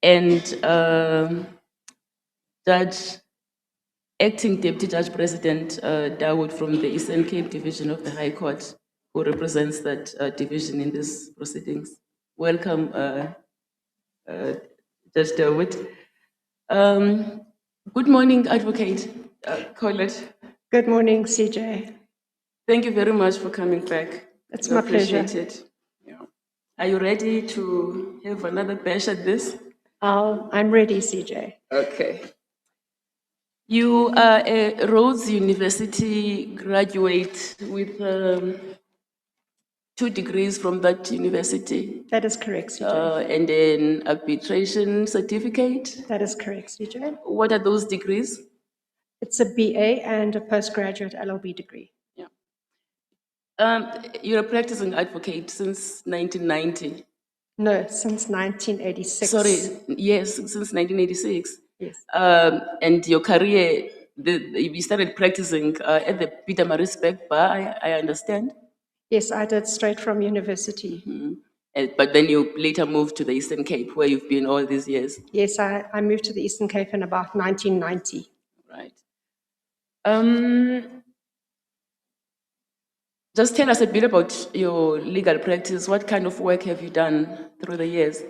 and Acting Deputy Judge President Dawood from the Eastern Cape Division of the High Court, who represents that division in these proceedings. Welcome, Judge Dawood. Good morning, Advocate Colette. Good morning, CJ. Thank you very much for coming back. It's my pleasure. Appreciate it. Yeah. Are you ready to have another bash at this? I'm ready, CJ. Okay. You are a Rhodes University graduate with 2 degrees from that university. That is correct, CJ. And an arbitration certificate. That is correct, CJ. What are those degrees? It's a BA and a postgraduate LLB degree. Yeah. You're a practicing advocate since 1990. No, since 1986. Sorry, yes, since 1986. Yes. And your career, you started practicing at the Peter Maritzburg Bar, I understand? Yes, I did straight from university. But then you later moved to the Eastern Cape, where you've been all these years. Yes, I moved to the Eastern Cape in about 1990. Right. Just tell us a bit about your legal practice. What kind of work have you done through the years?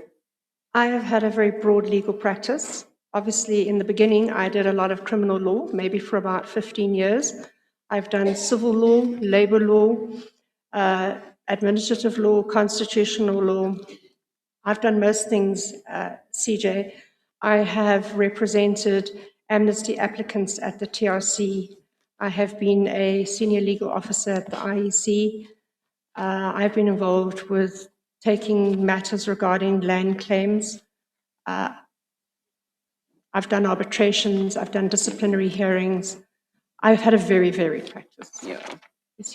I have had a very broad legal practice. Obviously, in the beginning, I did a lot of criminal law, maybe for about 15 years. I've done civil law, labor law, administrative law, constitutional law. I've done most things, CJ. I have represented amnesty applicants at the TRC. I have been a senior legal officer at the IEC. I've been involved with taking matters regarding land claims. I've done arbitrations, I've done disciplinary hearings. I've had a very varied practice. Yeah.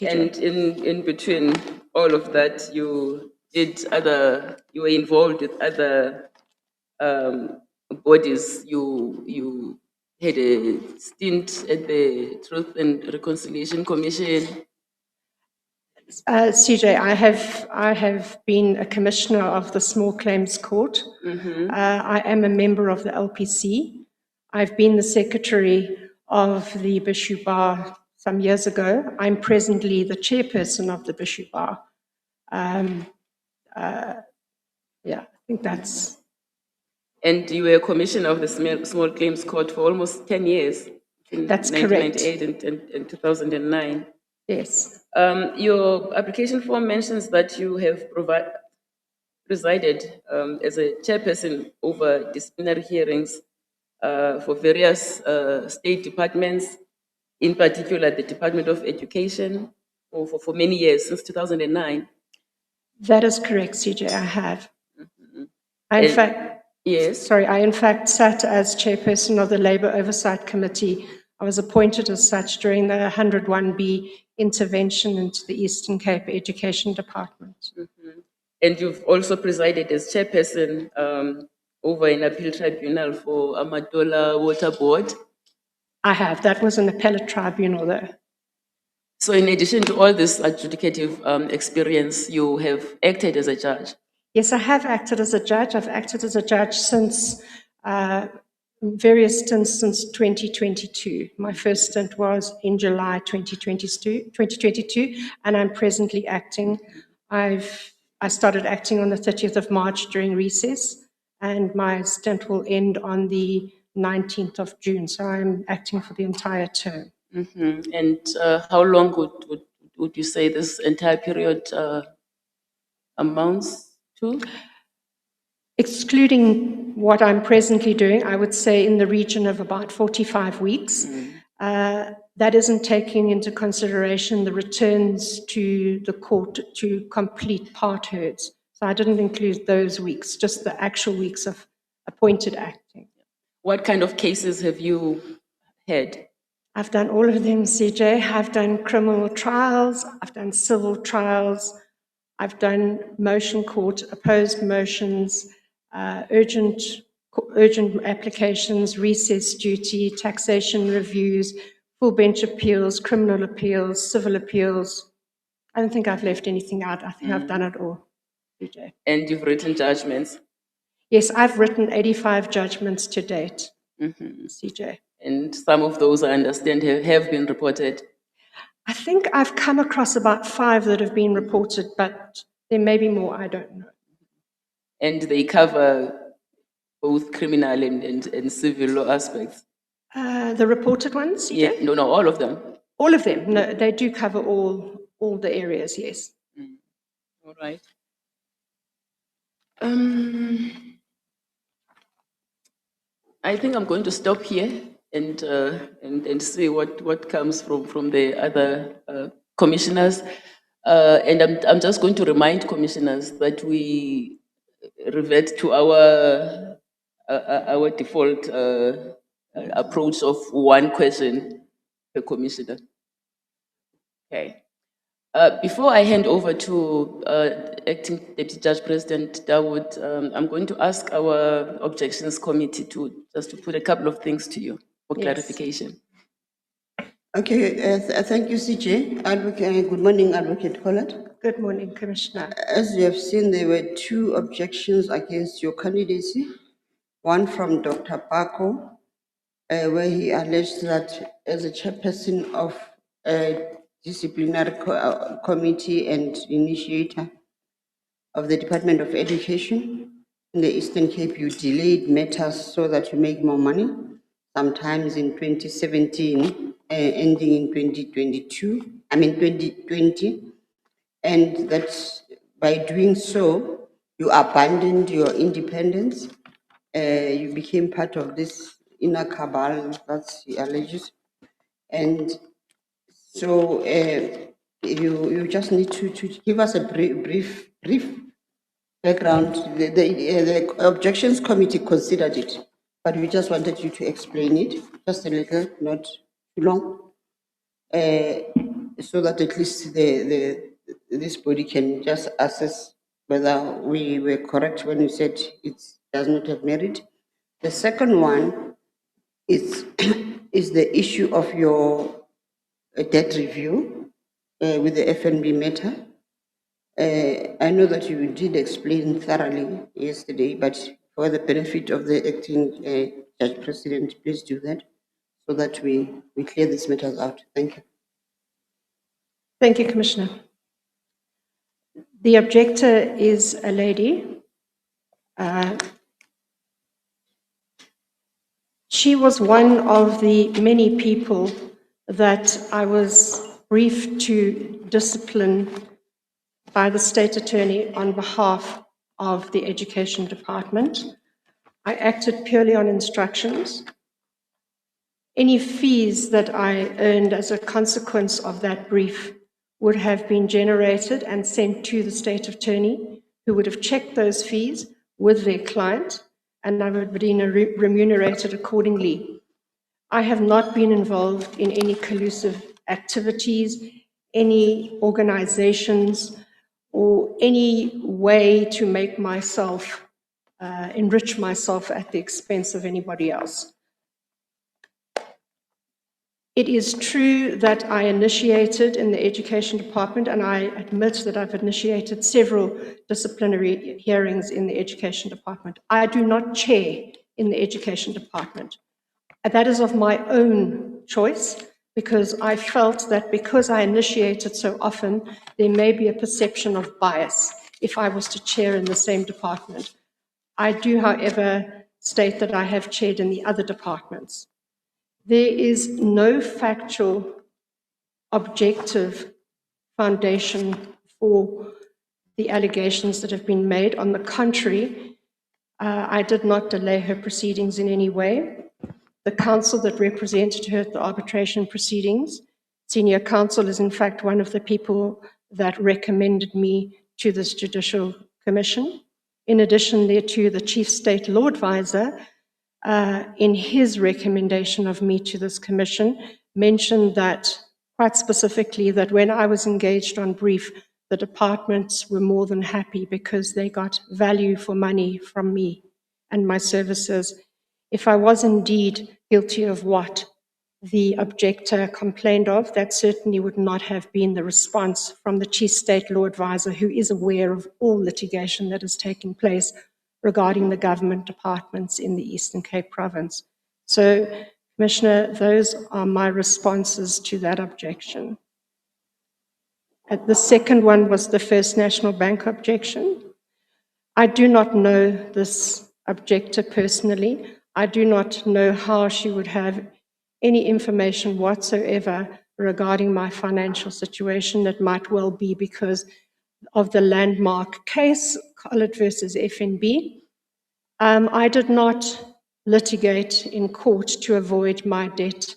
And in between all of that, you were involved with other bodies. You had a stint at the Truth and Reconciliation Commission. CJ, I have been a commissioner of the Small Claims Court. I am a member of the LPC. I've been the secretary of the Bishu Bar some years ago. I'm presently the chairperson of the Bishu Bar. Yeah, I think that's... And you were a commissioner of the Small Claims Court for almost 10 years. That's correct. 1998 and 2009. Yes. Your application form mentions that you have presided as a chairperson over disciplinary hearings for various state departments, in particular the Department of Education, for many years, since 2009. That is correct, CJ, I have. In fact sat as chairperson of the Labour Oversight Committee. I was appointed as such during the 101B intervention into the Eastern Cape Education Department. And you've also presided as chairperson over an appeal tribunal for Amadola Water Board. I have. That was an appellate tribunal, though. So in addition to all this adjudicative experience, you have acted as a judge? Yes, I have acted as a judge. I've acted as a judge since various stints since 2022. My first stint was in July 2022, and I'm presently acting. I started acting on the 30th of March during recess, and my stint will end on the 19th of June, so I'm acting for the entire term. And how long would you say this entire period amounts to? Excluding what I'm presently doing, I would say in the region of about 45 weeks. That isn't taking into consideration the returns to the court to complete part herds. So I didn't include those weeks, just the actual weeks of appointed acting. What kind of cases have you had? I've done all of them, CJ. I've done criminal trials, I've done civil trials, I've done motion court, opposed motions, urgent applications, recess duty, taxation reviews, full bench appeals, criminal appeals, civil appeals. I don't think I've left anything out. I think I've done it all, CJ. And you've written judgments? Yes, I've written 85 judgments to date, CJ. And some of those, I understand, have been reported. I think I've come across about 5 that have been reported, but there may be more, I don't know. And they cover both criminal and civil law aspects. The reported ones, CJ? Yeah, no, all of them. All of them. No, they do cover all the areas, yes. All right. I think I'm going to stop here and see what comes from the other commissioners. And I'm just going to remind commissioners that we revert to our default approach of one question per commissioner. Okay. Before I hand over to Acting Deputy Judge President Dawood, I'm going to ask our Objections Committee to put a couple of things to you for clarification. Okay, thank you, CJ. Good morning, Advocate Collard. Good morning, Commissioner. As you have seen, there were 2 objections against your candidacy. One from Dr. Bako, where he alleged that as a chairperson of a disciplinary committee and initiator of the Department of Education in the Eastern Cape, you delayed matters so that you make more money, sometimes in 2017, ending in 2020, and that by doing so, you abandoned your independence. You became part of this inner cabal, that's he alleges. And so you just need to give us a brief background. The Objections Committee considered it, but we just wanted you to explain it, just a little, not too long, so that at least this body can just assess whether we were correct when we said it does not have merit. The second one is, is the issue of your debt review with the FNB matter. I know that you did explain thoroughly yesterday, but for the benefit of the acting judge president, please do that so that we clear these matters out. Thank you. Thank you, Commissioner. The objector is a lady. She was one of the many people that I was briefed to discipline by the State Attorney on behalf of the Education Department. I acted purely on instructions. Any fees that I earned as a consequence of that brief would have been generated and sent to the State Attorney, who would have checked those fees with their client, and I would have been remunerated accordingly. I have not been involved in any collusive activities, any organizations, or any way to make myself, enrich myself at the expense of anybody else. It is true that I initiated in the Education Department, and I admit that I've initiated several disciplinary hearings in the Education Department. I do not chair in the Education Department. And that is of my own choice, because I felt that because I initiated so often, there may be a perception of bias if I was to chair in the same department. I do, however, state that I have chaired in the other departments. There is no factual, objective foundation for the allegations that have been made. On the contrary, I did not delay her proceedings in any way. The counsel that represented her at the arbitration proceedings, senior counsel, is in fact one of the people that recommended me to this Judicial Commission. In addition thereto, the Chief State Law Advisor, in his recommendation of me to this commission, mentioned that, quite specifically, that when I was engaged on brief, the departments were more than happy because they got value for money from me and my services. If I was indeed guilty of what the objector complained of, that certainly would not have been the response from the Chief State Law Advisor, who is aware of all litigation that is taking place regarding the government departments in the Eastern Cape Province. So, Commissioner, those are my responses to that objection. The second one was the First National Bank objection. I do not know this objector personally. I do not know how she would have any information whatsoever regarding my financial situation. It might well be because of the landmark case, Collett versus FNB. I did not litigate in court to avoid my debt.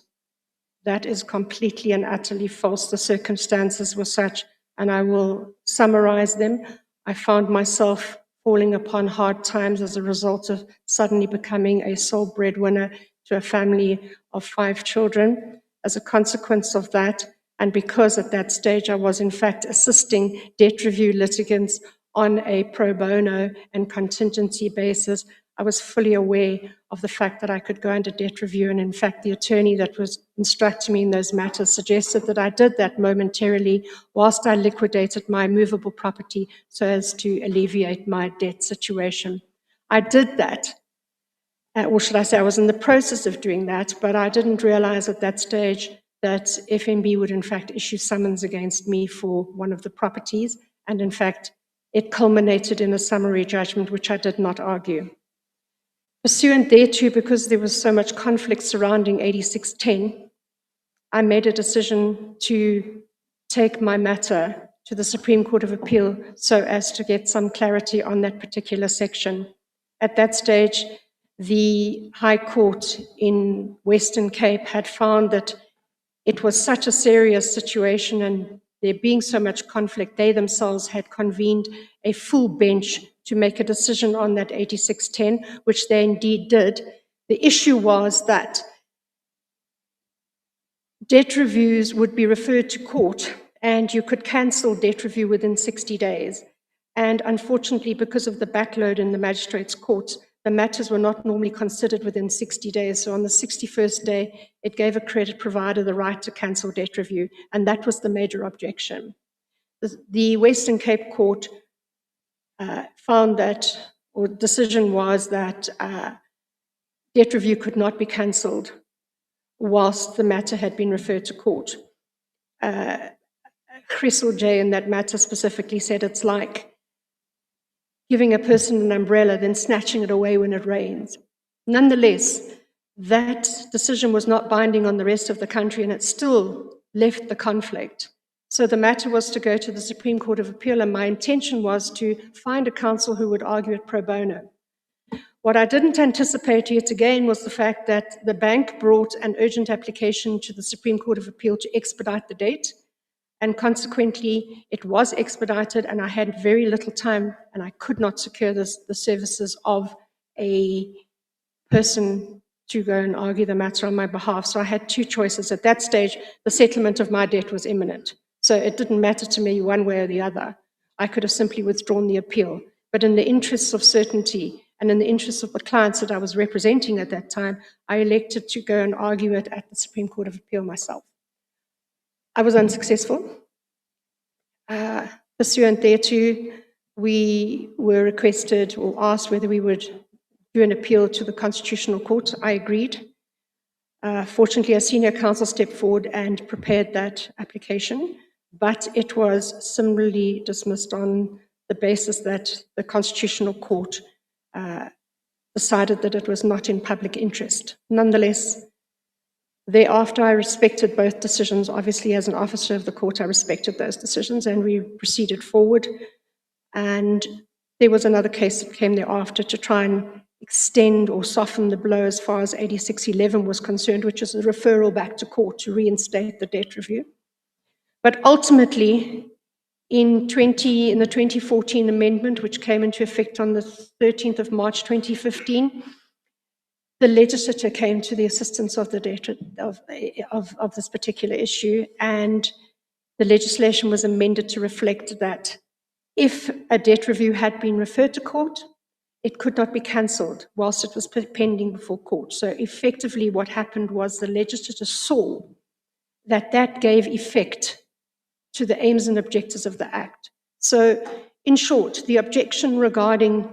That is completely and utterly false. The circumstances were such, and I will summarize them. I found myself falling upon hard times as a result of suddenly becoming a sole breadwinner to a family of 5 children. As a consequence of that, and because at that stage I was in fact assisting debt review litigants on a pro bono and contingency basis, I was fully aware of the fact that I could go under debt review, and in fact the attorney that was instructing me in those matters suggested that I did that momentarily whilst I liquidated my movable property so as to alleviate my debt situation. I did that, or should I say I was in the process of doing that, but I didn't realize at that stage that FNB would in fact issue summons against me for one of the properties, and in fact it culminated in a summary judgment which I did not argue. Pursuant thereto, because there was so much conflict surrounding 8610, I made a decision to take my matter to the Supreme Court of Appeal so as to get some clarity on that particular section. At that stage, the High Court in Western Cape had found that it was such a serious situation, and there being so much conflict, they themselves had convened a full bench to make a decision on that 8610, which they indeed did. The issue was that debt reviews would be referred to court, and you could cancel debt review within 60 days. And unfortunately, because of the backload in the magistrates' courts, the matters were not normally considered within 60 days. So on the 61st day, it gave a credit provider the right to cancel debt review, and that was the major objection. The Western Cape Court found that, or decision was that debt review could not be cancelled whilst the matter had been referred to court. Crystal J in that matter specifically said it's like giving a person an umbrella, then snatching it away when it rains. Nonetheless, that decision was not binding on the rest of the country, and it still left the conflict. So the matter was to go to the Supreme Court of Appeal, and my intention was to find a counsel who would argue it pro bono. What I didn't anticipate yet again was the fact that the bank brought an urgent application to the Supreme Court of Appeal to expedite the date, and consequently it was expedited, and I had very little time, and I could not secure the services of a person to go and argue the matter on my behalf. So I had 2 choices. At that stage, the settlement of my debt was imminent. So it didn't matter to me one way or the other. I could have simply withdrawn the appeal. But in the interests of certainty and in the interests of the clients that I was representing at that time, I elected to go and argue it at the Supreme Court of Appeal myself. I was unsuccessful. Pursuant thereto, we were requested or asked whether we would do an appeal to the Constitutional Court. I agreed. Fortunately, a senior counsel stepped forward and prepared that application, but it was similarly dismissed on the basis that the Constitutional Court decided that it was not in public interest. Nonetheless, thereafter, I respected both decisions. Obviously, as an officer of the court, I respected those decisions, and we proceeded forward. And there was another case that came thereafter to try and extend or soften the blow as far as 8611 was concerned, which is a referral back to court to reinstate the debt review. But ultimately, in the 2014 amendment, which came into effect on the 13th of March 2015, the legislature came to the assistance of the debt of this particular issue, and the legislation was amended to reflect that if a debt review had been referred to court, it could not be cancelled whilst it was pending before court. So effectively what happened was the legislature saw that that gave effect to the aims and objectives of the Act. So in short, the objection regarding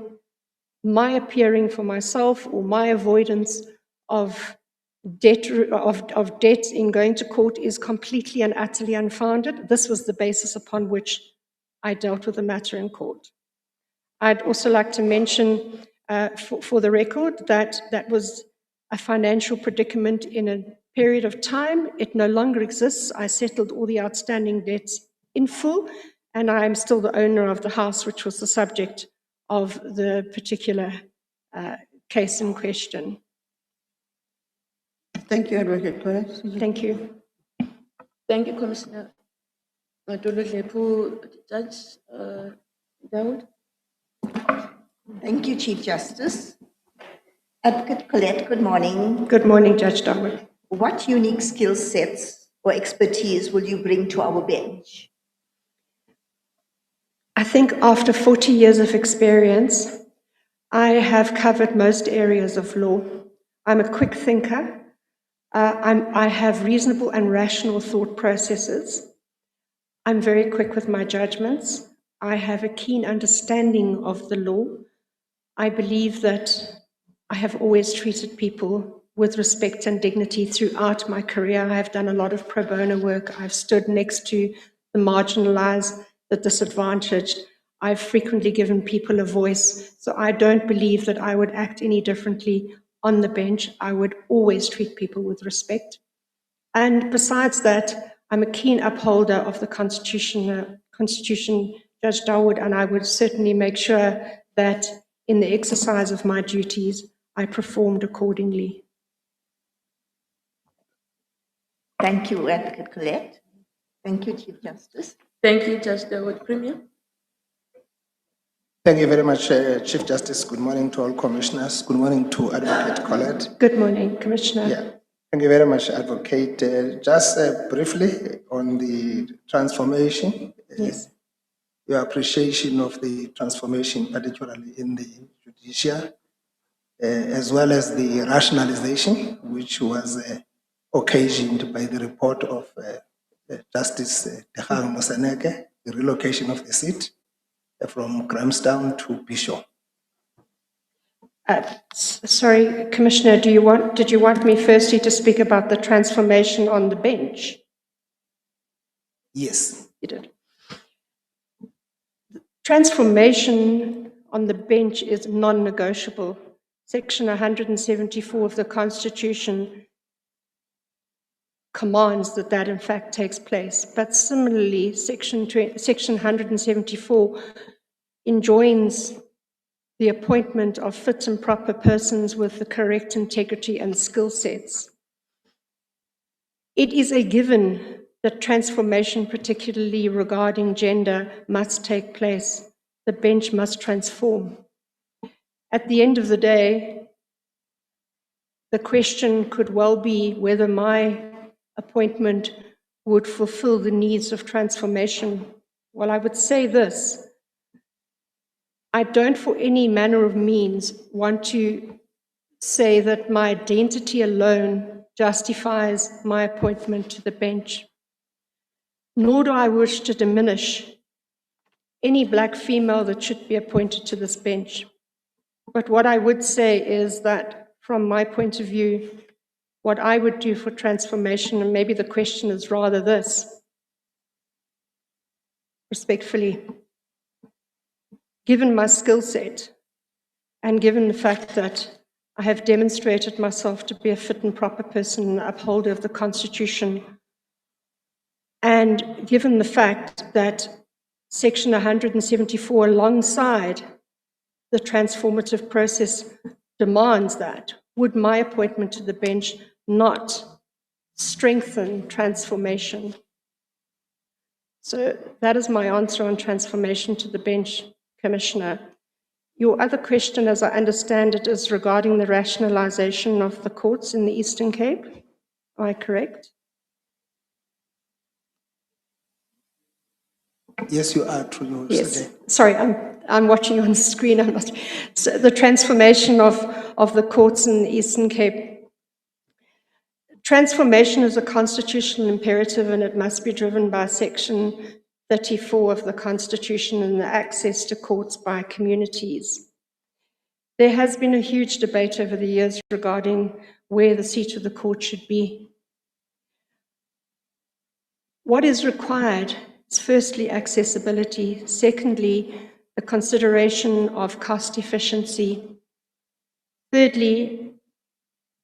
my appearing for myself or my avoidance of debts in going to court is completely and utterly unfounded. This was the basis upon which I dealt with the matter in court. I'd also like to mention, for the record, that that was a financial predicament in a period of time. It no longer exists. I settled all the outstanding debts in full, and I am still the owner of the house, which was the subject of the particular case in question. Thank you, Advocate Colette. Thank you. Thank you, Commissioner Matolo-Lepu. Judge Dawood? Thank you, Chief Justice. Advocate Colette, good morning. Good morning, Judge Dawood. What unique skill sets or expertise will you bring to our bench? I think after 40 years of experience, I have covered most areas of law. I'm a quick thinker. I have reasonable and rational thought processes. I'm very quick with my judgments. I have a keen understanding of the law. I believe that I have always treated people with respect and dignity throughout my career. I have done a lot of pro bono work. I've stood next to the marginalized, the disadvantaged. I've frequently given people a voice. So I don't believe that I would act any differently on the bench. I would always treat people with respect. And besides that, I'm a keen upholder of the Constitution, Judge Dawood, and I would certainly make sure that in the exercise of my duties, I performed accordingly. Thank you, Advocate Colette. Thank you, Chief Justice. Thank you, Judge Dawood. Premier? Thank you very much, Chief Justice. Good morning to all commissioners. Good morning to Advocate Colette. Good morning, Commissioner. Yeah. Thank you very much, Advocate. Just briefly on the transformation. Yes. Your appreciation of the transformation, particularly in the judiciary, as well as the rationalization, which was occasioned by the report of Justice Dehang Moseneke, the relocation of the seat from Grahamstown to Bishop. Sorry, Commissioner, did you want me firstly to speak about the transformation on the bench? Yes. You did. Transformation on the bench is non-negotiable. Section 174 of the Constitution commands that that in fact takes place. But similarly, Section 174 enjoins the appointment of fit and proper persons with the correct integrity and skill sets. It is a given that transformation, particularly regarding gender, must take place. The bench must transform. At the end of the day, the question could well be whether my appointment would fulfill the needs of transformation. Well, I would say this. I don't for any manner of means want to say that my identity alone justifies my appointment to the bench, nor do I wish to diminish any black female that should be appointed to this bench. But what I would say is that from my point of view, what I would do for transformation, and maybe the question is rather this, respectfully, given my skill set and given the fact that I have demonstrated myself to be a fit and proper person and upholder of the Constitution, and given the fact that Section 174 alongside the transformative process demands that, would my appointment to the bench not strengthen transformation? So that is my answer on transformation to the bench, Commissioner. Your other question, as I understand it, is regarding the rationalization of the courts in the Eastern Cape. Am I correct? Yes, you are true. Yes. Sorry, I'm watching on the screen. I'm not. So the transformation of the courts in the Eastern Cape. Transformation is a constitutional imperative, and it must be driven by Section 34 of the Constitution and the access to courts by communities. There has been a huge debate over the years regarding where the seat of the court should be. What is required is firstly accessibility, secondly the consideration of cost efficiency, thirdly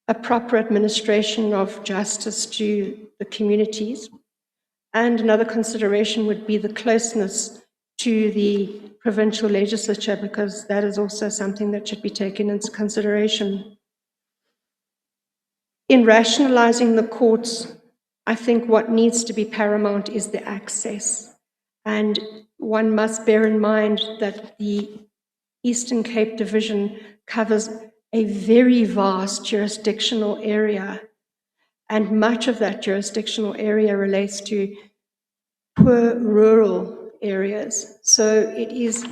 a proper administration of justice to the communities, and another consideration would be the closeness to the provincial legislature, because that is also something that should be taken into consideration. In rationalizing the courts, I think what needs to be paramount is the access. And one must bear in mind that the Eastern Cape Division covers a very vast jurisdictional area, and much of that jurisdictional area relates to poor rural areas. So it is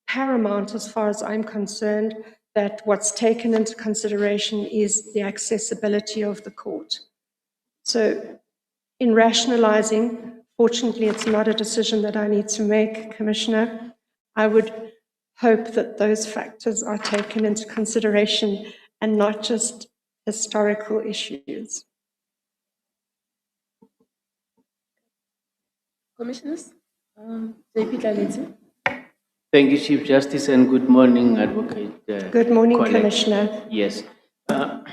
paramount, as far as I'm concerned, that what's taken into consideration is the accessibility of the court. So in rationalizing, fortunately it's not a decision that I need to make, Commissioner. I would hope that those factors are taken into consideration and not just historical issues. Commissioners, JP Tlaleti. Thank you, Chief Justice, and good morning, Advocate. Good morning, colleague. Commissioner. Yes. I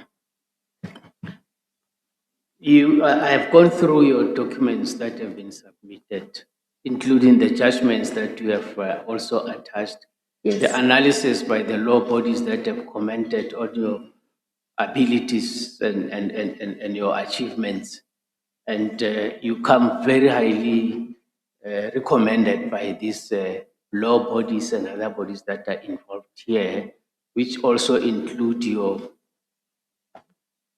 have gone through your documents that have been submitted, including the judgments that you have also attached, Yes. the analysis by the law bodies that have commented on your abilities and your achievements. And you come very highly recommended by these law bodies and other bodies that are involved here, which also include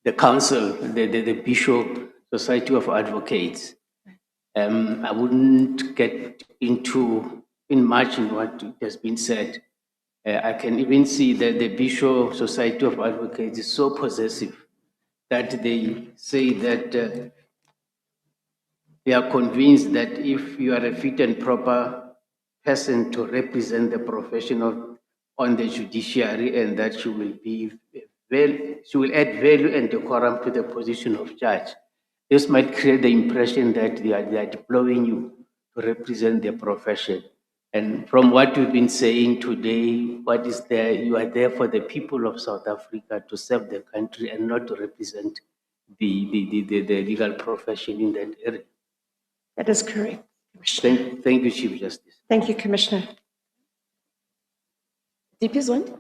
the council, the Bishop Society of Advocates. I wouldn't get into much in what has been said. I can even see that the Bishop Society of Advocates is so possessive that they say that they are convinced that if you are a fit and proper person to represent the profession on the judiciary, and that you will be she will add value and decorum to the position of judge. This might create the impression that they are deploying you to represent their profession. And from what we've been saying today, what is there? You are there for the people of South Africa to serve the country and not to represent the legal profession in that area. That is correct, Commissioner. Thank you, Chief Justice. Thank you, Commissioner. DP Zwane.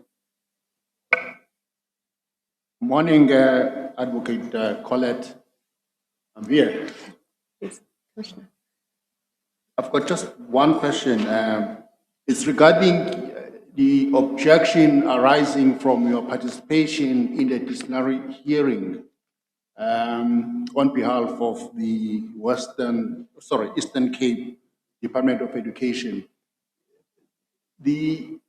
Morning, Advocate Colette. I'm here. Yes, Commissioner. I've got just one question. It's regarding the objection arising from your participation in the disciplinary hearing on behalf of the Eastern Cape Department of Education. The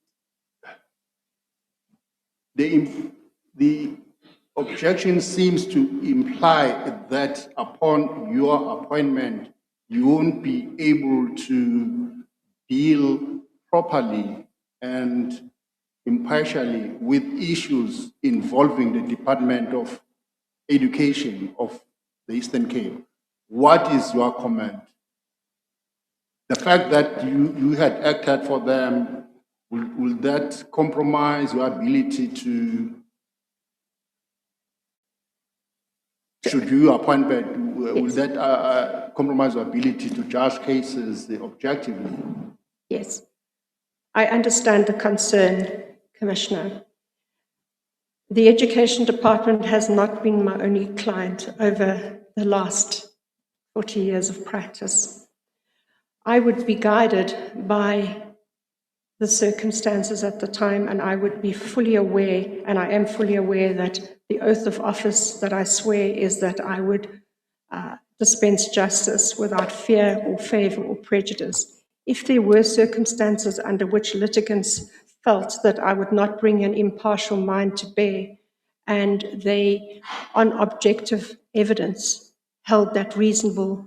objection seems to imply that upon your appointment, you won't be able to deal properly and impartially with issues involving the Department of Education of the Eastern Cape. What is your comment? The fact that you had acted for them, will that compromise your ability to, should you appointment, will that compromise your ability to judge cases objectively? Yes, I understand the concern, Commissioner. The Education Department has not been my only client over the last 40 years of practice. I would be guided by the circumstances at the time, and I would be fully aware, and I am fully aware, that the oath of office that I swear is that I would dispense justice without fear or favor or prejudice. If there were circumstances under which litigants felt that I would not bring an impartial mind to bear, and they, on objective evidence, held that reasonable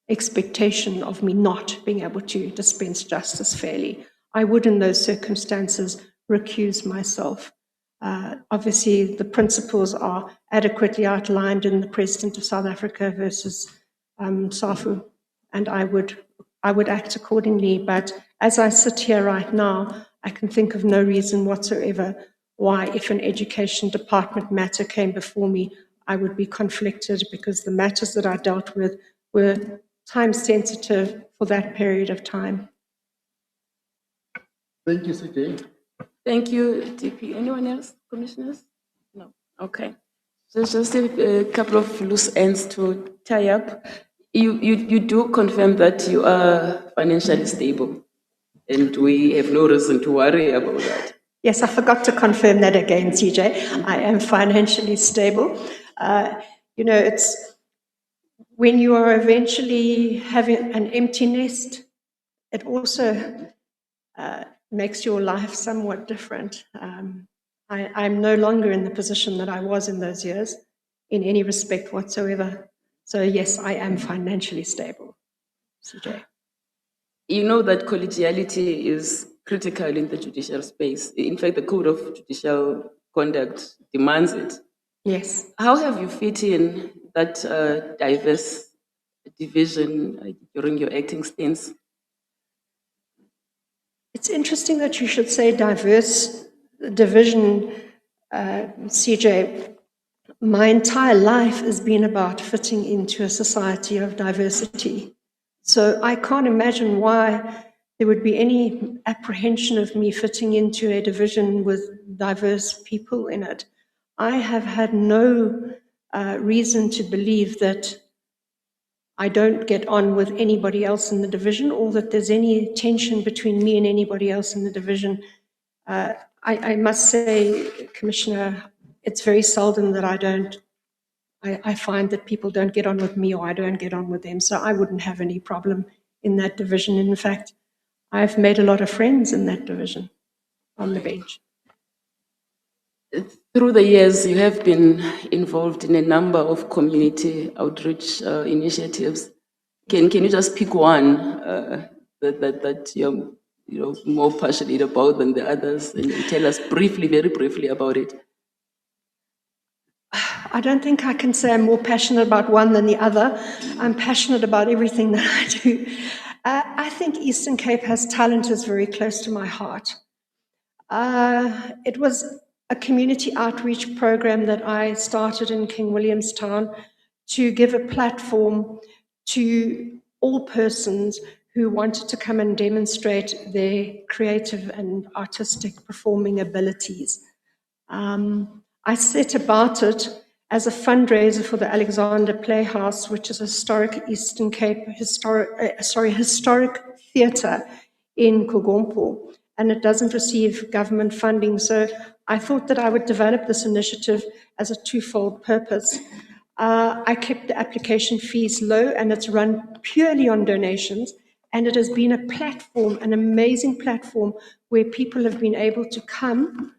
expectation of me not being able to dispense justice fairly, I would, in those circumstances, recuse myself. Obviously, the principles are adequately outlined in the President of South Africa versus SAFU, and I would act accordingly. But as I sit here right now, I can think of no reason whatsoever why, if an education department matter came before me, I would be conflicted, because the matters that I dealt with were time sensitive for that period of time. Thank you, CJ. Thank you, DP. Anyone else, commissioners? No. Okay. So just a couple of loose ends to tie up. You do confirm that you are financially stable, and we have no reason to worry about that. Yes, I forgot to confirm that again, CJ. I am financially stable. It's when you are eventually having an empty nest, it also makes your life somewhat different. I'm no longer in the position that I was in those years in any respect whatsoever. So yes, I am financially stable, CJ. You know that collegiality is critical in the judicial space. In fact, the Code of Judicial Conduct demands it. Yes. How have you fit in that diverse division during your acting stints? It's interesting that you should say diverse division, CJ. My entire life has been about fitting into a society of diversity. So I can't imagine why there would be any apprehension of me fitting into a division with diverse people in it. I have had no reason to believe that I don't get on with anybody else in the division, or that there's any tension between me and anybody else in the division. I must say, Commissioner, it's very seldom that I find that people don't get on with me or I don't get on with them. So I wouldn't have any problem in that division. In fact, I've made a lot of friends in that division on the bench. Through the years, you have been involved in a number of community outreach initiatives. Can you just pick one that you're more passionate about than the others, and tell us briefly, very briefly about it? I don't think I can say I'm more passionate about one than the other. I'm passionate about everything that I do. I think Eastern Cape has talent is very close to my heart. It was a community outreach program that I started in King Williamstown to give a platform to all persons who wanted to come and demonstrate their creative and artistic performing abilities. I set about it as a fundraiser for the Alexander Playhouse, which is a historic Eastern Cape historic theatre in Kugompo, and it doesn't receive government funding. So I thought that I would develop this initiative as a twofold purpose. I kept the application fees low, and it's run purely on donations. And it has been a platform, an amazing platform, where people have been able to come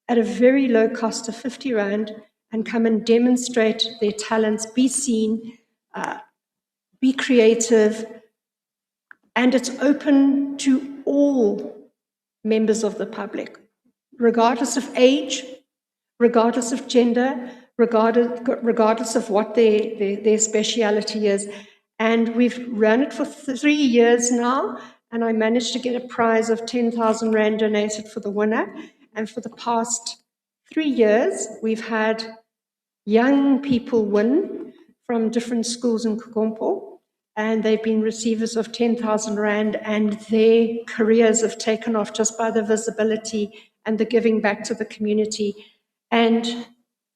at a very low cost of 50 Rand and come and demonstrate their talents, be seen, be creative, and it's open to all members of the public, regardless of age, regardless of gender, regardless of what their speciality is. And we've run it for 3 years now, and I managed to get a prize of 10,000 Rand donated for the winner. And for the past 3 years, we've had young people win from different schools in Kugompo, and they've been receivers of 10,000 Rand, and their careers have taken off just by the visibility and the giving back to the community. And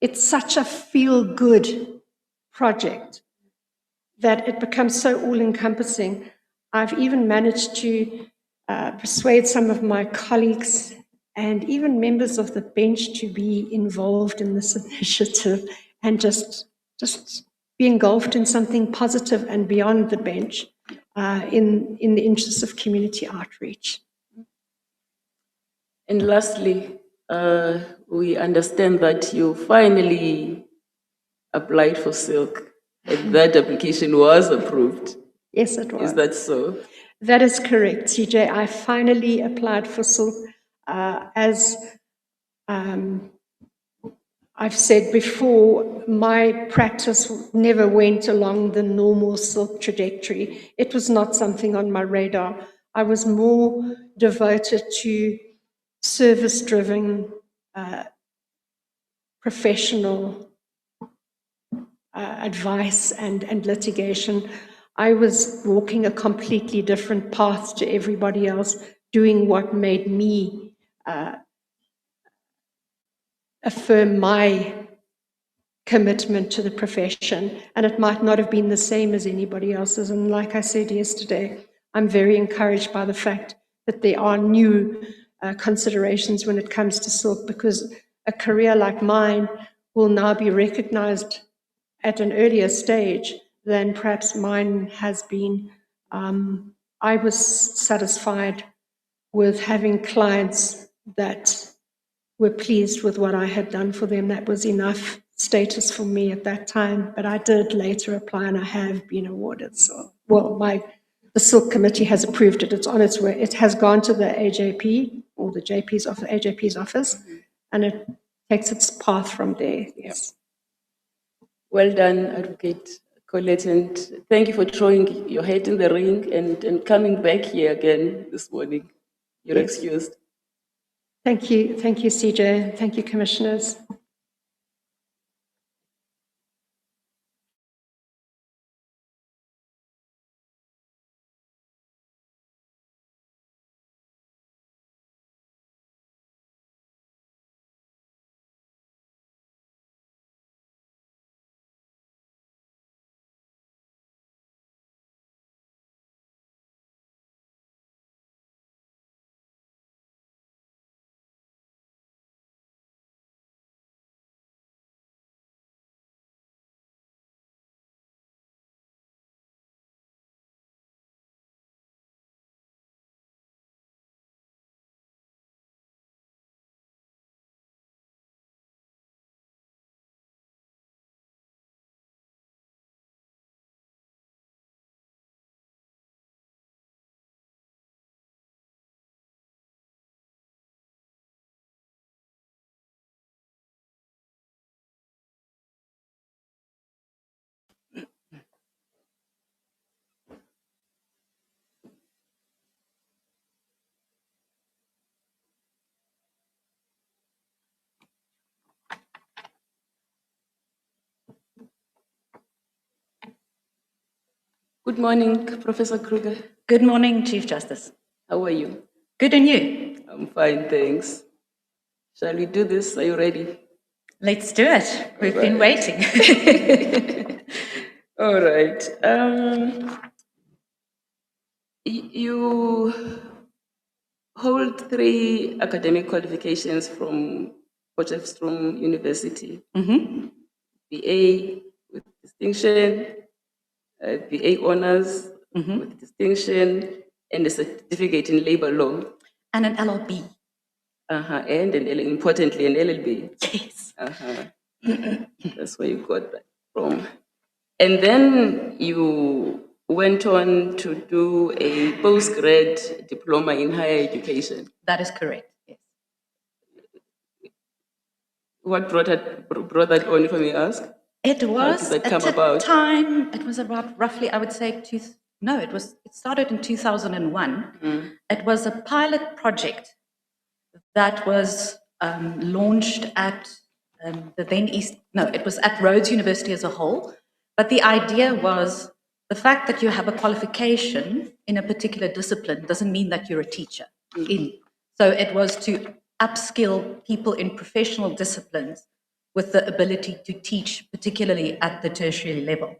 it's such a feel-good project that it becomes so all-encompassing. I've even managed to persuade some of my colleagues and even members of the bench to be involved in this initiative and just be engulfed in something positive and beyond the bench in the interest of community outreach. And lastly, we understand that you finally applied for silk, and that application was approved. Yes, it was. Is that so? That is correct, CJ. I finally applied for silk. As I've said before, my practice never went along the normal silk trajectory. It was not something on my radar. I was more devoted to service-driven, professional advice and litigation. I was walking a completely different path to everybody else, doing what made me affirm my commitment to the profession, and it might not have been the same as anybody else's. And like I said yesterday, I'm very encouraged by the fact that there are new considerations when it comes to silk, because a career like mine will now be recognized at an earlier stage than perhaps mine has been. I was satisfied with having clients that were pleased with what I had done for them. That was enough status for me at that time, but I did later apply and I have been awarded. So, well, the Silk Committee has approved it. It's on its way. It has gone to the AJP or the AJP's office, and it takes its path from there. Yes. Well done, Advocate Colette, and thank you for throwing your head in the ring and coming back here again this morning. You're excused. Thank you, CJ. Thank you, commissioners. Good morning, Professor Kruger. Good morning, Chief Justice. How are you? Good, and you? I'm fine, thanks. Shall we do this? Are you ready? Let's do it. We've been waiting. All right. You hold 3 academic qualifications from Potchefstroom University. BA with distinction, BA honors with distinction, and a certificate in labor law. And an LLB. And importantly, an LLB. Yes. That's where you got that from. And then you went on to do a postgrad diploma in higher education. That is correct, yes. What brought that on, if I may ask? It was, at the time, it was about roughly, I would say, it started in 2001. It was a pilot project that was launched at it was at Rhodes University as a whole. But the idea was the fact that you have a qualification in a particular discipline doesn't mean that you're a teacher. So it was to upskill people in professional disciplines with the ability to teach, particularly at the tertiary level.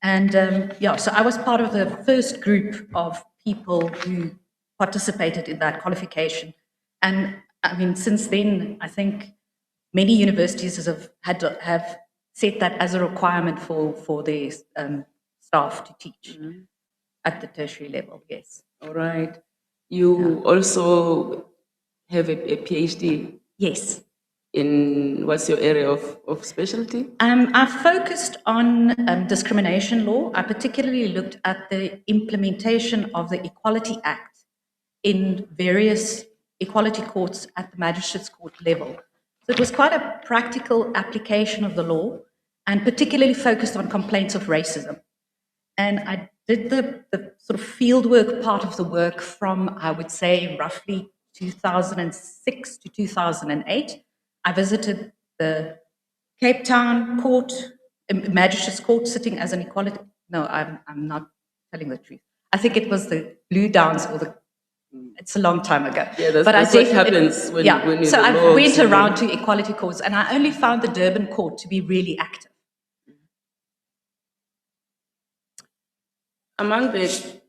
And so I was part of the first group of people who participated in that qualification. And I mean, since then, I think many universities have set that as a requirement for their staff to teach at the tertiary level, yes. All right. You also have a PhD? Yes. what's your area of specialty? I focused on discrimination law. I particularly looked at the implementation of the Equality Act in various equality courts at the magistrates court level. So it was quite a practical application of the law and particularly focused on complaints of racism. And I did the sort of fieldwork part of the work from, I would say, roughly 2006 to 2008. I visited the Cape Town court, magistrates court, sitting as an equality. No, I'm not telling the truth. I think it was the Blue Downs or the. It's a long time ago. Yeah, that's what happens when you. So I went around to equality courts, and I only found the Durban court to be really active. Among the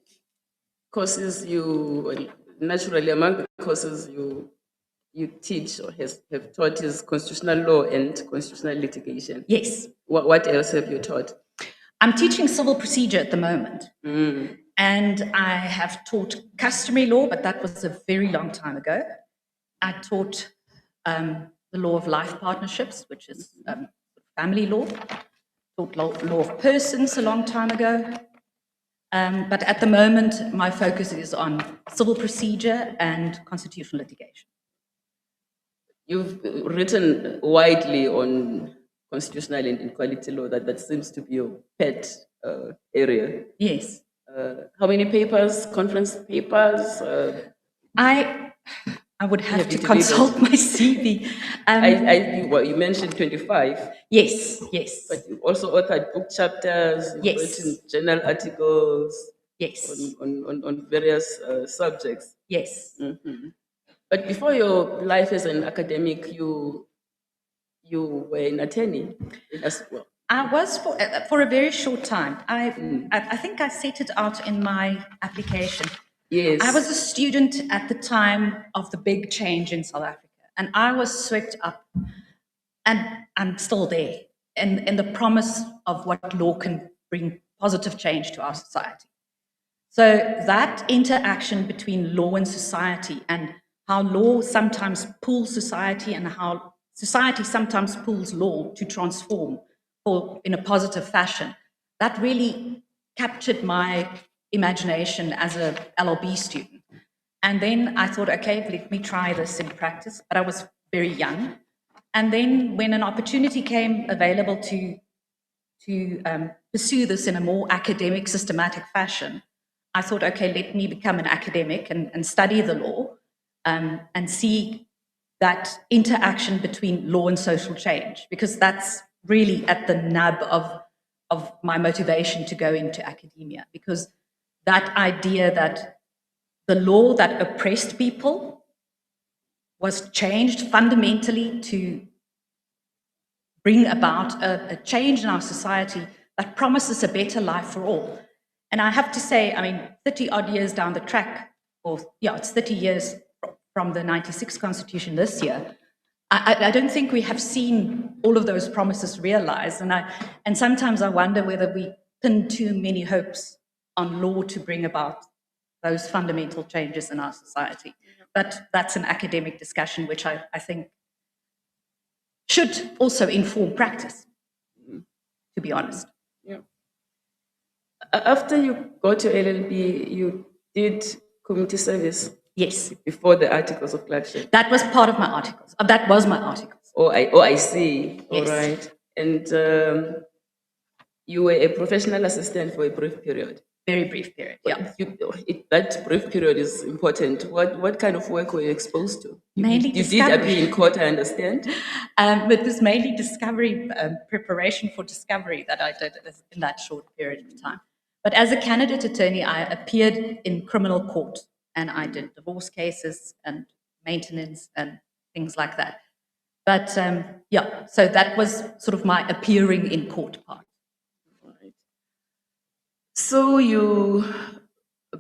courses among the courses you teach or have taught is constitutional law and constitutional litigation. Yes. What else have you taught? I'm teaching civil procedure at the moment. And I have taught customary law, but that was a very long time ago. I taught the law of life partnerships, which is family law. Taught law of persons a long time ago. But at the moment, my focus is on civil procedure and constitutional litigation. You've written widely on constitutional and equality law. That seems to be your pet area. Yes. How many papers, conference papers? I would have to consult my CV. Well, you mentioned 25. Yes. But you also authored book chapters. You've written journal articles. Yes. On various subjects. Yes. Mm-hmm. But before your life as an academic, you were an attorney as well. I was for a very short time. I think I set it out in my application. Yes. I was a student at the time of the big change in South Africa, and I was swept up, and I'm still there, in the promise of what law can bring positive change to our society. So that interaction between law and society, and how law sometimes pulls society and how society sometimes pulls law to transform in a positive fashion, that really captured my imagination as a LLB student. And then I thought, okay, let me try this in practice, but I was very young. And then when an opportunity came available to pursue this in a more academic, systematic fashion, I thought, okay, let me become an academic and study the law and see that interaction between law and social change, because that's really at the nub of my motivation to go into academia, because that idea that the law that oppressed people was changed fundamentally to bring about a change in our society that promises a better life for all. And I have to say, 30 odd years down the track, it's 30 years from the 96 Constitution this year, I don't think we have seen all of those promises realized. And sometimes I wonder whether we pin too many hopes on law to bring about those fundamental changes in our society. But that's an academic discussion, which I think should also inform practice, to be honest. Yeah. After you got your LLB, you did community service. Yes. Before the articles of clerkship. That was part of my articles. That was my articles. Oh, I see. Yes. All right. And you were a professional assistant for a brief period. Very brief period, yeah. That brief period is important. What kind of work were you exposed to? Mainly you discovery. did appear in court, I understand. But it was mainly discovery, preparation for discovery that I did in that short period of time. But as a candidate attorney, I appeared in criminal court, and I did divorce cases and maintenance and things like that. But so that was sort of my appearing in court part. Right. So you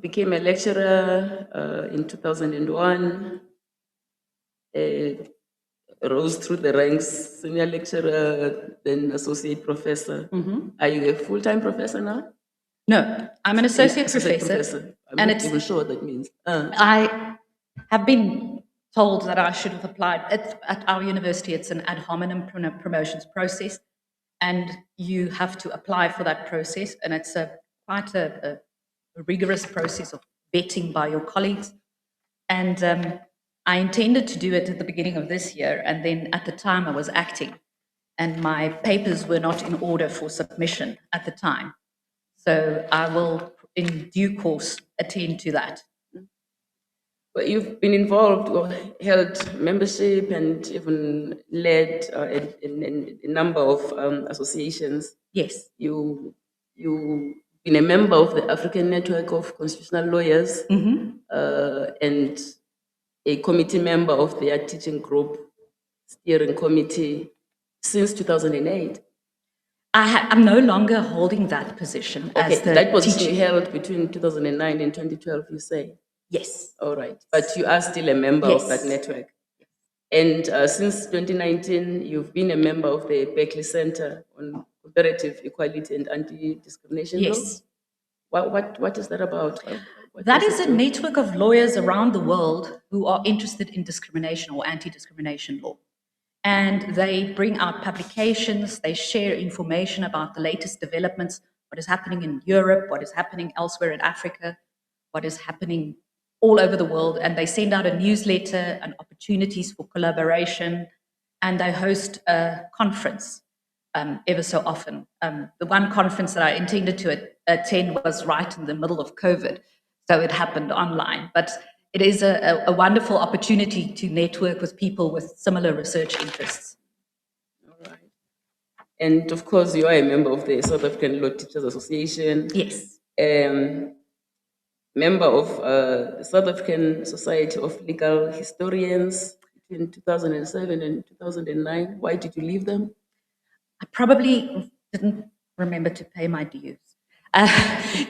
became a lecturer in 2001, rose through the ranks, senior lecturer, then associate professor. Mm-hmm. Are you a full-time professor now? No, I'm an associate professor. I'm not even sure what that means. I have been told that I should have applied. At our university, it's an ad hominem promotions process, and you have to apply for that process, and it's quite a rigorous process of vetting by your colleagues. And I intended to do it at the beginning of this year, and then at the time I was acting, and my papers were not in order for submission at the time. So I will, in due course, attend to that. But you've been involved or held membership and even led a number of associations. Yes. You've been a member of the African Network of Constitutional Lawyers and a committee member of their teaching group steering committee since 2008. I'm no longer holding that position as the that position teacher. you held between 2009 and 2012, you say? Yes. All right. But you are still a member of that network. And since 2019, you've been a member of the Berkeley Center on Comparative Equality and Anti-Discrimination Law. Yes. What is that about? That is a network of lawyers around the world who are interested in discrimination or anti-discrimination law. And they bring out publications, they share information about the latest developments, what is happening in Europe, what is happening elsewhere in Africa, what is happening all over the world. And they send out a newsletter and opportunities for collaboration, and they host a conference ever so often. The one conference that I intended to attend was right in the middle of COVID, so it happened online. But it is a wonderful opportunity to network with people with similar research interests. All right. And of course, you are a member of the South African Law Teachers Association. Yes. Member of the South African Society of Legal Historians between 2007 and 2009. Why did you leave them? I probably didn't remember to pay my dues,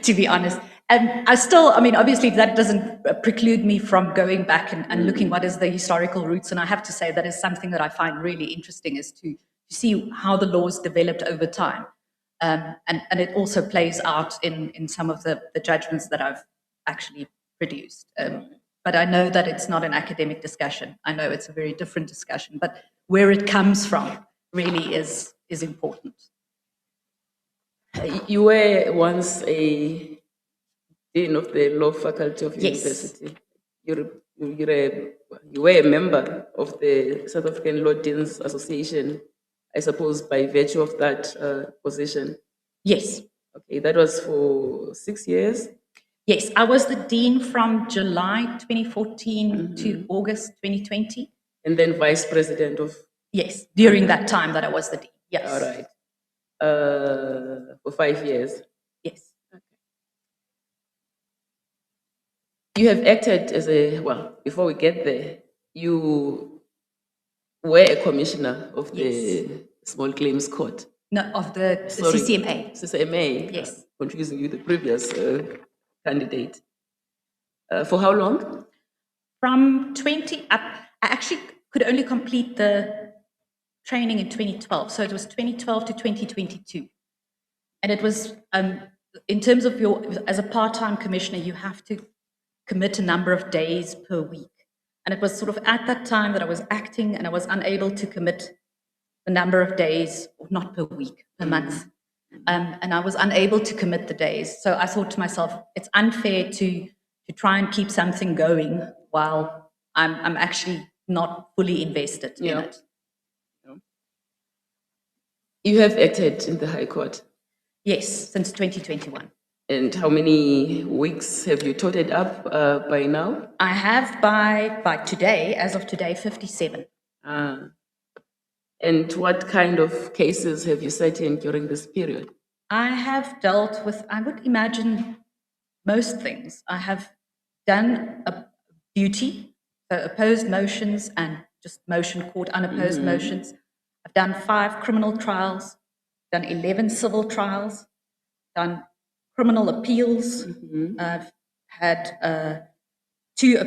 to be honest. And obviously that doesn't preclude me from going back and looking what is the historical roots. And I have to say that is something that I find really interesting, is to see how the laws developed over time. And it also plays out in some of the judgments that I've actually produced. But I know that it's not an academic discussion. I know it's a very different discussion, but where it comes from really is important. You were once a dean of the law faculty of university. You were a member of the South African Law Deans Association, I suppose, by virtue of that position. Yes. Okay, that was for 6 years. Yes, I was the dean from July 2014 to August 2020. And then vice president of... Yes, during that time that I was the dean, yes. All right. For 5 years. Yes. Okay. You have acted as before we get there, you were a commissioner of the Small Claims Court. No, of the CCMA. CCMA. Yes. Confusing you, the previous candidate. For how long? From I actually could only complete the training in 2012. So it was 2012 to 2022. And it was, in terms of as a part-time commissioner, you have to commit a number of days per week. And it was sort of at that time that I was acting, and I was unable to commit the number of days, not per week, per month. And I was unable to commit the days. So I thought to myself, it's unfair to try and keep something going while I'm actually not fully invested in it. You have acted in the High Court? Yes, since 2021. And how many weeks have you totted up by now? I have by today, as of today, 57. And what kind of cases have you sat in during this period? I have dealt with, I would imagine, most things. I have done a duty, so opposed motions and just motion court, unopposed motions. I've done 5 criminal trials, done 11 civil trials, done criminal appeals. I've had 2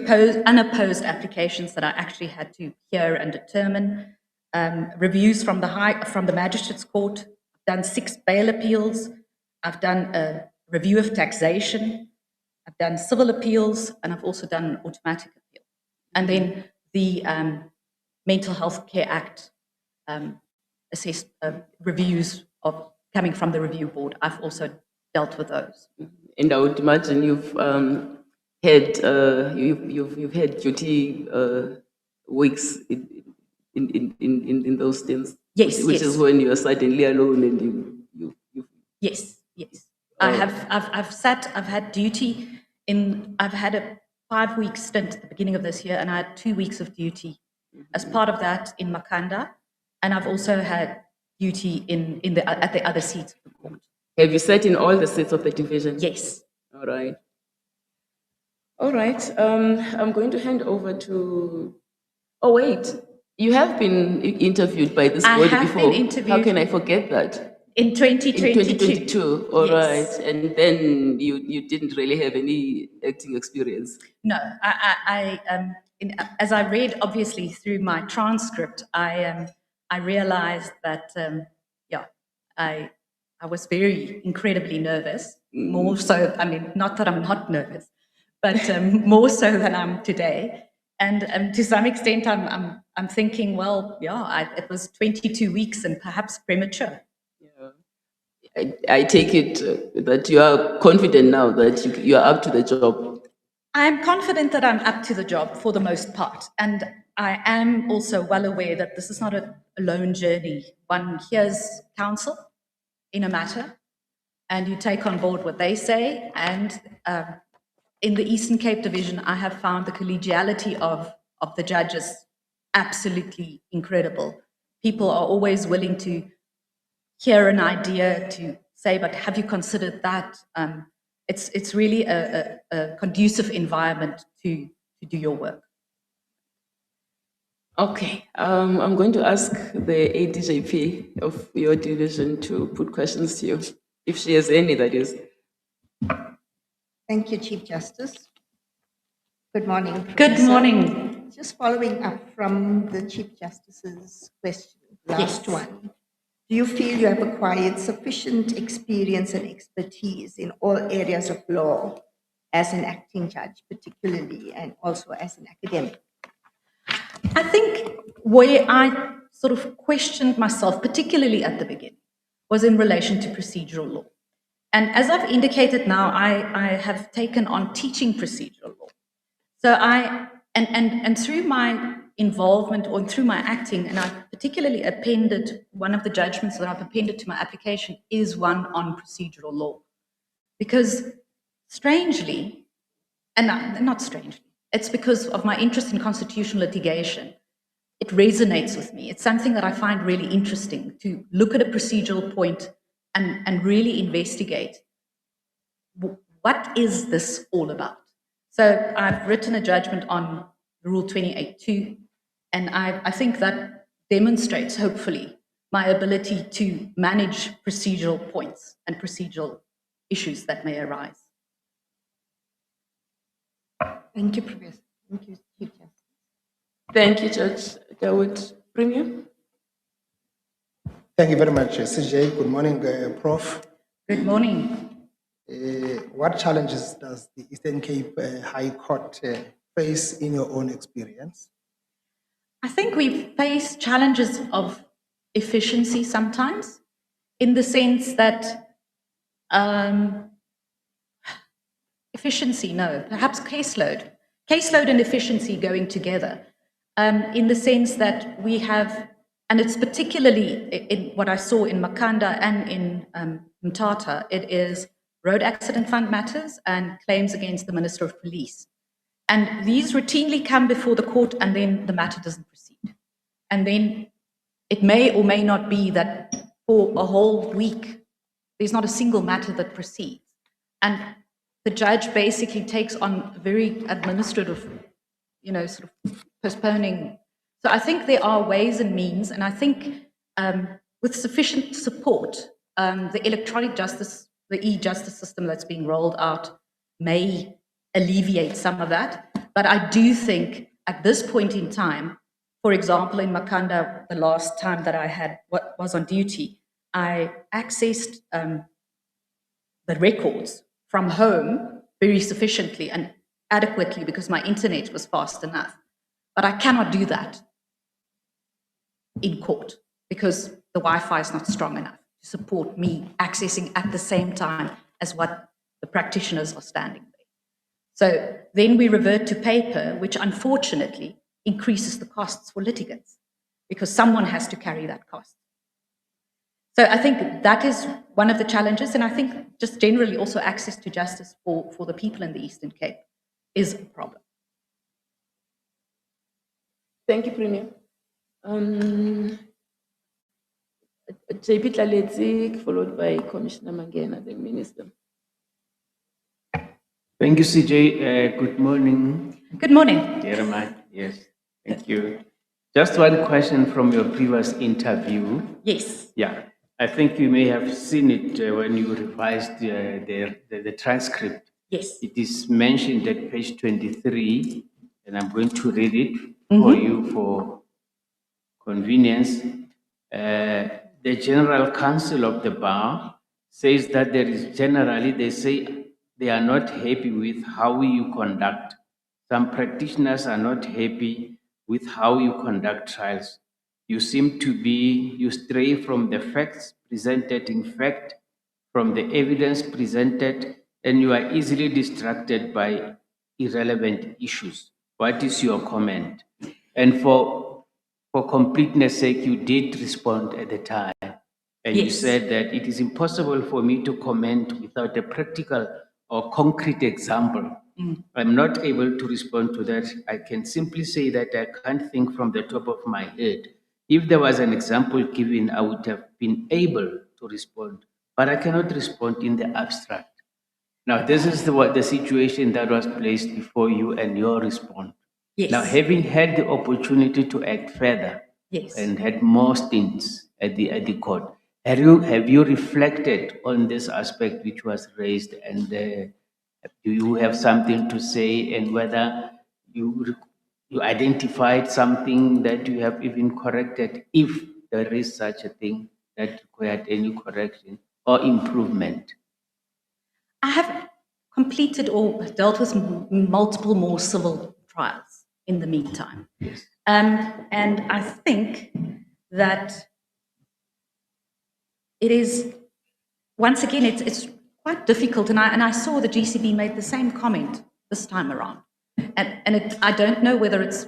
unopposed applications that I actually had to hear and determine. Reviews from the Magistrates Court. I've done 6 bail appeals. I've done a review of taxation. I've done civil appeals, and I've also done an automatic appeal. And then the Mental Health Care Act reviews of coming from the review board. I've also dealt with those. And I would imagine you've had duty weeks in those things. Yes, which yes. is when you are suddenly alone and you Yes, yes. I've had duty I've had a 5-week stint at the beginning of this year, and I had 2 weeks of duty as part of that in Makhanda, and I've also had duty at the other seats of the court. Have you sat in all the seats of the division? Yes. All right. All right. I'm going to hand over to. Oh wait, you have been interviewed by this body have before. been interviewed. How can I forget that? In 2022. In 2022. All Yes. right. And then you didn't really have any acting experience. No, as I read, obviously through my transcript, I realized that I was very incredibly nervous. More so, I mean, not that I'm not nervous, but more so than I'm today. And to some extent, I'm thinking, well, it was 22 weeks and perhaps premature. I take it that you are confident now that you are up to the job. I'm confident that I'm up to the job for the most part. And I am also well aware that this is not a lone journey. One hears counsel in a matter, and you take on board what they say. And in the Eastern Cape Division, I have found the collegiality of the judges absolutely incredible. People are always willing to hear an idea, to say, but have you considered that? It's really a conducive environment to do your work. Okay, I'm going to ask the ADJP of your division to put questions to you, if she has any, that is. Thank you, Chief Justice. Good morning, Good Professor. morning. Just following up from the Chief Justice's question, last one. Do you feel you have acquired sufficient experience and expertise in all areas of law as an acting judge, particularly, and also as an academic? I think where I sort of questioned myself, particularly at the beginning, was in relation to procedural law. And as I've indicated now, I have taken on teaching procedural law. So and through my involvement or through my acting, and I particularly appended, one of the judgments that I've appended to my application is one on procedural law. Because strangely, and not strangely, it's because of my interest in constitutional litigation, it resonates with me. It's something that I find really interesting, to look at a procedural point and really investigate, what is this all about? So I've written a judgment on Rule 28.2, and I think that demonstrates, hopefully, my ability to manage procedural points and procedural issues that may arise. Thank you, Professor. Thank you, Chief Justice. Thank you, Judge Dawood. Premier? Thank you very much, CJ. Good morning, Prof. Good morning. What challenges does the Eastern Cape High Court face in your own experience? I think we face challenges of efficiency sometimes, in the sense that perhaps caseload and efficiency going together, in the sense that we have, and it's particularly in what I saw in Makhanda and in Mthatha, it is road accident fund matters and claims against the Minister of Police. And these routinely come before the court, and then the matter doesn't proceed. And then it may or may not be that for a whole week, there's not a single matter that proceeds. And the judge basically takes on a very administrative, sort of postponing. So I think there are ways and means, and I think with sufficient support, the electronic justice, the e-justice system that's being rolled out may alleviate some of that. But I do think at this point in time, for example, in Makhanda, the last time that I was on duty, I accessed the records from home very sufficiently and adequately because my internet was fast enough. But I cannot do that in court because the Wi-Fi is not strong enough to support me accessing at the same time as what the practitioners are standing there. So then we revert to paper, which unfortunately increases the costs for litigants because someone has to carry that cost. So I think that is one of the challenges, and I think just generally also access to justice for the people in the Eastern Cape is a problem. Thank you, Premier. JP Tlaletsi, followed by Commissioner Mangena, the Minister. Thank you, CJ. Good morning. Good morning. Very much. Yes, thank you. Just one question from your previous interview. Yes. Yeah, I think you may have seen it when you revised the transcript. Yes. It is mentioned at page 23, and I'm going to read it for you for convenience. The General Counsel of the Bar says that there is generally, they say they are not happy with how you conduct. Some practitioners are not happy with how you conduct trials. You seem to be, you stray from the facts presented in fact, from the evidence presented, and you are easily distracted by irrelevant issues. What is your comment? And for completeness sake, you did respond at the time. And you Yes. said that it is impossible for me to comment without a practical or concrete example. I'm not able to respond to that. I can simply say that I can't think from the top of my head. If there was an example given, I would have been able to respond, but I cannot respond in the abstract. Now, this is the situation that was placed before you and your response. Yes. Now, having had the opportunity to act further Yes. and had more stints at the court, have you reflected on this aspect which was raised, and do you have something to say, and whether you identified something that you have even corrected, if there is such a thing that required any correction or improvement? I have completed or dealt with multiple more civil trials in the meantime. Yes. And I think that it is, once again, it's quite difficult. And I saw the GCB made the same comment this time around. And I don't know whether it's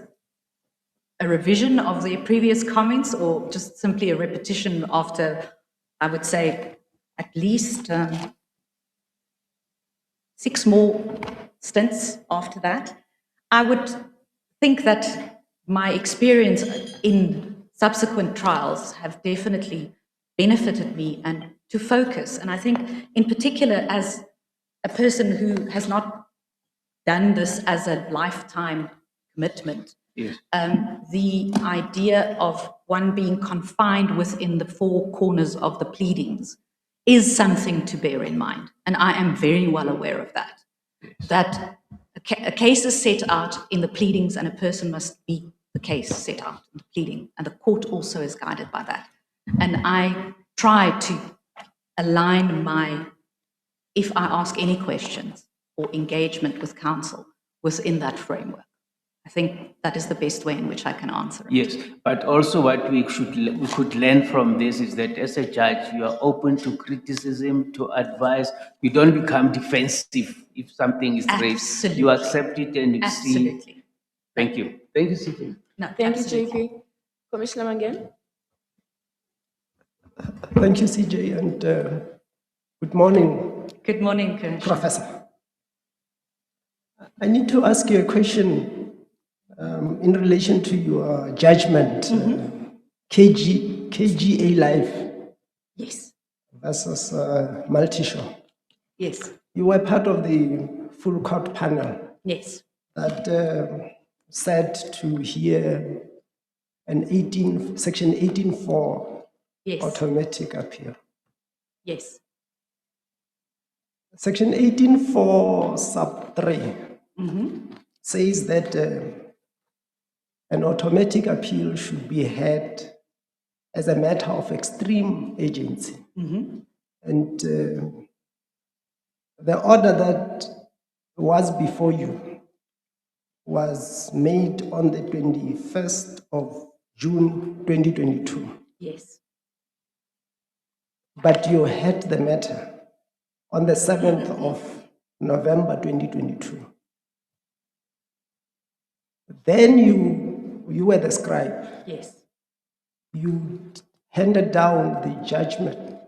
a revision of the previous comments or just simply a repetition after, I would say, at least 6 more stints after that. I would think that my experience in subsequent trials have definitely benefited me and to focus. And I think in particular, as a person who has not done this as a lifetime commitment, Yes. the idea of one being confined within the 4 corners of the pleadings is something to bear in mind. And I am very well aware of that. Yes. That a case is set out in the pleadings and a person must be the case set out in the pleading. And the court also is guided by that. And I try to align if I ask any questions or engagement with counsel within that framework. I think that is the best way in which I can answer it. Yes, but also what we could learn from this is that as a judge, you are open to criticism, to advice. You don't become defensive if something is raised. You accept it and you see. Thank you. Thank you, CJ. No, Thank you, JP. Commissioner Mangen. Thank you, CJ, and good morning. Good morning, Commissioner. Professor. I need to ask you a question in relation to your judgment, KGA Life Yes. versus Multishow. Yes. You were part of the full court panel Yes. that said to hear section 18.4 Yes. automatic appeal. Yes. Section 18.4 sub 3 says that an automatic appeal should be heard as a matter of extreme urgency. And the order that was before you was made on the 21st of June 2022, Yes. but you had the matter on the 7th of November 2022. Then you were the scribe. Yes. You handed down the judgment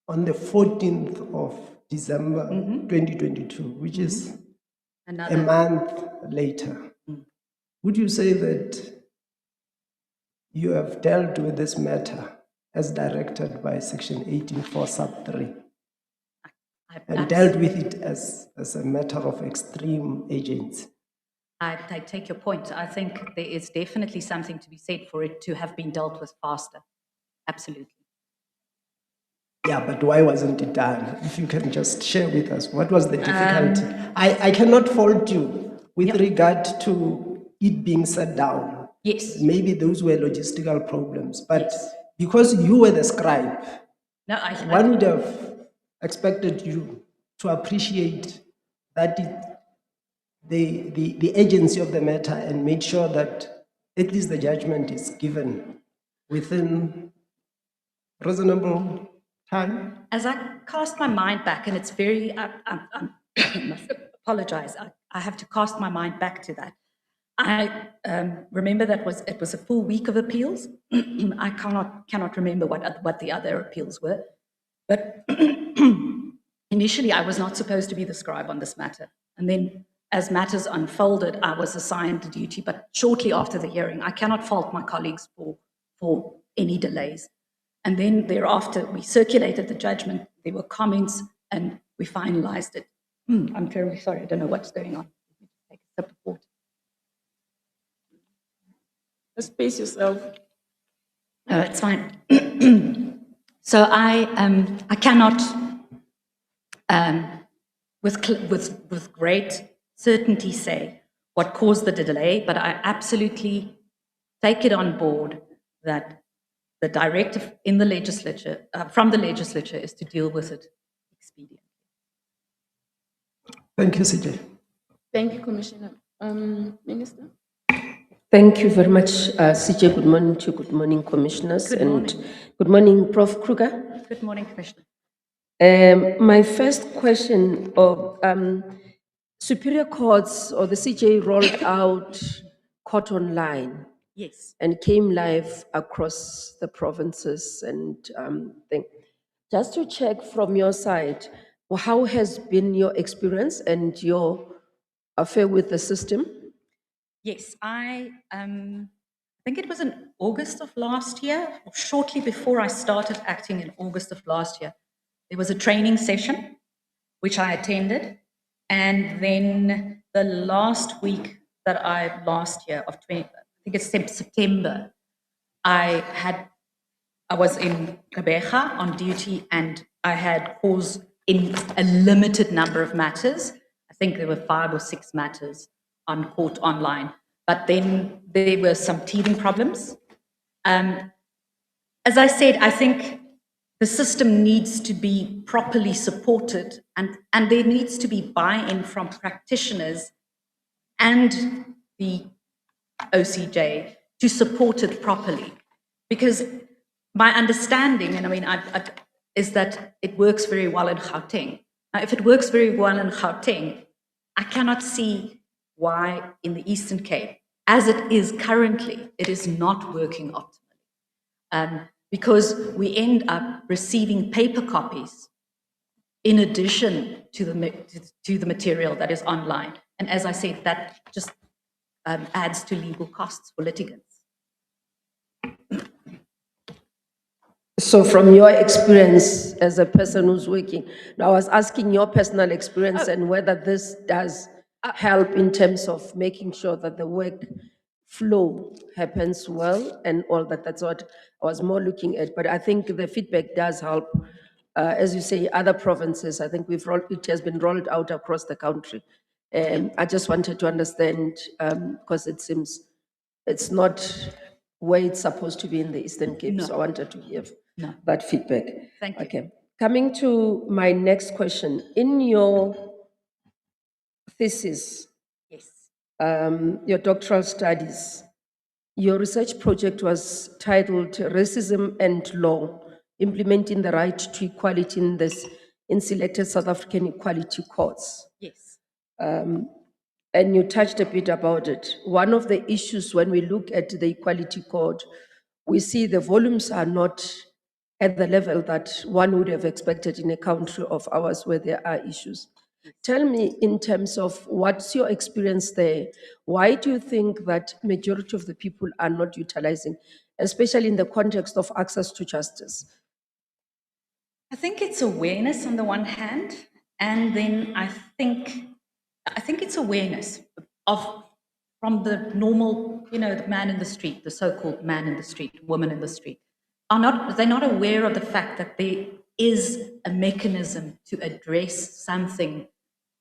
on the 14th of December 2022, which is a month later. Would you say that you have dealt with this matter as directed by Section 18.4 sub 3 and dealt with it as a matter of extreme agency? I take your point. I think there is definitely something to be said for it to have been dealt with faster. Absolutely. Yeah, but why wasn't it done? If you can just share with us, what was the difficulty? I cannot fault you with regard to it being set down. Yes. Maybe those were logistical problems, but because you were the scribe, No, one would have expected you to appreciate that the agency of the matter and make sure that at least the judgment is given within reasonable time. As I cast my mind back, and it's very, I must apologize, I have to cast my mind back to that. I remember it was a full week of appeals. I cannot remember what the other appeals were, but initially I was not supposed to be the scribe on this matter. And then as matters unfolded, I was assigned the duty, but shortly after the hearing, I cannot fault my colleagues for any delays. And then thereafter, we circulated the judgment, there were comments, and we finalized it. I'm terribly sorry, I don't know what's going on. Take a sip of water. Space yourself. No, it's fine. So I cannot, with great certainty say what caused the delay, but I absolutely take it on board that the directive in the legislature, from the legislature, is to deal with it expediently. Thank you, CJ. Thank you, Commissioner. Minister? Thank you very much, CJ. Good morning to you. Good morning, commissioners. Good morning. And good morning, Prof. Kruger. Good morning, Commissioner. My first question of Superior Courts or the CJ rolled out Court Online. Yes. And came live across the provinces and thing. Just to check from your side, how has been your experience and your affair with the system? Yes, I think it was in August of last year, or shortly before I started acting in August of last year. There was a training session, which I attended. And then the last week last year of I think it's September, I was in Gqeberha on duty, and I had calls in a limited number of matters. I think there were 5 or 6 matters on Court Online, but then there were some teething problems. As I said, I think the system needs to be properly supported, and there needs to be buy-in from practitioners and the OCJ to support it properly. Because my understanding, and I mean, is that it works very well in Gauteng. Now, if it works very well in Gauteng, I cannot see why in the Eastern Cape, as it is currently, it is not working optimally. Because we end up receiving paper copies in addition to the material that is online. And as I said, that just adds to legal costs for litigants. So from your experience as a person who's working, now I was asking your personal experience and whether this does help in terms of making sure that the work flow happens well and all that. That's what I was more looking at. But I think the feedback does help. As you say, other provinces, I think it has been rolled out across the country. And I just wanted to understand, because it seems it's not where it's supposed to be in the Eastern Cape. No. So I wanted to hear No. that feedback. Thank you. Okay. Coming to my next question. In your thesis, Yes. your doctoral studies. Your research project was titled Racism and Law, Implementing the Right to Equality in Selected South African Equality Courts. Yes. And you touched a bit about it. One of the issues when we look at the Equality Court, we see the volumes are not at the level that one would have expected in a country of ours where there are issues. Tell me, in terms of what's your experience there, why do you think that majority of the people are not utilizing, especially in the context of access to justice? I think it's awareness on the one hand, and then I think it's awareness from the normal, the man in the street, the so-called man in the street, woman in the street, they're not aware of the fact that there is a mechanism to address something,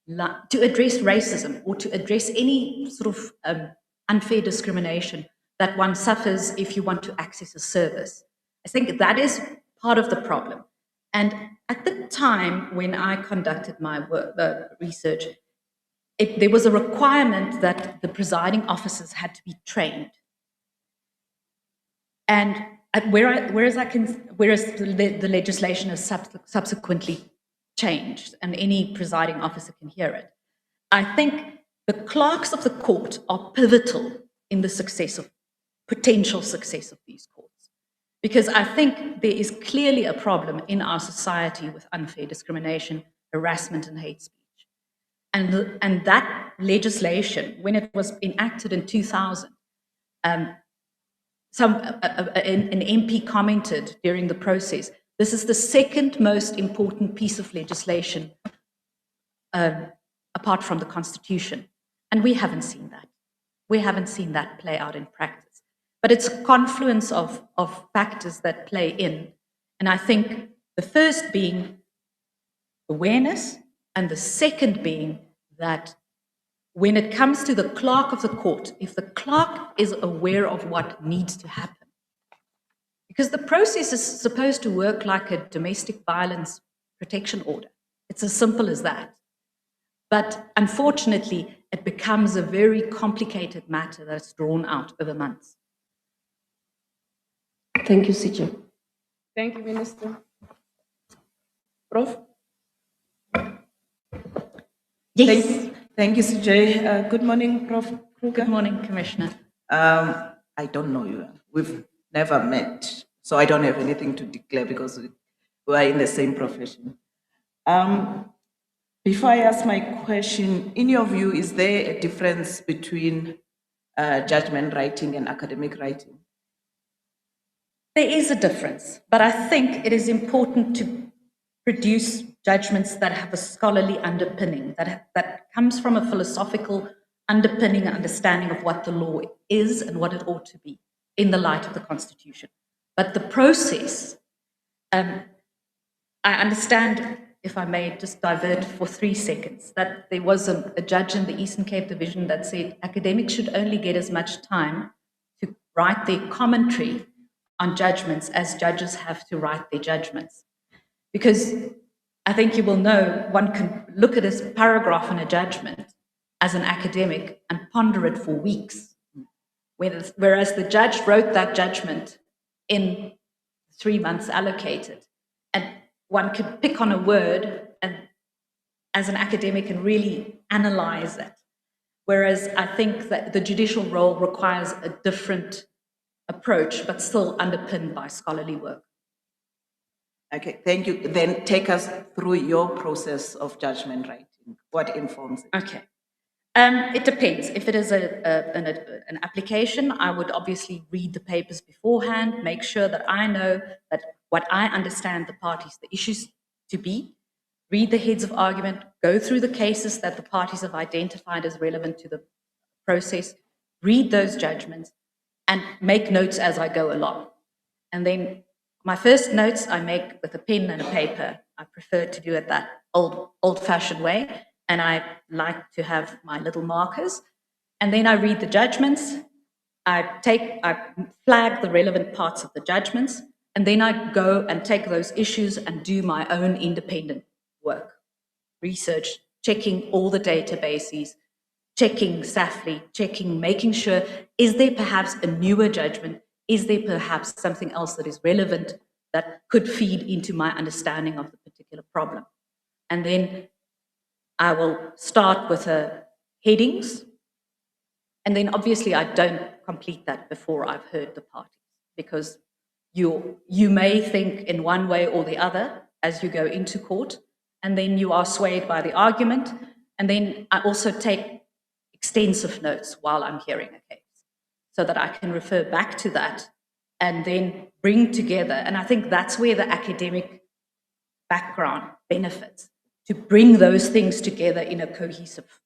to address racism or to address any sort of unfair discrimination that one suffers if you want to access a service. I think that is part of the problem. And at the time when I conducted my work, research, there was a requirement that the presiding officers had to be trained. And whereas the legislation has subsequently changed and any presiding officer can hear it, I think the clerks of the court are pivotal in the potential success of these courts. Because I think there is clearly a problem in our society with unfair discrimination, harassment, and hate speech. And that legislation, when it was enacted in 2000, an MP commented during the process, this is the second most important piece of legislation apart from the Constitution. And we haven't seen that. We haven't seen that play out in practice. But it's a confluence of factors that play in. And I think the first being awareness, and the second being that when it comes to the clerk of the court, if the clerk is aware of what needs to happen, because the process is supposed to work like a domestic violence protection order. It's as simple as that. But unfortunately, it becomes a very complicated matter that's drawn out over months. Thank you, CJ. Thank you, Minister. Prof? Yes. Thank you, CJ. Good morning, Prof. Kruger. Good morning, Commissioner. I don't know you. We've never met, so I don't have anything to declare because we are in the same profession. Before I ask my question, in your view, is there a difference between judgment writing and academic writing? There is a difference, but I think it is important to produce judgments that have a scholarly underpinning, that comes from a philosophical underpinning and understanding of what the law is and what it ought to be in the light of the Constitution. But the process, I understand, if I may just divert for 3 seconds, that there was a judge in the Eastern Cape Division that said academics should only get as much time to write their commentary on judgments as judges have to write their judgments. Because I think you will know, one can look at a paragraph in a judgment as an academic and ponder it for weeks. Whereas the judge wrote that judgment in 3 months allocated. And one could pick on a word and as an academic and really analyze it. Whereas I think that the judicial role requires a different approach, but still underpinned by scholarly work. Okay, thank you. Then take us through your process of judgment writing. What informs it? Okay. It depends. If it is an application, I would obviously read the papers beforehand, make sure that I know that what I understand the parties, the issues to be, read the heads of argument, go through the cases that the parties have identified as relevant to the process, read those judgments, and make notes as I go along. And then my first notes I make with a pen and a paper. I prefer to do it that old-fashioned way, and I like to have my little markers. And then I read the judgments, I flag the relevant parts of the judgments, and then I go and take those issues and do my own independent work, research, checking all the databases, checking SAFLI, checking, making sure, is there perhaps a newer judgment? Is there perhaps something else that is relevant that could feed into my understanding of the particular problem? And then I will start with headings. And then obviously I don't complete that before I've heard the parties, because you may think in one way or the other as you go into court, and then you are swayed by the argument. And then I also take extensive notes while I'm hearing a case, so that I can refer back to that and then bring together. And I think that's where the academic background benefits, to bring those things together in a cohesive.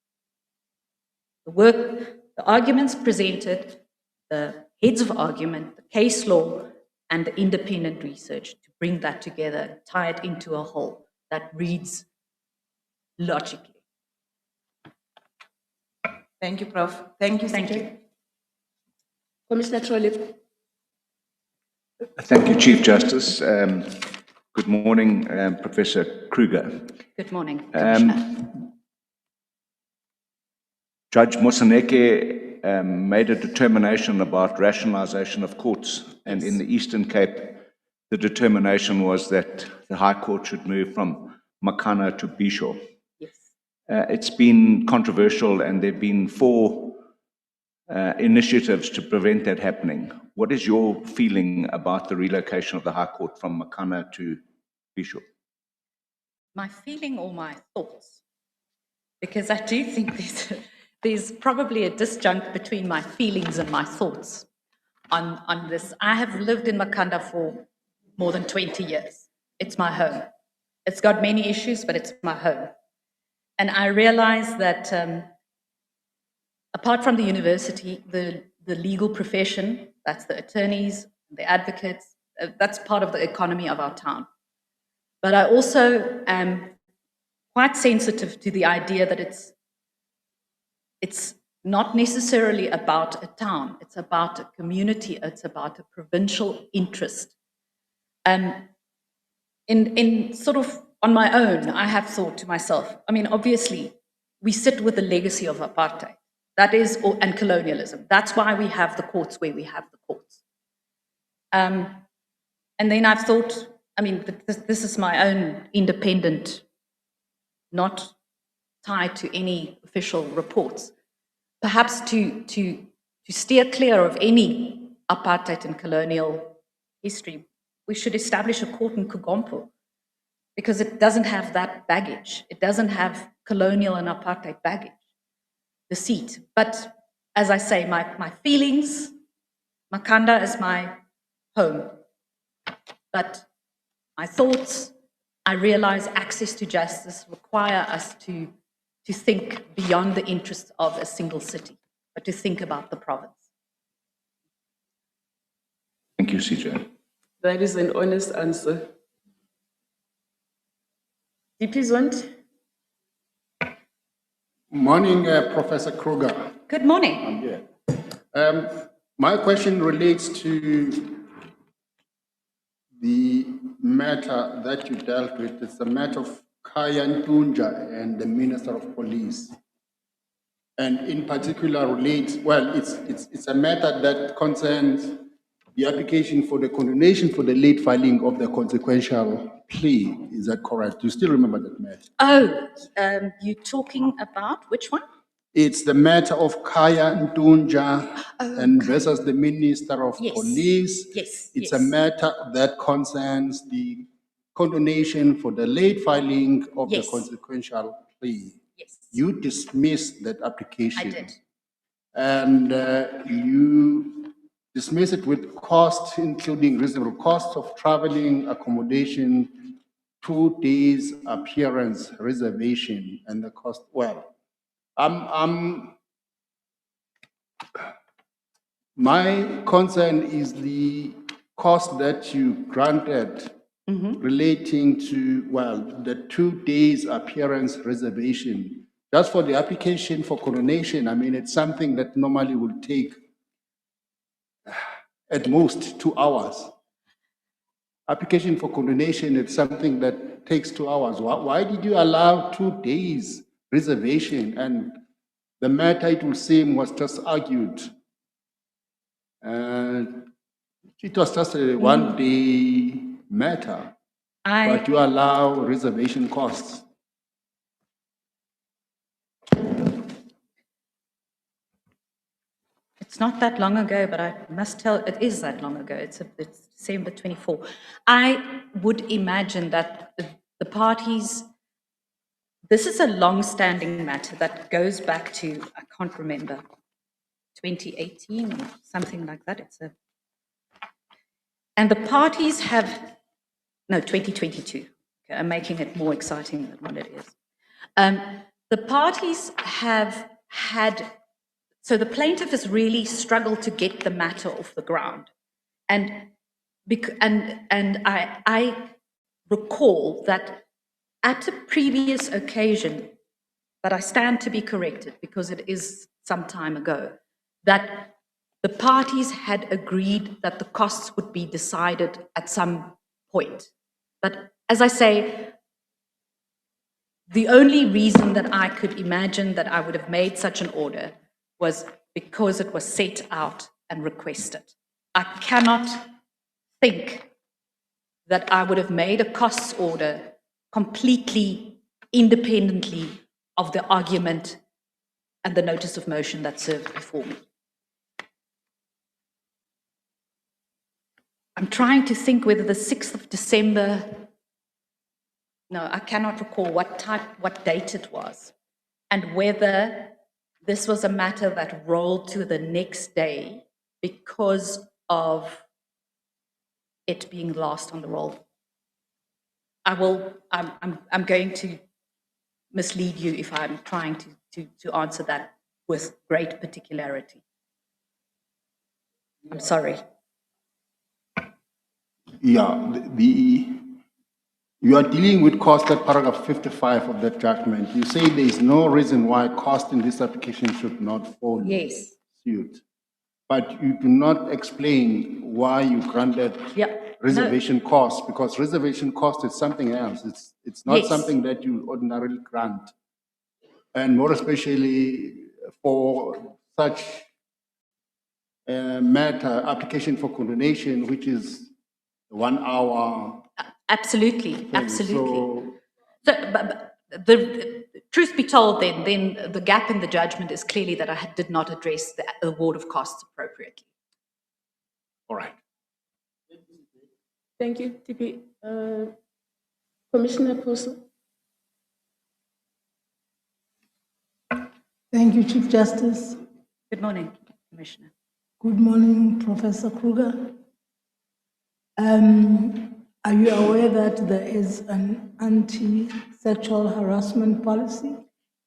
The work, the arguments presented, the heads of argument, the case law, and the independent research, to bring that together, tie it into a whole that reads logically. Thank you, Prof. Thank you. Thank you. Commissioner Trollip. Thank you, Chief Justice. Good morning, Professor Kruger. Good morning, Commissioner. Judge Moseneke made a determination about rationalization of courts, and in the Eastern Cape, the determination was that the High Court should move from Makhanda to Bisho. Yes. It's been controversial, and there have been 4 initiatives to prevent that happening. What is your feeling about the relocation of the High Court from Makhanda to Bisho? My feeling or my thoughts? Because I do think there's probably a disjunct between my feelings and my thoughts on this. I have lived in Makhanda for more than 20 years. It's my home. It's got many issues, but it's my home. And I realize that apart from the university, the legal profession, that's the attorneys, the advocates, that's part of the economy of our town. But I also am quite sensitive to the idea that it's not necessarily about a town, it's about a community, it's about a provincial interest. In sort of on my own, I have thought to myself, I mean, obviously, we sit with the legacy of apartheid, that is, and colonialism. That's why we have the courts where we have the courts. And then I've thought, I mean, this is my own independent, not tied to any official reports. Perhaps to steer clear of any apartheid and colonial history, we should establish a court in Kugompo, because it doesn't have that baggage. It doesn't have colonial and apartheid baggage, the seat. But as I say, my feelings, Makhanda is my home. But my thoughts, I realize access to justice require us to think beyond the interests of a single city, but to think about the province. Thank you, CJ. That is an honest answer. DP Zont. Morning, Professor Kruger. Good morning. I'm here. My question relates to the matter that you dealt with. It's the matter of Khaya Ntunja and the Minister of Police. And in particular relates, well, it's a matter that concerns the application for the condonation for the late filing of the consequential plea. Is that correct? You still remember that matter? Oh, you're talking about which one? It's the matter of Khaya Ntunja and versus the Minister of Police. Yes. It's a matter that concerns the condonation for the late filing of the consequential plea. Yes. You dismissed that application. I did. And you dismiss it with cost, including reasonable cost of traveling, accommodation, 2 days appearance, reservation, and the cost. Well, my concern is the cost that you granted relating to, well, the 2 days appearance reservation. Just for the application for coronation, I mean, it's something that normally would take at most 2 hours. Application for coronation, it's something that takes 2 hours. Why did you allow 2 days reservation? And the matter, it will seem, was just argued. And it was just a one-day matter, but you allow reservation costs. It's not that long ago, but I must tell, it is that long ago. It's December 24. I would imagine that the parties, this is a long-standing matter that goes back to, I can't remember, 2018 or something like that. And the parties have, no, 2022. Okay, I'm making it more exciting than what it is. The parties have had, so the plaintiff has really struggled to get the matter off the ground. And I recall that at a previous occasion, but I stand to be corrected because it is some time ago, that the parties had agreed that the costs would be decided at some point. But as I say, the only reason that I could imagine that I would have made such an order was because it was set out and requested. I cannot think that I would have made a costs order completely independently of the argument and the notice of motion that served before me. I'm trying to think whether the 6th of December, no, I cannot recall what date it was, and whether this was a matter that rolled to the next day because of it being last on the roll. I'm going to mislead you if I'm trying to answer that with great particularity. I'm sorry. Yeah, you are dealing with cost at paragraph 55 of that judgment. You say there is no reason why cost in this application should not follow suit. But you do not explain why you granted reservation cost, because reservation cost is something else. It's not something that you ordinarily grant. And more especially for such a matter, application for condonation, which is 1 hour. Absolutely, thing. absolutely. But the truth be told, then the gap in the judgment is clearly that I did not address the award of costs appropriately. All right. Thank you, TP. Commissioner Poso. Thank you, Chief Justice. Good morning, Commissioner. Good morning, Professor Kruger. Are you aware that there is an anti-sexual harassment policy?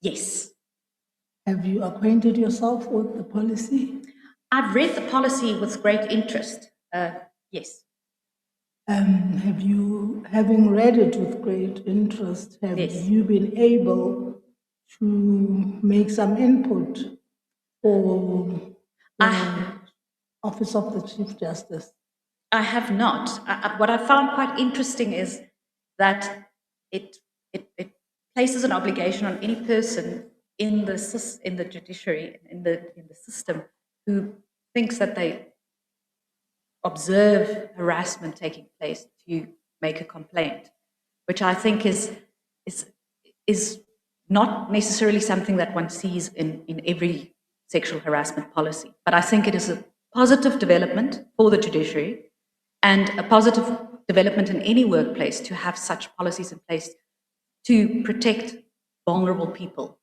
Yes. Have you acquainted yourself with the policy? I've read the policy with great interest. Yes. Having read it with great interest, have you been able to make some input for the Office of the Chief Justice? I have not. What I found quite interesting is that it places an obligation on any person in the judiciary, in the system, who thinks that they observe harassment taking place to make a complaint, which I think is not necessarily something that one sees in every sexual harassment policy. But I think it is a positive development for the judiciary and a positive development in any workplace to have such policies in place to protect vulnerable people.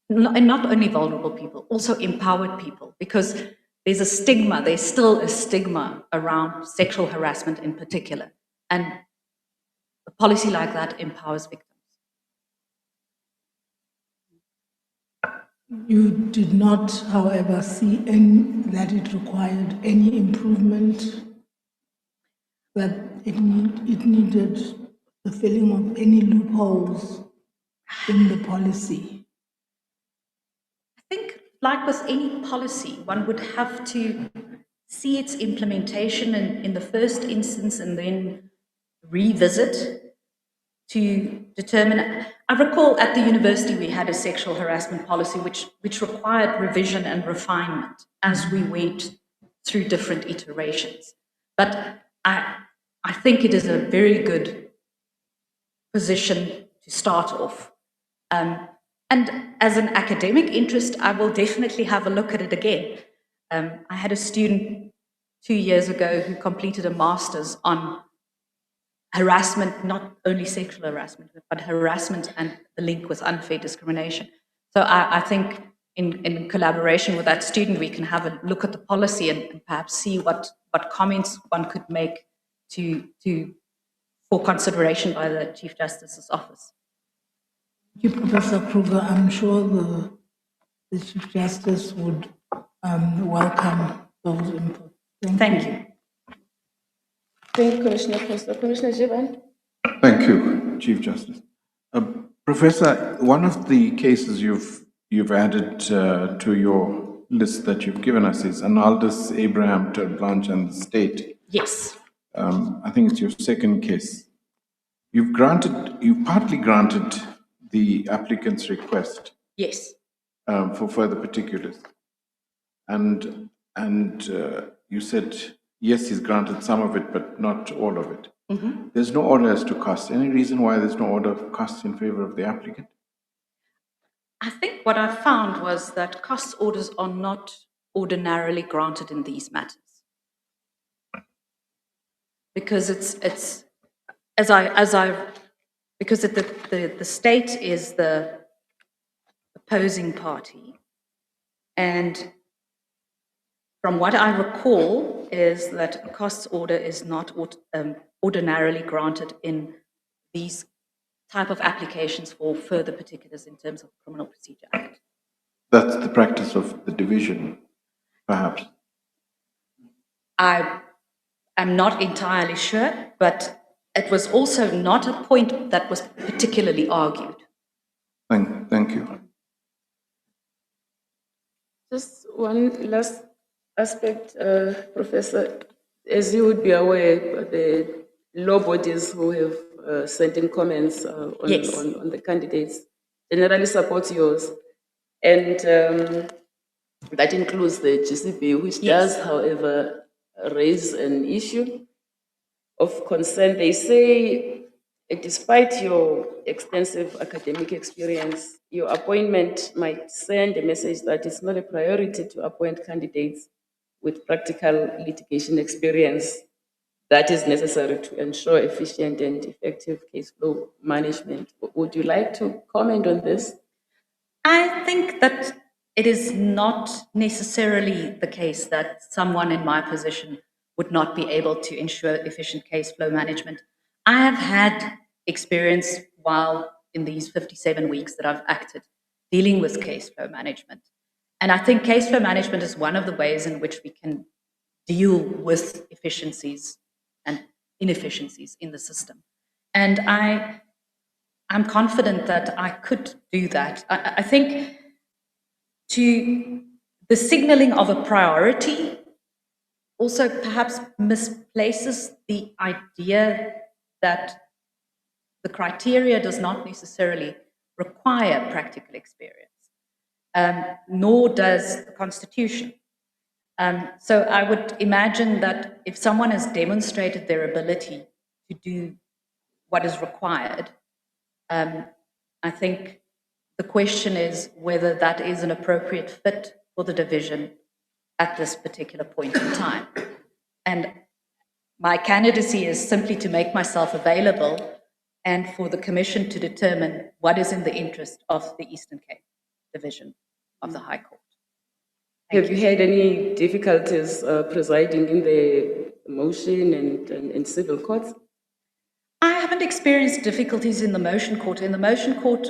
And not only vulnerable people, also empowered people, because there's still a stigma around sexual harassment in particular. And a policy like that empowers victims. You did not, however, see that it required any improvement, that it needed the filling of any loopholes in the policy? I think, like with any policy, one would have to see its implementation in the first instance and then revisit to determine. I recall at the university we had a sexual harassment policy which required revision and refinement as we went through different iterations. But I think it is a very good position to start off. And as an academic interest, I will definitely have a look at it again. I had a student 2 years ago who completed a master's on harassment, not only sexual harassment, but harassment and the link with unfair discrimination. So I think in collaboration with that student, we can have a look at the policy and perhaps see what comments one could make for consideration by the Chief Justice's office. Thank you, Professor Kruger. I'm sure the Chief Justice would welcome those inputs. Thank you. Thank you, Commissioner Costa. Commissioner Jivan? Thank you, Chief Justice. Professor, one of the cases you've added to your list that you've given us is Arnaldus, Abraham, Terblanche, and the state. Yes. I think it's your second case. You've partly granted the applicant's request. Yes. For further particulars. And you said, yes, he's granted some of it, but not all of it. Mm-hmm. There's no order as to cost. Any reason why there's no order of cost in favor of the applicant? I think what I found was that cost orders are not ordinarily granted in these matters. Because because the state is the opposing party, and from what I recall is that a costs order is not ordinarily granted in these type of applications for further particulars in terms of Criminal Procedure Act. That's the practice of the division, perhaps. I'm not entirely sure, but it was also not a point that was particularly argued. Thank you. Just one last aspect, Professor. As you would be aware, the law bodies who have sent in comments on the candidates generally support yours. And that includes the GCB, which does, however, raise an issue of concern. They say, despite your extensive academic experience, your appointment might send a message that it's not a priority to appoint candidates with practical litigation experience that is necessary to ensure efficient and effective case flow management. Would you like to comment on this? I think that it is not necessarily the case that someone in my position would not be able to ensure efficient case flow management. I have had experience while in these 57 weeks that I've acted dealing with case flow management. And I think case flow management is one of the ways in which we can deal with efficiencies and inefficiencies in the system. And I'm confident that I could do that. I think to the signaling of a priority also perhaps misplaces the idea that the criteria does not necessarily require practical experience, nor does the Constitution. So I would imagine that if someone has demonstrated their ability to do what is required, I think the question is whether that is an appropriate fit for the division at this particular point in time. And my candidacy is simply to make myself available and for the Commission to determine what is in the interest of the Eastern Cape Division of the High Court. Have you had any difficulties presiding in the motion and civil courts? I haven't experienced difficulties in the motion court. In the motion court,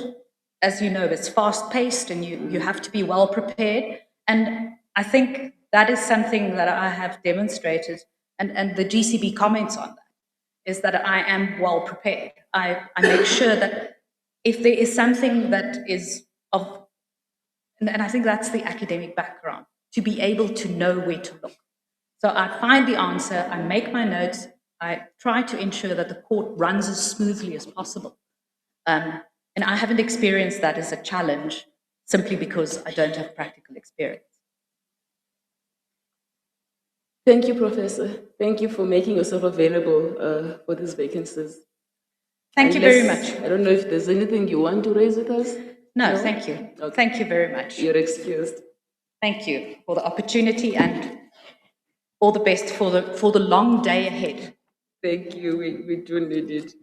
as you know, it's fast-paced and you have to be well prepared. And I think that is something that I have demonstrated, and the GCB comments on that, is that I am well prepared. I make sure that if there is something that is of, and I think that's the academic background, to be able to know where to look. So I find the answer, I make my notes, I try to ensure that the court runs as smoothly as possible. And And I haven't experienced that as a challenge simply because I don't have practical experience. Thank you, Professor. Thank you for making yourself available for these vacancies. Thank you very much. I don't know if there's anything you want to raise with us? No, thank you. Okay. Thank you very much. You're excused. Thank you for the opportunity and all the best for the long day ahead. Thank you. We do need it.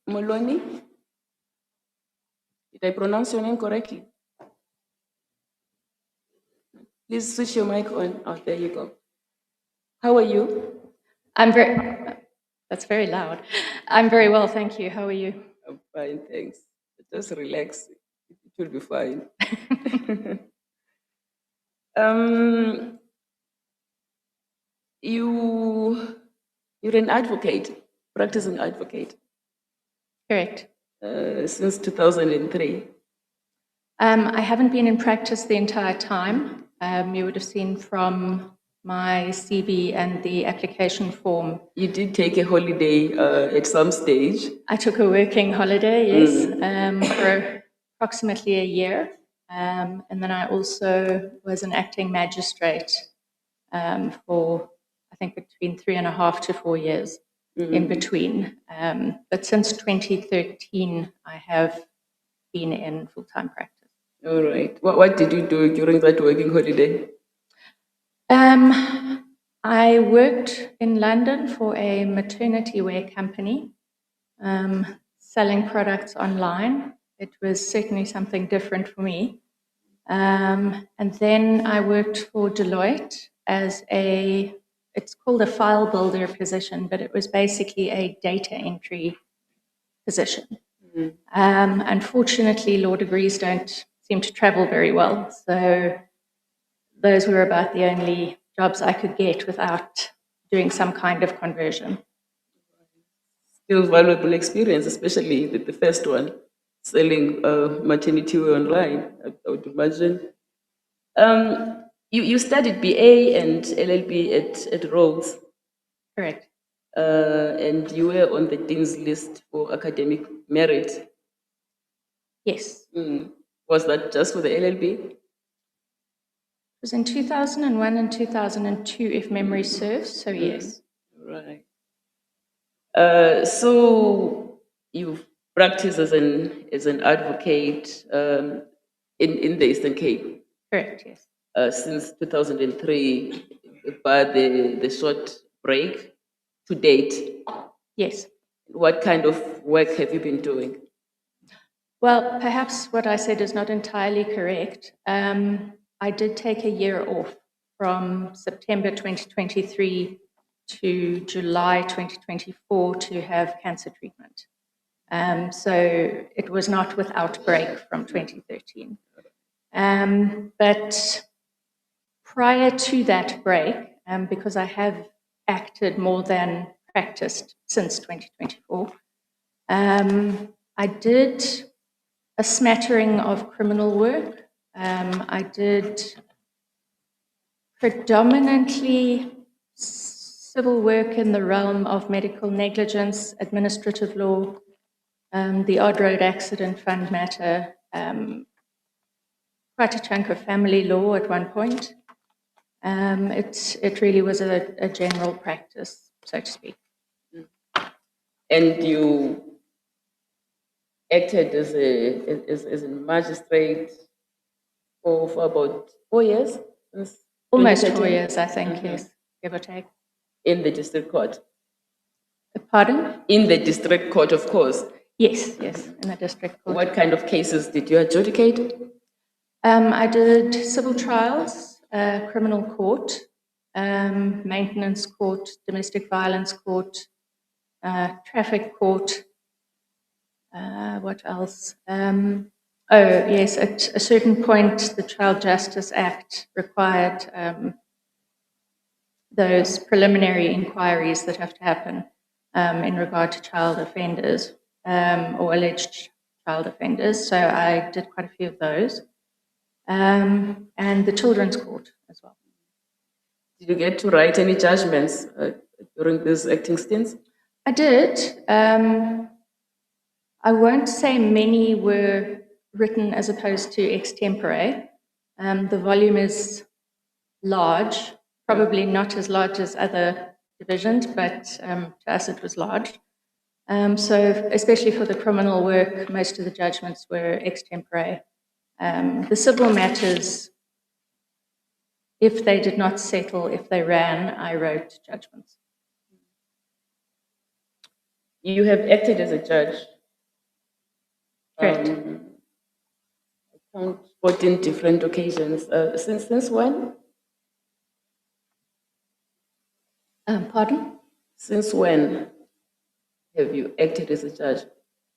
Moloni? Did I pronounce your name correctly? Please switch your mic on. Oh, there you go. How are you? That's very loud. I'm very well, thank you. How are you? I'm fine, thanks. Just relax. It will be fine. You're an advocate, practicing advocate. Correct. Since 2003. I haven't been in practice the entire time. You would have seen from my CV and the application form. You did take a holiday at some stage. I took a working holiday, yes, for approximately a year. And then I also was an acting magistrate for, I think, between 3.5 to 4 years in between. But since 2013, I have been in full-time practice. All right. What did you do during that working holiday? I worked in London for a maternity wear company, selling products online. It was certainly something different for me. And then I worked for Deloitte as it's called a file builder position, but it was basically a data entry position. Unfortunately, law degrees don't seem to travel very well. So those were about the only jobs I could get without doing some kind of conversion. Still valuable experience, especially the first one, selling maternity wear online, I would imagine. You studied BA and LLB at Rhodes. Correct. And you were on the Dean's list for academic merit. Yes. Was that just for the LLB? It was in 2001 and 2002, if memory serves, so yes. Right. So you've practiced as an advocate in the Eastern Cape? Correct, yes. Since 2003, but the short break to date? Yes. What kind of work have you been doing? Well, perhaps what I said is not entirely correct. I did take a year off from September 2023 to July 2024 to have cancer treatment. So it was not without break from 2013. But prior to that break, because I have acted more than practiced since 2024, I did a smattering of criminal work, I did predominantly civil work in the realm of medical negligence, administrative law, the odd road accident fund matter, quite a chunk of family law at one point. It really was a general practice, so to speak. And you acted as a magistrate for about 4 years? Since Almost 4 2013? years, I think, yes, give or take. In the district court? Pardon? In the district court, of course. Yes, yes, in the district court. What kind of cases did you adjudicate? I did civil trials, criminal court, maintenance court, domestic violence court, traffic court. What else? Yes, at a certain point, the Child Justice Act required those preliminary inquiries that have to happen in regard to child offenders or alleged child offenders. So I did quite a few of those. And the Children's Court as well. Did you get to write any judgments during these acting stints? I did. I won't say many were written as opposed to extempore. The volume is large, probably not as large as other divisions, but to us it was large. So especially for the criminal work, most of the judgments were extempore. The civil matters, if they did not settle, if they ran, I wrote judgments. You have acted as a judge. Correct. I count 14 different occasions. Since when? Pardon? Since when have you acted as a judge?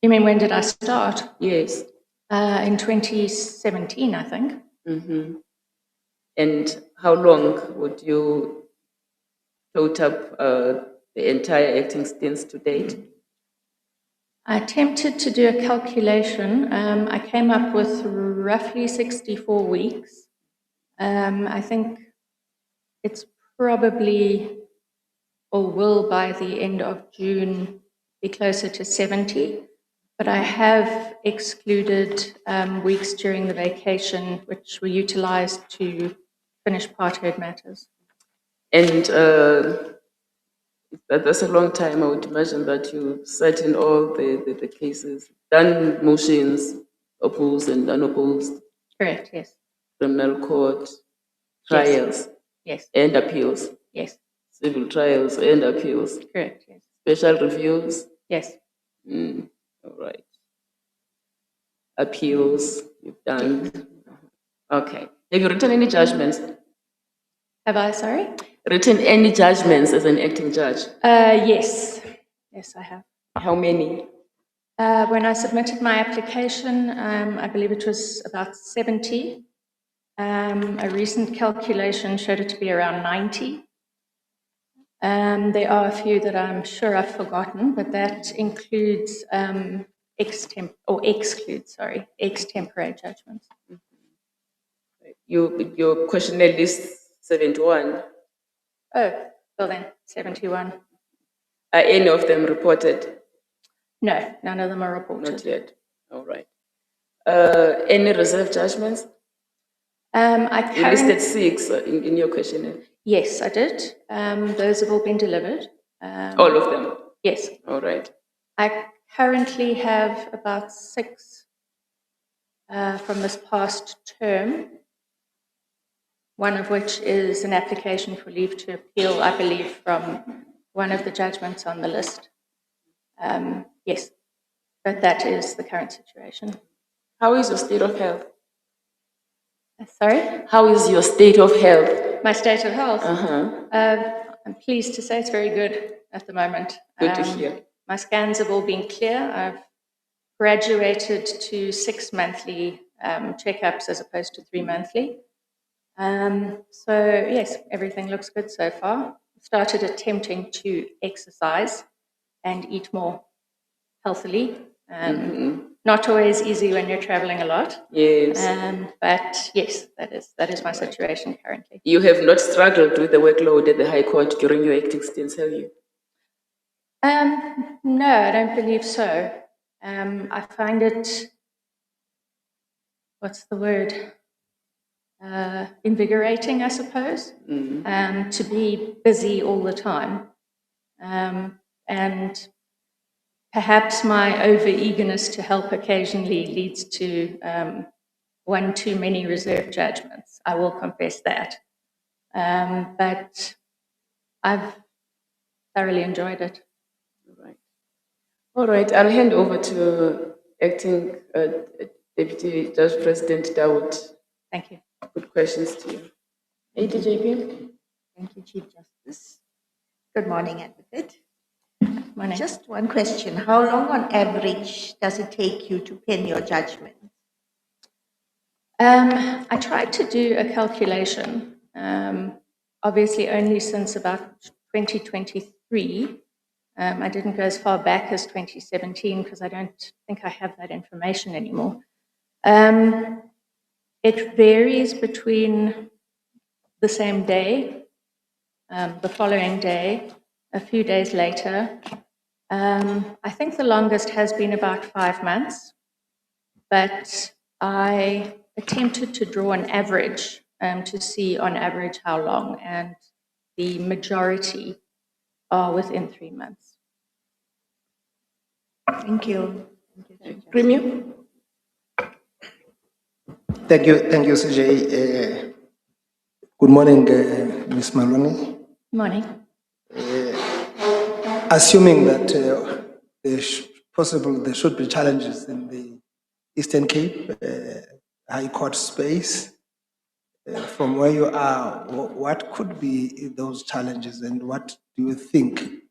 You mean when did I start? Yes. In 2017, I think. And how long would you total up the entire acting stints to date? I attempted to do a calculation. I came up with roughly 64 weeks. I think it's probably, or will by the end of June, be closer to 70. But I have excluded weeks during the vacation, which were utilized to finish part-heard matters. And that's a long time. I would imagine that you sat in all the cases, done motions, opposed and unopposed. Correct, yes. Criminal court, trials, yes, and appeals. Yes. Civil trials and appeals. Correct, yes. Special reviews. Yes. All right. Appeals, you've done. Okay. Have you written any judgments? Have I, sorry? Written any judgments as an acting judge? Yes. Yes, I have. How many? When I submitted my application, I believe it was about 70. A recent calculation showed it to be around 90. There are a few that I'm sure I've forgotten, but that includes extempore judgments. Your questionnaire lists 71. Oh, well then, 71. Are any of them reported? No, none of them are reported. Not yet. All right. Any reserve judgments? You listed 6 in your questionnaire. Yes, I did. Those have all been delivered. All of them? Yes. All right. I currently have about 6 from this past term, one of which is an application for leave to appeal, I believe, from one of the judgments on the list. Yes, but that is the current situation. How is your state of health? Sorry? How is your state of health? My state of health? I'm pleased to say it's very good at the moment. Good to hear. My scans have all been clear. I've graduated to 6 monthly checkups as opposed to 3 monthly. So yes, everything looks good so far. Started attempting to exercise and eat more healthily. not always easy when you're traveling a lot. Yes. But yes, that is my situation currently. You have not struggled with the workload at the High Court during your acting stints, have you? No, I don't believe so. I find it, what's the word? Invigorating, I suppose, to be busy all the time. And perhaps my over-eagerness to help occasionally leads to one too many reserved judgments. I will confess that. But I've thoroughly enjoyed it. All right, I'll hand over to Acting Deputy Judge President Dawood. Thank you. Good questions to you. ADJP? Thank you, Chief Justice. Good morning, Advocate. Morning. Just one question. How long on average does it take you to pen your judgment? I tried to do a calculation, obviously only since about 2023. I didn't go as far back as 2017 because I don't think I have that information anymore. It varies between the same day, the following day, a few days later. I think the longest has been about 5 months, but I attempted to draw an average to see on average how long, and the majority are within 3 months. Thank you. Premier? Thank you, CJ. Good morning, Ms. Maloney. Morning. Assuming that there should be challenges in the Eastern Cape High Court space, from where you are, what could be those challenges, and what do you think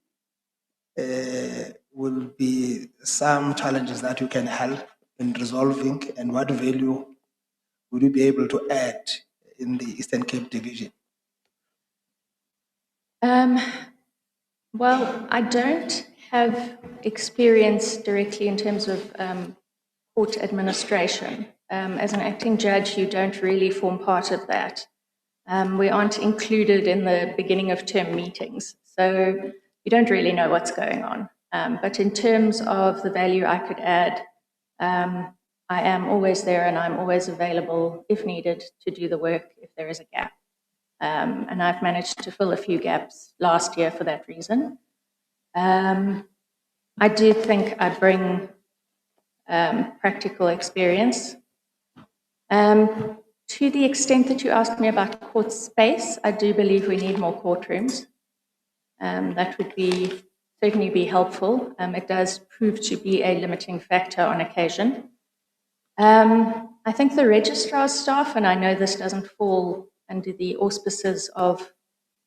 will be some challenges that you can help in resolving, and what value would you be able to add in the Eastern Cape Division? Well, I don't have experience directly in terms of court administration. As an acting judge, you don't really form part of that. We aren't included in the beginning of term meetings, so you don't really know what's going on. But in terms of the value I could add, I am always there and I'm always available if needed to do the work if there is a gap. And I've managed to fill a few gaps last year for that reason. I do think I bring practical experience. To the extent that you asked me about court space, I do believe we need more courtrooms. That would certainly be helpful. It does prove to be a limiting factor on occasion. I think the registrar's staff, and I know this doesn't fall under the auspices of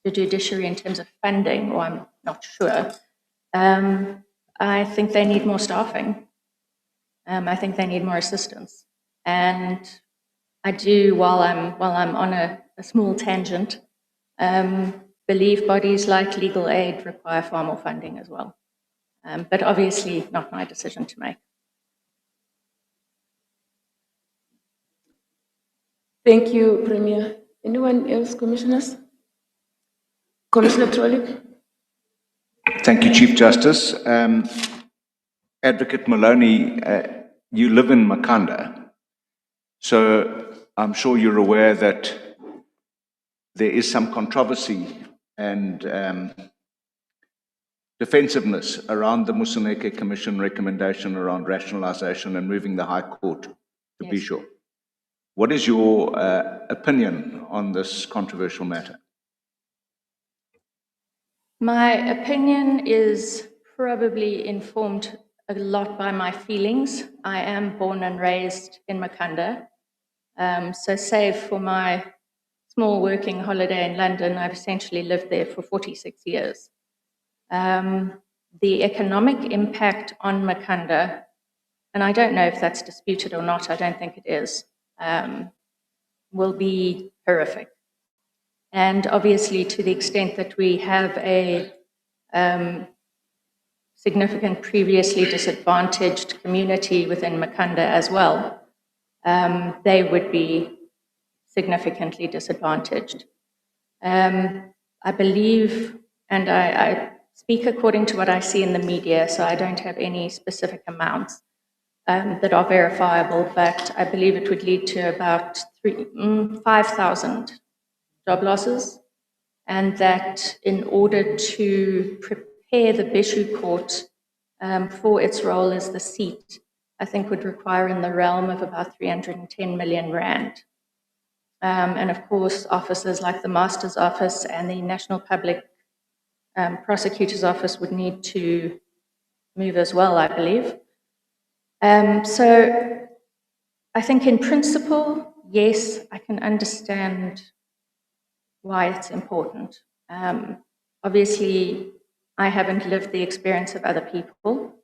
the judiciary in terms of funding, or I'm not sure, I think they need more staffing. I think they need more assistance. And I do, while I'm on a small tangent, believe bodies like legal aid require far more funding as well. But obviously not my decision to make. Thank you, Premier. Anyone else, Commissioners? Commissioner Trollip? Thank you, Chief Justice. Advocate Maloney, you live in Makhanda, so I'm sure you're aware that there is some controversy and defensiveness around the Mthatha Commission recommendation around rationalization and moving the High Court to Bishop. What is your opinion on this controversial matter? My opinion is probably informed a lot by my feelings. I am born and raised in Makhanda. So save for my small working holiday in London, I've essentially lived there for 46 years. The economic impact on Makhanda, and I don't know if that's disputed or not, I don't think it is, will be horrific. And obviously, to the extent that we have a significant previously disadvantaged community within Makhanda as well, they would be significantly disadvantaged. I believe, and I speak according to what I see in the media, so I don't have any specific amounts that are verifiable, but I believe it would lead to about 5,000 job losses, and that in order to prepare the Bishu court for its role as the seat, I think would require in the realm of about 310 million rand. And of course, offices like the Master's Office and the National Public Prosecutor's Office would need to move as well, I believe. So I think in principle, yes, I can understand why it's important. Obviously, I haven't lived the experience of other people.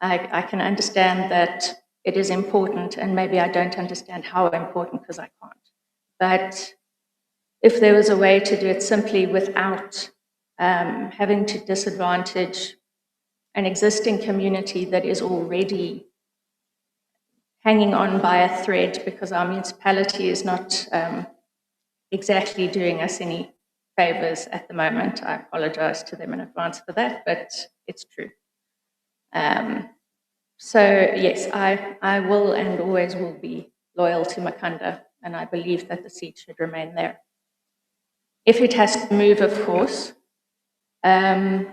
I can understand that it is important, and maybe I don't understand how important because I can't. But if there was a way to do it simply without having to disadvantage an existing community that is already hanging on by a thread because our municipality is not exactly doing us any favors at the moment. I apologize to them in advance for that, but it's true. So yes, I will and always will be loyal to Makhanda, and I believe that the seat should remain there. If it has to move, of course, I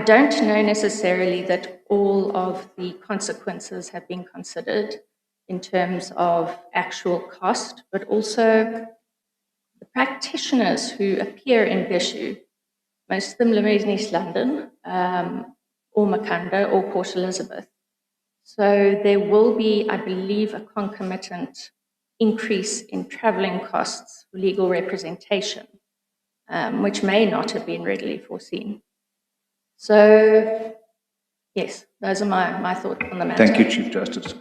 don't know necessarily that all of the consequences have been considered in terms of actual cost, but also the practitioners who appear in Bishu, most of them live in East London, or Makhanda, or Port Elizabeth. So there will be, I believe, a concomitant increase in travelling costs for legal representation, which may not have been readily foreseen. So, yes, those are my thoughts on the matter. Thank you, Chief Justice.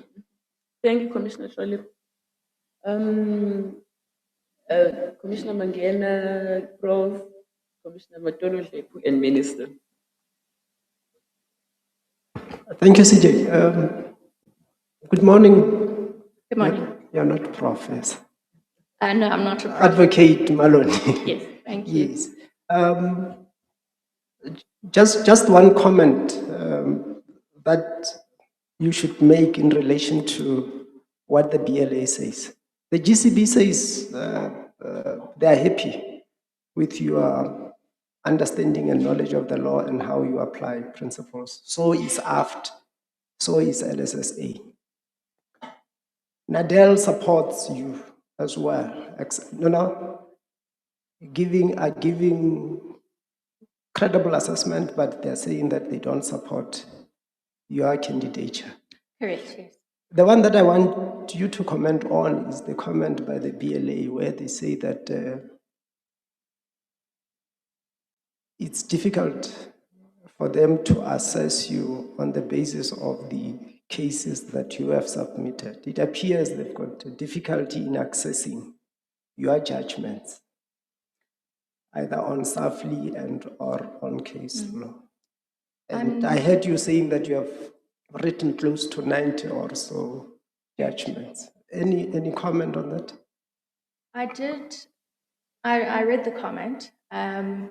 Thank you, Commissioner Shirley. Commissioner Mangena, Prof, Commissioner Matolo, and Minister. Thank you, CJ. Good morning. Good morning. You're not Professor. No, I'm not a prof. Advocate Maloney. Yes, thank you. Yes. Just one comment that you should make in relation to what the BLA says. The GCB says they are happy with your understanding and knowledge of the law and how you apply principles. So is AFT, so is LSSA. Nadel supports you as well. Giving credible assessment, but they're saying that they don't support your candidature. Correct, yes. The one that I want you to comment on is the comment by the BLA where they say that it's difficult for them to assess you on the basis of the cases that you have submitted. It appears they've got a difficulty in accessing your judgments, either on SAFLI and or on case law. And I heard you saying that you have written close to 90 or so judgments. Any comment on that? I did. I read the comment, and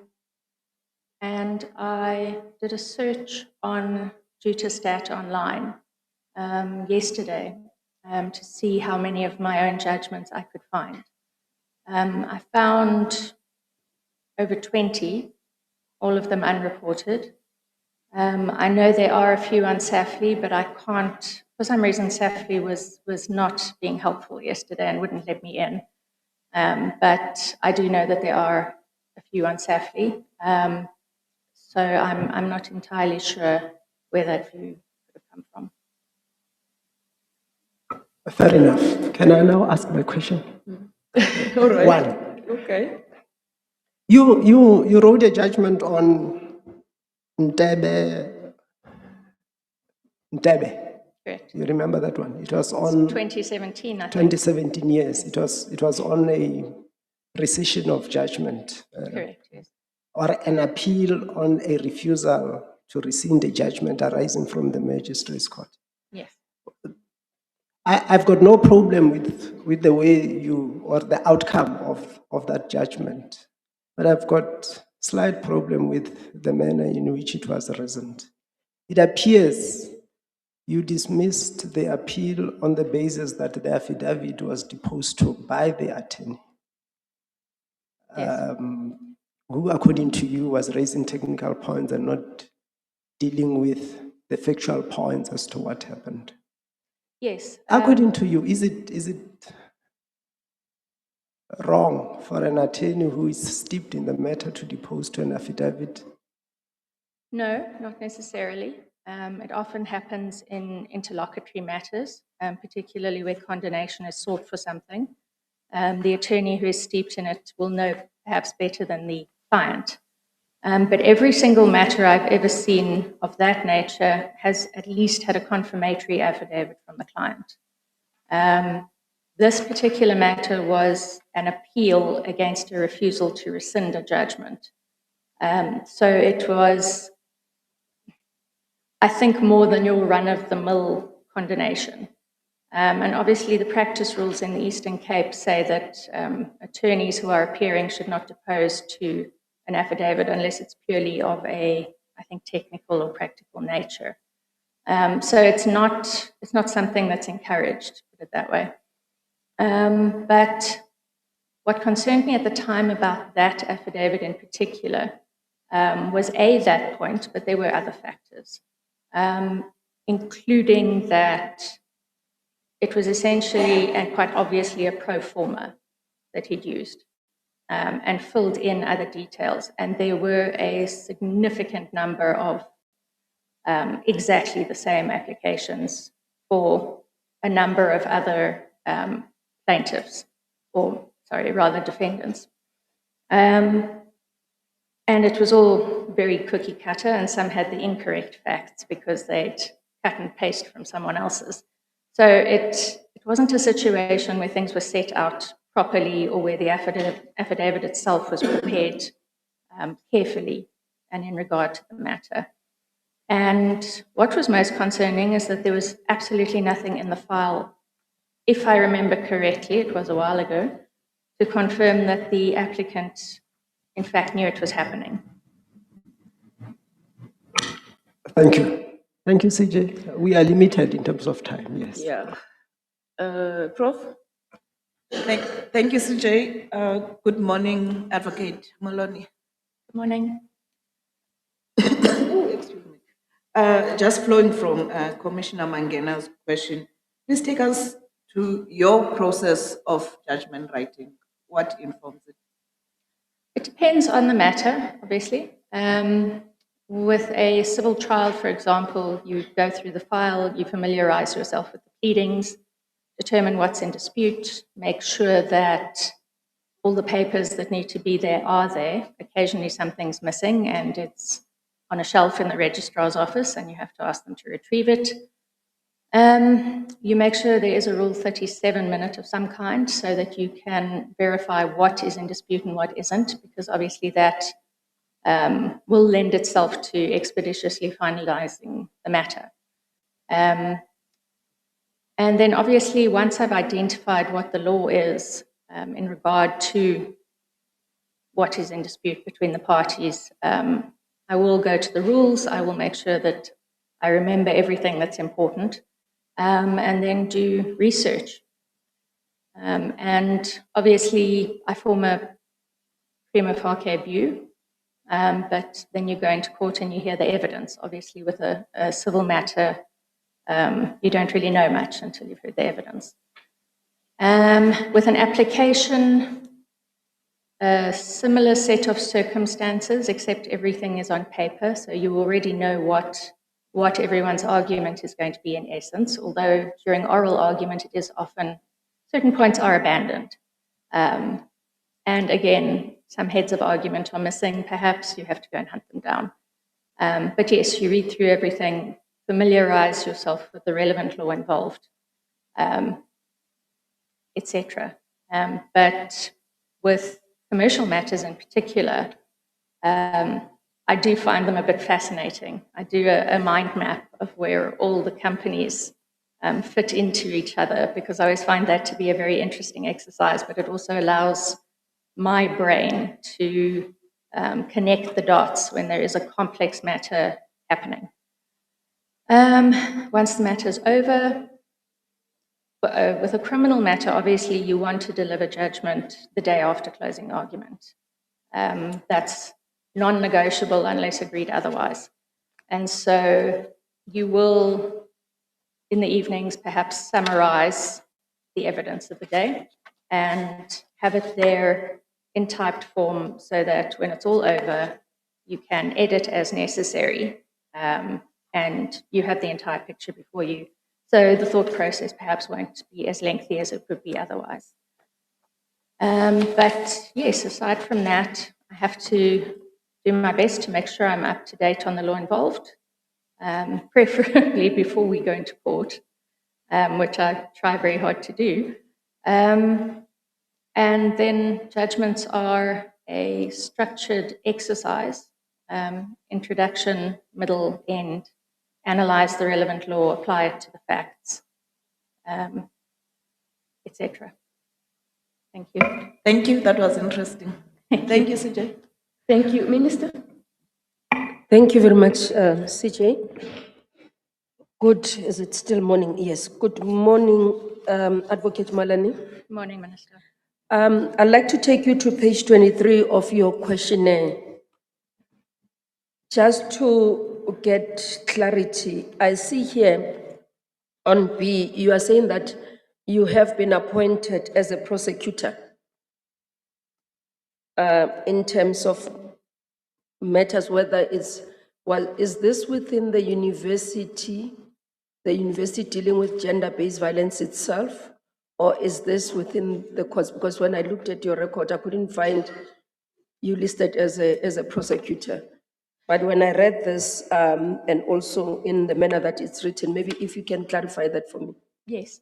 I did a search on Jutastat online yesterday to see how many of my own judgments I could find. I found over 20, all of them unreported. I know there are a few on SAFLI, but I can't, for some reason SAFLI was not being helpful yesterday and wouldn't let me in. But I do know that there are a few on SAFLI. So I'm not entirely sure where that view could have come from. Fair enough. Can I now ask my question? All right. One. Okay. You wrote a judgment on Ntebe. Correct. You remember that one? It was on 2017, I think. 2017, yes. It was on a rescission of judgment. Correct, yes. Or an appeal on a refusal to rescind a judgment arising from the Magistrates Court. Yes. I've got no problem with the way you, or the outcome of that judgment, but I've got slight problem with the manner in which it was reasoned. It appears you dismissed the appeal on the basis that the affidavit was deposed to by the attorney, Yes. who, according to you, was raising technical points and not dealing with the factual points as to what happened. Yes. According to you, is it wrong for an attorney who is steeped in the matter to depose to an affidavit? No, not necessarily. It often happens in interlocutory matters, particularly where condonation is sought for something. The attorney who is steeped in it will know perhaps better than the client. But every single matter I've ever seen of that nature has at least had a confirmatory affidavit from the client. This particular matter was an appeal against a refusal to rescind a judgment. So it was, I think, more than your run-of-the-mill condonation. And obviously the practice rules in the Eastern Cape say that attorneys who are appearing should not depose to an affidavit unless it's purely of a, I think, technical or practical nature. So it's not something that's encouraged, put it that way. But what concerned me at the time about that affidavit in particular was that point, but there were other factors, including that it was essentially and quite obviously a pro forma that he'd used and filled in other details. And there were a significant number of exactly the same applications for a number of other plaintiffs, or sorry, rather defendants. And it was all very cookie cutter, and some had the incorrect facts because they'd cut and paste from someone else's. So it wasn't a situation where things were set out properly or where the affidavit itself was prepared carefully and in regard to the matter. And what was most concerning is that there was absolutely nothing in the file, if I remember correctly, it was a while ago, to confirm that the applicant, in fact, knew it was happening. Thank you. Thank you, CJ. We are limited in terms of time, yes. Yeah. Prof? Thank you, CJ. Good morning, Advocate Moloni. Good morning. Oh, excuse me. Just flowing from Commissioner Mangena's question, please take us to your process of judgment writing. What informs it? It depends on the matter, obviously. With a civil trial, for example, you go through the file, you familiarize yourself with the pleadings, determine what's in dispute, make sure that all the papers that need to be there are there. Occasionally something's missing and it's on a shelf in the registrar's office and you have to ask them to retrieve it. You make sure there is a Rule 37 minute of some kind so that you can verify what is in dispute and what isn't, because obviously that will lend itself to expeditiously finalizing the matter. And then obviously once I've identified what the law is in regard to what is in dispute between the parties, I will go to the rules, I will make sure that I remember everything that's important, and then do research. And obviously I form a prima facie view, but then you go into court and you hear the evidence. Obviously with a civil matter, you don't really know much until you've heard the evidence. With an application, a similar set of circumstances, except everything is on paper, so you already know what everyone's argument is going to be in essence, although during oral argument it is often, certain points are abandoned. And again, some heads of argument are missing, perhaps you have to go and hunt them down. But yes, you read through everything, familiarize yourself with the relevant law involved, etc. But with commercial matters in particular, I do find them a bit fascinating. I do a mind map of where all the companies fit into each other, because I always find that to be a very interesting exercise, but it also allows my brain to connect the dots when there is a complex matter happening. Once the matter is over, with a criminal matter, obviously you want to deliver judgment the day after closing argument. That's non-negotiable unless agreed otherwise. And so you will, in the evenings, perhaps summarize the evidence of the day and have it there in typed form so that when it's all over, you can edit as necessary, and you have the entire picture before you. So the thought process perhaps won't be as lengthy as it would be otherwise. But yes, aside from that, I have to do my best to make sure I'm up to date on the law involved, preferably before we go into court, which I try very hard to do. And then judgments are a structured exercise, introduction, middle, end, analyze the relevant law, apply it to the facts, etc. Thank you. Thank you. That was interesting. Thank you, CJ. Thank you, Minister. Thank you very much, CJ. Good, is it still morning? Yes. Good morning, Advocate Malani. Good morning, Minister. I'd like to take you to page 23 of your questionnaire. Just to get clarity, I see here on B, you are saying that you have been appointed as a prosecutor in terms of matters, whether it's, well, is this within the university dealing with gender-based violence itself, or is this within the courts? Because when I looked at your record, I couldn't find you listed as a prosecutor. But when I read this, and also in the manner that it's written, maybe if you can clarify that for me. Yes.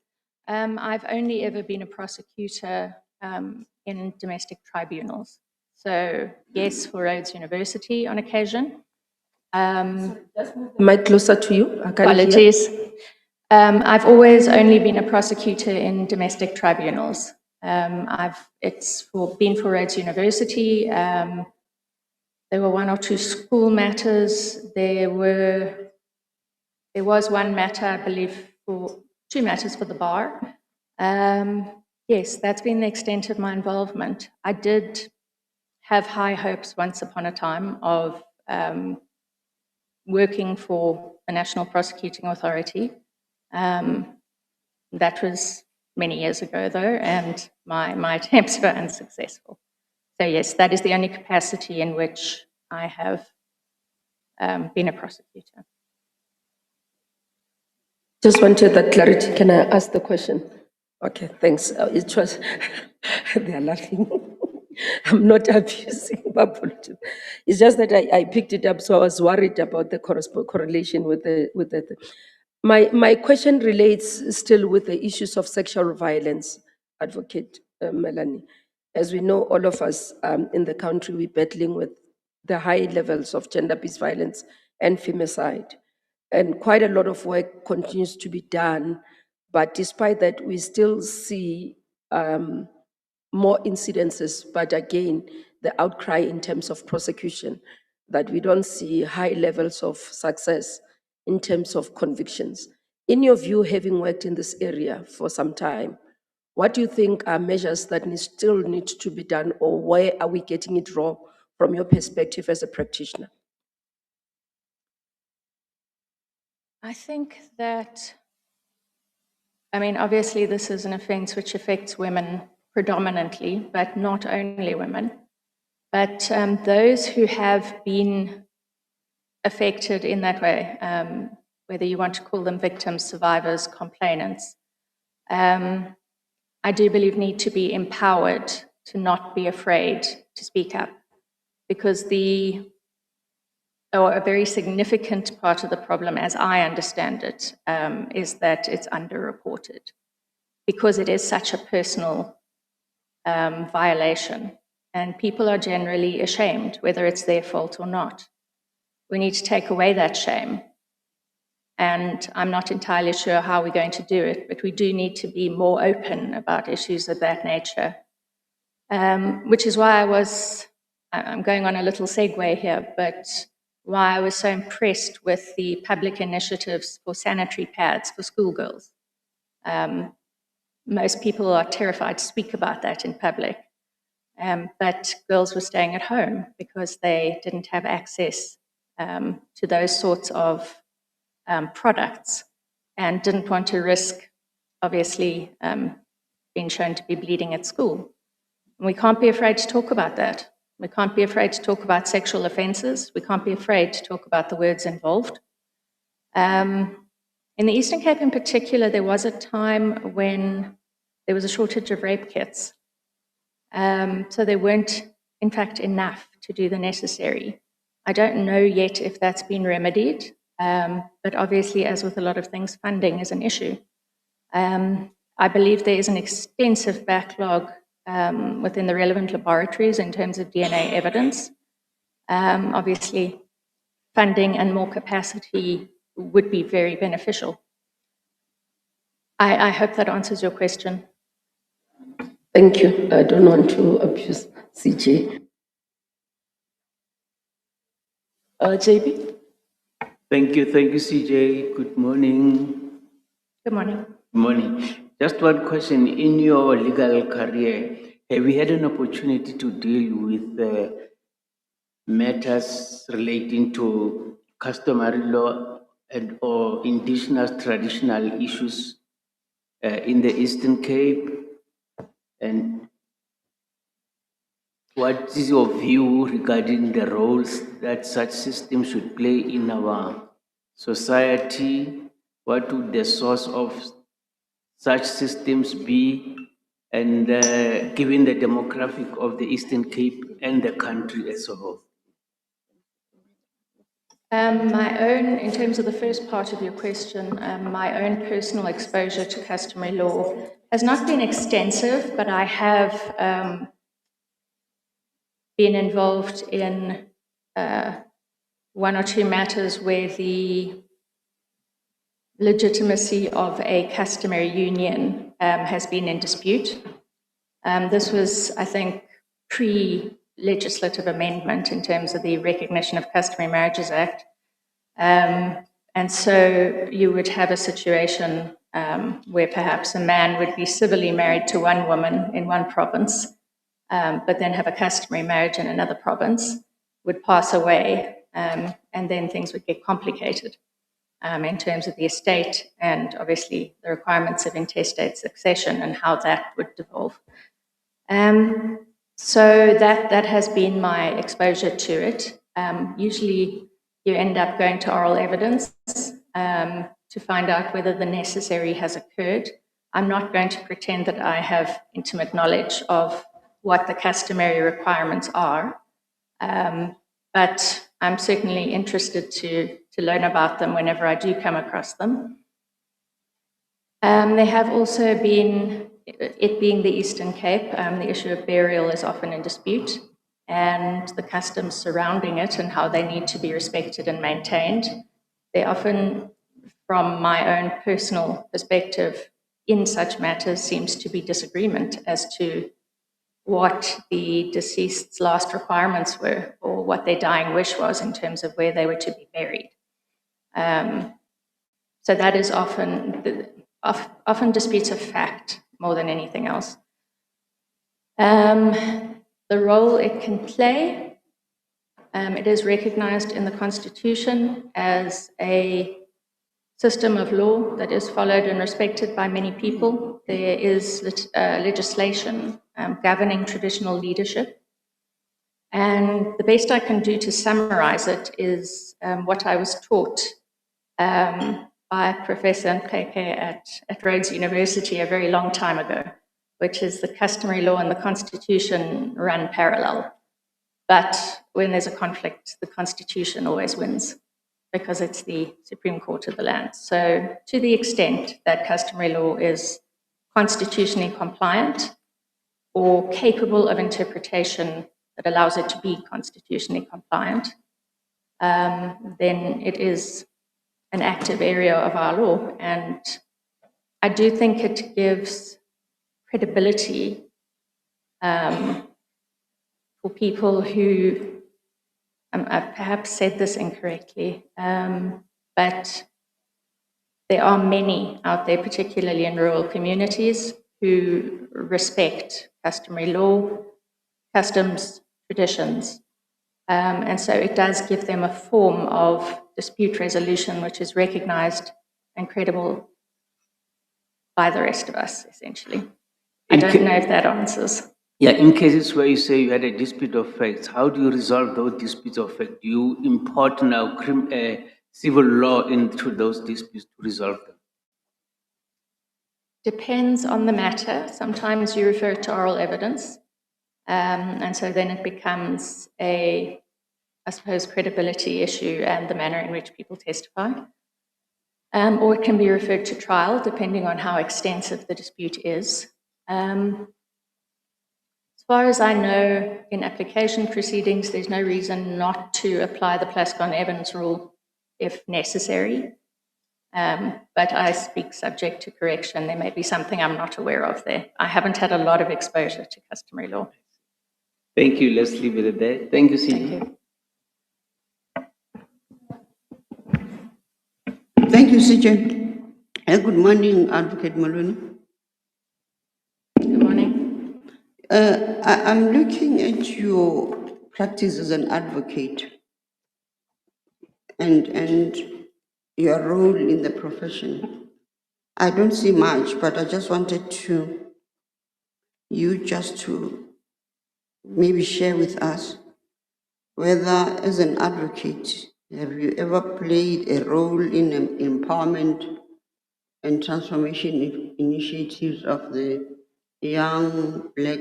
I've only ever been a prosecutor in domestic tribunals. So, yes, for Rhodes University on occasion. Mic closer to you. I can't Apologies. I've always only been a prosecutor in domestic tribunals. It's been for Rhodes University. There were one or two school matters. There was one matter, I believe, for 2 matters for the bar. Yes, that's been the extent of my involvement. I did have high hopes once upon a time of working for the National Prosecuting Authority. That was many years ago, though, and my attempts were unsuccessful. So yes, that is the only capacity in which I have been a prosecutor. Just wanted that clarity. Can I ask the question? Okay, thanks. It was, they are laughing. I'm not abusing my apologies. It's just that I picked it up, so I was worried about the correlation with the. My question relates still with the issues of sexual violence, Advocate Melanie. As we know, all of us in the country, we're battling with the high levels of gender-based violence and femicide. And quite a lot of work continues to be done. But despite that, we still see more incidences, but again, the outcry in terms of prosecution, that we don't see high levels of success in terms of convictions. In your view, having worked in this area for some time, what do you think are measures that still need to be done, or where are we getting it wrong from your perspective as a practitioner? I think that, obviously this is an offence which affects women predominantly, but not only women. But those who have been affected in that way, whether you want to call them victims, survivors, complainants, I do believe need to be empowered to not be afraid to speak up, because a very significant part of the problem, as I understand it, is that it's underreported, because it is such a personal violation, and people are generally ashamed, whether it's their fault or not. we need to take away that shame. And I'm not entirely sure how we're going to do it, but we do need to be more open about issues of that nature. Which is why I'm going on a little segue here, but why I was so impressed with the public initiatives for sanitary pads for schoolgirls. Most people are terrified to speak about that in public, but girls were staying at home because they didn't have access to those sorts of products and didn't want to risk, obviously, being shown to be bleeding at school. And we can't be afraid to talk about that. We can't be afraid to talk about sexual offences. We can't be afraid to talk about the words involved. In the Eastern Cape in particular, there was a time when there was a shortage of rape kits. So there weren't, in fact, enough to do the necessary. I don't know yet if that's been remedied, but obviously, as with a lot of things, funding is an issue. I believe there is an extensive backlog within the relevant laboratories in terms of DNA evidence. Obviously, funding and more capacity would be very beneficial. I hope that answers your question. Thank you. I don't want to abuse CJ. JB? Thank you, CJ. Good morning. Good morning. Good morning. Just one question. In your legal career, have you had an opportunity to deal with matters relating to customary law and or indigenous traditional issues in the Eastern Cape? And what is your view regarding the roles that such systems should play in our society? What would the source of such systems be? And given the demographic of the Eastern Cape and the country as a whole? My own, in terms of the first part of your question, my own personal exposure to customary law has not been extensive, but I have been involved in one or two matters where the legitimacy of a customary union has been in dispute. This was, I think, pre-legislative amendment in terms of the Recognition of Customary Marriages Act. And so you would have a situation where perhaps a man would be civilly married to one woman in one province, but then have a customary marriage in another province, would pass away, and then things would get complicated in terms of the estate and obviously the requirements of intestate succession and how that would devolve. So that has been my exposure to it. Usually you end up going to oral evidence to find out whether the necessary has occurred. I'm not going to pretend that I have intimate knowledge of what the customary requirements are, but I'm certainly interested to learn about them whenever I do come across them. There have also been, it being the Eastern Cape, the issue of burial is often in dispute, and the customs surrounding it and how they need to be respected and maintained. They often, from my own personal perspective, in such matters seems to be disagreement as to what the deceased's last requirements were or what their dying wish was in terms of where they were to be buried. So that is often disputes of fact more than anything else. The role it can play, it is recognized in the Constitution as a system of law that is followed and respected by many people. There is legislation governing traditional leadership. And the best I can do to summarize it is what I was taught by Professor Mthatha at Rhodes University a very long time ago, which is the customary law and the Constitution run parallel. But when there's a conflict, the Constitution always wins because it's the Supreme Court of the land. So to the extent that customary law is constitutionally compliant or capable of interpretation that allows it to be constitutionally compliant, then it is an active area of our law. And I do think it gives credibility for people who, I've perhaps said this incorrectly, but there are many out there, particularly in rural communities, who respect customary law, customs, traditions. And so it does give them a form of dispute resolution which is recognized and credible by the rest of us, essentially. I don't know if that answers. Yeah, in cases where you say you had a dispute of facts, how do you resolve those disputes of fact? Do you import now civil law into those disputes to resolve them? Depends on the matter. Sometimes you refer to oral evidence. And so then it becomes a, I suppose, credibility issue and the manner in which people testify. Or it can be referred to trial, depending on how extensive the dispute is. As far as I know, in application proceedings, there's no reason not to apply the Plascon-Evans rule if necessary. But I speak subject to correction. There may be something I'm not aware of there. I haven't had a lot of exposure to customary law. Thank you. Let's leave it at that. Thank you, CJ. Thank you. Thank you, CJ. Good morning, Advocate Maloney. Good morning. I'm looking at your practice as an advocate and your role in the profession. I don't see much, but I just wanted you to maybe share with us whether, as an advocate, have you ever played a role in empowerment and transformation initiatives of the young Black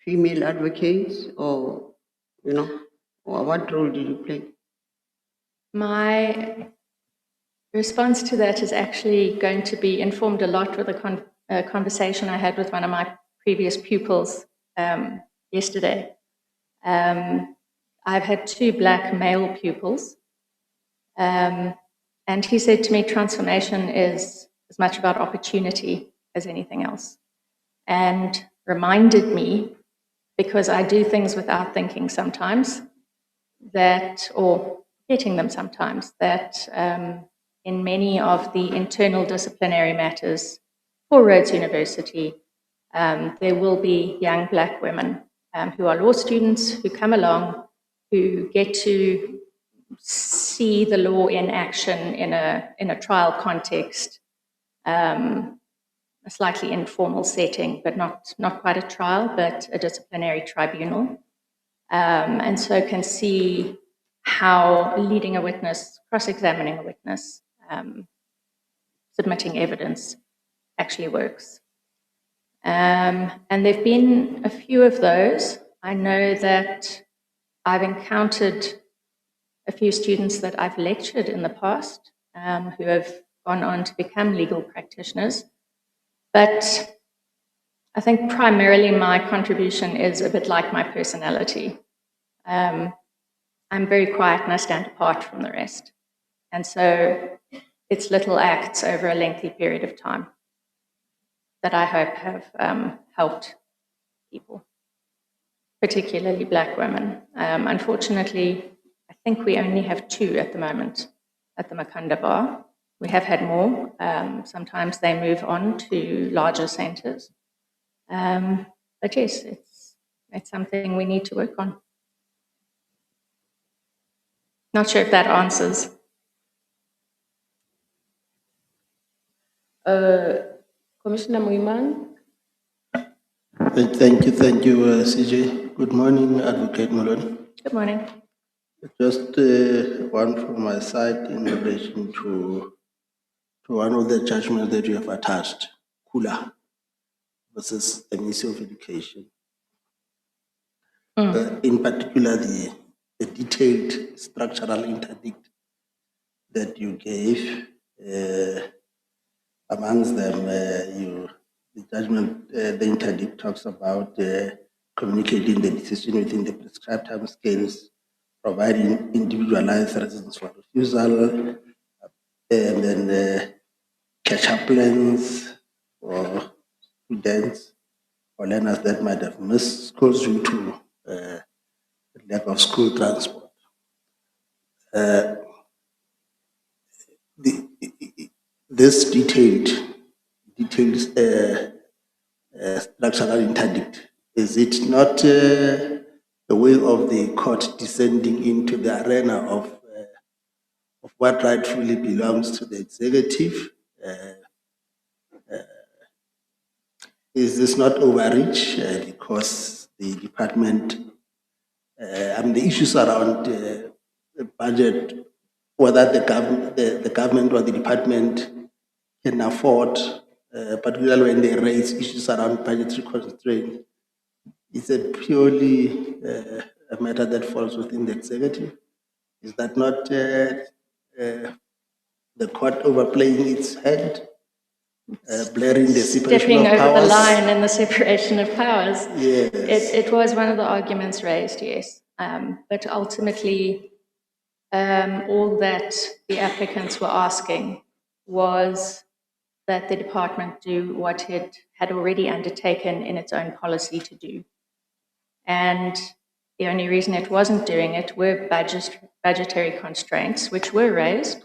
female advocates, or, or what role did you play? My response to that is actually going to be informed a lot with a conversation I had with one of my previous pupils yesterday. I've had 2 Black male pupils, and he said to me, transformation is as much about opportunity as anything else, and reminded me, because I do things without thinking sometimes, that, or getting them sometimes, that in many of the internal disciplinary matters for Rhodes University, there will be young Black women who are law students who come along, who get to see the law in action in a trial context, a slightly informal setting, but not quite a trial, but a disciplinary tribunal. And so can see how leading a witness, cross-examining a witness, submitting evidence actually works. And there have been a few of those. I know that I've encountered a few students that I've lectured in the past who have gone on to become legal practitioners. But I think primarily my contribution is a bit like my personality. I'm very quiet and I stand apart from the rest. And so it's little acts over a lengthy period of time that I hope have helped people, particularly Black women. Unfortunately, I think we only have 2 at the moment at the Makhanda bar. We have had more. Sometimes they move on to larger centres. But yes, it's something we need to work on. Not sure if that answers. Commissioner Muiman. Thank you, CJ. Good morning, Advocate Malone. Good morning. Just one from my side in relation to one of the judgments that you have attached, Kula versus the Ministry of Education. In particular, the detailed structural interdict that you gave. Amongst them, the judgment, the interdict talks about communicating the decision within the prescribed time scales providing individualized reasons for refusal, and then catch-up plans for students or learners that might have missed schools due to lack of school transport. This detailed structural interdict, is it not a way of the court descending into the arena of what rightfully belongs to the executive? Is this not overreach because the department, the issues around the budget, whether the government or the department can afford, particularly when they raise issues around budgetary constraints, is it purely a matter that falls within the executive? Is that not the court overplaying its hand? Blurring the separation Stepping of over powers. the line in the separation of powers. Yes. It was one of the arguments raised, yes. But ultimately, all that the applicants were asking was that the department do what it had already undertaken in its own policy to do. And the only reason it wasn't doing it were budgetary constraints, which were raised,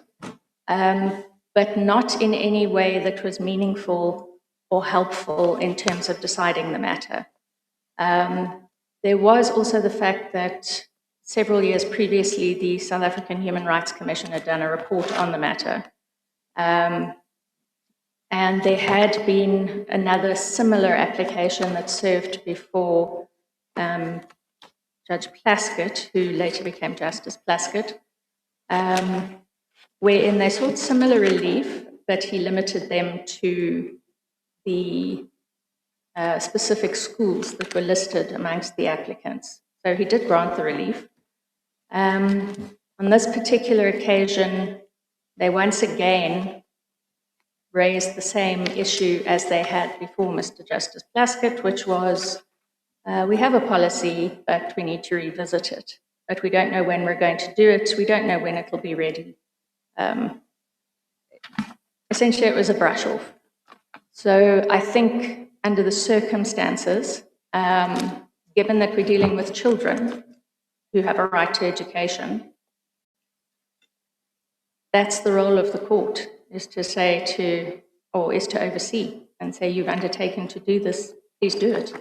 but not in any way that was meaningful or helpful in terms of deciding the matter. There was also the fact that several years previously, the South African Human Rights Commission had done a report on the matter. And there had been another similar application that served before Judge Plaskett, who later became Justice Plaskett, wherein they sought similar relief, but he limited them to the specific schools that were listed amongst the applicants. So he did grant the relief. On this particular occasion, they once again raised the same issue as they had before Mr. Justice Plaskett, which was, we have a policy, but we need to revisit it. But we don't know when we're going to do it. We don't know when it will be ready. Essentially, it was a brush off. So I think under the circumstances, given that we're dealing with children who have a right to education, that's the role of the court, is to say to, or is to oversee and say, you've undertaken to do this, please do it.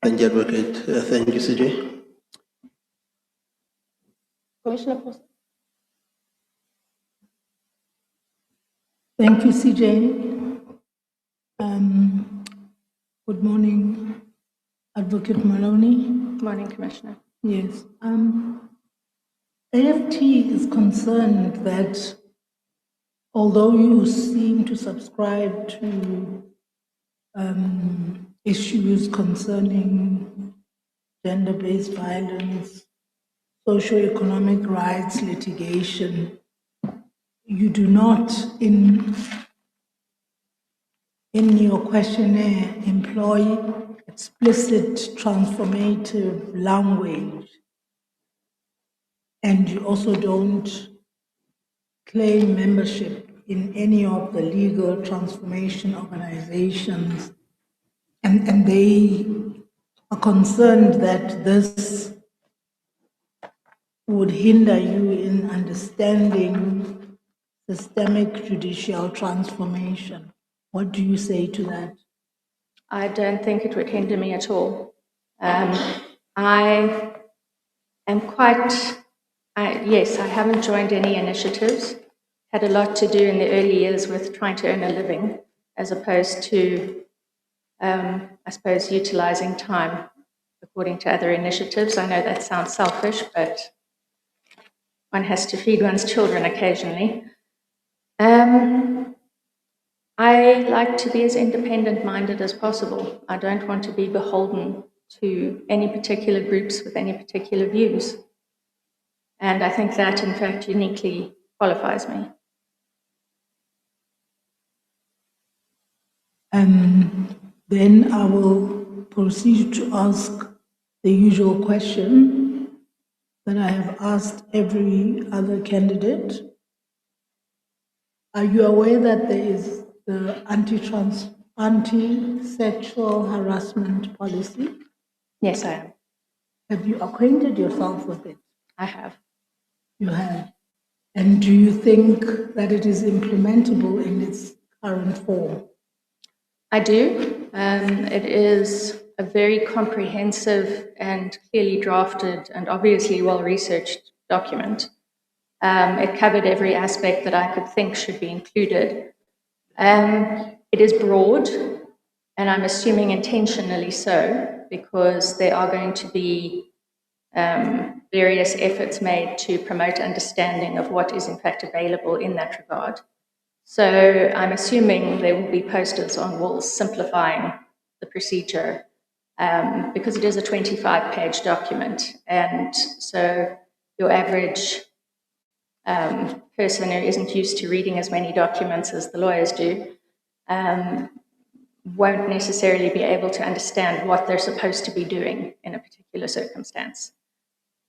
Thank you, Advocate. Thank you, CJ. Commissioner Post. Thank you, CJ. Good morning, Advocate Maloney. Good morning, Commissioner. Yes. AFT is concerned that although you seem to subscribe to issues concerning gender-based violence, socioeconomic rights litigation, you do not in your questionnaire employ explicit transformative language, and you also don't claim membership in any of the legal transformation organizations, and they are concerned that this would hinder you in understanding systemic judicial transformation. What do you say to that? I don't think it would hinder me at all. I am quite, yes, I haven't joined any initiatives. Had a lot to do in the early years with trying to earn a living, as opposed to, I suppose, utilizing time according to other initiatives. I know that sounds selfish, but one has to feed one's children occasionally. I like to be as independent-minded as possible. I don't want to be beholden to any particular groups with any particular views. And I think that, in fact, uniquely qualifies me. And then I will proceed to ask the usual question that I have asked every other candidate. Are you aware that there is the anti-sexual harassment policy? Yes, I am. Have you acquainted yourself with it? I have. You have. And do you think that it is implementable in its current form? I do. It is a very comprehensive and clearly drafted and obviously well-researched document. It covered every aspect that I could think should be included. It is broad, and I'm assuming intentionally so, because there are going to be various efforts made to promote understanding of what is in fact available in that regard. So I'm assuming there will be posters on walls simplifying the procedure, because it is a 25-page document. And so your average person who isn't used to reading as many documents as the lawyers do won't necessarily be able to understand what they're supposed to be doing in a particular circumstance.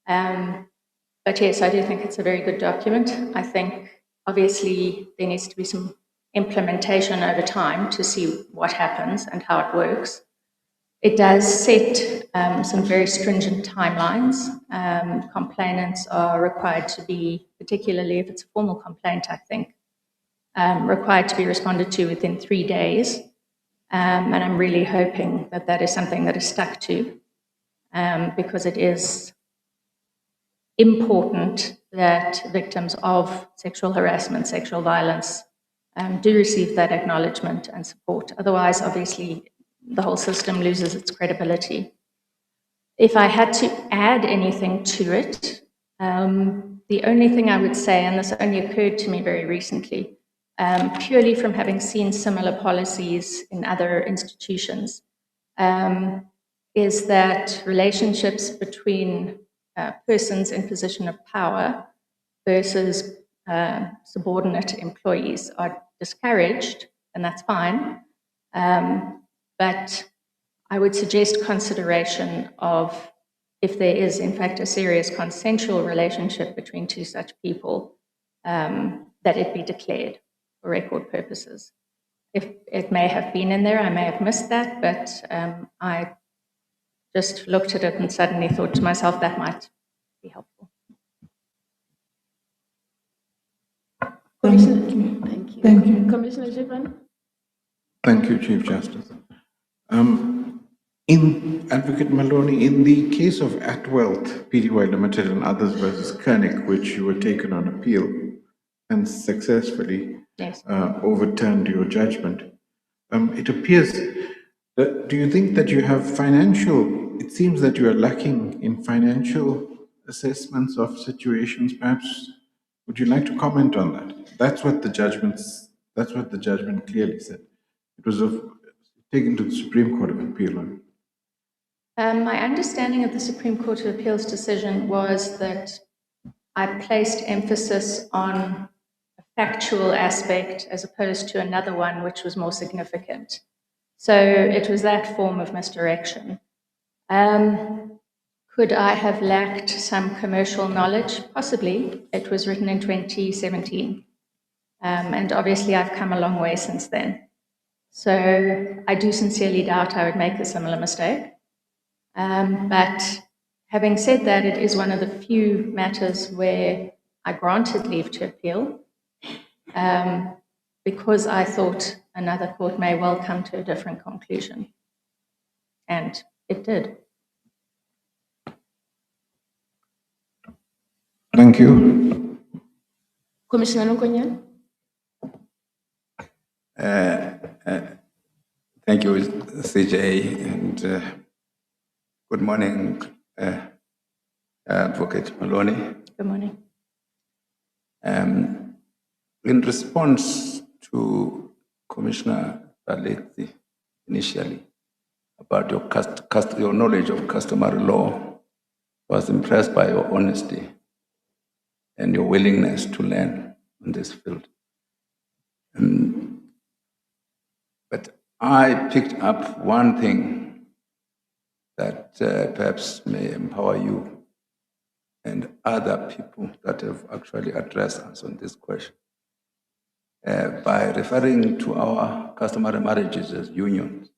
But yes, I do think it's a very good document. I think obviously there needs to be some implementation over time to see what happens and how it works. It does set some very stringent timelines. Complainants are required to be, particularly if it's a formal complaint, I think, required to be responded to within 3 days. And I'm really hoping that that is something that is stuck to, because it is important that victims of sexual harassment, sexual violence, do receive that acknowledgement and support. Otherwise, obviously, the whole system loses its credibility. If I had to add anything to it, the only thing I would say, and this only occurred to me very recently, purely from having seen similar policies in other institutions, is that relationships between persons in position of power versus subordinate employees are discouraged, and that's fine. But I would suggest consideration of, if there is in fact a serious consensual relationship between two such people, that it be declared for record purposes. If it may have been in there, I may have missed that, but I just looked at it and suddenly thought to myself that might be helpful. Thank you. Thank you. Thank you. Commissioner Jeffan? Thank you, Chief Justice. In Advocate Maloney, in the case of Atwealth, Pty Limited and others versus Koenig, which you were taken on appeal and successfully overturned your judgment, it appears that, do you think that you have financial, it seems that you are lacking in financial assessments of situations, perhaps? Would you like to comment on that? That's what the judgment clearly said. It was taken to the Supreme Court of Appeal. My understanding of the Supreme Court of Appeal's decision was that I placed emphasis on a factual aspect as opposed to another one which was more significant. So it was that form of misdirection. Could I have lacked some commercial knowledge? Possibly. It was written in 2017. And obviously I've come a long way since then. So I do sincerely doubt I would make a similar mistake. But having said that, it is one of the few matters where I granted leave to appeal, because I thought another court may well come to a different conclusion. And it did. Thank you. Commissioner Nkonyan? Thank you, CJ, and good morning, Advocate Maloney. Good morning. In response to Commissioner Baleti initially about your knowledge of customary law, I was impressed by your honesty and your willingness to learn in this field. But I picked up one thing that perhaps may empower you and other people that have actually addressed us on this question. By referring to our customary marriages as unions,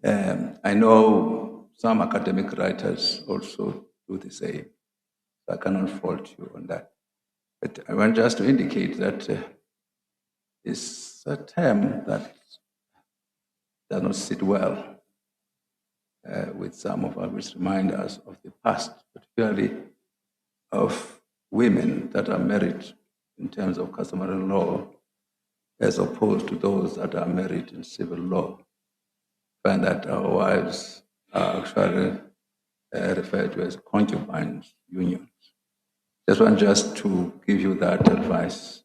I know some academic writers also do the same, so I cannot fault you on that. But I want just to indicate that it's a term that does not sit well with some of us, which remind us of the past, particularly of women that are married in terms of customary law, as opposed to those that are married in civil law. Find that our wives are actually referred to as concubines unions. Just to give you that advice.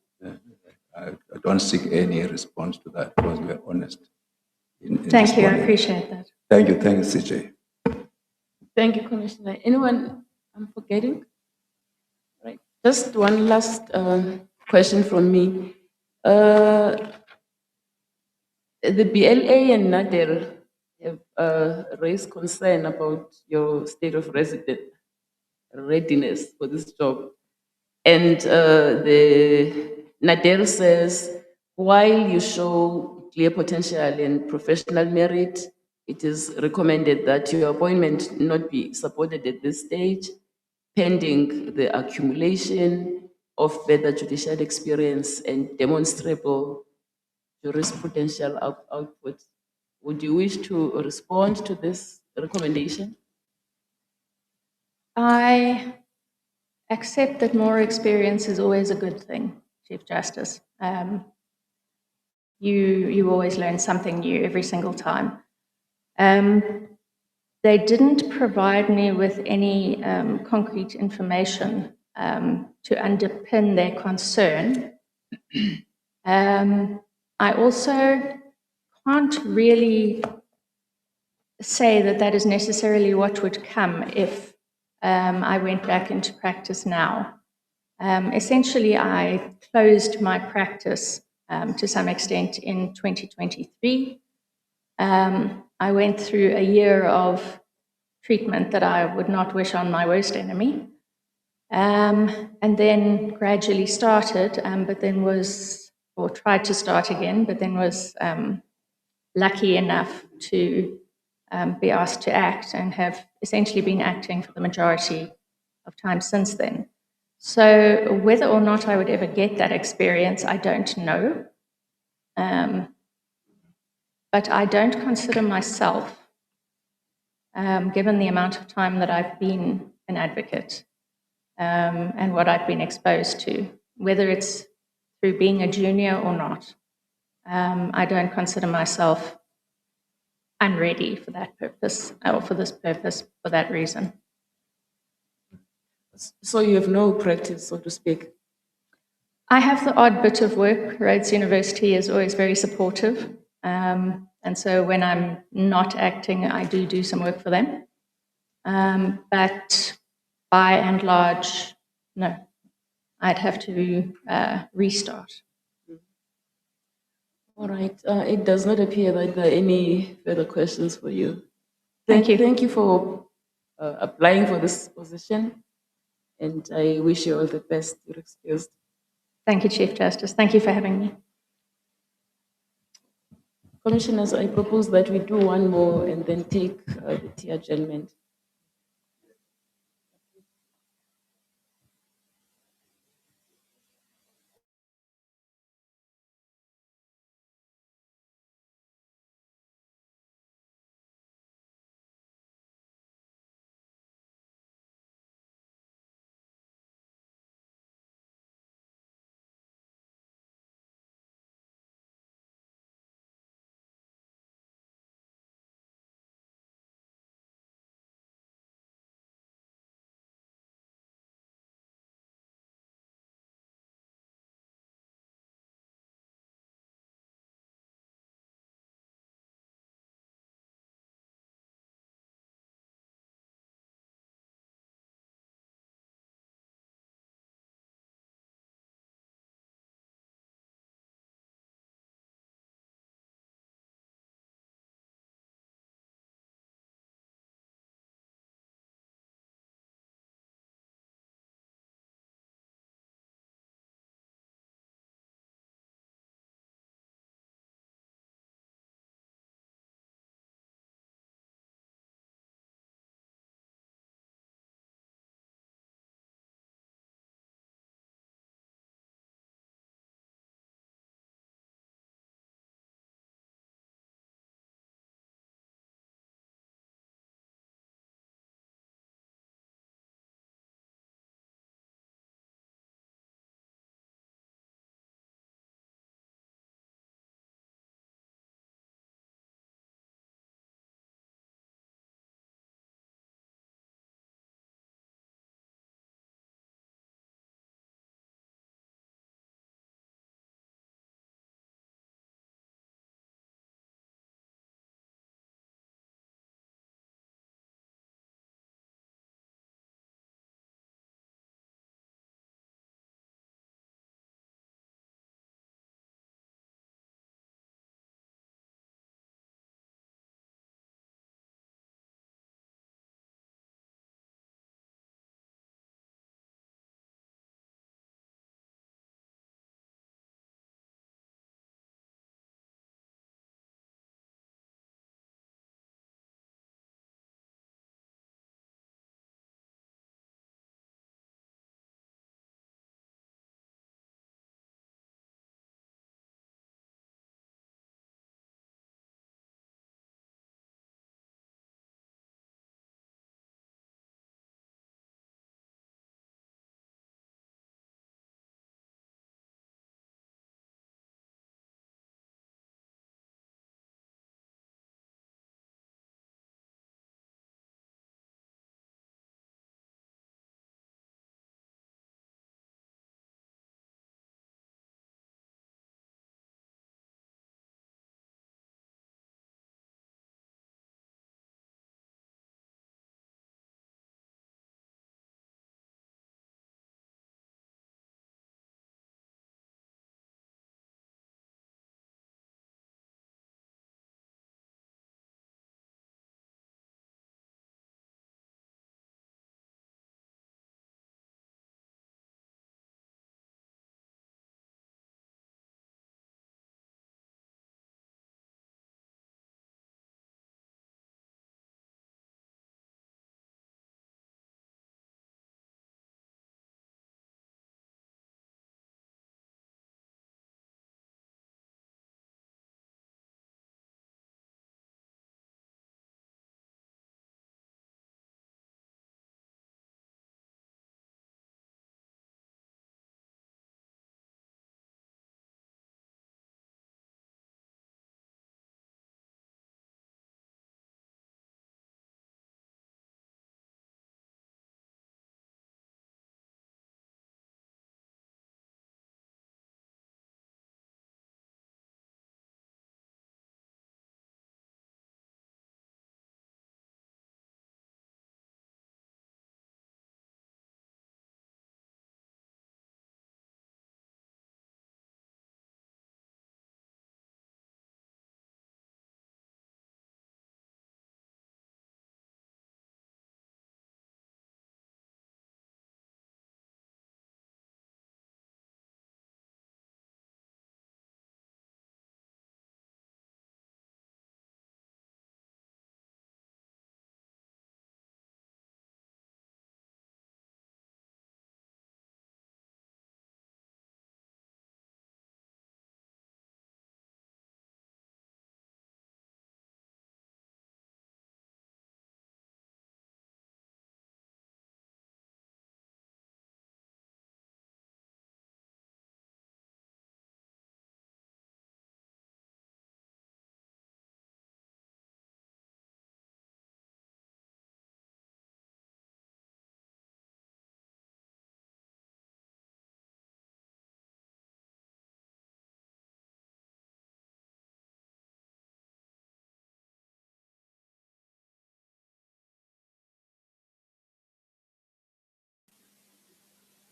I don't seek any response to that because we are honest. Thank you, I appreciate that. Thank you, CJ. Thank you, Commissioner. Anyone I'm forgetting? Right. Just one last question from me. The BLA and NADEL have raised concern about your state of readiness for this job. And the NADEL says, while you show clear potential and professional merit, it is recommended that your appointment not be supported at this stage, pending the accumulation of further judicial experience and demonstrable jurisprudential output. Would you wish to respond to this recommendation? I accept that more experience is always a good thing, Chief Justice. You always learn something new every single time. They didn't provide me with any concrete information to underpin their concern. I also can't really say that that is necessarily what would come if I went back into practice now. Essentially, I closed my practice to some extent in 2023. I went through a year of treatment that I would not wish on my worst enemy, and then gradually started, but then tried to start again, but then was lucky enough to be asked to act and have essentially been acting for the majority of time since then. So whether or not I would ever get that experience, I don't know. But I don't consider myself, given the amount of time that I've been an advocate and what I've been exposed to, whether it's through being a junior or not, I don't consider myself unready for that purpose, or for this purpose, for that reason. So you have no practice, so to speak? I have the odd bit of work. Rhodes University is always very supportive. And so when I'm not acting, I do some work for them. But by and large, no. I'd have to restart. All right. It does not appear that there are any further questions for you. Thank you. Thank you for applying for this position, and I wish you all the best. You're excused. Thank you, Chief Justice. Thank you for having me. Commissioners, I propose that we do one more and then take the tea adjournment.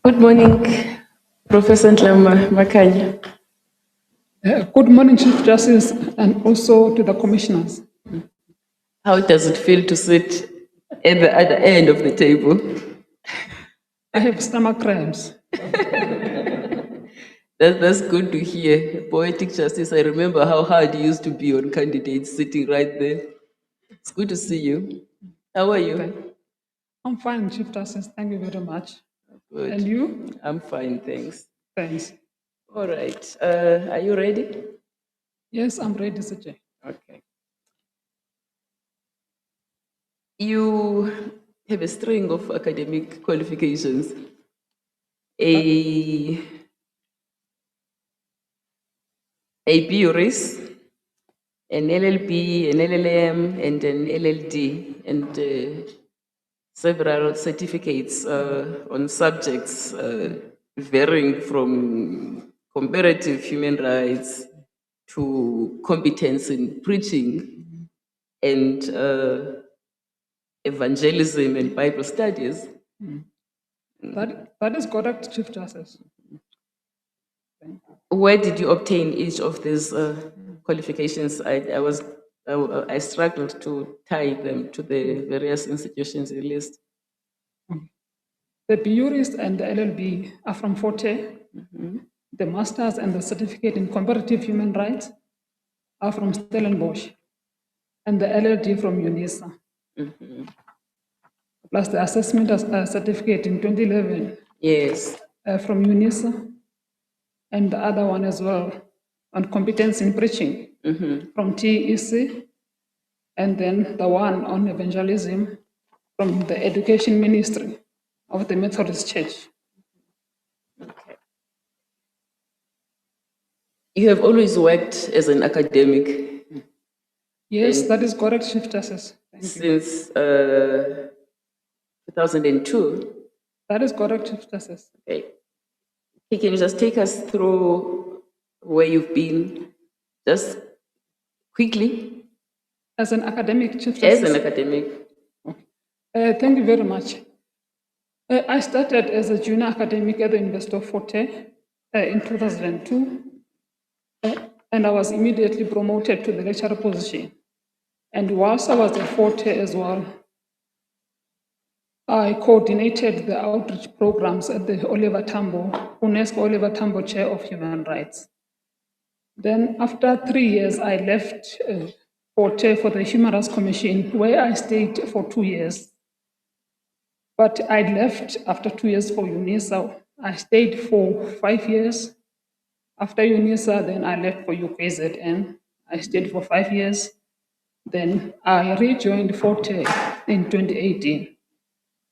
Good morning, Professor Mthatha Makhanda. Good morning, Chief Justice, and also to the commissioners. How does it feel to sit at the other end of the table? I have stomach cramps. That's good to hear. Poetic justice, I remember how hard it used to be on candidates sitting right there. It's good to see you. How are you? I'm fine, Chief Justice. Thank you very much. Good. And you? I'm fine, thanks. Thanks. All right. Are you ready? Yes, I'm ready, Sir. Okay. You have a string of academic qualifications. A BUris, an LLB, an LLM, and an LLD, and several certificates on subjects varying from comparative human rights to competence in preaching and evangelism and Bible studies. That is correct, Chief Justice. Where did you obtain each of these qualifications? I struggled to tie them to the various institutions you list. The BUris and the LLB are from Forte. The Masters and the Certificate in Comparative Human Rights are from Stellenbosch, and the LLD from UNISA. Plus the Assessment Certificate in 2011. Yes. From UNISA, and the other one as well on competence in preaching from TEC, and then the one on evangelism from the Education Ministry of the Methodist Church. Okay. You have always worked as an academic. Yes, that is correct, Chief Justice. Since 2002. That is correct, Chief Justice. Okay. Can you just take us through where you've been, just quickly? As an academic, Chief Justice? As an academic. Okay. Thank you very much. I started as a junior academic at the University of Forte in 2002, and I was immediately promoted to the lecturer position. And whilst I was at Forte as well, I coordinated the outreach programs at the Oliver Tambo, UNESCO Oliver Tambo Chair of Human Rights. Then after 3 years, I left Forte for the Human Rights Commission, where I stayed for 2 years. But I left after 2 years for UNISA. I stayed for 5 years. After UNISA, then I left for UKZN. I stayed for 5 years. Then I rejoined Forte in 2018.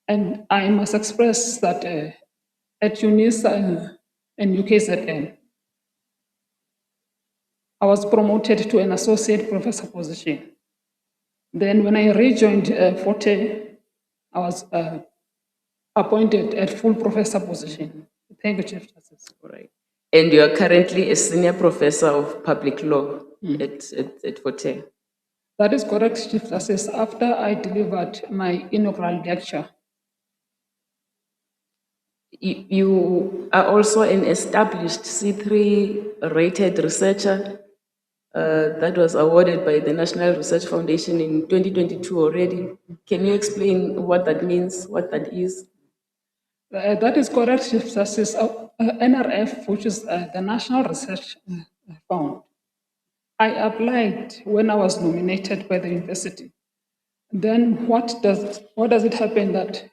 And I must express that at UNISA and UKZN, I was promoted to an associate professor position. Then when I rejoined Forte, I was appointed at full professor position. Thank you, Chief Justice. All right. And you are currently a senior professor of public law at Forte. That is correct, Chief Justice. After I delivered my inaugural lecture. You are also an established C3 rated researcher that was awarded by the National Research Foundation in 2022 already. Can you explain what that means, what that is? That is correct, Chief Justice. NRF, which is the National Research Fund, I applied when I was nominated by the university. Then what does it happen that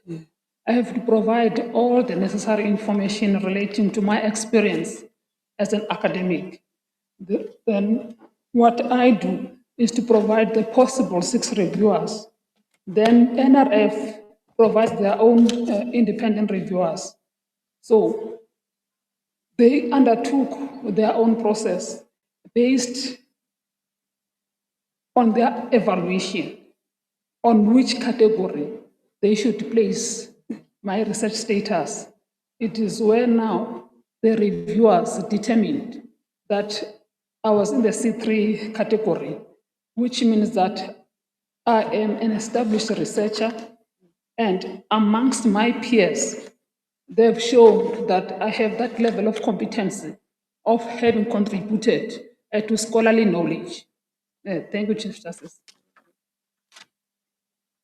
I have to provide all the necessary information relating to my experience as an academic. Then what I do is to provide the possible 6 reviewers. Then NRF provides their own independent reviewers. So they undertook their own process based on their evaluation on which category they should place my research status. It is where now the reviewers determined that I was in the C3 category, which means that I am an established researcher, and amongst my peers, they've shown that I have that level of competency of having contributed to scholarly knowledge. Thank you, Chief Justice.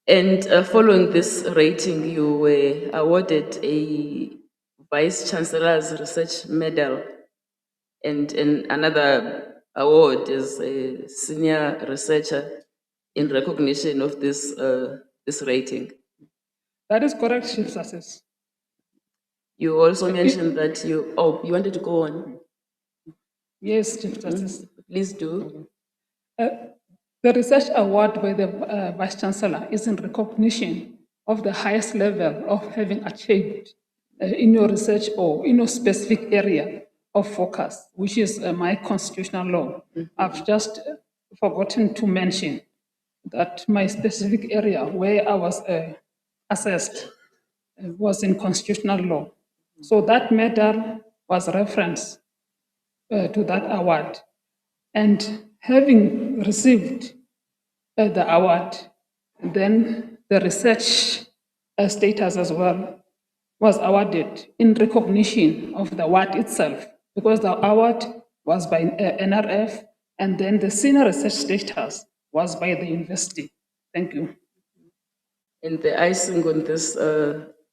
And following this rating, you were awarded a Vice Chancellor's Research Medal and another award as a senior researcher in recognition of this, this rating. That is correct, Chief Justice. You also mentioned that you wanted to go on. Yes, Chief Justice. Please do. The research award by the Vice Chancellor is in recognition of the highest level of having achieved in your research or in your specific area of focus, which is my constitutional law. I've just forgotten to mention that my specific area where I was assessed was in constitutional law. So that medal was reference to that award. And having received the award, then the research status as well was awarded in recognition of the award itself, because the award was by NRF, and then the senior research status was by the university. Thank you. And the icing on this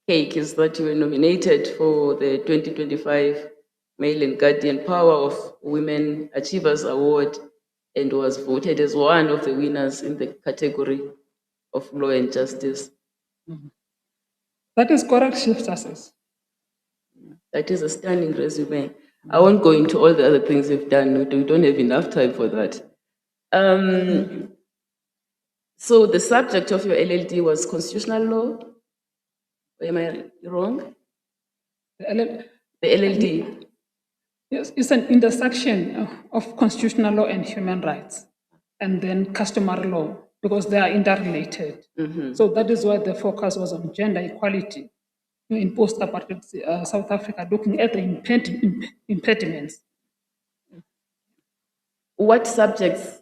cake is that you were nominated for the 2025 Male and Guardian Power of Women Achievers Award and was voted as one of the winners in the category of law and justice. That is correct, Chief Justice. That is a stunning resume. I won't go into all the other things you've done. We don't have enough time for that. So the subject of your LLD was constitutional law? Or am I wrong? The LLD. Yes, it's an intersection of constitutional law and human rights, and then customary law, because they are interrelated. So that is why the focus was on gender equality in post-apartheid South Africa, looking at the impediments. What subjects,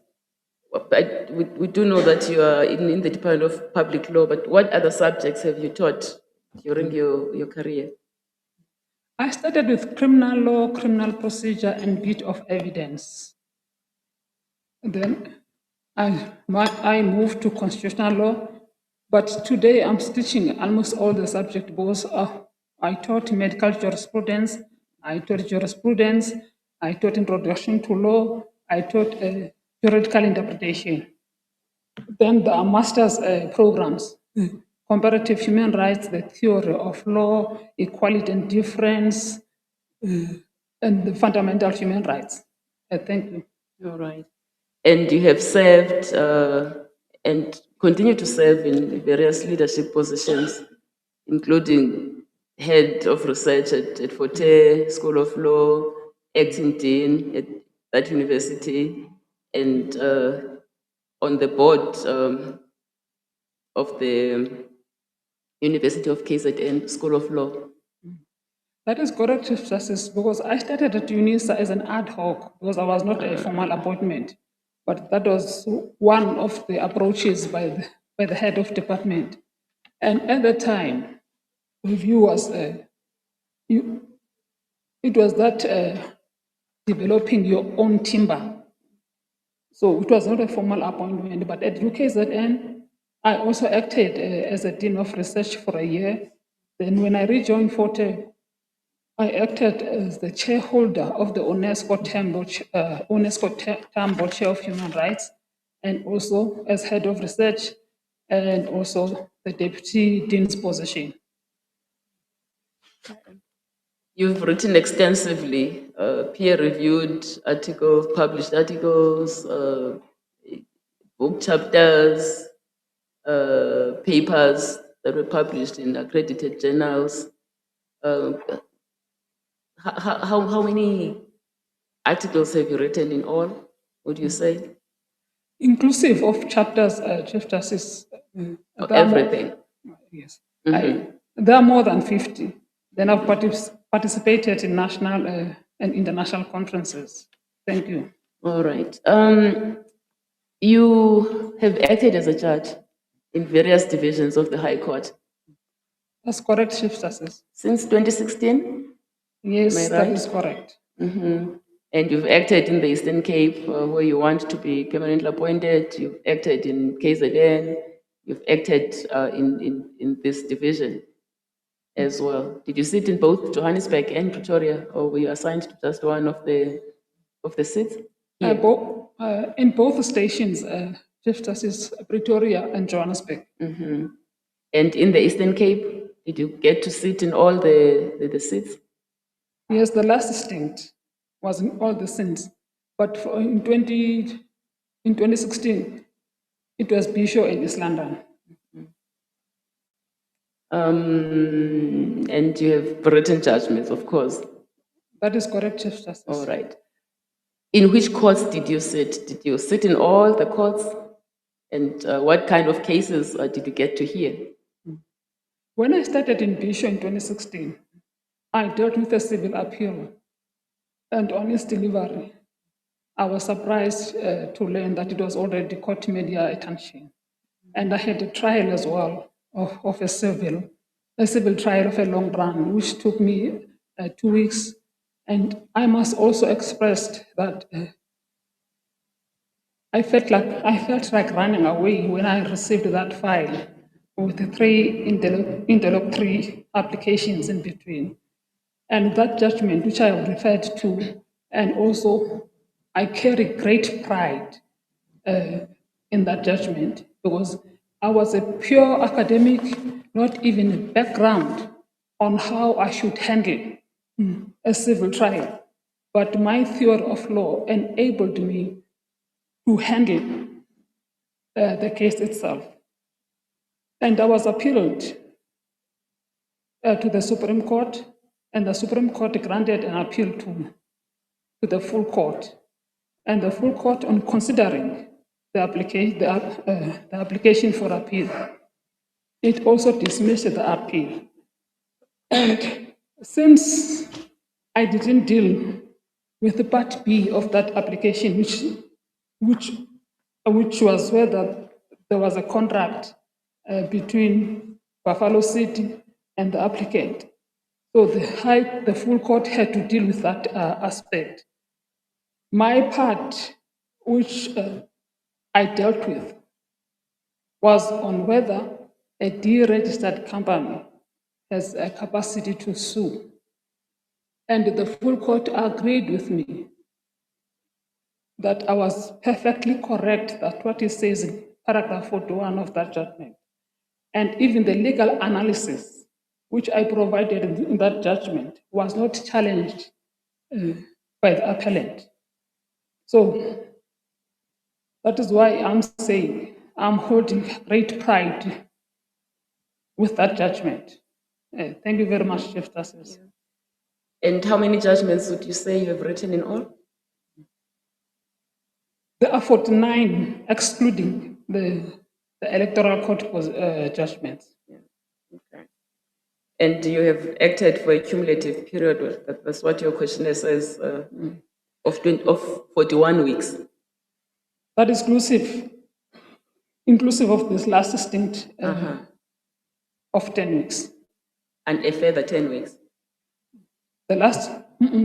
we do know that you are in the Department of Public Law, but what other subjects have you taught during your career? I started with criminal law, criminal procedure, and bit of evidence. Then I moved to constitutional law, but today I'm teaching almost all the subject because I taught medical jurisprudence, I taught jurisprudence, I taught introduction to law, I taught juridical interpretation. Then there are master's programs, comparative human rights, the theory of law, equality and difference, and the fundamental human rights. Thank you. All right. And you have served and continue to serve in various leadership positions, including head of research at Forte School of Law, acting dean at that university, and on the board of the University of KZN School of Law. That is correct, Chief Justice, because I started at UNISA as an ad hoc, because I was not a formal appointment. But that was one of the approaches by the head of department. And at the time, the view was, it was that developing your own timber. So it was not a formal appointment, but at UKZN, I also acted as a dean of research for a year. Then when I rejoined Forte, I acted as the chairholder of the UNESCO Term Board Chair of Human Rights, and also as head of research, and also the deputy dean's position. You've written extensively, peer-reviewed articles, published articles, book chapters, papers that were published in accredited journals. How many articles have you written in all, would you say? Inclusive of chapters, Chief Justice. Everything? Yes. There are more than 50. Then I've participated in national and international conferences. Thank you. All right. You have acted as a judge in various divisions of the High Court. That's correct, Chief Justice. Since 2016? Yes, Am I that right? is correct. And you've acted in the Eastern Cape where you want to be permanently appointed. You've acted in KZN. You've acted in this division as well. Did you sit in both Johannesburg and Pretoria, or were you assigned to just one of the seats? Here. In both stations, Chief Justice, Pretoria and Johannesburg. And in the Eastern Cape, did you get to sit in all the seats? Yes, the last stint was in all the seats, but in 2016, it was Bishop and East London. And you have written judgments, of course. That is correct, Chief Justice. All right. In which courts did you sit? Did you sit in all the courts? And what kind of cases did you get to hear? When I started in Bishop in 2016, I dealt with a civil appeal. And on its delivery, I was surprised to learn that it was already court media attention. And I had a trial as well of a civil trial of a long run, which took me 2 weeks. And I must also express that I felt like running away when I received that file with the 3 interlocutory applications in between. And that judgment, which I referred to, and also I carry great pride in that judgment because I was a pure academic, not even a background on how I should handle a civil trial. But my theory of law enabled me to handle the case itself. And I was appealed to the Supreme Court, and the Supreme Court granted an appeal to the full court. And the full court, on considering the application for appeal, it also dismissed the appeal. And since I didn't deal with the part B of that application, which was whether there was a contract between Buffalo City and the applicant. So the full court had to deal with that aspect. My part, which I dealt with, was on whether a deregistered company has a capacity to sue. And the full court agreed with me that I was perfectly correct that what it says in paragraph 41 of that judgment, and even the legal analysis which I provided in that judgment was not challenged by the appellant. So that is why I'm saying I'm holding great pride with that judgment. Thank you very much, Chief Justice. And how many judgments would you say you have written in all? There are 49, excluding the electoral court judgments. Yeah. Okay. And you have acted for a cumulative period, that's what your questionnaire says, of 41 weeks. That is inclusive of this last stint of 10 weeks. And a further 10 weeks? The last,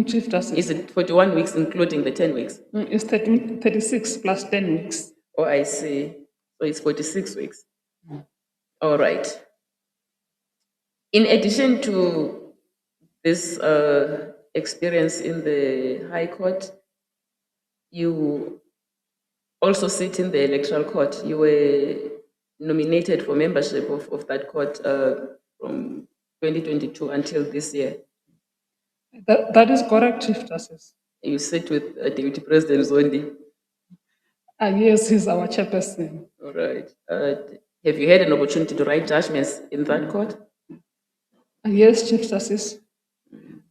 Chief Justice. Is it 41 weeks including the 10 weeks? It's 36 plus 10 weeks. Oh, I see. So it's 46 weeks. All right. In addition to this experience in the High Court, you also sit in the Electoral Court. You were nominated for membership of that court from 2022 until this year. That is correct, Chief Justice. You sit with Deputy President Zondi. Yes, he's our chairperson. All right. Have you had an opportunity to write judgments in that court? Yes, Chief Justice.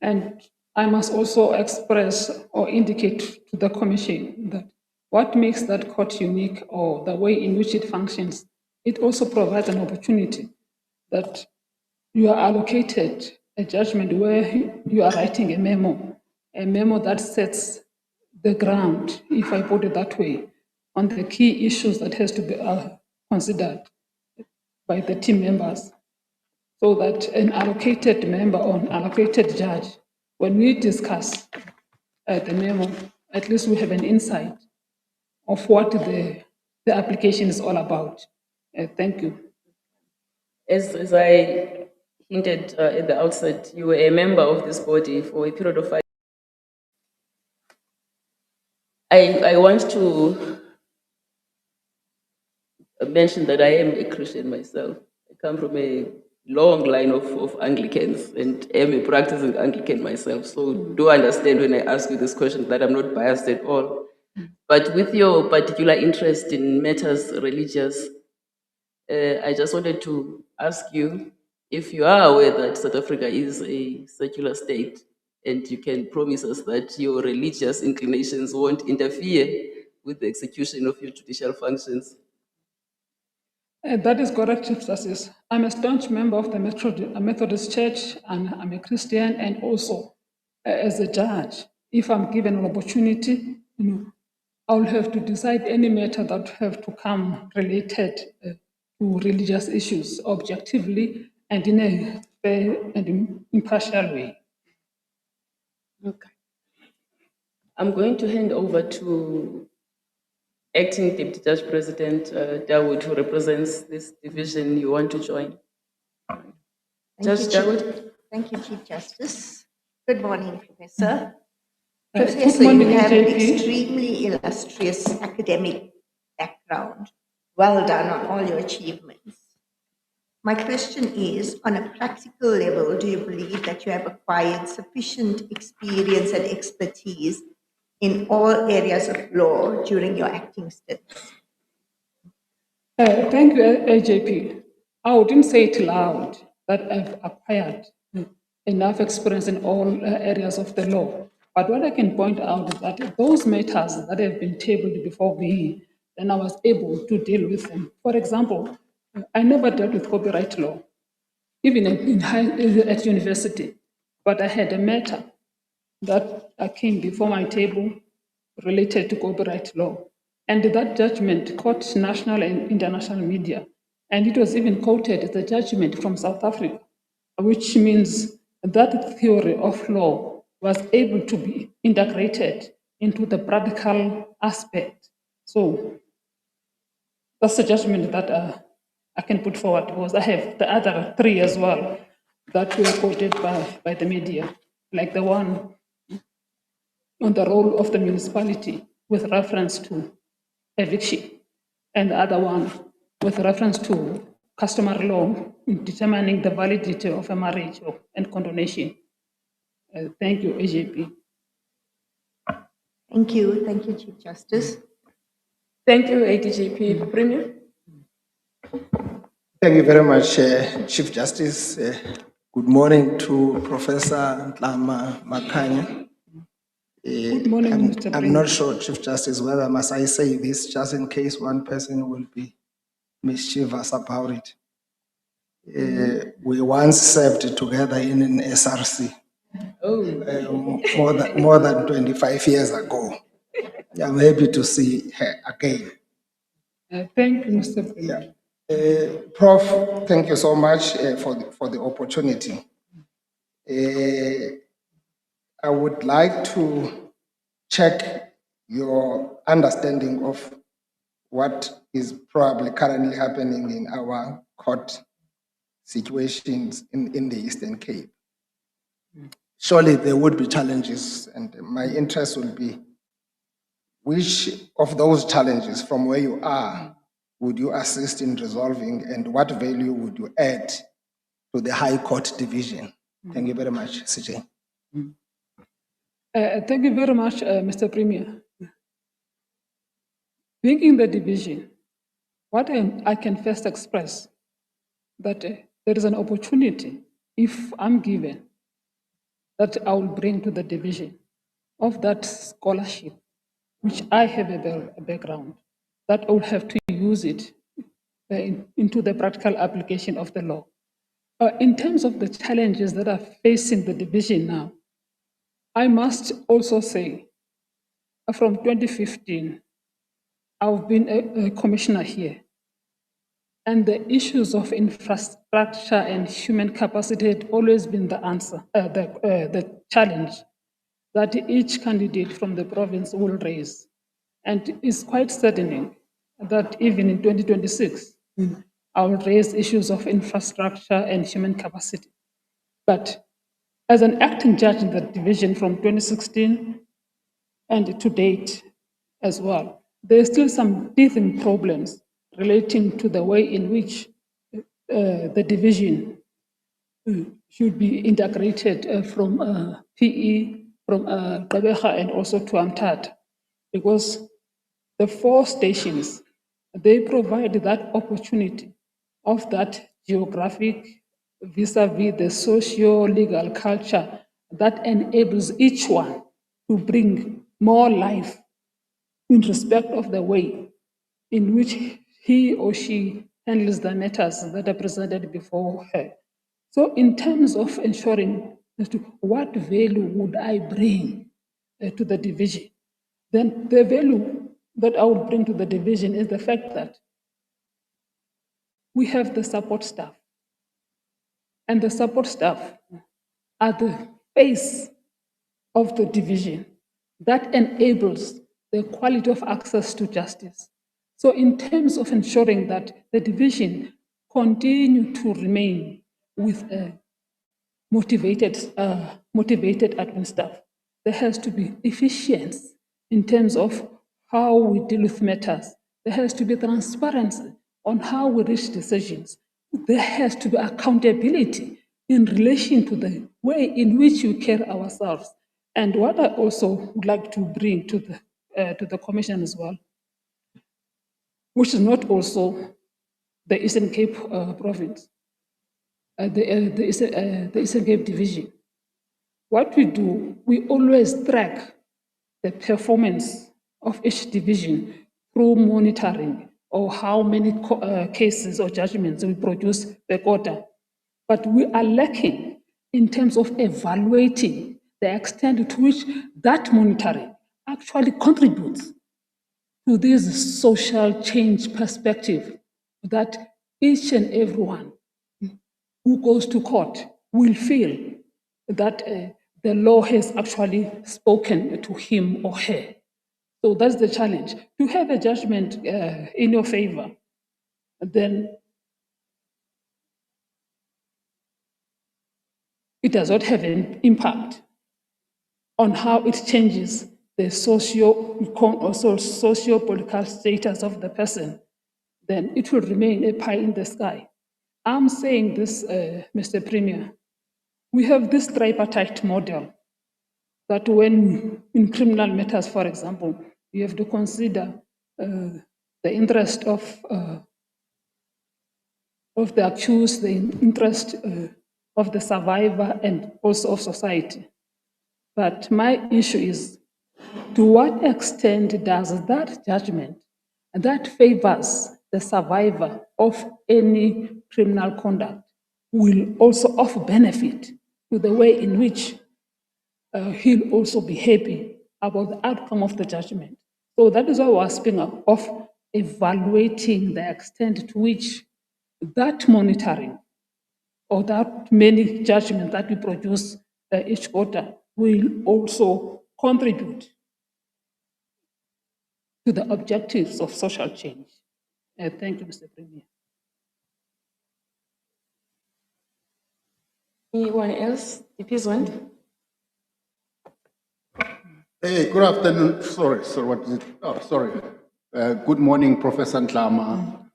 And I must also express or indicate to the Commission that what makes that court unique or the way in which it functions, it also provides an opportunity that you are allocated a judgment where you are writing a memo that sets the ground, if I put it that way, on the key issues that has to be considered by the team members. so that an allocated member or an allocated judge, when we discuss the memo, at least we have an insight of what the application is all about. Thank you. As I hinted at the outset, you were a member of this body for a period of 5 years. I want to mention that I am a Christian myself. I come from a long line of Anglicans and am a practicing Anglican myself. So do understand when I ask you this question that I'm not biased at all. But with your particular interest in matters religious, I just wanted to ask you if you are aware that South Africa is a secular state and you can promise us that your religious inclinations won't interfere with the execution of your judicial functions. That is correct, Chief Justice. I'm a staunch member of the Methodist Church, and I'm a Christian, and also as a judge, if I'm given an opportunity, I'll have to decide any matter that have to come related to religious issues objectively and in a fair and impartial way. Okay. I'm going to hand over to Acting Deputy Judge President Dawood, who represents this division you want to join. Judge Dawood. Thank you, Chief Justice. Good morning, Professor. Good Professor, morning, you have an JP. extremely illustrious academic background. Well done on all your achievements. My question is, on a practical level, do you believe that you have acquired sufficient experience and expertise in all areas of law during your acting stints? Thank you, AJP. I wouldn't say it loud that I've acquired enough experience in all areas of the law. But what I can point out is that those matters that have been tabled before me, then I was able to deal with them. For example, I never dealt with copyright law, even at university. But I had a matter that came before my table related to copyright law. And that judgment caught national and international media. And it was even quoted as a judgment from South Africa, which means that theory of law was able to be integrated into the practical aspect. So that's the judgment that I can put forward, because I have the other three as well that were quoted by the media, like the one on the role of the municipality with reference to eviction, and the other one with reference to customary law in determining the validity of a marriage and condonation. Thank you, AJP. Thank you, Chief Justice. Thank you, ADJP. Premier. Thank you very much, Chief Justice. Good morning to Professor Mthatha and Makhanda. Good morning, Mr. I'm not sure, Chief Justice, whether must I say this just in case one person will be mischievous about it. We once served together in an SRC more than 25 years ago. I'm happy to see her again. Thank you, Mr. Premier. Prof, thank you so much for the opportunity. I would like to check your understanding of what is probably currently happening in our court situations in the Eastern Cape. Surely there would be challenges, and my interest will be, which of those challenges from where you are would you assist in resolving, and what value would you add to the High Court division? Thank you very much, CJ. Thank you very much, Mr. Premier. Being in the division, what I can first express that there is an opportunity, if I'm given, that I will bring to the division of that scholarship, which I have a background, that I will have to use it into the practical application of the law. In terms of the challenges that are facing the division now, I must also say, from 2015, I've been a commissioner here. And the issues of infrastructure and human capacity had always been the answer, the challenge that each candidate from the province will raise. And it's quite saddening that even in 2026, I will raise issues of infrastructure and human capacity. But as an acting judge in the division from 2016 and to date as well, there are still some teething problems relating to the way in which the division should be integrated from PE, from Gqeberha and also to Mthatha, because the 4 stations, they provide that opportunity of that geographic vis-a-vis the socio-legal culture that enables each one to bring more life in respect of the way in which he or she handles the matters that are presented before her. So in terms of ensuring as to what value would I bring to the division, then the value that I would bring to the division is the fact that we have the support staff. And the support staff are the face of the division that enables the quality of access to justice. So in terms of ensuring that the division continue to remain with a motivated admin staff, there has to be efficiency in terms of how we deal with matters. There has to be transparency on how we reach decisions. There has to be accountability in relation to the way in which we carry ourselves. And what I also would like to bring to the Commission as well, which is not also the Eastern Cape province, the Eastern Cape division. What we do, we always track the performance of each division through monitoring or how many cases or judgments we produce per quarter. But we are lacking in terms of evaluating the extent to which that monitoring actually contributes to this social change perspective that each and everyone who goes to court will feel that the law has actually spoken to him or her. So that's the challenge. To have a judgment in your favor, then it does not have an impact on how it changes the socio-political status of the person, then it will remain a pie in the sky. I'm saying this, Mr. Premier, we have this tripartite model that when in criminal matters, for example, you have to consider the interest of the accused, the interest of the survivor, and also of society. But my issue is, to what extent does that judgment that favors the survivor of any criminal conduct will also offer benefit to the way in which he'll also be happy about the outcome of the judgment? So that is why we're speaking of evaluating the extent to which that monitoring or that many judgments that we produce each quarter will also contribute to the objectives of social change. Thank you, Mr. Premier. Anyone else? If one. Hey, good afternoon. Sorry, what is it? Oh, sorry. Good morning, Professor Ntlama.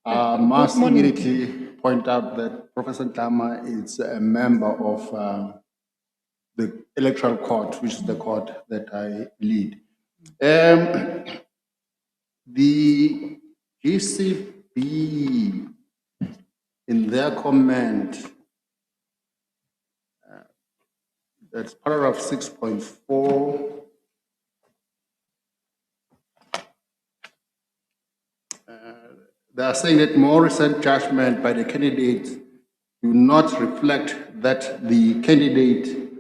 Must immediately point out that Professor Ntlama is a member of the Electoral Court, which is the court that I lead. The GCB, in their comment, that's paragraph 6.4, they are saying that more recent judgment by the candidate do not reflect that the candidate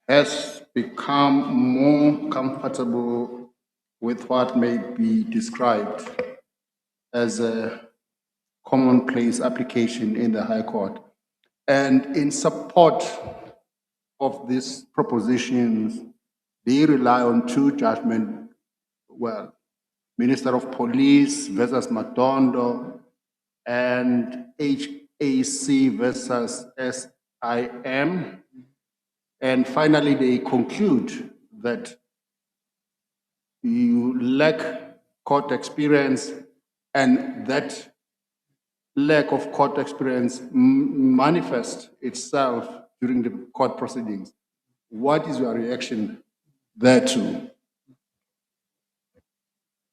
has become more comfortable with what may be described as a commonplace application in the High Court. And in support of these propositions, they rely on two judgments, well, Minister of Police versus Matondo and HAC versus SIM. And finally, they conclude that you lack court experience, and that lack of court experience manifests itself during the court proceedings. What is your reaction thereto?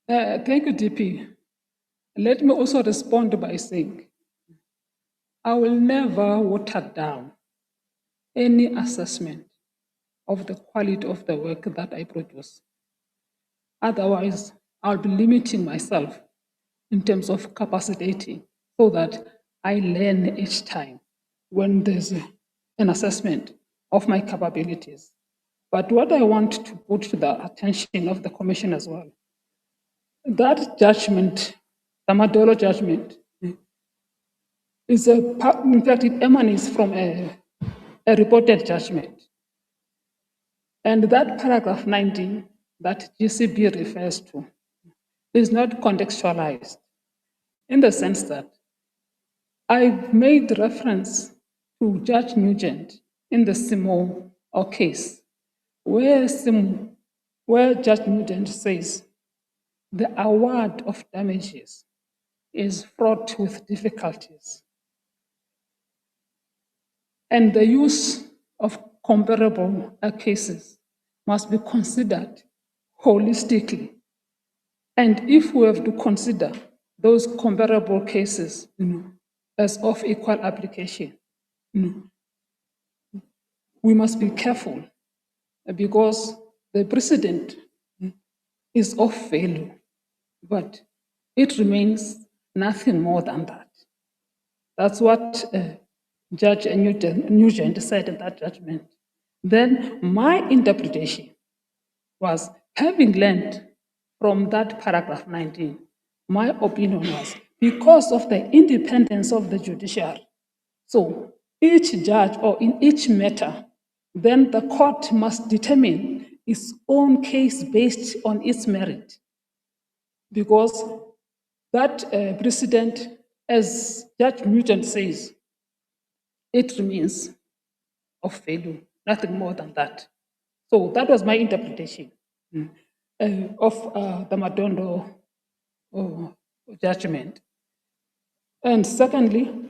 Thank you, DP. Let me also respond by saying, I will never water down any assessment of the quality of the work that I produce. Otherwise, I'll be limiting myself in terms of capacitating so that I learn each time when there's an assessment of my capabilities. But what I want to put to the attention of the Commission as well, that judgment, the Madolo judgment, is in fact, it emanates from a reported judgment. And that paragraph 19 that GCB refers to is not contextualized in the sense that I've made reference to Judge Nugent in the Simo case, where Judge Nugent says the award of damages is fraught with difficulties. And the use of comparable cases must be considered holistically. And if we have to consider those comparable cases, as of equal application, we must be careful because the precedent is of value, but it remains nothing more than that. That's what Judge Nugent said in that judgment. Then my interpretation was, having learned from that paragraph 19, my opinion was, because of the independence of the judiciary, so each judge or in each matter, then the court must determine its own case based on its merit. Because that precedent, as Judge Nugent says, it remains of value, nothing more than that. So that was my interpretation of the Madondo judgment. And secondly,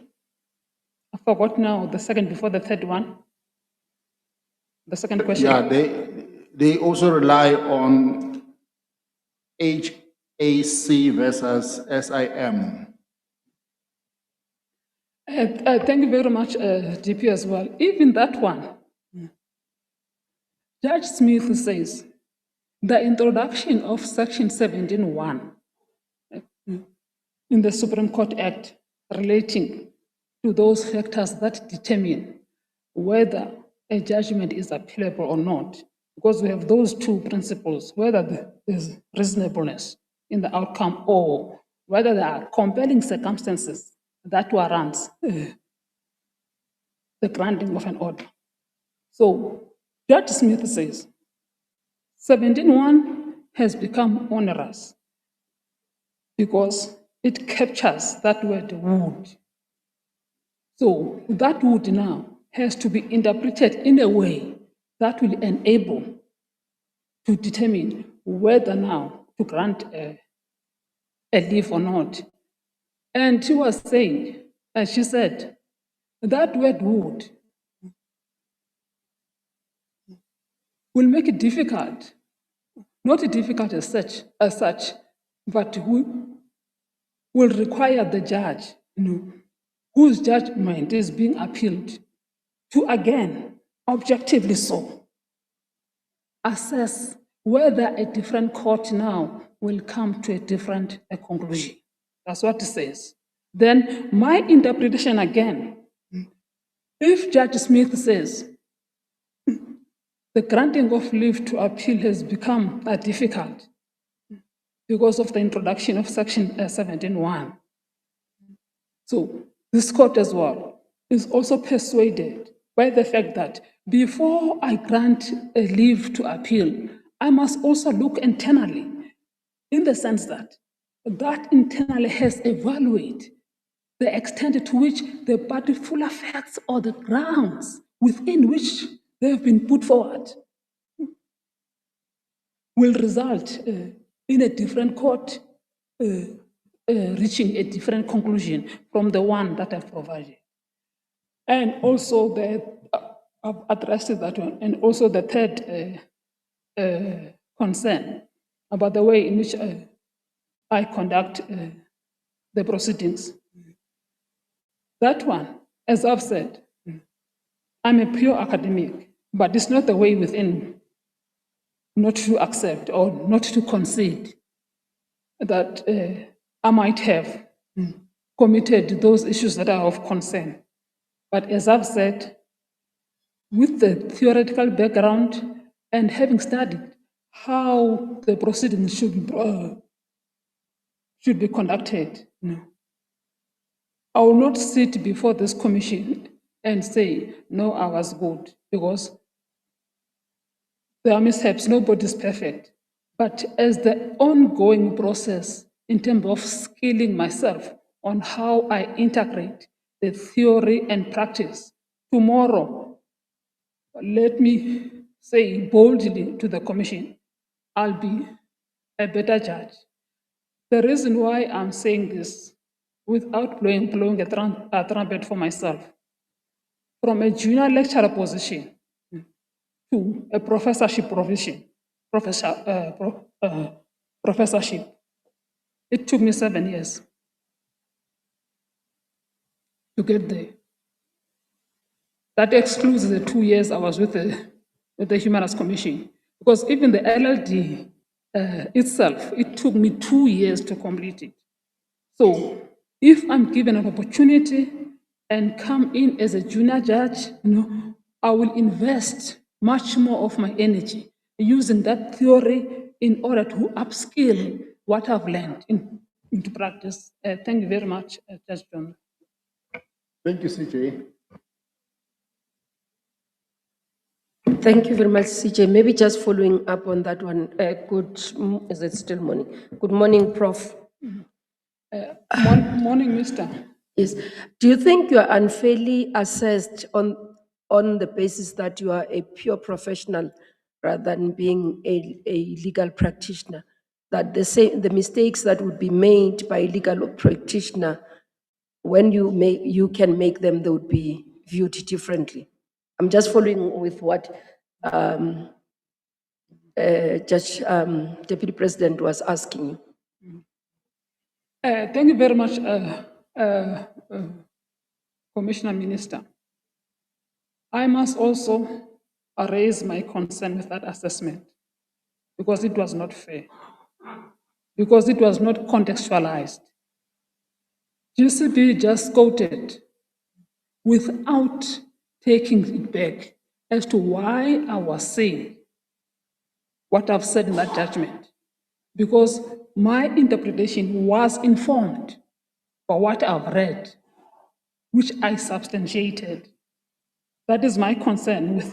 I forgot now the second before the third one. The second question. Yeah, they also rely on HAC versus SIM. Thank you very much, DP, as well. Even that one, Judge Smith says the introduction of Section 17(1) in the Supreme Court Act relating to those factors that determine whether a judgment is appealable or not, because we have those two principles, whether there's reasonableness in the outcome or whether there are compelling circumstances that warrants the granting of an order. So Judge Smith says 17(1) has become onerous because it captures that word would. So that would now has to be interpreted in a way that will enable to determine whether now to grant a leave or not. And she was saying, as she said, that word would will make it difficult, not difficult as such, but will require the judge, whose judgment is being appealed, to again, objectively so, assess whether a different court now will come to a different conclusion. That's what it says. Then my interpretation again, if Judge Smith says the granting of leave to appeal has become difficult because of the introduction of Section 17(1), So this court as well is also persuaded by the fact that before I grant a leave to appeal, I must also look internally, in the sense that that internally has evaluated the extent to which the particular facts or the grounds within which they have been put forward will result in a different court reaching a different conclusion from the one that I've provided. And also I've addressed that one. And also the third concern about the way in which I conduct the proceedings. That one, as I've said, I'm a pure academic, but it's not the way within not to accept or not to concede that I might have committed those issues that are of concern. But as I've said, with the theoretical background and having studied how the proceedings should be conducted, I will not sit before this commission and say, no, I was good, because there are mishaps, nobody's perfect. But as the ongoing process in terms of skilling myself on how I integrate the theory and practice, tomorrow, let me say boldly to the commission, I'll be a better judge. The reason why I'm saying this, without blowing a trumpet for myself, from a junior lecturer position to a professorship provision, professorship, it took me 7 years to get there. That excludes the 2 years I was with the Human Rights Commission, because even the LLD itself, it took me 2 years to complete it. So if I'm given an opportunity and come in as a junior judge, I will invest much more of my energy using that theory in order to upskill what I've learned into practice. Thank you very much, Judge John. Thank you, CJ. Thank you very much, CJ. Maybe just following up on that one. Is it still morning? Good morning, Prof. Morning, Mister. Yes. Do you think you are unfairly assessed on the basis that you are a pure professional rather than being a legal practitioner? That the mistakes that would be made by a legal practitioner, when you can make them, they would be viewed differently. I'm just following with what Judge Deputy President was asking you. Thank you very much, Commissioner Minister. I must also raise my concern with that assessment, because it was not fair, because it was not contextualized. GCB just quoted without taking it back as to why I was saying what I've said in that judgment, because my interpretation was informed by what I've read, which I substantiated. That is my concern with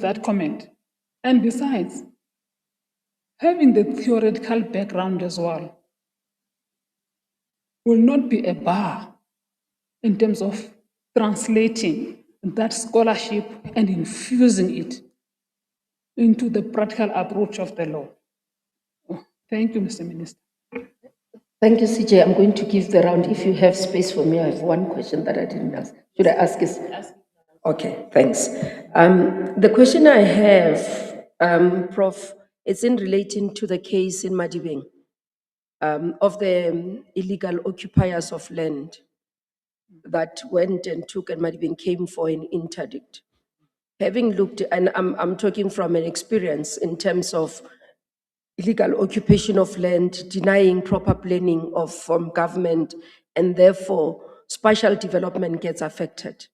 that comment. And besides, having the theoretical background as well will not be a bar in terms of translating that scholarship and infusing it into the practical approach of the law. Thank you, Mr. Minister. Thank you, CJ. I'm going to give the round. If you have space for me, I have one question that I didn't ask. Should I ask it? Okay, thanks. The question I have, Prof, it's in relating to the case in Madibeng of the illegal occupiers of land that went and took, and Madibeng came for an interdict. Having looked, and I'm talking from an experience in terms of illegal occupation of land, denying proper planning from government, and therefore spatial development gets affected.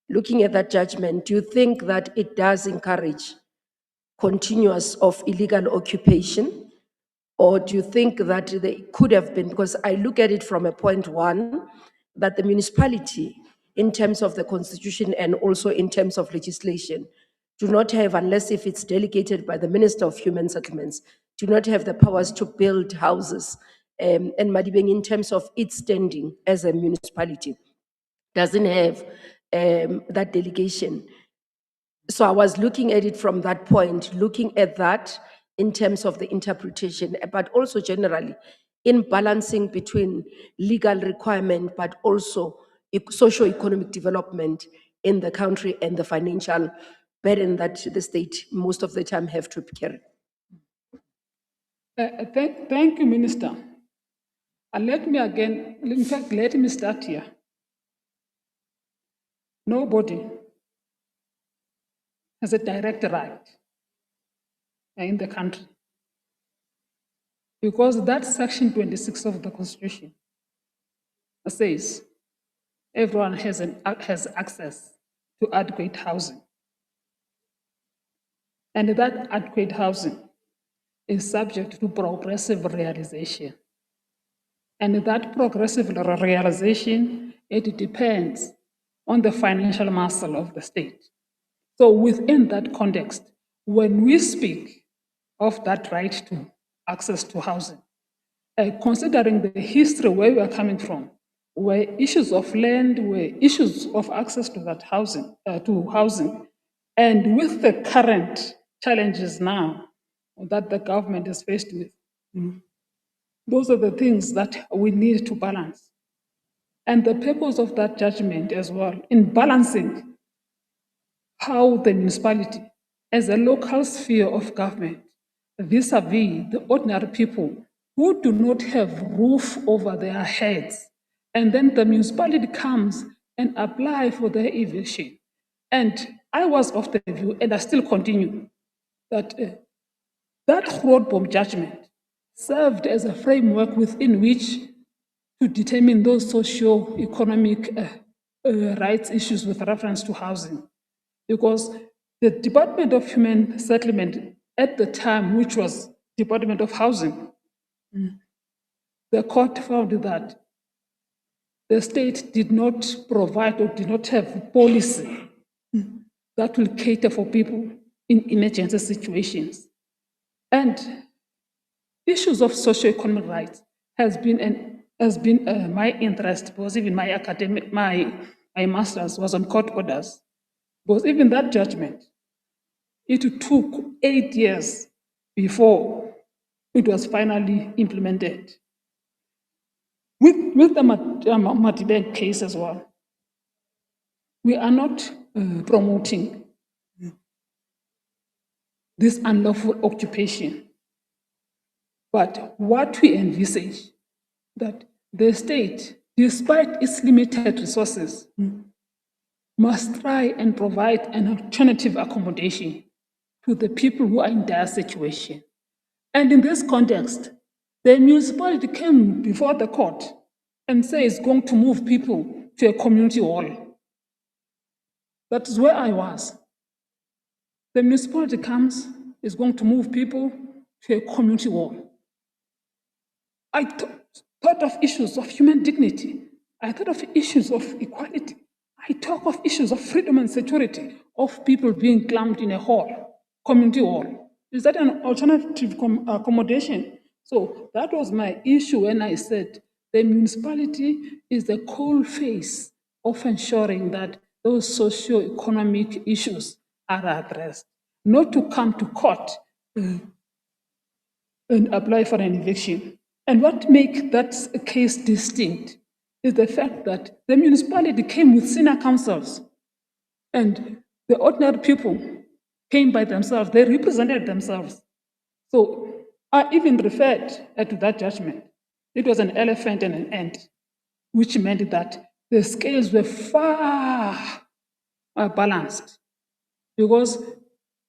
Looking at that judgment, do you think that it does encourage continuous of illegal occupation, Or do you think that they could have been, because I look at it from a point one, that the municipality, in terms of the constitution and also in terms of legislation, do not have, unless if it's delegated by the Minister of Human Settlements, do not have the powers to build houses. And Madibeng, in terms of its standing as a municipality, doesn't have that delegation. So I was looking at it from that point, looking at that in terms of the interpretation, but also generally in balancing between legal requirement, but also socio-economic development in the country and the financial burden that the state most of the time have to carry. Thank you, Minister. And let me again, in fact, let me start here. Nobody has a direct right in the country, because that section 26 of the Constitution says everyone has access to adequate housing. And that adequate housing is subject to progressive realization. And that progressive realization, it depends on the financial muscle of the state. So within that context, when we speak of that right to access to housing, considering the history where we are coming from, where issues of land, where issues of access to that housing, and with the current challenges now that the government is faced with, those are the things that we need to balance. And the purpose of that judgment as well, in balancing how the municipality, as a local sphere of government, vis-a-vis the ordinary people who do not have roof over their heads, and then the municipality comes and apply for their eviction. And I was of the view, and I still continue, that that Grootboom judgment served as a framework within which to determine those socio-economic rights issues with reference to housing. Because the Department of Human Settlement at the time, which was Department of Housing, the court found that the state did not provide or did not have policy that will cater for people in emergency situations. And issues of socio-economic rights has been my interest, because even my academic, my master's was on court orders. Because even that judgment, it took 8 years before it was finally implemented. With the Mthatha case as well, we are not promoting this unlawful occupation. But what we envisage, that the state, despite its limited resources, must try and provide an alternative accommodation to the people who are in dire situation. And in this context, the municipality came before the court and says it's going to move people to a community hall. That is where I was. The municipality comes, is going to move people to a community hall. I thought of issues of human dignity. I thought of issues of equality. I talk of issues of freedom and security of people being clamped in a hall, community hall. Is that an alternative accommodation? So that was my issue when I said the municipality is the coal face of ensuring that those socio-economic issues are addressed, not to come to court and apply for an eviction. And what makes that case distinct is the fact that the municipality came with senior councils, and the ordinary people came by themselves. They represented themselves. So I even referred to that judgment. It was an elephant and an ant, which meant that the scales were far balanced, because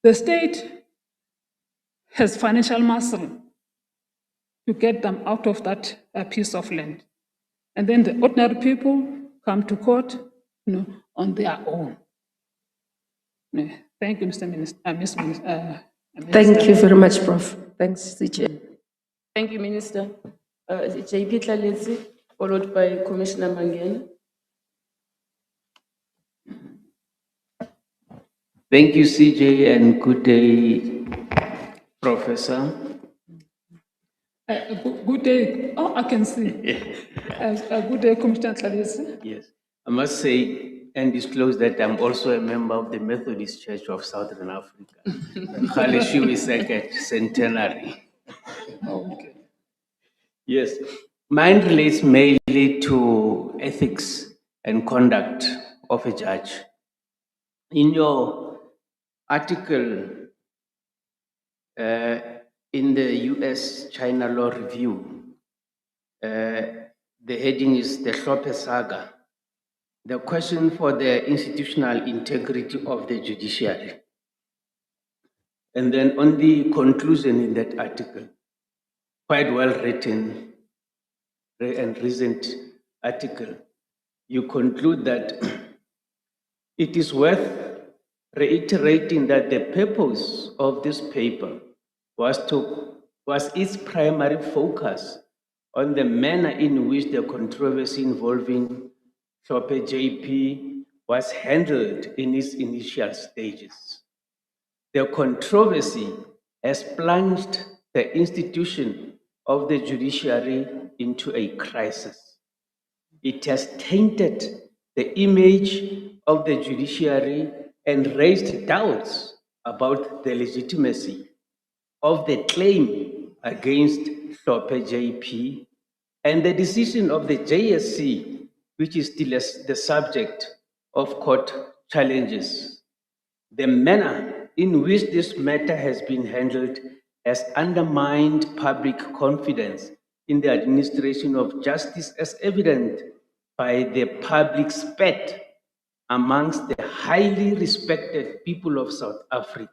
the state has financial muscle to get them out of that piece of land. And then the ordinary people come to court, on their own. Thank you, Mr. Minister. Thank you very much, Prof. Thanks, CJ. Thank you, Minister. JP Tlaletsi, followed by Commissioner Mangena. Thank you, CJ, and good day, Professor. Good day. Oh, I can see. Good day, Commissioner Tlaletsi. Yes, I must say and disclose that I'm also a member of the Methodist Church of Southern Africa, Khaleshiwi Second Centenary. Okay. Yes, mine relates mainly to ethics and conduct of a judge. In your article in the US-China Law Review, the heading is the Hlophe Saga, the question for the institutional integrity of the judiciary. And then on the conclusion in that article, quite well written and recent article, you conclude that it is worth reiterating that the purpose of this paper was its primary focus on the manner in which the controversy involving Hlophe JP was handled in its initial stages. The controversy has plunged the institution of the judiciary into a crisis. It has tainted the image of the judiciary and raised doubts about the legitimacy of the claim against Hlophe JP and the decision of the JSC, which is still the subject of court challenges. The manner in which this matter has been handled has undermined public confidence in the administration of justice, as evident by the public spat amongst the highly respected people of South Africa.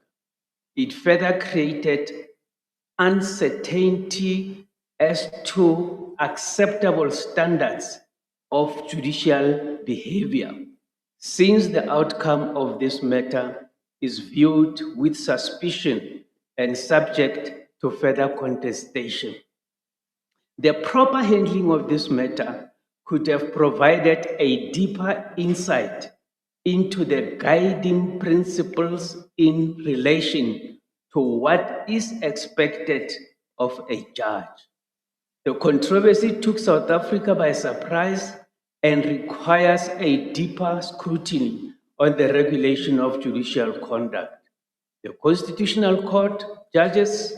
It further created uncertainty as to acceptable standards of judicial behavior, since the outcome of this matter is viewed with suspicion and subject to further contestation. The proper handling of this matter could have provided a deeper insight into the guiding principles in relation to what is expected of a judge. The controversy took South Africa by surprise and requires a deeper scrutiny on the regulation of judicial conduct. The Constitutional Court judges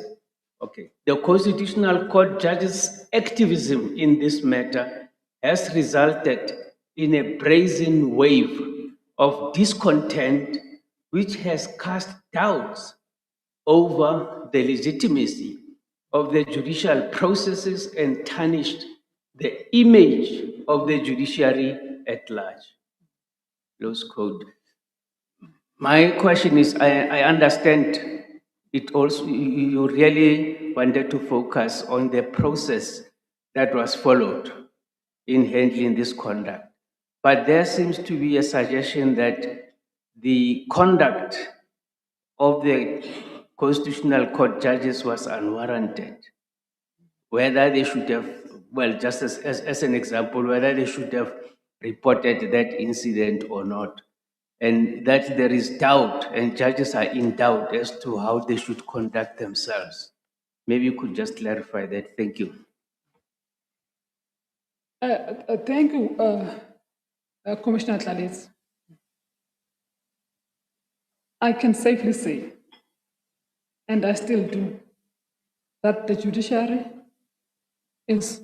activism in this matter has resulted in a brazen wave of discontent which has cast doubts over the legitimacy of the judicial processes and tarnished the image of the judiciary at large. Close quote. My question is, I understand it also, you really wanted to focus on the process that was followed in handling this conduct. But there seems to be a suggestion that the conduct of the Constitutional Court judges was unwarranted. Whether they should have, well, just as an example, whether they should have reported that incident or not. And that there is doubt, and judges are in doubt as to how they should conduct themselves. Maybe you could just clarify that. Thank you. Thank you, Commissioner Tlaletsi. I can safely say, and I still do, that the judiciary is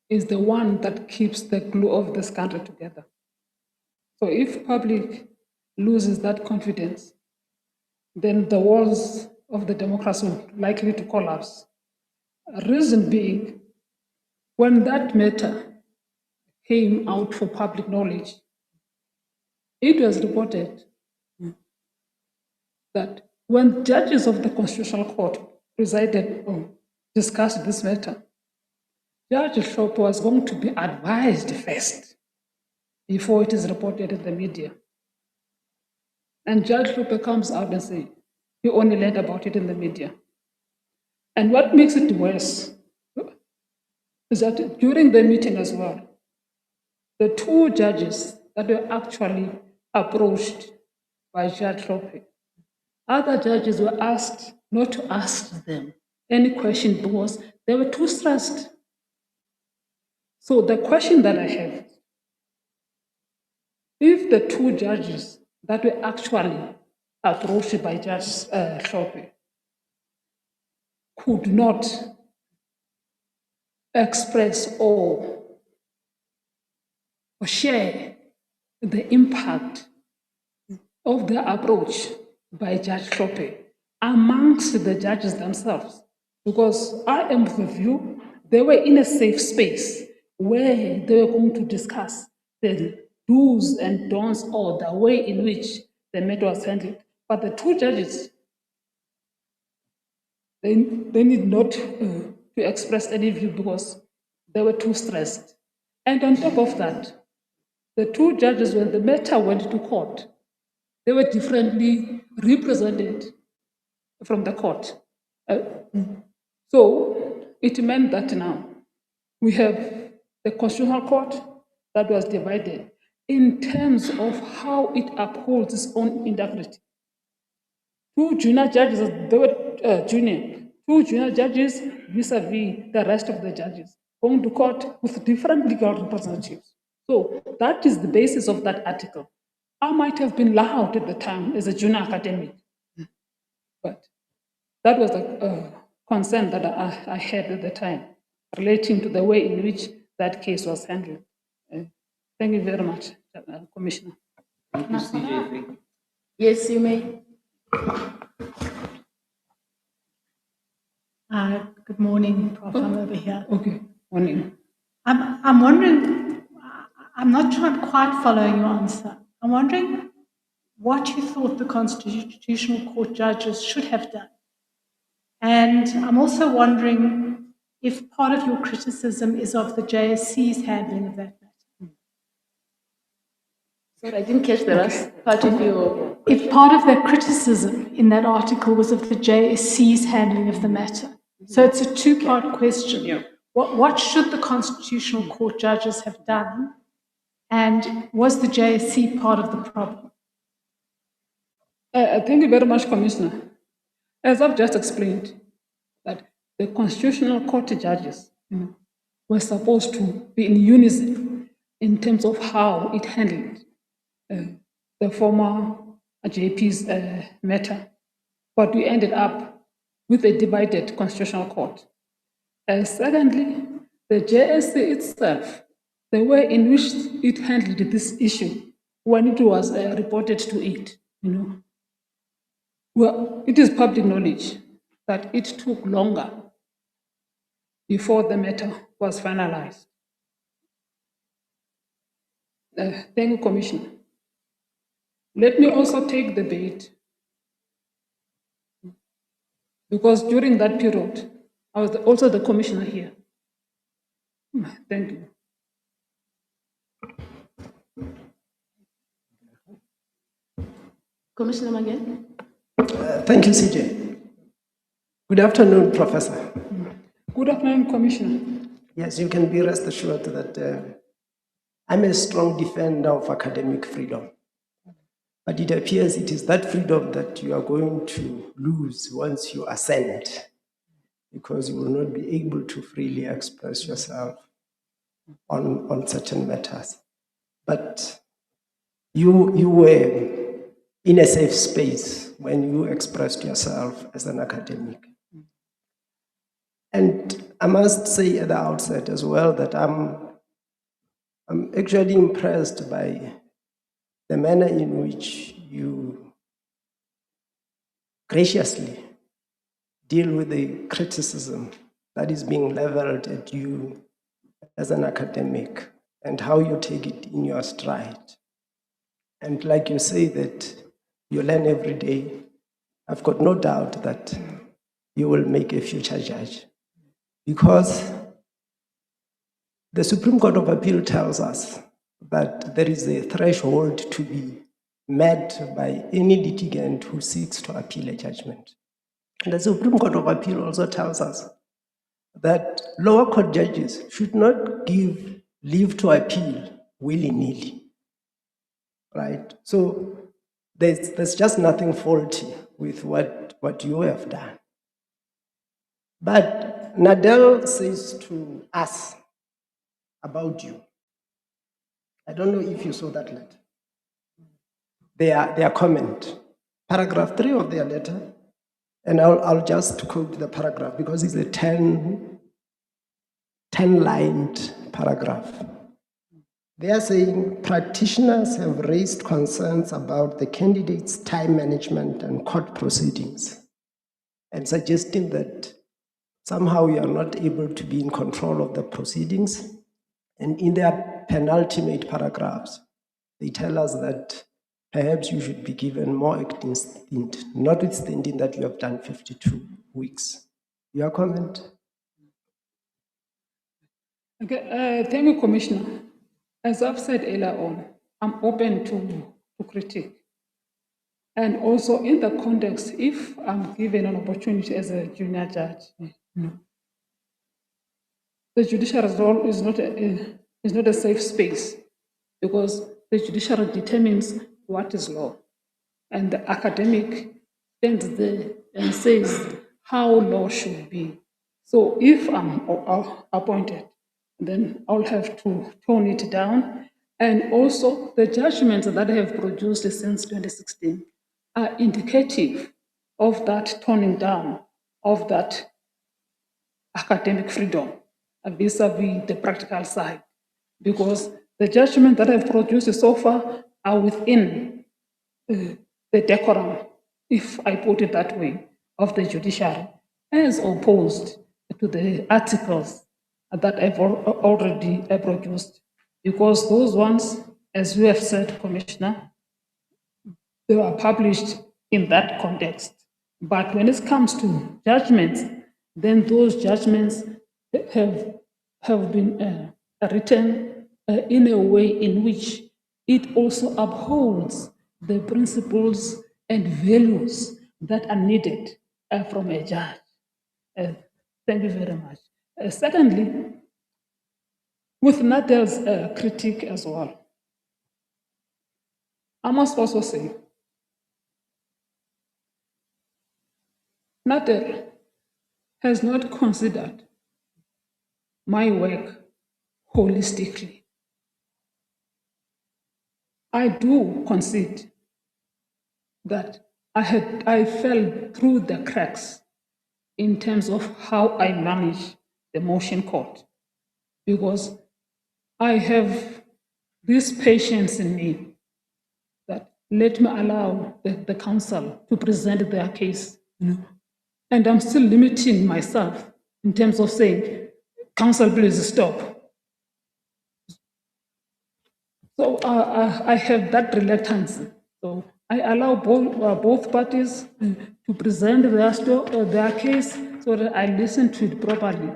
the one that keeps the glue of this country together. So if public loses that confidence, then the walls of the democracy are likely to collapse. Reason being, when that matter came out for public knowledge, it was reported that when judges of the Constitutional Court presided or discussed this matter, Judge Hlophe was going to be advised first before it is reported in the media. And Judge Hlophe comes out and says, he only learned about it in the media. And what makes it worse is that during the meeting as well, the two judges that were actually approached by Judge Lope, other judges were asked not to ask them any question because they were too stressed. So the question that I have, if the two judges that were actually approached by Judge Lope could not express or share the impact of the approach by Judge Lope amongst the judges themselves, because I am of the view they were in a safe space where they were going to discuss the do's and don'ts or the way in which the matter was handled. But the two judges, they need not to express any view because they were too stressed. And on top of that, the two judges, when the matter went to court, they were differently represented from the court. So it meant that now we have the Constitutional Court that was divided in terms of how it upholds its own integrity. Two junior judges, they were junior, two junior judges vis-a-vis the rest of the judges, going to court with different legal representatives. So that is the basis of that article. I might have been loud at the time as a junior academic, but that was a concern that I had at the time relating to the way in which that case was handled. Thank you very much, Commissioner. Thank you, CJ. Yes, you may. Good morning, Prof. I'm over here. Okay, morning. I'm wondering, I'm not sure I'm quite following your answer. I'm wondering what you thought the Constitutional Court judges should have done. And I'm also wondering if part of your criticism is of the JSC's handling of that matter. Sorry, I didn't catch the last part of your... If part of the criticism in that article was of the JSC's handling of the matter. So it's a two-part question. Yeah. What should the Constitutional Court judges have done? And was the JSC part of the problem? Thank you very much, Commissioner. As I've just explained, that the Constitutional Court judges were supposed to be in unison in terms of how it handled the former JP's matter, but we ended up with a divided Constitutional Court. Secondly, the JSC itself, the way in which it handled this issue when it was reported to it, well, it is public knowledge that it took longer before the matter was finalized. Thank you, Commissioner. Let me also take the bait, because during that period, I was also the commissioner here. Thank you. Commissioner Makhanda? Thank you, CJ. Good afternoon, Professor. Good afternoon, Commissioner. Yes, you can be rest assured that I'm a strong defender of academic freedom. But it appears it is that freedom that you are going to lose once you ascend, because you will not be able to freely express yourself on certain matters. But you were in a safe space when you expressed yourself as an academic. And I must say at the outset as well that I'm actually impressed by the manner in which you graciously deal with the criticism that is being leveled at you as an academic and how you take it in your stride. And like you say that you learn every day, I've got no doubt that you will make a future judge, because the Supreme Court of Appeal tells us that there is a threshold to be met by any litigant who seeks to appeal a judgment. And the Supreme Court of Appeal also tells us that lower court judges should not give leave to appeal willy-nilly, right? So there's just nothing faulty with what you have done. But Nadel says to us about you, I don't know if you saw that letter, their comment, paragraph 3 of their letter, and I'll just quote the paragraph because it's a 10-lined paragraph. They are saying practitioners have raised concerns about the candidates' time management and court proceedings, and suggesting that somehow you are not able to be in control of the proceedings. And in their penultimate paragraphs, they tell us that perhaps you should be given more acting stint, notwithstanding that you have done 52 weeks. Your comment? Okay, thank you, Commissioner. As I've said earlier on, I'm open to critique. And also in the context, if I'm given an opportunity as a junior judge, the judiciary role is not a safe space because the judiciary determines what is law. And the academic stands there and says how law should be. So if I'm appointed, then I'll have to tone it down. And also the judgments that I have produced since 2016 are indicative of that toning down of that academic freedom vis-a-vis the practical side. Because the judgments that I've produced so far are within the decorum, if I put it that way, of the judiciary, as opposed to the articles that I've already produced. Because those ones, as you have said, Commissioner, they were published in that context. But when it comes to judgments, then those judgments have been written in a way in which it also upholds the principles and values that are needed from a judge. Thank you very much. Secondly, with Nadel's critique as well, I must also say, Nadel has not considered my work holistically. I do concede that I fell through the cracks in terms of how I manage the motion court, because I have this patience in me that let me allow the counsel to present their case, and I'm still limiting myself in terms of saying, counsel, please stop. So I have that reluctance. So I allow both parties to present their case so that I listen to it properly.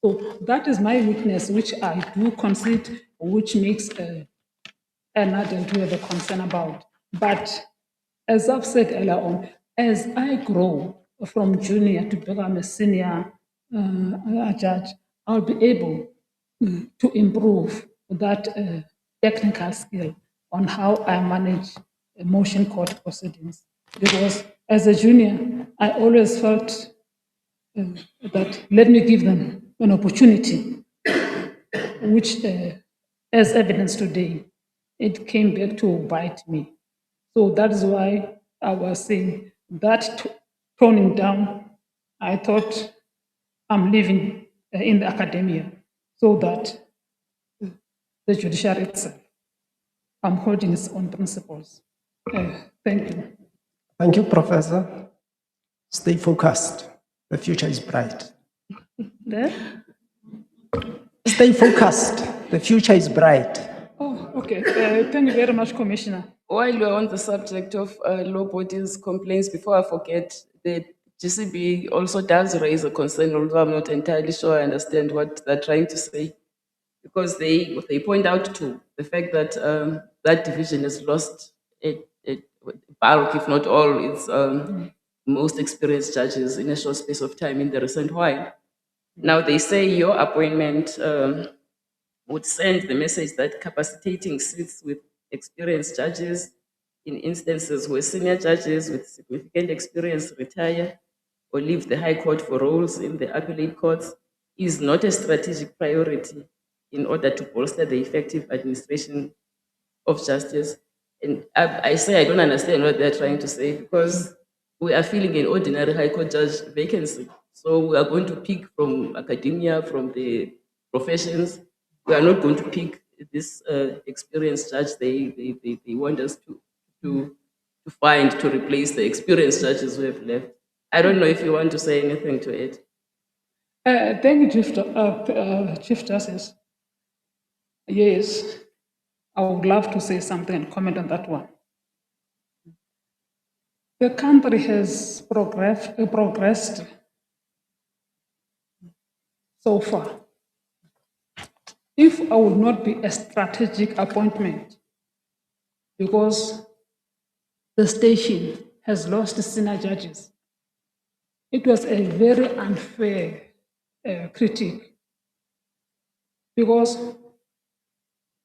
So that is my weakness, which I do concede, which makes another to have a concern about. But as I've said earlier on, as I grow from junior to become a senior judge, I'll be able to improve that technical skill on how I manage motion court proceedings. Because as a junior, I always felt that let me give them an opportunity, which, as evidence today, it came back to bite me. So that is why I was saying that toning down, I thought I'm living in the academia so that the judiciary itself, I'm holding its own principles. Thank you. Thank you, Professor. Stay focused. The future is bright. Stay focused. The future is bright. Oh, okay. Thank you very much, Commissioner. While we're on the subject of law bodies complaints, before I forget, the GCB also does raise a concern, although I'm not entirely sure I understand what they're trying to say, because they point out to the fact that that division has lost a bulk, if not all, its most experienced judges in a short space of time in the recent while. Now, they say your appointment would send the message that capacitating seats with experienced judges in instances where senior judges with significant experience retire or leave the High Court for roles in the appellate courts is not a strategic priority in order to bolster the effective administration of justice. And I say I don't understand what they're trying to say, because we are filling an ordinary High Court judge vacancy. So we are going to pick from academia, from the professions. We are not going to pick this experienced judge they want us to find to replace the experienced judges who have left. I don't know if you want to say anything to it. Thank you, Chief Justice. Yes, I would love to say something and comment on that one. The country has progressed so far. If I would not be a strategic appointment, because the station has lost senior judges, it was a very unfair critique, because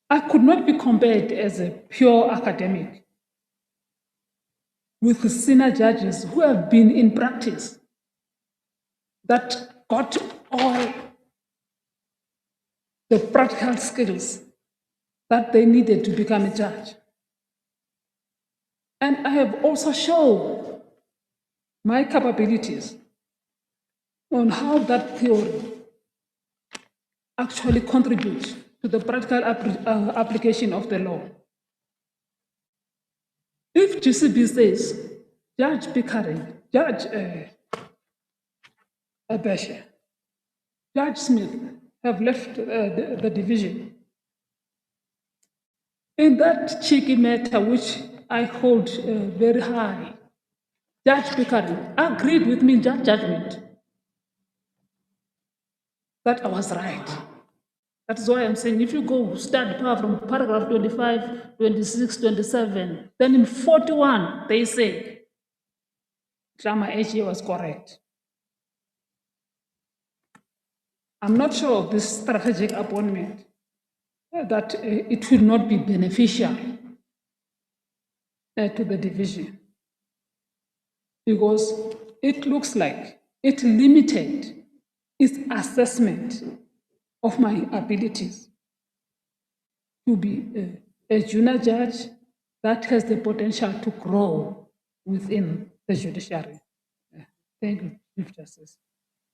I could not be compared as a pure academic with senior judges who have been in practice, that got all the practical skills that they needed to become a judge. And I have also shown my capabilities on how that theory actually contributes to the practical application of the law. If GCB says, Judge Pickering, Judge Abeshe, Judge Smith have left the division, in that cheeky matter which I hold very high, Judge Pickering agreed with me in that judgment that I was right. That's why I'm saying if you go start from paragraph 25, 26, 27, then in 41, they say, Drama HA was correct. I'm not sure of this strategic appointment, that it will not be beneficial to the division, because it looks like it limited its assessment of my abilities to be a junior judge that has the potential to grow within the judiciary. Thank you, Chief Justice.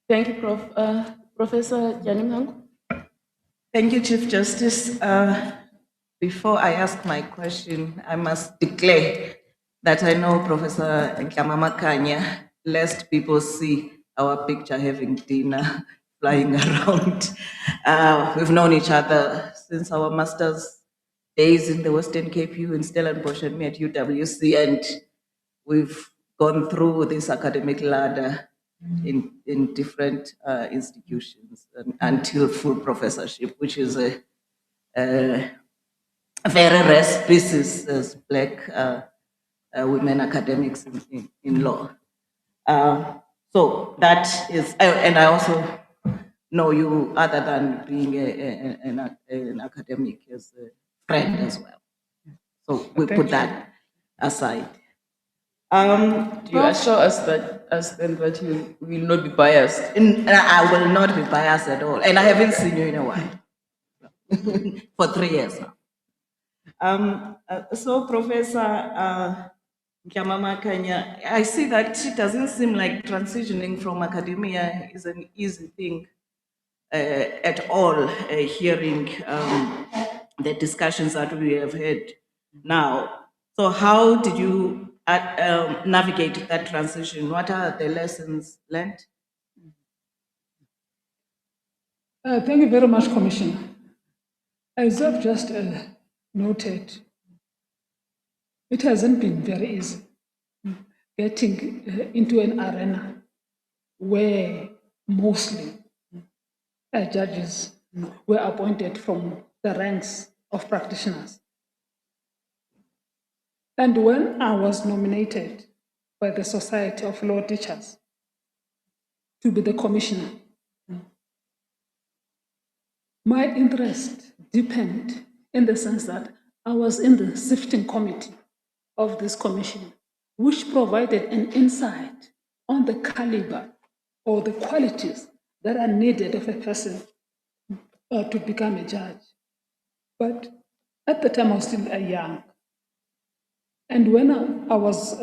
Thank you, Prof. Professor Janimang. Thank you, Chief Justice. Before I ask my question, I must declare that I know Professor Mthatha Makhanda, lest people see our picture having dinner flying around. We've known each other since our master's days in the Western Cape, you in Stellenbosch and me at UWC, and we've gone through this academic ladder in different institutions until full professorship, which is a very rare species as Black women academics in law. So that is, and I also know you other than being an academic as a friend as well. So we put that aside. Do you assure us that you will not be biased? I will not be biased at all, and I haven't seen you in a while, for 3 years now. So Professor Mthatha Makhanda, I see that it doesn't seem like transitioning from academia is an easy thing at all, hearing the discussions that we have had now. So how did you navigate that transition? What are the lessons learned? Thank you very much, Commissioner. As I've just noted, it hasn't been very easy getting into an arena where mostly judges were appointed from the ranks of practitioners. And when I was nominated by the Society of Law Teachers to be the commissioner, my interest deepened in the sense that I was in the sifting committee of this commission, which provided an insight on the caliber or the qualities that are needed of a person to become a judge. But at the time, I was still young. And when I was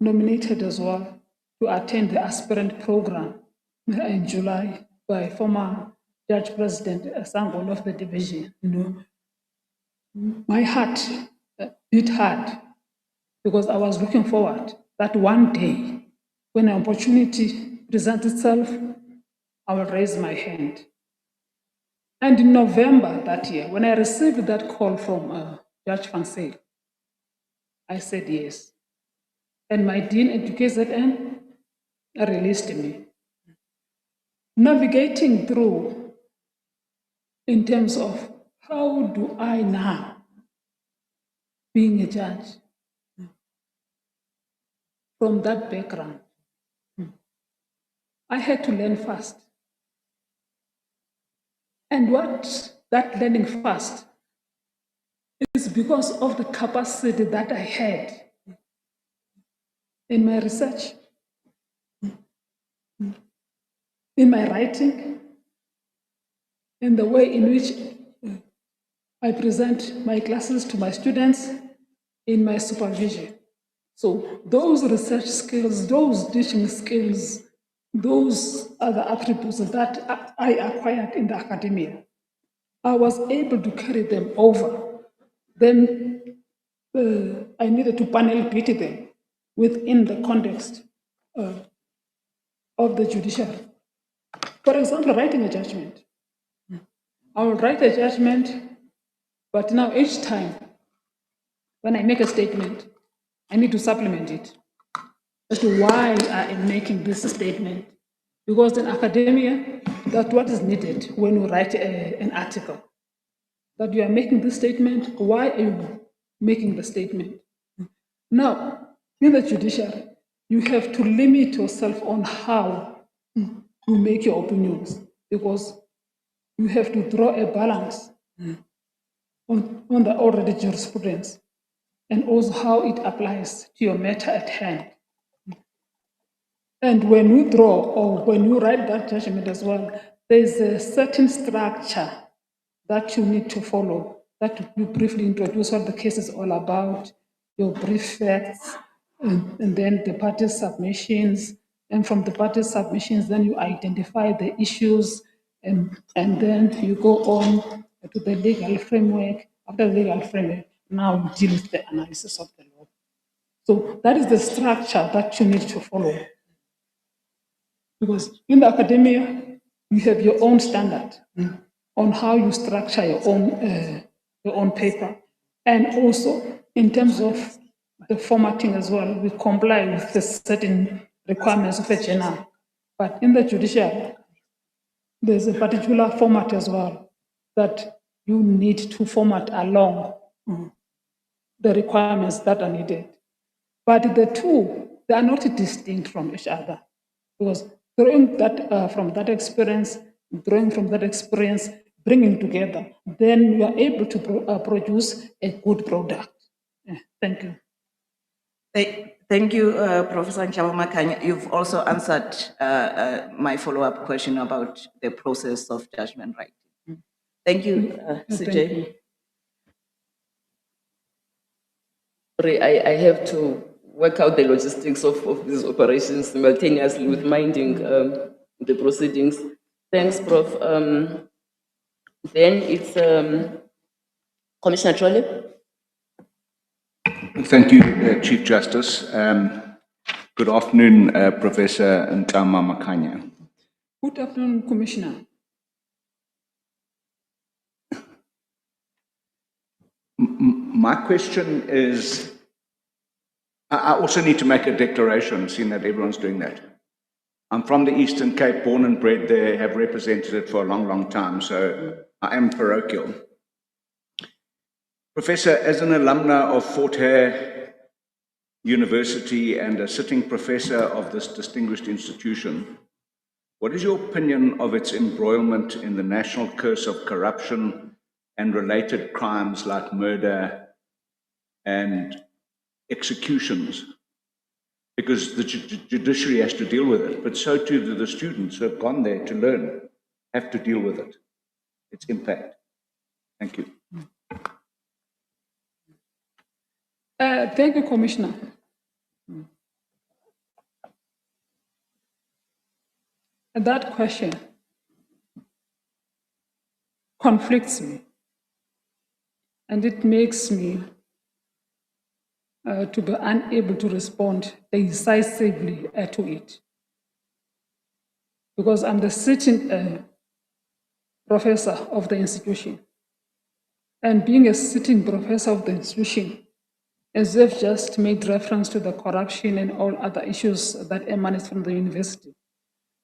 nominated as well to attend the aspirant program in July by former Judge President Sangon of the division, my heart beat hard because I was looking forward that one day when an opportunity presents itself, I will raise my hand. And in November that year, when I received that call from Judge Van Zyl, I said yes. And my dean at UKZN released me. Navigating through in terms of how do I now, being a judge, from that background, I had to learn fast. And what that learning fast is because of the capacity that I had in my research, in my writing, in the way in which I present my classes to my students, in my supervision. So those research skills, those teaching skills, those other attributes that I acquired in the academia, I was able to carry them over. Then I needed to panel beat them within the context of the judiciary. For example, writing a judgment. I will write a judgment, but now each time when I make a statement, I need to supplement it as to why I am making this statement. Because in academia, that's what is needed when you write an article. That you are making this statement, why are you making the statement? Now, in the judiciary, you have to limit yourself on how you make your opinions, because you have to draw a balance on the already jurisprudence and also how it applies to your matter at hand. And when you draw or when you write that judgment as well, there's a certain structure that you need to follow, that you briefly introduce what the case is all about, your brief facts, and then the parties' submissions. And from the parties' submissions, then you identify the issues, and then you go on to the legal framework. After the legal framework, now you deal with the analysis of the law. So that is the structure that you need to follow. Because in the academia, you have your own standard on how you structure your own paper. And also, in terms of the formatting as well, we comply with the certain requirements of a journal. But in the judiciary, there's a particular format as well that you need to format along the requirements that are needed. But the two, they are not distinct from each other. Because drawing that from that experience, bringing together, then you are able to produce a good product. Yeah, thank you. Thank you, Professor Makhanda. You've also answered my follow-up question about the process of judgment writing. Thank you, CJ. Sorry, I have to work out the logistics of these operations simultaneously with minding the proceedings. Thanks, Prof. Then it's Commissioner Trolley. Thank you, Chief Justice. Good afternoon, Professor Mthatha and Makhanda. Good afternoon, Commissioner. My question is, I also need to make a declaration, seeing that everyone's doing that. I'm from the Eastern Cape, born and bred there, have represented it for a long, long time, so I am parochial. Professor, as an alumna of Fort Hare University and a sitting professor of this distinguished institution, What is your opinion of its embroilment in the national curse of corruption and related crimes like murder and executions? Because the judiciary has to deal with it, but so too do the students who have gone there to learn, have to deal with it, its impact. Thank you. Thank you, Commissioner. That question conflicts me, and it makes me to be unable to respond decisively to it. Because I'm the sitting professor of the institution. And being a sitting professor of the institution, as they've just made reference to the corruption and all other issues that emanate from the university,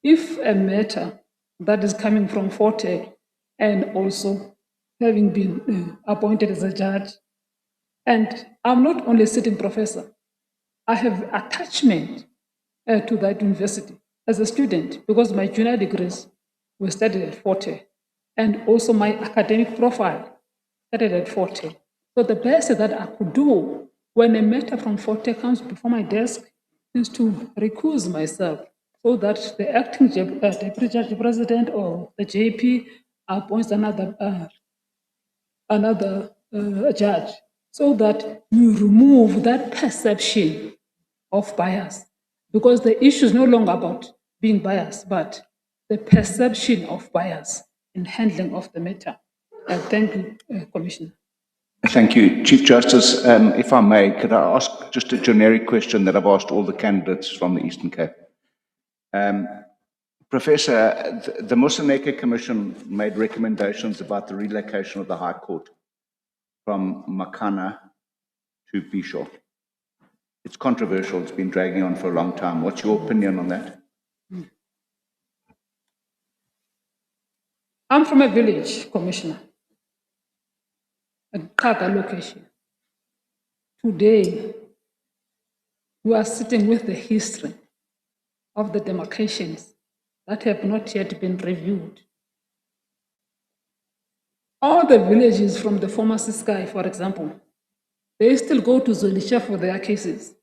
if a matter that is coming from Forte and also having been appointed as a judge, and I'm not only a sitting professor, I have attachment to that university as a student because my junior degrees were studied at Forte and also my academic profile started at Forte. So the best that I could do when a matter from Forte comes before my desk is to recuse myself so that the acting deputy judge president or the JP appoints another judge, so that you remove that perception of bias. Because the issue is no longer about being biased, but the perception of bias in handling of the matter. Thank you, Commissioner. Thank you. Chief Justice, if I may, could I ask just a generic question that I've asked all the candidates from the Eastern Cape? Professor, the Mthatha Commission made recommendations about the relocation of the High Court from Makhanda to Bisho. It's controversial, it's been dragging on for a long time. What's your opinion on that? I'm from a village, Commissioner, a Taga location. Today, we are sitting with the history of the demarcations that have not yet been reviewed. All the villages from the former Siskai, for example, they still go to Zolisha for their cases,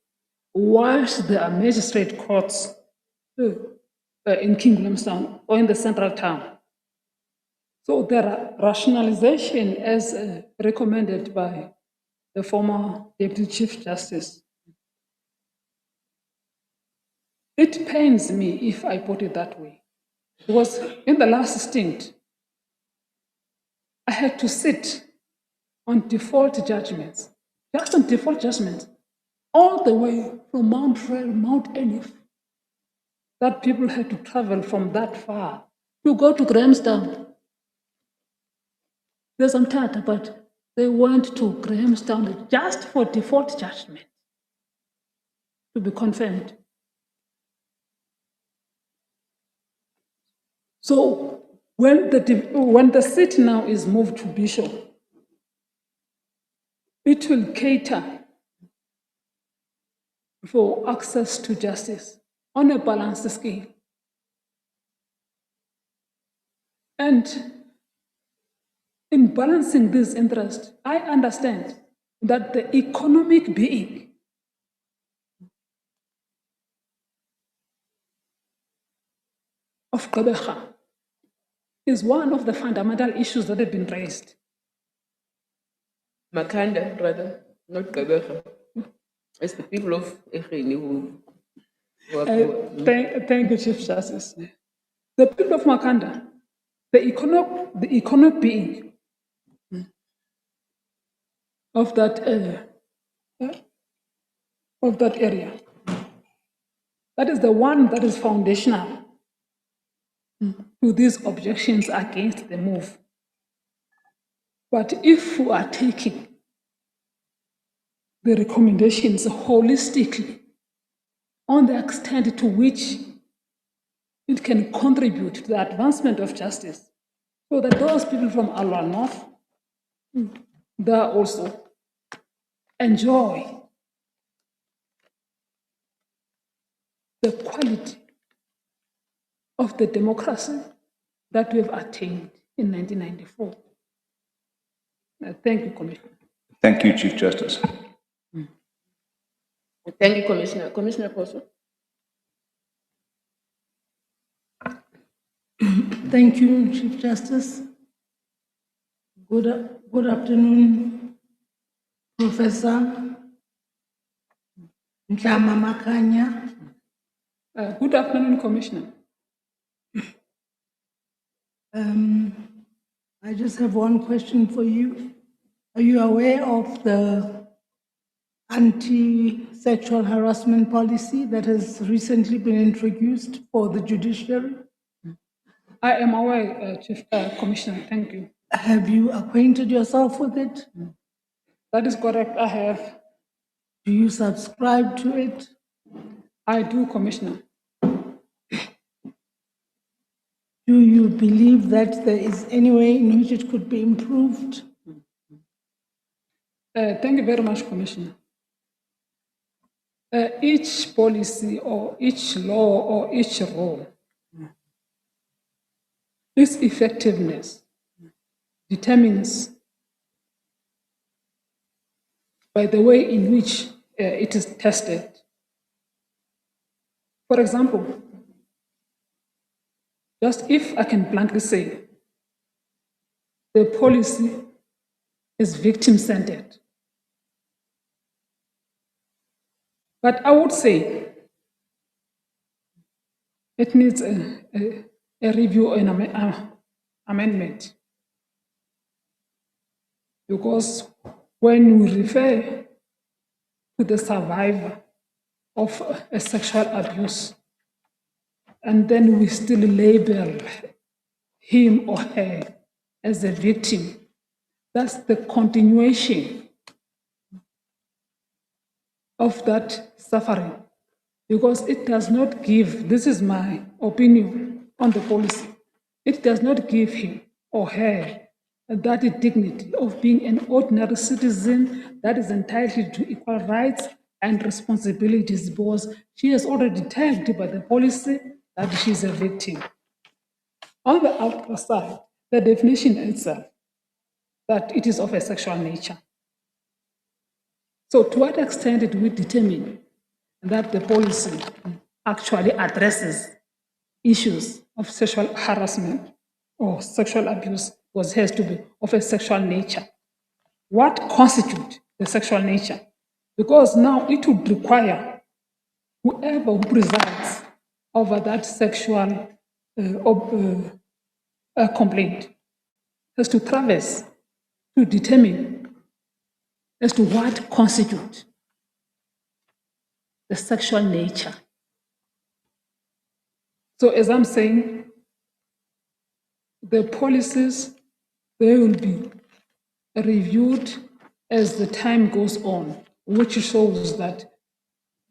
whilst there are magistrate courts in King Williamstown or in the central town. So there are rationalization as recommended by the former Deputy Chief Justice. It pains me if I put it that way, because in the last stint, I had to sit on default judgments, just on default judgments, all the way from Mount Frere, Mount Elif, that people had to travel from that far to go to Grahamstown. There's Mthatha, but they went to Grahamstown just for default judgment to be confirmed. So when the seat now is moved to Bishop, it will cater for access to justice on a balanced scale. And in balancing this interest, I understand that the economic being of Gqeberha is one of the fundamental issues that have been raised. Makhanda, rather, not Gqeberha. It's the people of Ekheni who Thank you, Chief Justice. The people of Makhanda, the economic being of that area, that is the one that is foundational to these objections against the move. But if we are taking the recommendations holistically on the extent to which it can contribute to the advancement of justice, so that those people from Alwa North, they also enjoy the quality of the democracy that we've attained in 1994. Thank you, Commissioner. Thank you, Chief Justice. Thank you, Commissioner. Commissioner Poso. Thank you, Chief Justice. Good afternoon, Professor Mthatha and Makhanda. Good afternoon, Commissioner. I just have one question for you. Are you aware of the anti-sexual harassment policy that has recently been introduced for the judiciary? I am aware, Chief Commissioner. Thank you. Have you acquainted yourself with it? That is correct. I have. Do you subscribe to it? I do, Commissioner. Do you believe that there is any way in which it could be improved? Thank you very much, Commissioner. Each policy or each law or each rule, its effectiveness determines by the way in which it is tested. For example, just if I can bluntly say, the policy is victim-centered. But I would say it needs a review and amendment. Because when we refer to the survivor of a sexual abuse, and then we still label him or her as a victim, that's the continuation of that suffering, because it does not give, this is my opinion on the policy, it does not give him or her that dignity of being an ordinary citizen that is entitled to equal rights and responsibilities, because she has already tagged by the policy that she is a victim. On the other side, the definition itself, that it is of a sexual nature. So to what extent do we determine that the policy actually addresses issues of sexual harassment or sexual abuse, because it has to be of a sexual nature? What constitutes the sexual nature? Because now it would require whoever who presides over that sexual complaint has to traverse to determine as to what constitutes the sexual nature. So as I'm saying, the policies, they will be reviewed as the time goes on, which shows that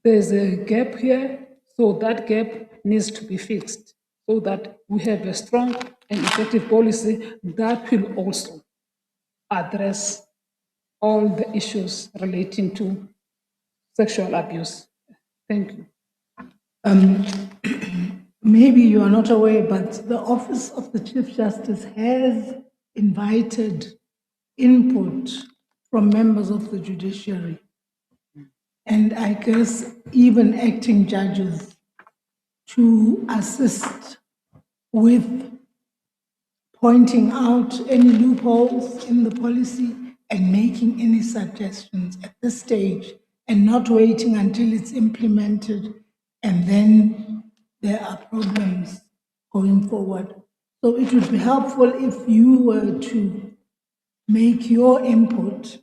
there's a gap here, so that gap needs to be fixed so that we have a strong and effective policy that will also address all the issues relating to sexual abuse. Thank you. Maybe you are not aware, but the Office of the Chief Justice has invited input from members of the judiciary, and I guess even acting judges, to assist with pointing out any loopholes in the policy and making any suggestions at this stage, and not waiting until it's implemented and then there are problems going forward. So it would be helpful if you were to make your input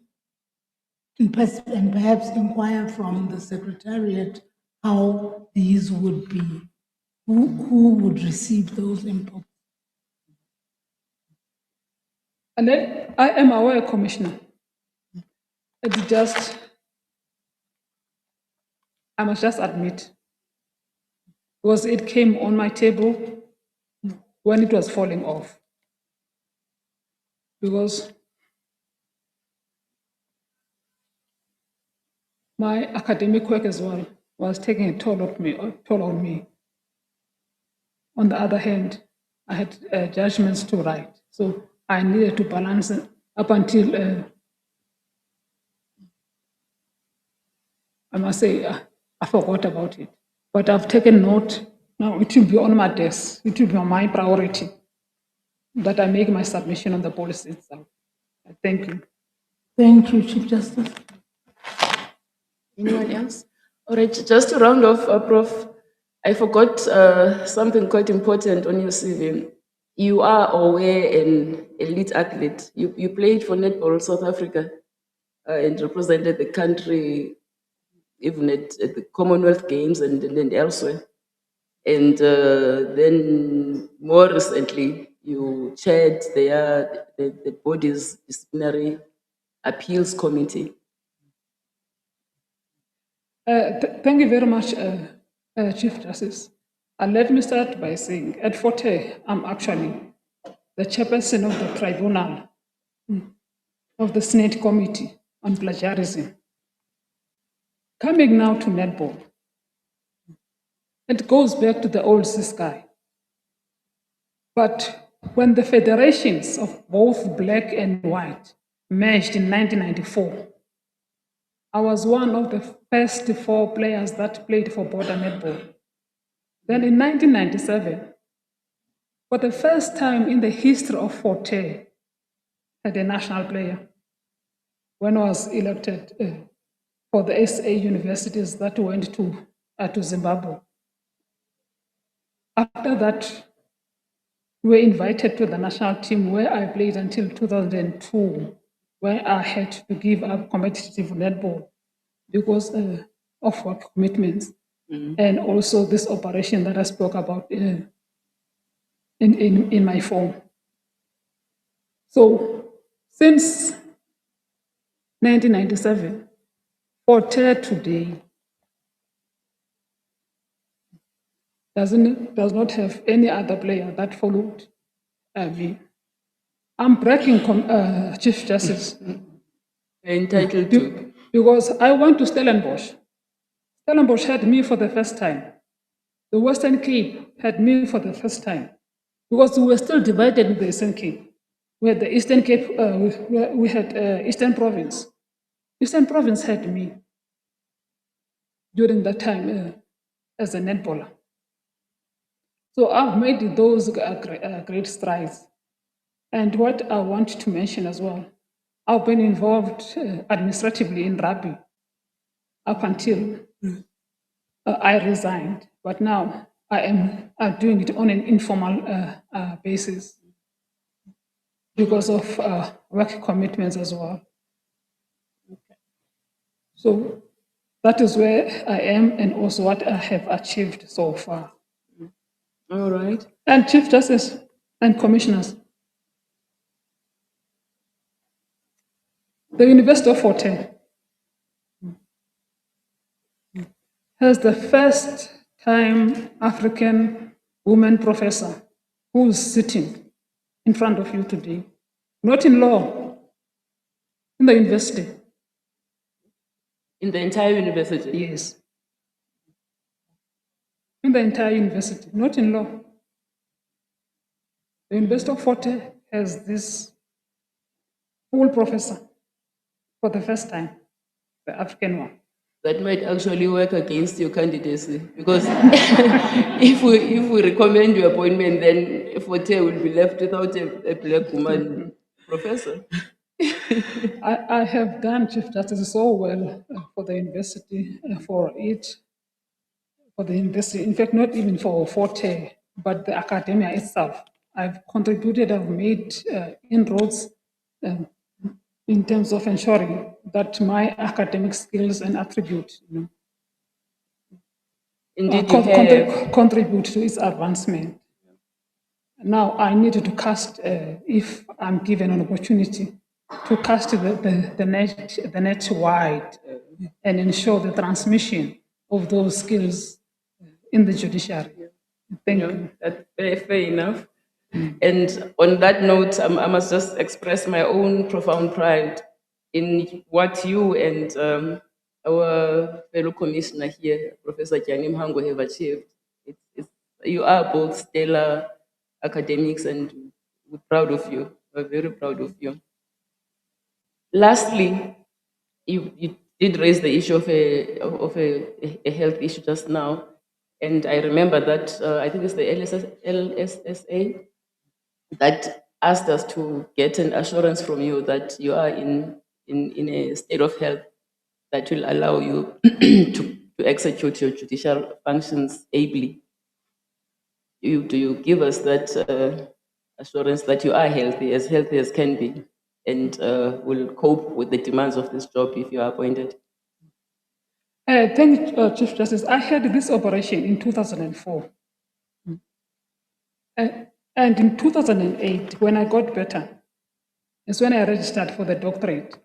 and perhaps inquire from the Secretariat how these would be, who would receive those inputs. And then I am aware, Commissioner, it's just, I must just admit, because it came on my table when it was falling off. Because my academic work as well was taking a toll on me. On the other hand, I had judgments to write. So I needed to balance it up until, I must say, I forgot about it. But I've taken note. Now it will be on my desk. It will be my priority that I make my submission on the policy itself. Thank you. Thank you, Chief Justice. Anyone else? All right, just to round off, Prof, I forgot something quite important on your CV. You are aware an elite athlete. You played for Netball South Africa and represented the country even at the Commonwealth Games and elsewhere. And then more recently, you chaired the body's disciplinary appeals committee. Thank you very much, Chief Justice. And let me start by saying, at Forte, I'm actually the chairperson of the tribunal of the Senate Committee on Plagiarism. Coming now to netball, it goes back to the old sky. But when the federations of both black and white merged in 1994, I was one of the first 4 players that played for border netball. Then in 1997, for the first time in the history of Forte, had a national player when I was elected for the SA universities that went to Zimbabwe. After that, we were invited to the national team where I played until 2002, where I had to give up competitive netball because of work commitments and also this operation that I spoke about in my form. So since 1997, Forte today does not have any other player that followed me. I'm breaking Chief Justice. Entitled to. Because I went to Stellenbosch. Stellenbosch had me for the first time. The Western Cape had me for the first time. Because we were still divided in the Eastern Cape. We had the Eastern Cape, we had Eastern Province. Eastern Province had me during that time as a netballer. So I've made those great strides. And what I want to mention as well, I've been involved administratively in rugby up until I resigned. But now I am doing it on an informal basis because of work commitments as well. So that is where I am and also what I have achieved so far. All right. And Chief Justice and Commissioners, the University of Forte has the first time African woman professor who's sitting in front of you today, not in law, in the university. In the entire university? Yes. In the entire university, not in law. The University of Forte has this full professor for the first time, the African one. That might actually work against your candidacy because if we recommend your appointment, then Forte will be left without a black woman professor. I have done Chief Justice so well for the university, for the university, in fact, not even for Forte, but the academia itself. I've contributed, I've made inroads in terms of ensuring that my academic skills and attributes Indeed, contribute to its advancement. Now I need to cast, if I'm given an opportunity, to cast the net wide and ensure the transmission of those skills in the judiciary. Thank you. That's fair enough. And on that note, I must just express my own profound pride in what you and our fellow commissioner here, Professor Jani Mhango, have achieved. It's You are both stellar academics, and we're proud of you. We're very proud of you. Lastly, you did raise the issue of a health issue just now, and I remember that I think it's the LSSA that asked us to get an assurance from you that you are in a state of health that will allow you to execute your judicial functions ably. Do you give us that assurance that you are healthy as can be, and will cope with the demands of this job if you are appointed? Thank you, Chief Justice. I had this operation in 2004. And in 2008, when I got better, is when I registered for the doctorate,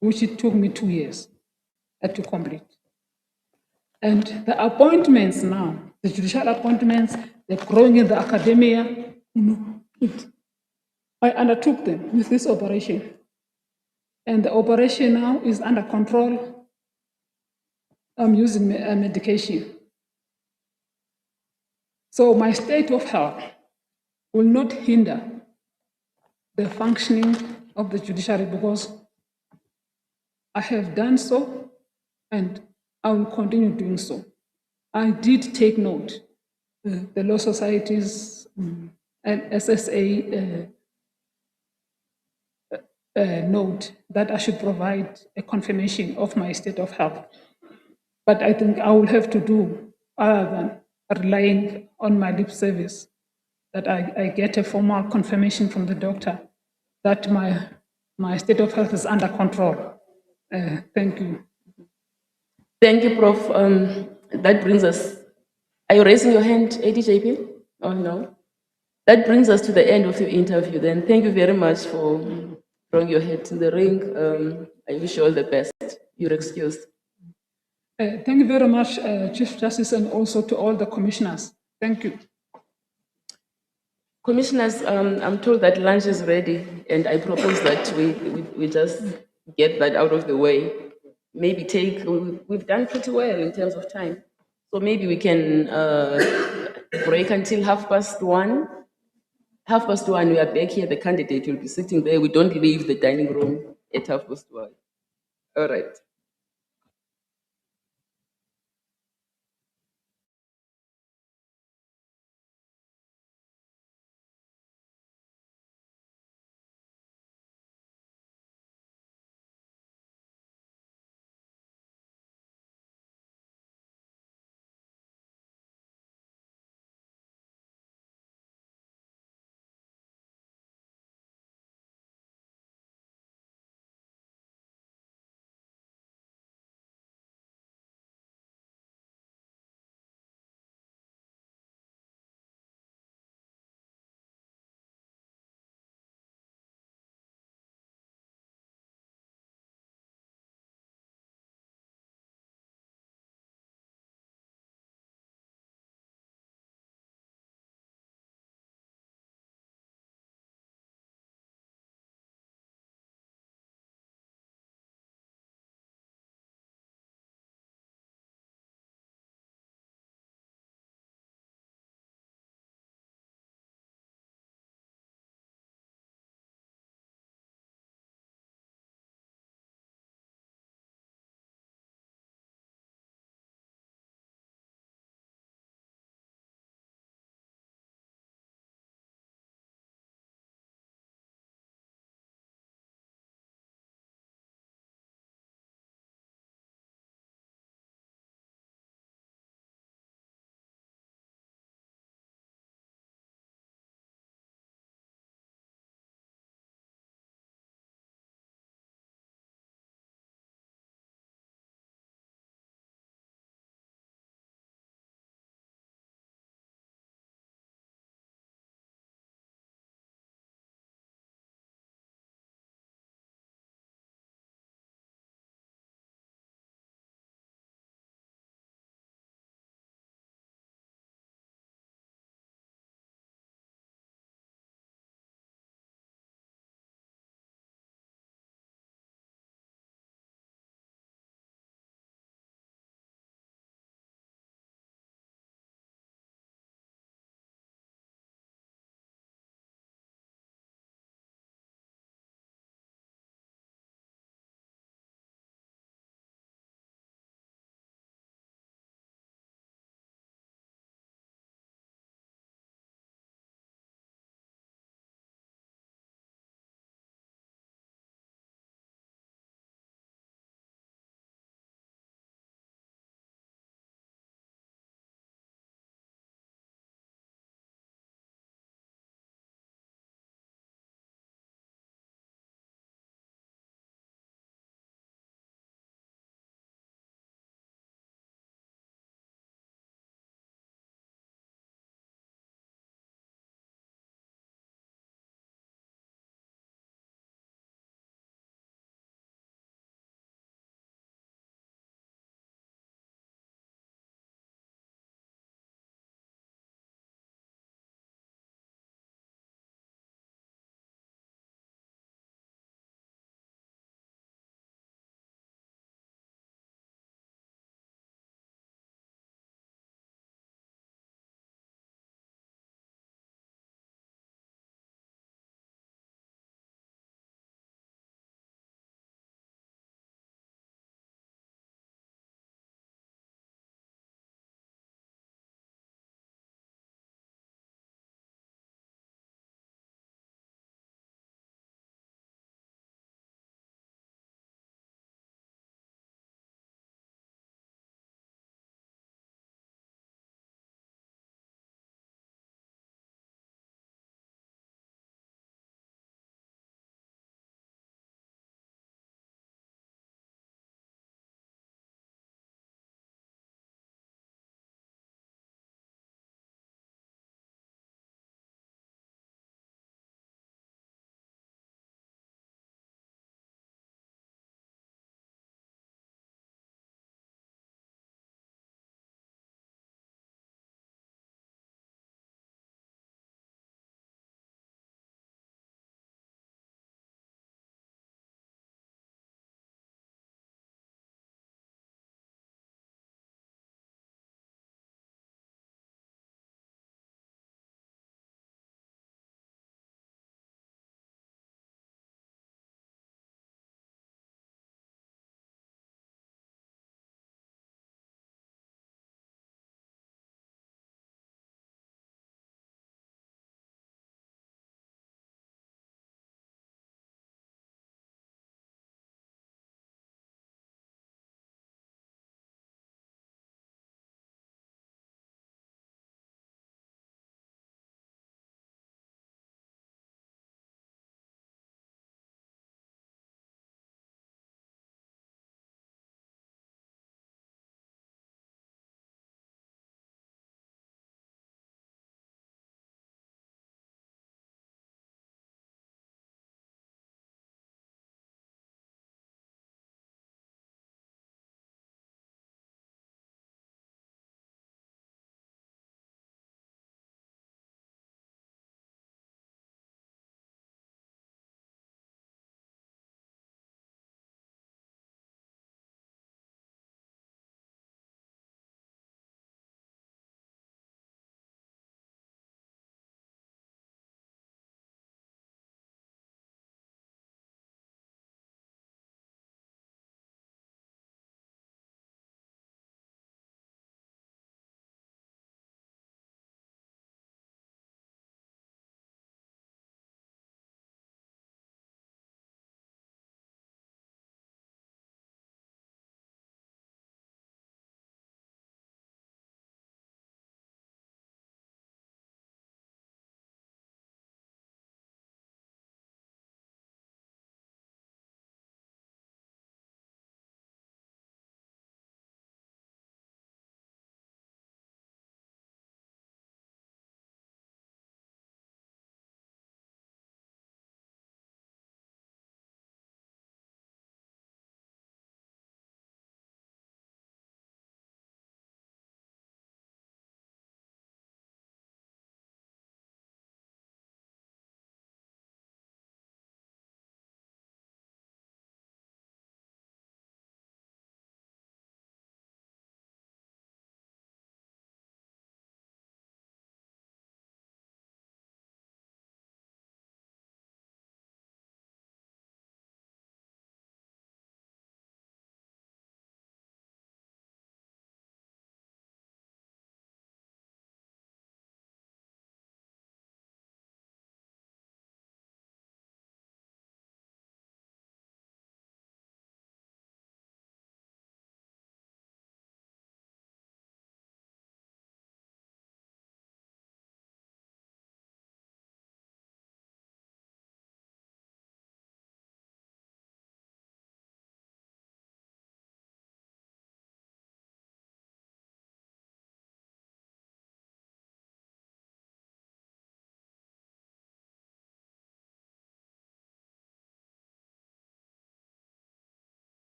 which it took me 2 years to complete. And the appointments now, the judicial appointments, they're growing in the academia, I undertook them with this operation. And the operation now is under control. I'm using medication. So my state of health will not hinder the functioning of the judiciary because I have done so and I will continue doing so. I did take note, the Law Societies and SSA note that I should provide a confirmation of my state of health. But I think I will have to do other than relying on my lip service, that I get a formal confirmation from the doctor that my state of health is under control. Thank you. Thank you, Prof. That brings us. Are you raising your hand, ADJP? Oh, no. That brings us to the end of your interview then. Thank you very much for throwing your head in the ring. I wish you all the best. You're excused. Thank you very much, Chief Justice, and also to all the commissioners. Thank you. Commissioners, I'm told that lunch is ready, and I propose that we just get that out of the way. Maybe we've done pretty well in terms of time. So maybe we can break until 1:30. 1:30, we are back here. The candidate will be sitting there. We don't leave the dining room at 1:30. All right.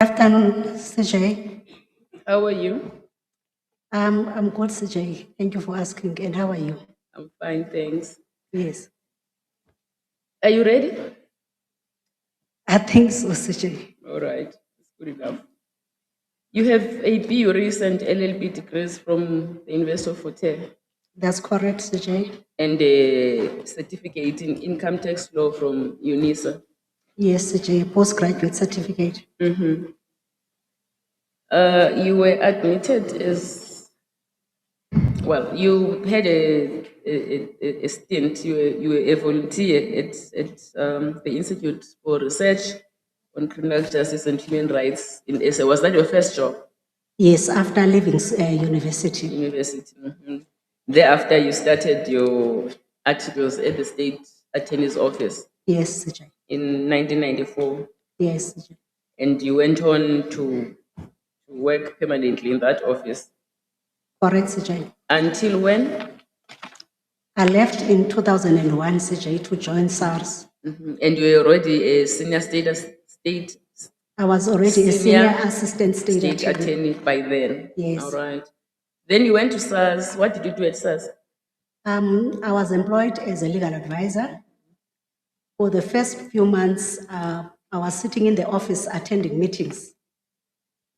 Afternoon, CJ. How are you? I'm good, CJ. Thank you for asking. And how are you? I'm fine, thanks. Yes. Are you ready? I think so, CJ. All right, that's good enough. You have a BUris and LLB degrees from the University of Fort Hare That's correct, CJ. and a certificate in income tax law from UNISA. Yes, CJ, postgraduate certificate. Mm-hmm. You were admitted as, well, you had a stint, you were a volunteer at the Institute for Research on Criminal Justice and Human Rights in SA. Was that your first job? Yes, after leaving university. University. Mm-hmm. Thereafter, you started your articles at the State Attorney's Office. Yes, CJ. In 1994. Yes, CJ. And you went on to work permanently in that office. Correct, CJ. Until when? I left in 2001, CJ, to join SARS. Mm-hmm. And you were already a senior state. I was already a senior assistant state attorney by then. Yes. All right. Then you went to SARS. What did you do at SARS? I was employed as a legal advisor. For the first few months, I was sitting in the office attending meetings.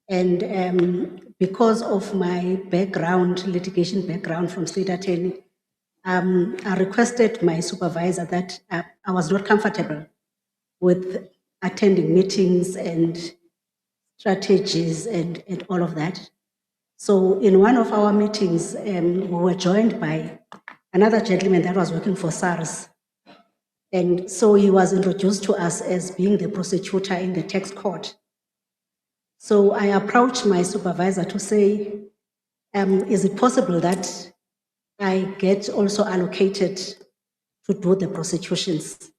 And because of my background, litigation background from state attorney, I requested my supervisor that I was not comfortable with attending meetings and strategies and all of that. So in one of our meetings, we were joined by another gentleman that was working for SARS. And so he was introduced to us as being the prosecutor in the tax court. So I approached my supervisor to say, is it possible that I get also allocated to do the prosecutions?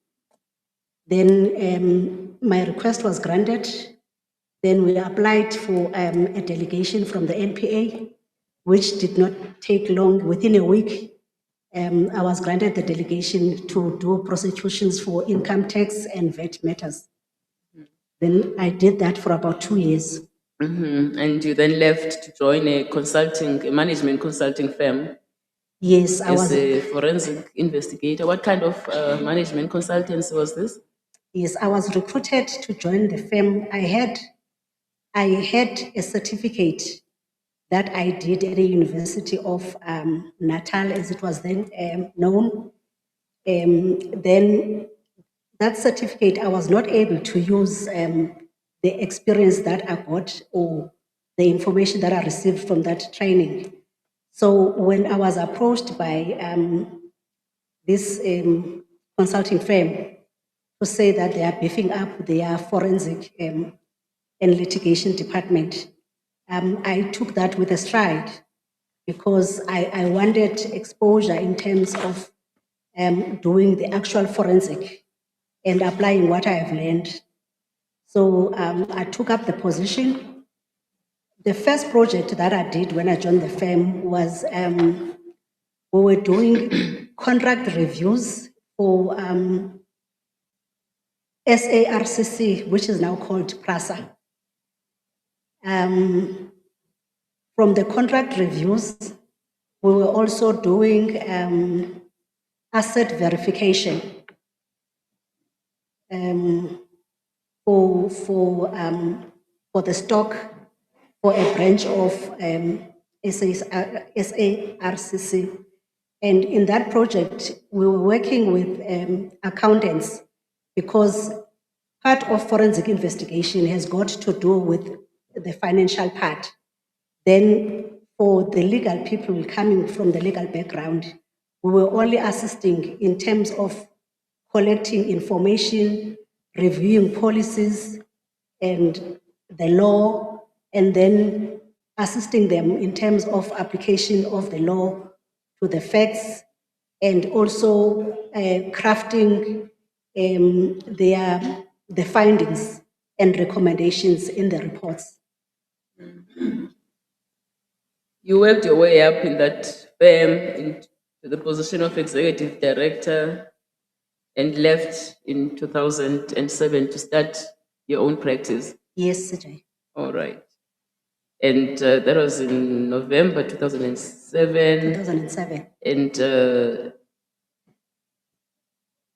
Then my request was granted. Then we applied for a delegation from the NPA, which did not take long. Within a week, I was granted the delegation to do prosecutions for income tax and VAT matters. Then I did that for about 2 years. Mm-hmm. And you then left to join a management consulting firm. Yes, I was a forensic investigator. What kind of management consultancy was this? Yes, I was recruited to join the firm. I had a certificate that I did at the University of Natal, as it was then known. Then that certificate, I was not able to use the experience that I got or the information that I received from that training. So when I was approached by this consulting firm to say that they are beefing up their forensic and litigation department, I took that with a stride because I wanted exposure in terms of doing the actual forensic and applying what I have learned. So I took up the position. The first project that I did when I joined the firm was we were doing contract reviews for SARCC, which is now called PRASA. From the contract reviews, we were also doing asset verification for the stock for a branch of SARCC. And in that project, we were working with accountants because part of forensic investigation has got to do with the financial part. Then for the legal people coming from the legal background, we were only assisting in terms of collecting information, reviewing policies and the law, and then assisting them in terms of application of the law to the facts, and also crafting the findings and recommendations in the reports. You worked your way up in that firm into the position of executive director and left in 2007 to start your own practice. Yes, CJ. All right. And that was in November 2007. 2007. And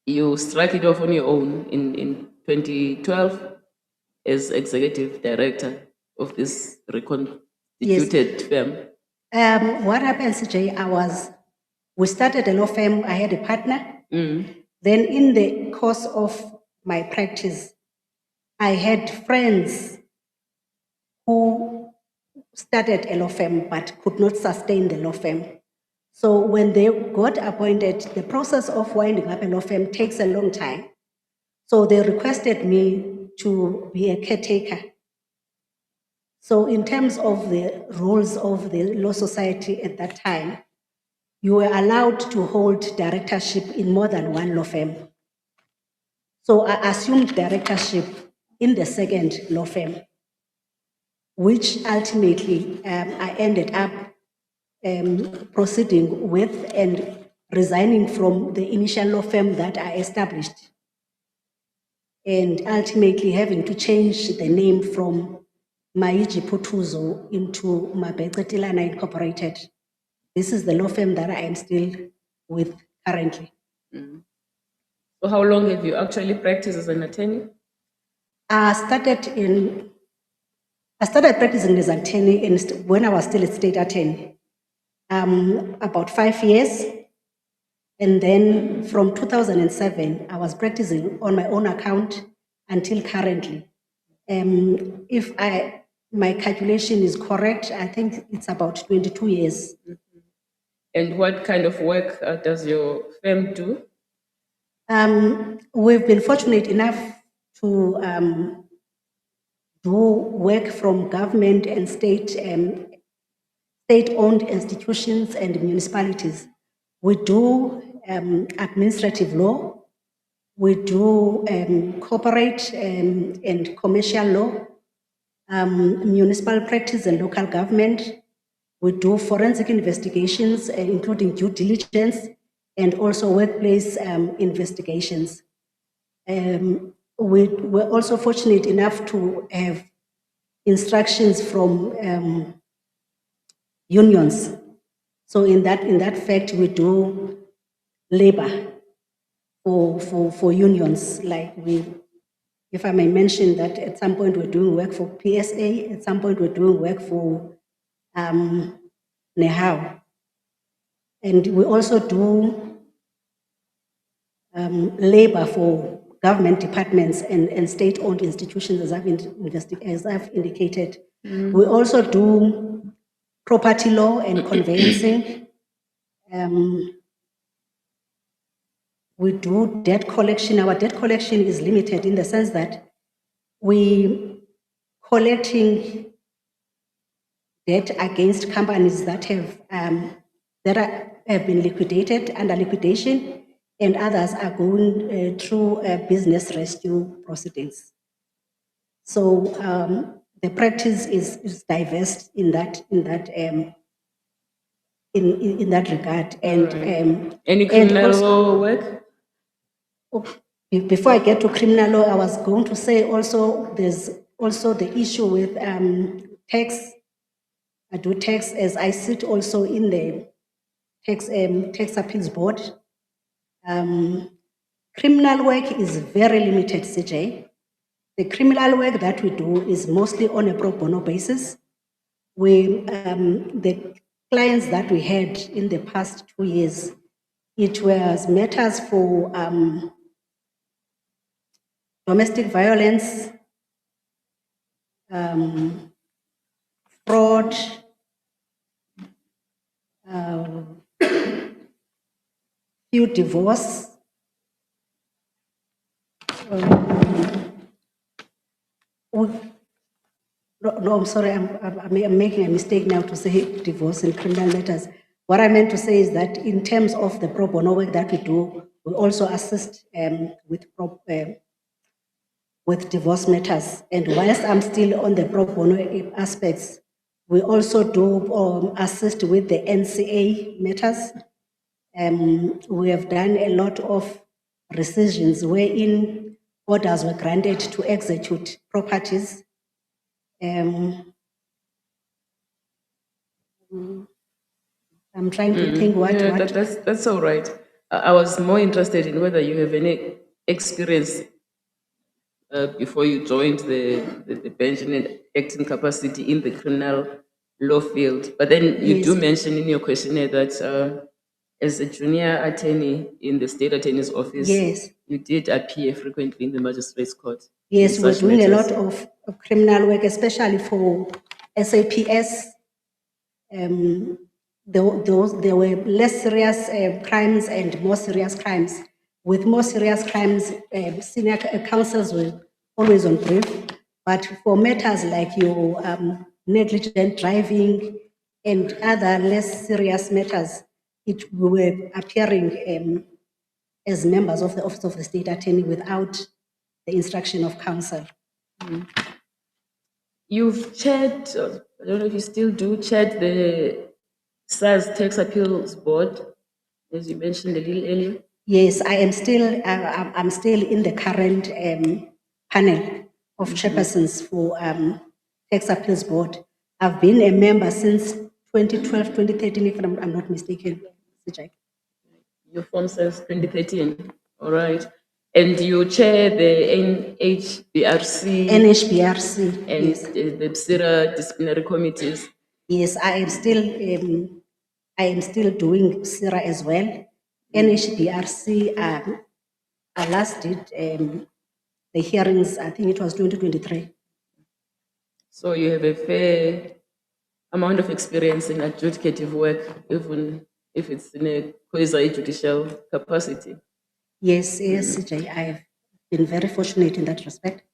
you struck it off on your own in 2012 as executive director of this reconstituted firm. What happened, CJ, we started a law firm, I had a partner. Then in the course of my practice, I had friends who started a law firm but could not sustain the law firm. So when they got appointed, the process of winding up a law firm takes a long time. So they requested me to be a caretaker. So in terms of the rules of the law society at that time, you were allowed to hold directorship in more than one law firm. So I assumed directorship in the second law firm, which ultimately I ended up proceeding with and resigning from the initial law firm that I established, and ultimately having to change the name from Maiji Putuzo into Mabece Tilana Incorporated. This is the law firm that I am still with currently. So how long have you actually practiced as an attorney? I started practicing as an attorney when I was still a state attorney, about 5 years. And then from 2007, I was practicing on my own account until currently. If my calculation is correct, I think it's about 22 years. And what kind of work does your firm do? We've been fortunate enough to do work from government and state-owned institutions and municipalities. We do administrative law, we do corporate and commercial law, municipal practice and local government. We do forensic investigations, including due diligence, and also workplace investigations. We were also fortunate enough to have instructions from unions. So in that fact, we do labor for unions. Like if I may mention that at some point we're doing work for PSA, at some point we're doing work for NEHAW. And we also do labor for government departments and state-owned institutions, as I've indicated. We also do property law and conveyancing. We do debt collection. Our debt collection is limited in the sense that we collecting debt against companies that have been liquidated, under liquidation, and others are going through business rescue proceedings. So the practice is diverse in that regard. And any criminal law work? Before I get to criminal law, I was going to say also there's also the issue with tax. I do tax as I sit also in the tax appeals board. Criminal work is very limited, CJ. The criminal work that we do is mostly on a pro bono basis. The clients that we had in the past 2 years, it was matters for domestic violence, fraud, few divorce, no, I'm sorry, I'm making a mistake now to say divorce and criminal matters. What I meant to say is that in terms of the pro bono work that we do, we also assist with divorce matters. And whilst I'm still on the pro bono aspects, we also do assist with the NCA matters. We have done a lot of rescissions wherein orders were granted to execute properties. Um, I'm trying to think what. Yeah, that's all right. I was more interested in whether you have any experience before you joined the bench in an acting capacity in the criminal law field. But then you do Yes. mention in your questionnaire that as a junior attorney in the state attorney's office, Yes. you did appear frequently in the magistrate's court. Yes, in we're such doing matters. a lot of criminal work, especially for SAPS. There were less serious crimes and more serious crimes. With more serious crimes, senior counsels were always on brief. But for matters like your negligent driving and other less serious matters, we were appearing as members of the Office of the State Attorney without the instruction of counsel. You've chaired, I don't know if you still do, chaired the SARS Tax Appeals Board, as you mentioned a little earlier. Yes, I am still. I'm still in the current panel of chairpersons for Tax Appeals Board. I've been a member since 2012, 2013, if I'm not mistaken. Your form says 2013. All right. And you chair the NHBRC. NHBRC, And yes. the PSIRA disciplinary committees. Yes, I am still. I am still doing SIRA as well. NHBRC. I last did the hearings. I think it was 2023. So you have a fair amount of experience in adjudicative work, even if it's in a quasi-judicial capacity. Yes, yes, CJ. I've been very fortunate in that respect.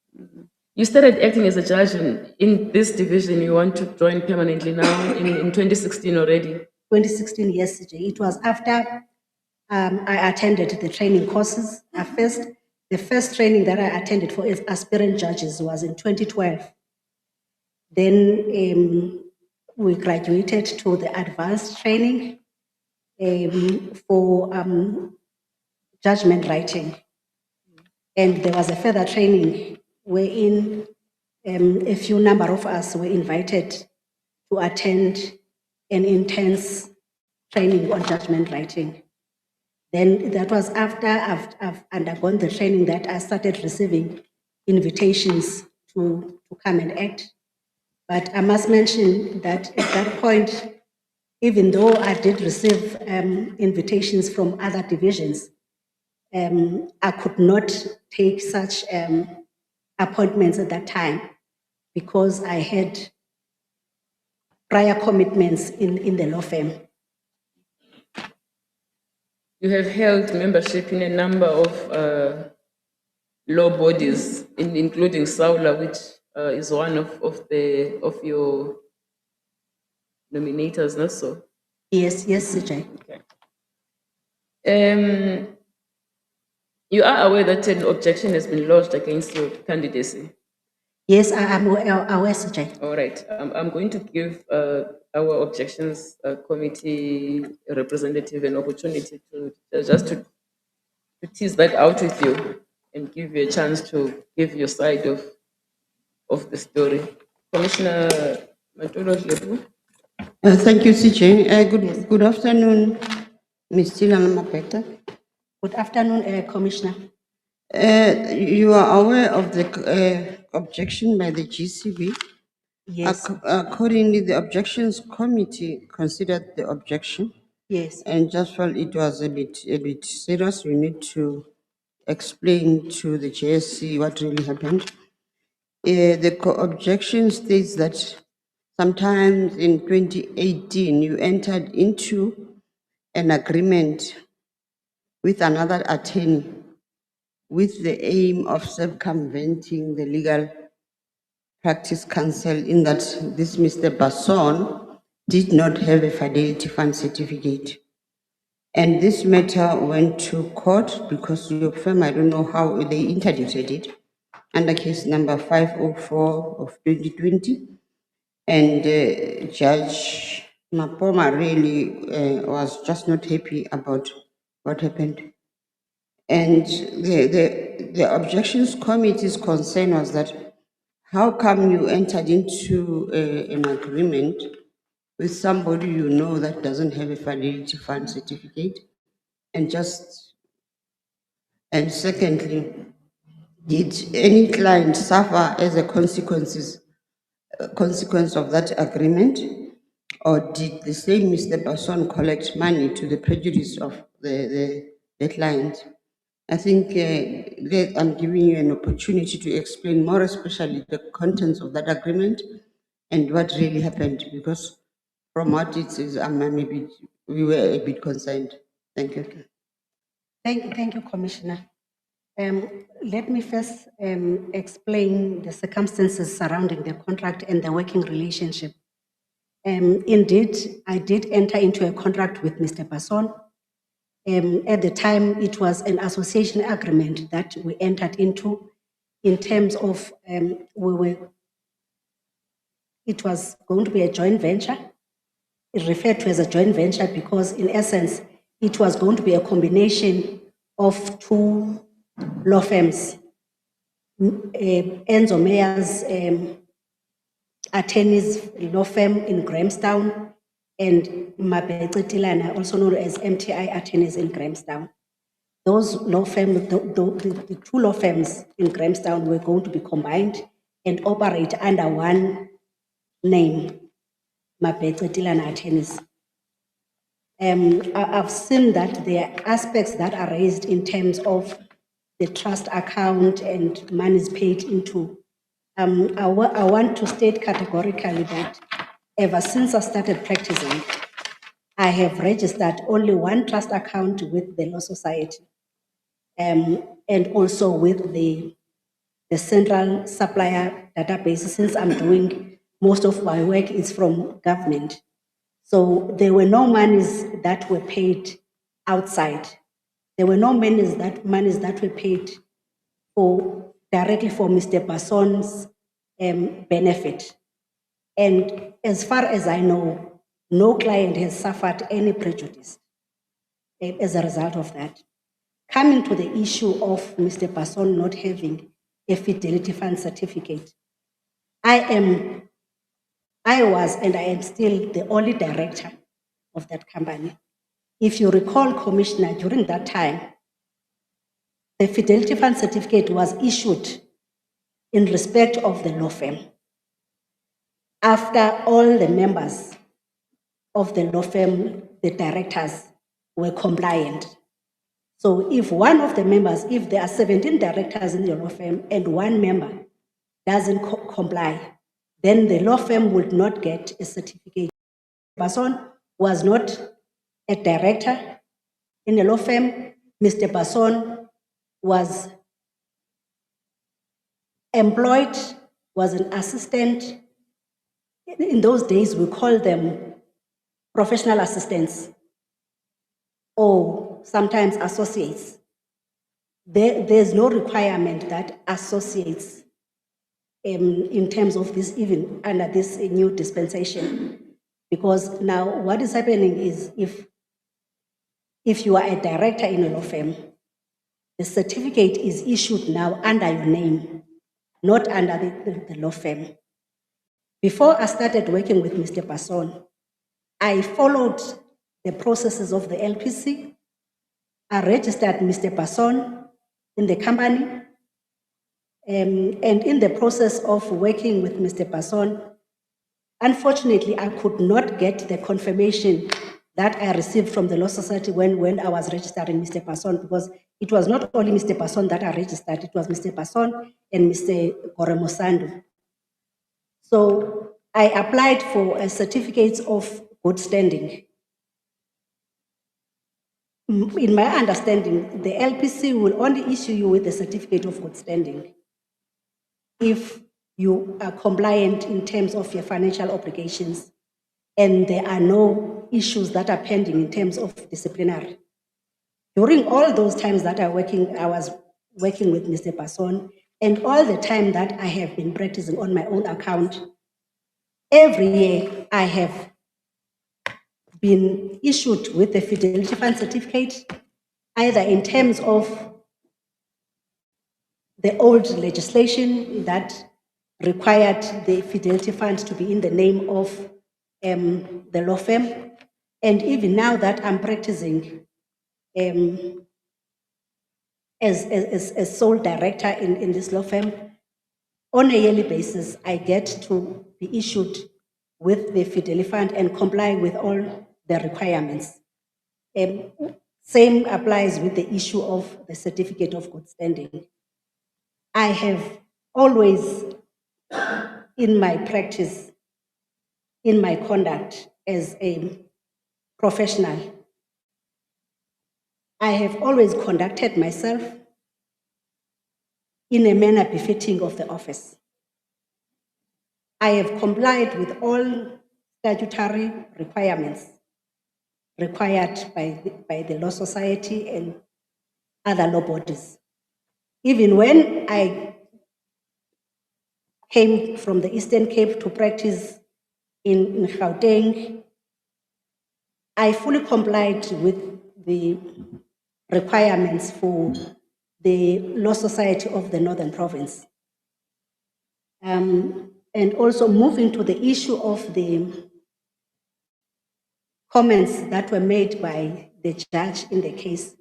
You started acting as a judge in this division. You want to join permanently now in 2016 already? 2016, yes, CJ. It was after I attended the training courses. The first training that I attended for aspirant judges was in 2012. Then we graduated to the advanced training for judgment writing. And there was a further training wherein a few number of us were invited to attend an intense training on judgment writing. Then that was after I've undergone the training that I started receiving invitations to come and act. But I must mention that at that point, even though I did receive invitations from other divisions, I could not take such appointments at that time because I had prior commitments in the law firm. You have held membership in a number of law bodies, including SAULA, which is one of your nominators, not so? Yes, yes, CJ. Okay. You are aware that an objection has been lodged against your candidacy? Yes, I am aware, CJ. All right. I'm going to give our objections committee representative an opportunity to just to tease that out with you and give you a chance to give your side of the story. Commissioner Matolo. Thank you, CJ. Good afternoon, Ms. Mthatha. Good afternoon, Commissioner. You are aware of the objection by the GCB. Yes. Accordingly, the objections committee considered the objection. Yes. And just felt it was a bit serious. We need to explain to the JSC what really happened. The objection states that sometimes in 2018 you entered into an agreement with another attorney with the aim of circumventing the legal practice council in that this Mr. Basson did not have a fidelity fund certificate. And this matter went to court because your firm, I don't know how they interdicted it, under case number 504 of 2020. And Judge Mapoma really was just not happy about what happened. And the objections committee's concern was that how come you entered into an agreement with somebody you know that doesn't have a validity fund certificate? And secondly, did any client suffer as a consequence of that agreement? Or did the same Mr. Person collect money to the prejudice of the client? I think I'm giving you an opportunity to explain more, especially the contents of that agreement and what really happened, because from what it is, we were a bit concerned. Thank you. Thank you, Commissioner. Let me first explain the circumstances surrounding the contract and the working relationship. Indeed, I did enter into a contract with Mr. Person. At the time, it was an association agreement that we entered into in terms of it was going to be a joint venture. It referred to as a joint venture because, in essence, it was going to be a combination of two law firms, Enzo Meyer's attorneys law firm in Grahamstown and Mabece Tilana, also known as MTI attorneys in Grahamstown. Those law firms, the two law firms in Grahamstown were going to be combined and operate under one name, Mabece Tilana attorneys. I've seen that there are aspects that are raised in terms of the trust account and monies paid into. I want to state categorically that ever since I started practicing, I have registered only one trust account with the Law Society and also with the central supplier database. Since I'm doing most of my work is from government. So there were no monies that were paid outside. There were no monies that were paid directly for Mr. Person's benefit. And as far as I know, no client has suffered any prejudice as a result of that. Coming to the issue of Mr. Person not having a fidelity fund certificate, I was and I am still the only director of that company. If you recall, Commissioner, during that time, the fidelity fund certificate was issued in respect of the law firm after all the members of the law firm, the directors, were compliant. So if one of the members, if there are 17 directors in the law firm and one member doesn't comply, then the law firm would not get a certificate. The person was not a director in the law firm. Mr. Person was employed, was an assistant. In those days, we call them professional assistants or sometimes associates. There's no requirement that associates in terms of this, even under this new dispensation. Because now what is happening is if you are a director in a law firm, the certificate is issued now under your name, not under the law firm. Before I started working with Mr. Person, I followed the processes of the LPC. I registered Mr. Person in the company. And in the process of working with Mr. Person, unfortunately, I could not get the confirmation that I received from the Law Society when I was registering Mr. Person, because it was not only Mr. Person that I registered, it was Mr. Person and Mr. Goremosando. So I applied for a certificate of good standing. In my understanding, the LPC will only issue you with a certificate of good standing if you are compliant in terms of your financial obligations and there are no issues that are pending in terms of disciplinary. During all those times that I was working with Mr. Person, and all the time that I have been practicing on my own account, every year I have been issued with the fidelity fund certificate, either in terms of the old legislation that required the fidelity fund to be in the name of the law firm. And even now that I'm practicing as sole director in this law firm, on a yearly basis, I get to be issued with the fidelity fund and comply with all the requirements. Same applies with the issue of the certificate of good standing. I have always, in my practice, in my conduct as a professional, I have always conducted myself in a manner befitting of the office. I have complied with all statutory requirements required by the Law Society and other law bodies. Even when I came from the Eastern Cape to practice in Gauteng, I fully complied with the requirements for the Law Society of the Northern Province. And also moving to the issue of the comments that were made by the judge in the case.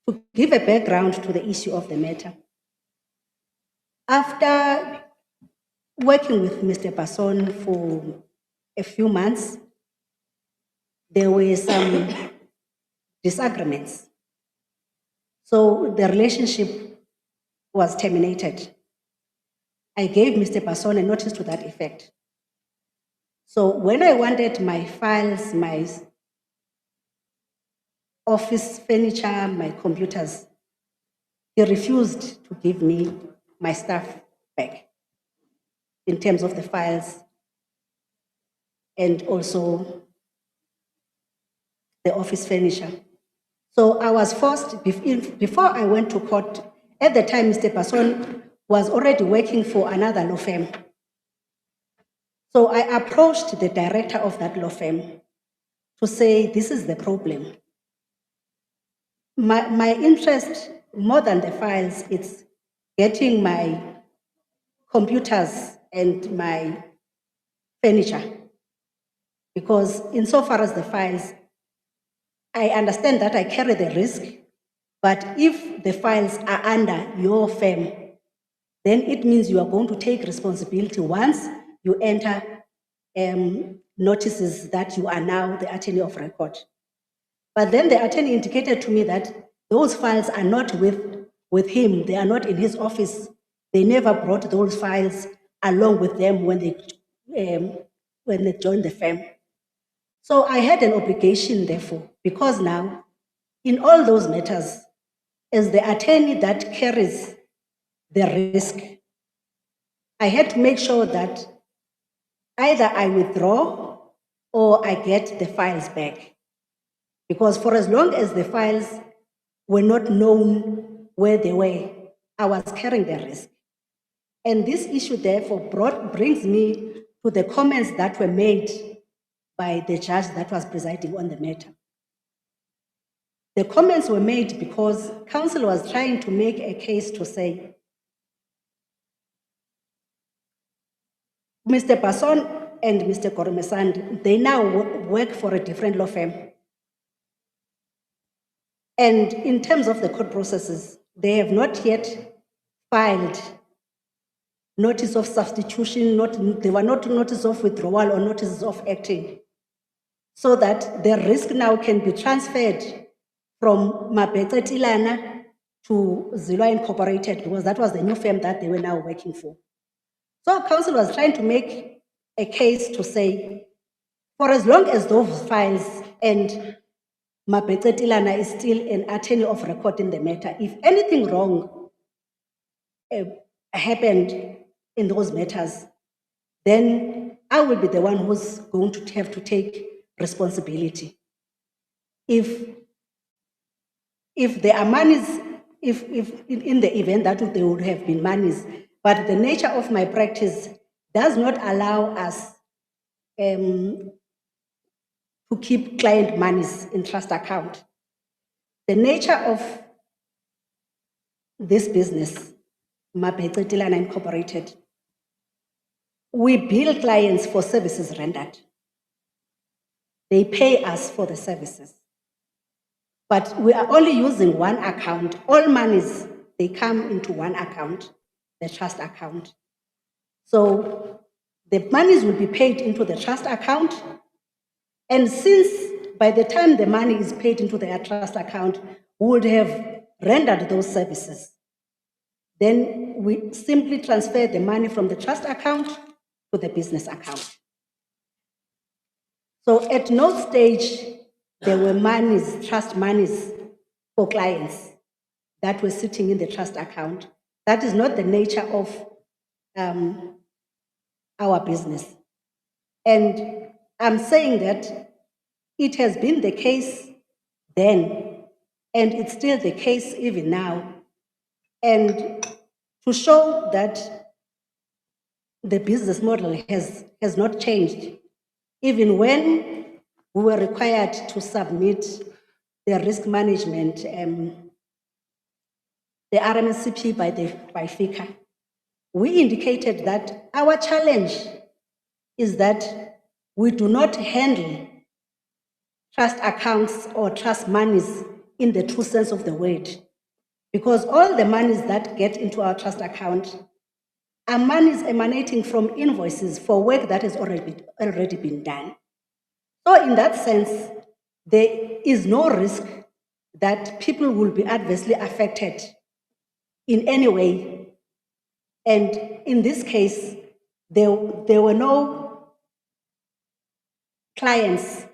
To give a background to the issue of the matter, after working with Mr. Passon for a few months, there were some disagreements. So the relationship was terminated. I gave Mr. Passon a notice to that effect. So when I wanted my files, my office furniture, my computers, he refused to give me my stuff back in terms of the files and also the office furniture. So I was forced, before I went to court, at the time Mr. Passon was already working for another law firm. So I approached the director of that law firm to say, this is the problem. My interest, more than the files, it's getting my computers and my furniture. Because insofar as the files, I understand that I carry the risk, but if the files are under your firm, then it means you are going to take responsibility once you enter notices that you are now the attorney of record. But then the attorney indicated to me that those files are not with him, they are not in his office. They never brought those files along with them when they joined the firm. So I had an obligation, therefore, because now, in all those matters, as the attorney that carries the risk, I had to make sure that either I withdraw or I get the files back. Because for as long as the files were not known where they were, I was carrying the risk. And this issue, therefore, brings me to the comments that were made by the judge that was presiding on the matter. The comments were made because counsel was trying to make a case to say, Mr. Passon and Mr. Koromesand, they now work for a different law firm. And in terms of the court processes, they have not yet filed notice of substitution, they were not notice of withdrawal or notices of acting, so that the risk now can be transferred from Mabetsetilana to Zilwa Incorporated, because that was the new firm that they were now working for. So counsel was trying to make a case to say, for as long as those files and Mabetsetilana is still an attorney of record in the matter, if anything wrong happened in those matters, then I will be the one who's going to have to take responsibility. If there are monies, if in the event that there would have been monies, but the nature of my practice does not allow us to keep client monies in trust account. The nature of this business, Mabetsetilana Incorporated, we bill clients for services rendered. They pay us for the services. But we are only using one account. All monies, they come into one account, the trust account. So the monies will be paid into the trust account. And since by the time the money is paid into the trust account, we would have rendered those services. Then we simply transfer the money from the trust account to the business account. So at no stage there were monies, trust monies for clients that were sitting in the trust account. That is not the nature of our business. And I'm saying that it has been the case then, and it's still the case even now. And to show that the business model has not changed, even when we were required to submit the risk management, the RMSCP by FICA, we indicated that our challenge is that we do not handle trust accounts or trust monies in the true sense of the word, because all the monies that get into our trust account are monies emanating from invoices for work that has already been done. So in that sense, there is no risk that people will be adversely affected in any way. And in this case, there were no clients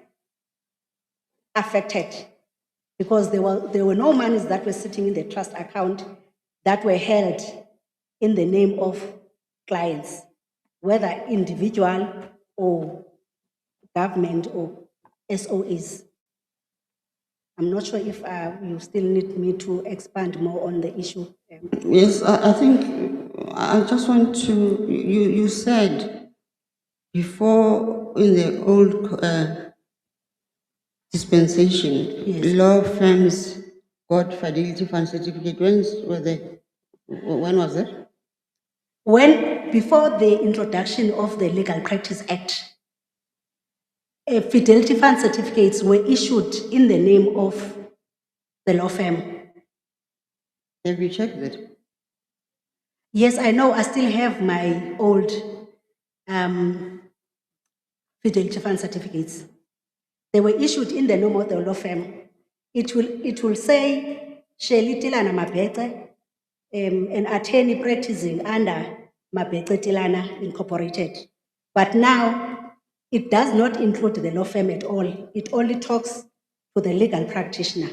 affected because there were no monies that were sitting in the trust account that were held in the name of clients, whether individual or government or SOEs. I'm not sure if you still need me to expand more on the issue. Yes, I think I just want to, you said before in the old dispensation, Yes. law firms got fidelity fund certificate. When was it? When, before the introduction of the Legal Practice Act, fidelity fund certificates were issued in the name of the law firm. Have you checked that? Yes, I know. I still have my old fidelity fund certificates. They were issued in the name of the law firm. It will say Shirley Tilana Mabete, an attorney practicing under Mabete Tilana Incorporated. But now it does not include the law firm at all. It only talks to the legal practitioner.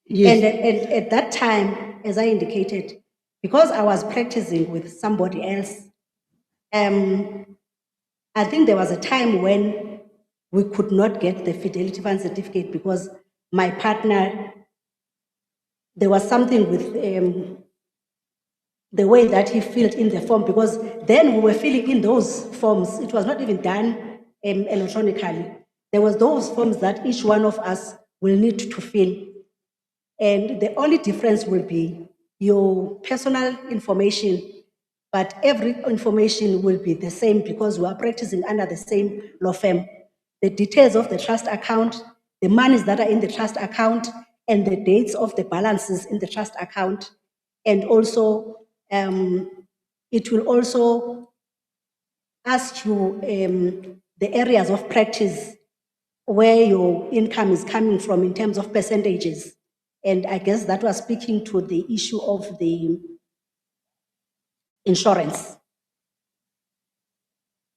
Yes. And at that time, as I indicated, because I was practicing with somebody else, I think there was a time when we could not get the fidelity fund certificate because my partner, there was something with the way that he filled in the form, because then we were filling in those forms. It was not even done electronically. There was those forms that each one of us will need to fill. And the only difference will be your personal information, but every information will be the same because we are practicing under the same law firm. The details of the trust account, the monies that are in the trust account, and the dates of the balances in the trust account. And also, it will also ask you the areas of practice where your income is coming from in terms of percentages. And I guess that was speaking to the issue of the insurance.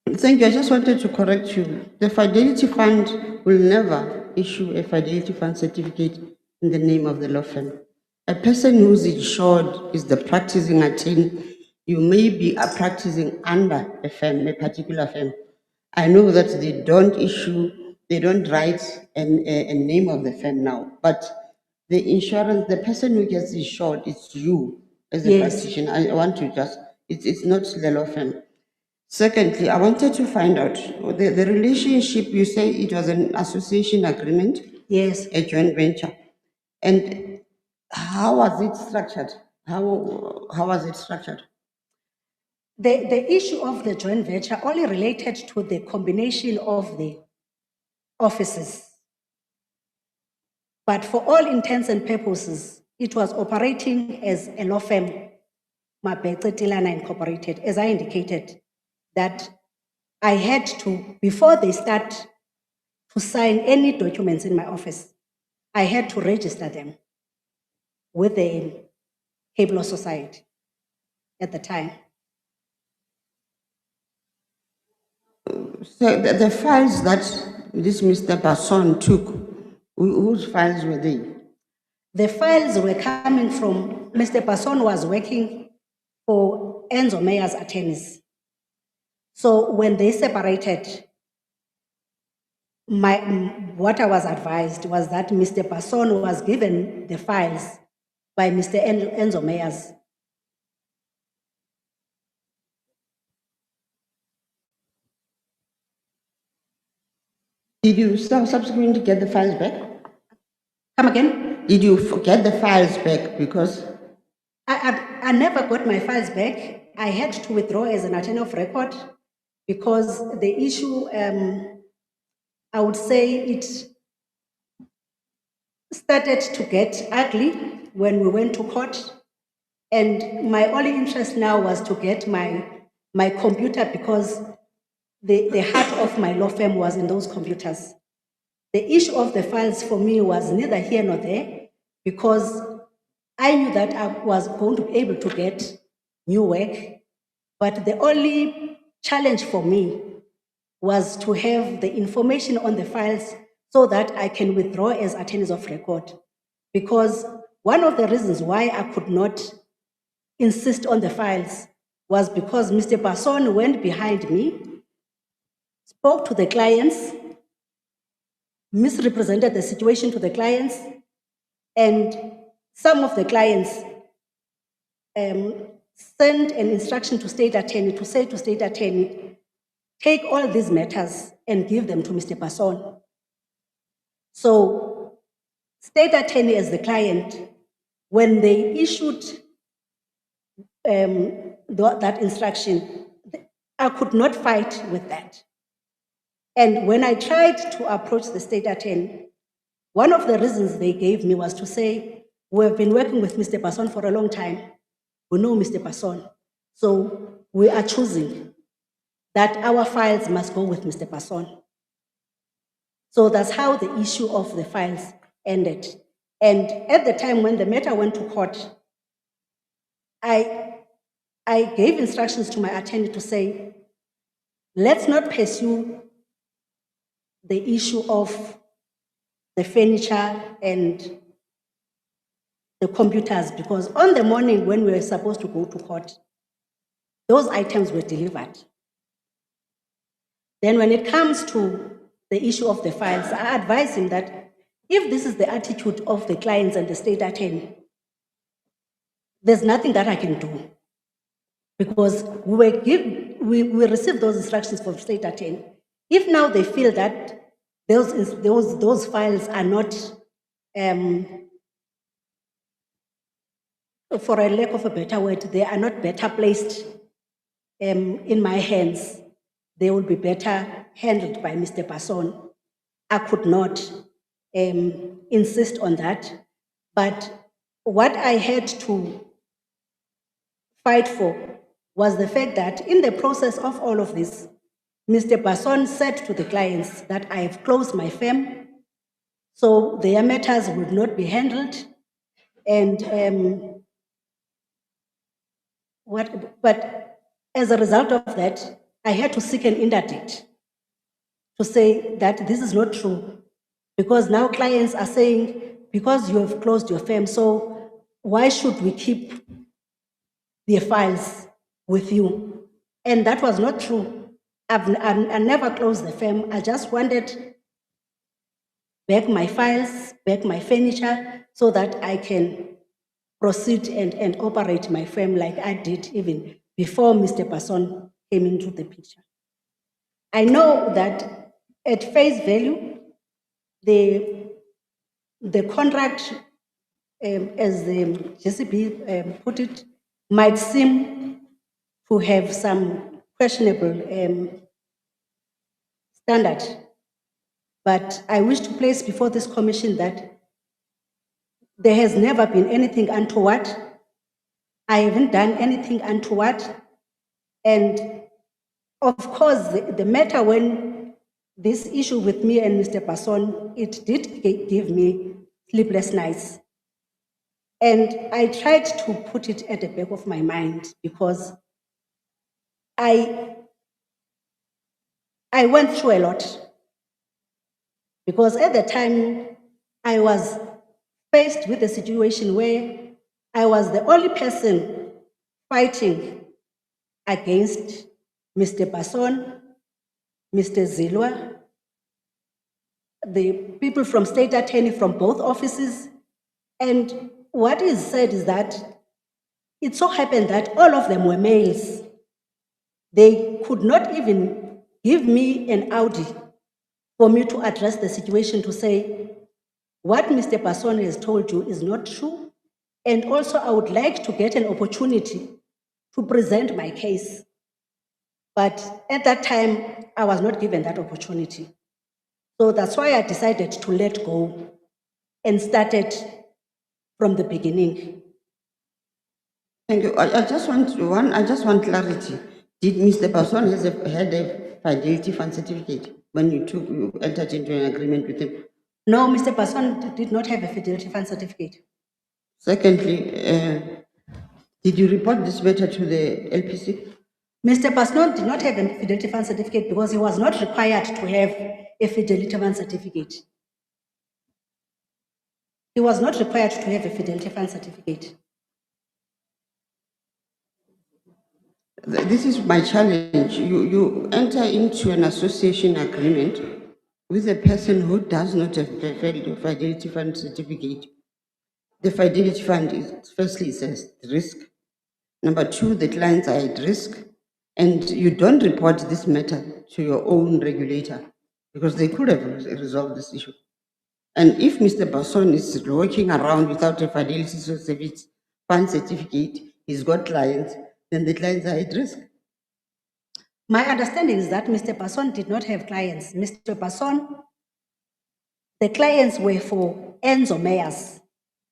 Thank you. I just wanted to correct you. The Fidelity Fund will never issue a Fidelity Fund certificate in the name of the law firm. A person who's insured is the practicing attorney. You may be practicing under a firm, a particular firm. I know that they don't write a name of the firm now, but the insurance, the person who gets insured, it's you as a Yes. practitioner. I want to just, it's not the law firm. Secondly, I wanted to find out the relationship, you say it was an association agreement? Yes. A joint venture. And how was it structured? How was it structured? The issue of the joint venture only related to the combination of the offices. But for all intents and purposes, it was operating as a law firm, Mabece Tilana Incorporated, as I indicated, that I had to, before they start to sign any documents in my office, I had to register them with the Cable Law Society at the time. So the files that this Mr. Basson took, whose files were they? The files were coming from, Mr. Basson was working for Enzo Meyer's attorneys. So when they separated, what I was advised was that Mr. Basson was given the files by Mr. Enzo Meyers. Did you subsequently get the files back? Come again? Did you get the files back? Because I never got my files back. I had to withdraw as an attorney of record because the issue, I would say it started to get ugly when we went to court. And my only interest now was to get my computer because the heart of my law firm was in those computers. The issue of the files for me was neither here nor there because I knew that I was going to be able to get new work, but the only challenge for me was to have the information on the files so that I can withdraw as attorneys of record. Because one of the reasons why I could not insist on the files was because Mr. Basson went behind me, spoke to the clients, misrepresented the situation to the clients, and some of the clients sent an instruction to state attorney to say to state attorney, take all these matters and give them to Mr. Basson. So state attorney as the client, when they issued that instruction, I could not fight with that. And when I tried to approach the state attorney, one of the reasons they gave me was to say, we have been working with Mr. Basson for a long time. We know Mr. Basson. So we are choosing that our files must go with Mr. Basson. So that's how the issue of the files ended. And at the time when the matter went to court, I gave instructions to my attorney to say, let's not pursue the issue of the furniture and the computers, because on the morning when we were supposed to go to court, those items were delivered. Then when it comes to the issue of the files, I advise him that if this is the attitude of the clients and the state attorney, there's nothing that I can do. Because we received those instructions from state attorney. If now they feel that those files are not, for a lack of a better word, they are not better placed in my hands, they will be better handled by Mr. Basson. I could not insist on that, but what I had to fight for was the fact that in the process of all of this, Mr. Basson said to the clients that I have closed my firm, so their matters would not be handled, and but as a result of that, I had to seek an interdict to say that this is not true, because now clients are saying, because you have closed your firm, so why should we keep their files with you? And that was not true. I never closed the firm. I just wanted back my files, back my furniture, so that I can proceed and operate my firm like I did even before Mr. Basson came into the picture. I know that at face value, the contract, as the GCP put it, might seem to have some questionable standard. But I wish to place before this commission that there has never been anything untoward. I haven't done anything untoward. And of course, the matter when this issue with me and Mr. Basson, it did give me sleepless nights. And I tried to put it at the back of my mind because I went through a lot. Because at the time, I was faced with a situation where I was the only person fighting against Mr. Basson, Mr. Zilwa, the people from state attorney from both offices. And what is said is that it so happened that all of them were males. They could not even give me an Audi for me to address the situation to say, what Mr. Basson has told you is not true. And also I would like to get an opportunity to present my case. But at that time, I was not given that opportunity. So that's why I decided to let go and started from the beginning. Thank you. I just want clarity. Did Mr. Basson had a fidelity fund certificate when you entered into an agreement with him? No, Mr. Basson did not have a fidelity fund certificate. Secondly, did you report this matter to the LPC? Mr. Basson did not have a fidelity fund certificate because he was not required to have a fidelity fund certificate. He was not required to have a fidelity fund certificate. This is my challenge. You enter into an association agreement with a person who does not have a fidelity fund certificate. The fidelity fund is, firstly, it says risk. Number two, the clients are at risk. And you don't report this matter to your own regulator because they could have resolved this issue. And if Mr. Basson is walking around without a fidelity service fund certificate, he's got clients, then the clients are at risk. My understanding is that Mr. Basson did not have clients. Mr. Basson, the clients were for Enzo Meyers,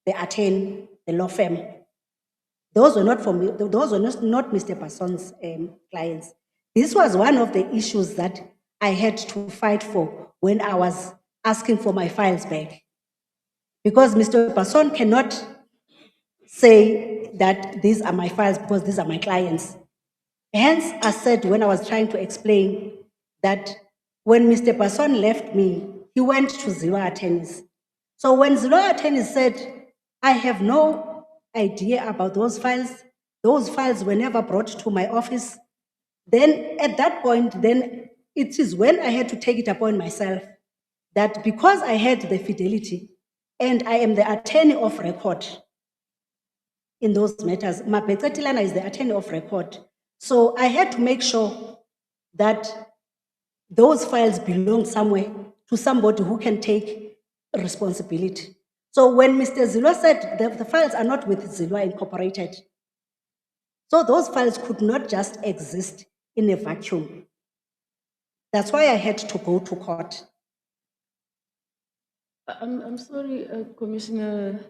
the attorney, the law firm. Those were not for me. Those were not Mr. Basson's clients. This was one of the issues that I had to fight for when I was asking for my files back. Because Mr. Basson cannot say that these are my files because these are my clients. Hence, I said when I was trying to explain that when Mr. Basson left me, he went to Zilwa attorneys. So when Zilwa attorneys said, I have no idea about those files were never brought to my office, then at that point, then it is when I had to take it upon myself that because I had the fidelity and I am the attorney of record in those matters, Mabetsa Tilana is the attorney of record. So I had to make sure that those files belong somewhere to somebody who can take responsibility. So when Mr. Zilwa said the files are not with Zilwa Incorporated, so those files could not just exist in a vacuum. That's why I had to go to court. I'm sorry, Commissioner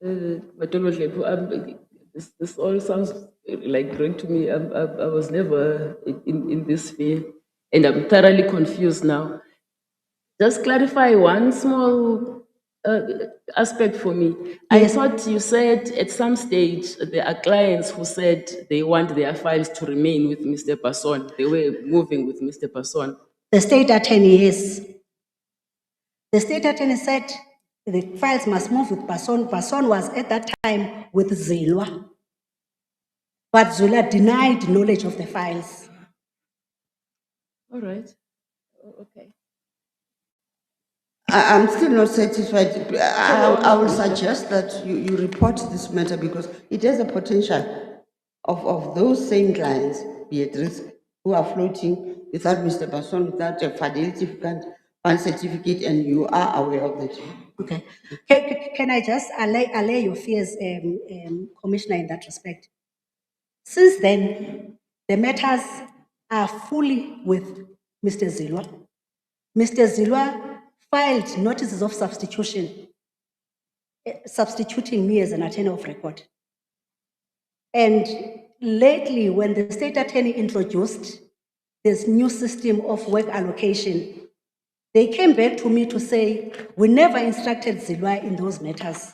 Matolo, this all sounds like going to me. I was never in this sphere, and I'm thoroughly confused now. Just clarify one small aspect for me. Yes. I thought you said at some stage there are clients who said they want their files to remain with Mr. Basson. They were moving with Mr. Basson. The state attorney, yes. The state attorney said the files must move with Basson. Basson was at that time with Zilwa. But Zilwa denied knowledge of the files. All right. Okay. I'm still not satisfied. I will suggest that you report this matter because it has a potential of those same clients be at risk who are floating without Mr. Basson, without a fidelity fund certificate, and you are aware of that. Okay. Can I just allay your fears, Commissioner, in that respect? Since then, the matters are fully with Mr. Zilwa. Mr. Zilwa filed notices of substitution, substituting me as an attorney of record. And lately, when the state attorney introduced this new system of work allocation, they came back to me to say, we never instructed Zilwa in those matters.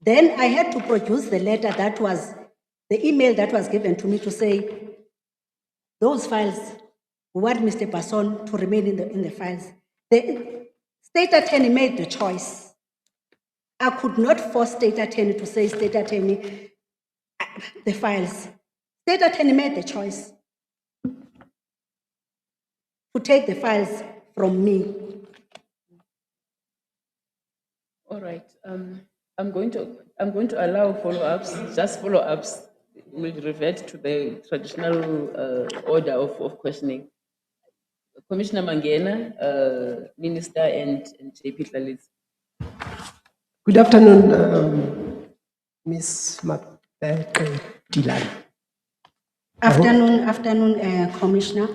Then I had to produce the letter that was, the email that was given to me to say, those files, we want Mr. Basson to remain in the files. The state attorney made the choice. I could not force state attorney to say, state attorney, the files. State attorney made the choice to take the files from me. All right. I'm going to allow follow-ups, just follow-ups. We'll revert to the traditional order of questioning. Commissioner Mangena, Minister, and JP Tlalit. Good afternoon, Ms. Mthatha Dilan. Afternoon, Commissioner.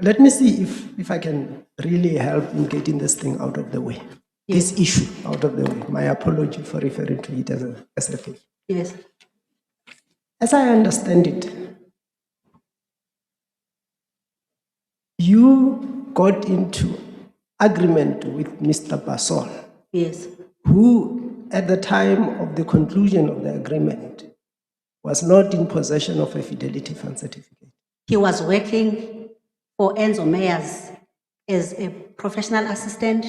Let me see if I can really help in getting this thing out of the way. Yes. This issue out of the way. My apology for referring to it as a thing. Yes. As I understand it, you got into agreement with Mr. Basson. Yes. Who, at the time of the conclusion of the agreement, was not in possession of a fidelity fund certificate. He was working for Enzo Meyers as a professional assistant,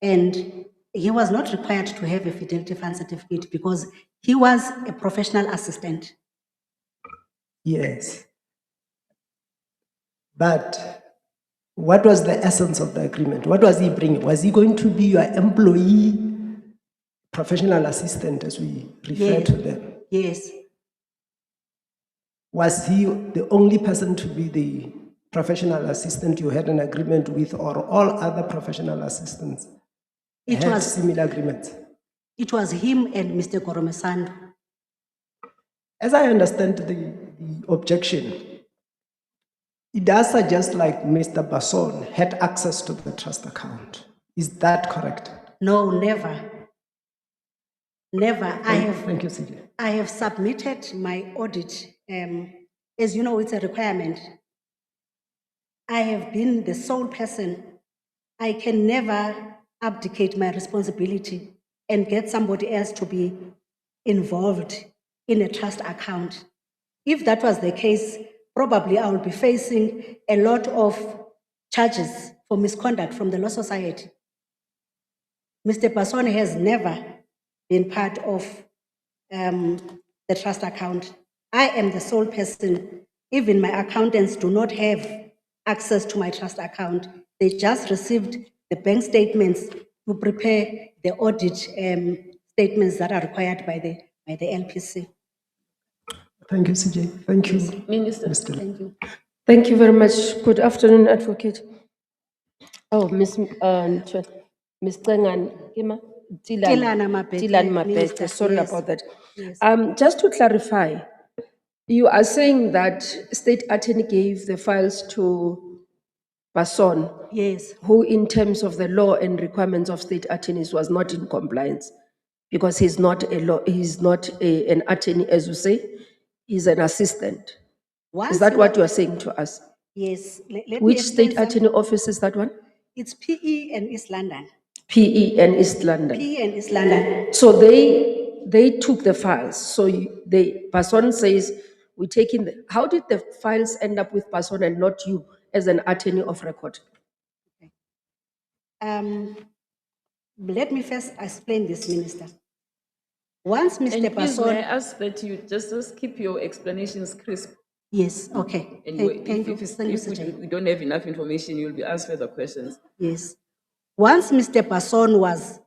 and he was not required to have a fidelity fund certificate because he was a professional assistant. Yes. But what was the essence of the agreement? What was he bringing? Was he going to be your employee, professional assistant, as we refer to them? Yes. Was he the only person to be the professional assistant you had an agreement with, or all other professional assistants had similar agreements? It was him and Mr. Goromesando. As I understand the objection, it does suggest like Mr. Basson had access to the trust account. Is that correct? No, never. Never. Thank you, CJ. I have submitted my audit. As you know, it's a requirement. I have been the sole person. I can never abdicate my responsibility and get somebody else to be involved in a trust account. If that was the case, probably I will be facing a lot of charges for misconduct from the Law Society. Mr. Basson has never been part of the trust account. I am the sole person. Even my accountants do not have access to my trust account. They just received the bank statements to prepare the audit statements that are required by the LPC. Thank you, CJ. Thank you, Minister. Mr. Thank you. Thank you very much. Good afternoon, Advocate. Oh, Ms. Tengan, Tilana Mapete, Mapete, Minister, sorry yes. about that. Yes. Just to clarify, you are saying that State Attorney gave the files to Basson, Yes. who in terms of the law and requirements of State Attorneys was not in compliance because he's not an attorney, as you say, he's an assistant. Once Is that you what are- you are saying to us? Yes. Let me Which explain State Attorney office is that one? It's PE and East London. PE and East London. PE and East London. So they took the files. So Basson says, we're taking the, how did the files end up with Basson and not you as an attorney of record? Let me first explain this, Minister. Once Mr. And please, Basson... may I ask that you just keep your explanations crisp? Yes, okay. And Thank you. if we don't have enough information, you'll be asked further questions. Yes. Once Mr. Basson was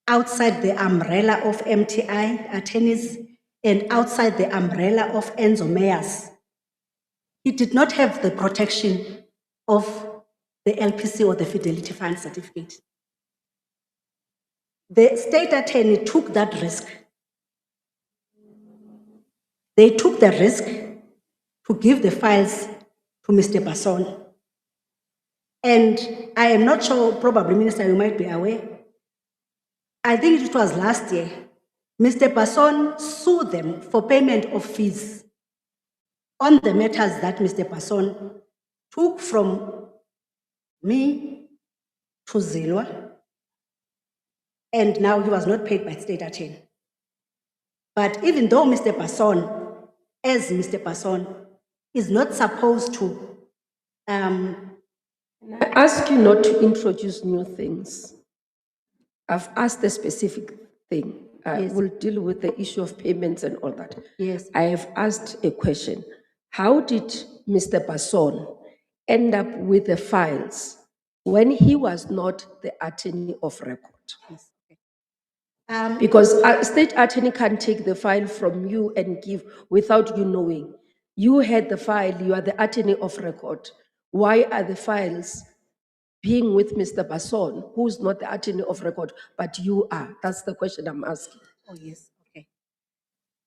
outside the umbrella of MTI attorneys and outside the umbrella of Enzo Meyers, he did not have the protection of the LPC or the Fidelity Fund certificate. The state attorney took that risk They took the risk to give the files to Mr. Basson. And I am not sure, probably, Minister, you might be aware. I think it was last year. Mr. Basson sued them for payment of fees on the matters that Mr. Basson took from me to Zilwa, and now he was not paid by state attorney. But even though Mr. Basson, as Mr. Basson, is not supposed to I ask you not to introduce new things. I've asked a specific thing. I Yes. will deal with the issue of payments and all that. Yes. I have asked a question. How did Mr. Basson end up with the files when he was not the attorney of record? Because a state attorney can't take the file from you and give without you knowing. You had the file, you are the attorney of record. Why are the files being with Mr. Basson, who's not the attorney of record, but you are? That's the question I'm asking. Oh, yes, okay.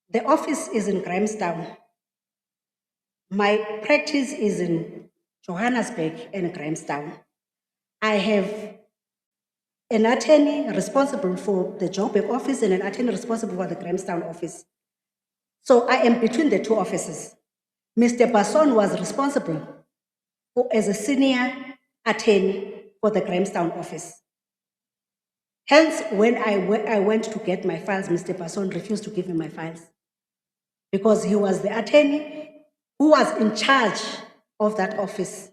The office is in Grahamstown. My practice is in Johannesburg and Grahamstown. I have an attorney responsible for the Joburg office and an attorney responsible for the Grahamstown office. So I am between the two offices. Mr. Basson was responsible as a senior attorney for the Grahamstown office. Hence, when I went to get my files, Mr. Basson refused to give me my files because he was the attorney who was in charge of that office.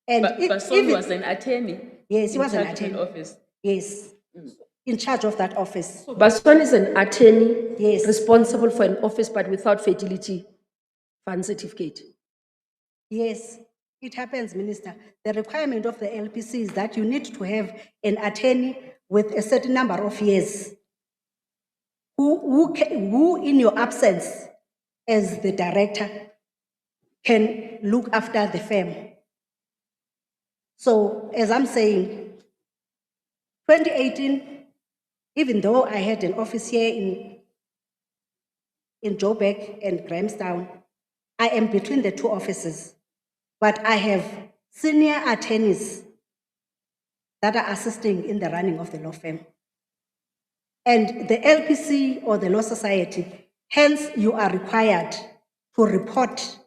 And But Basson was an attorney. Yes, he in was an charge of attorney. office. Yes, in charge of that office. Basson is an attorney Yes. responsible for an office, but without fidelity fund certificate. Yes, it happens, Minister. The requirement of the LPC is that you need to have an attorney with a certain number of years who in your absence as the director can look after the firm. So, as I'm saying, 2018, even though I had an office here in Joburg and Grahamstown, I am between the two offices, but I have senior attorneys that are assisting in the running of the law firm. And the LPC or the Law Society, hence you are required to report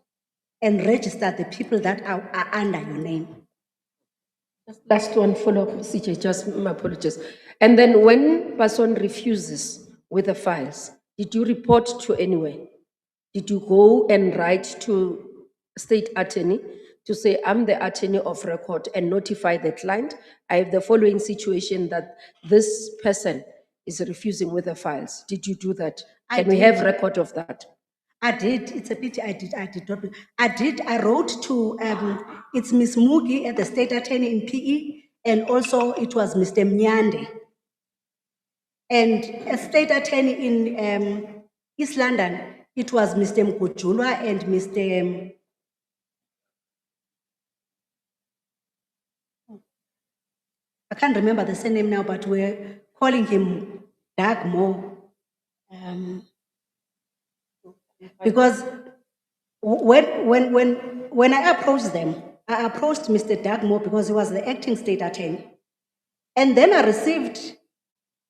and register the people that are under your name. Last one, follow-up, CJ, just my apologies. And then when Basson refuses with the files, did you report to anywhere? Did you go and write to state attorney to say, I'm the attorney of record, and notify the client, I have the following situation that this person is refusing with the files? Did you do that? I Can we did. have record of that? I did. It's a pity I did not. I wrote to, it's Ms. Mugi at the state attorney in PE, and also it was Mr. Mnyande. And a state attorney in East London, it was Mr. Mkujulwa and Mr. I can't remember the surname now, but we're calling him Doug Moore. Because when I approached them, I approached Mr. Doug Moore because he was the acting state attorney. And then I received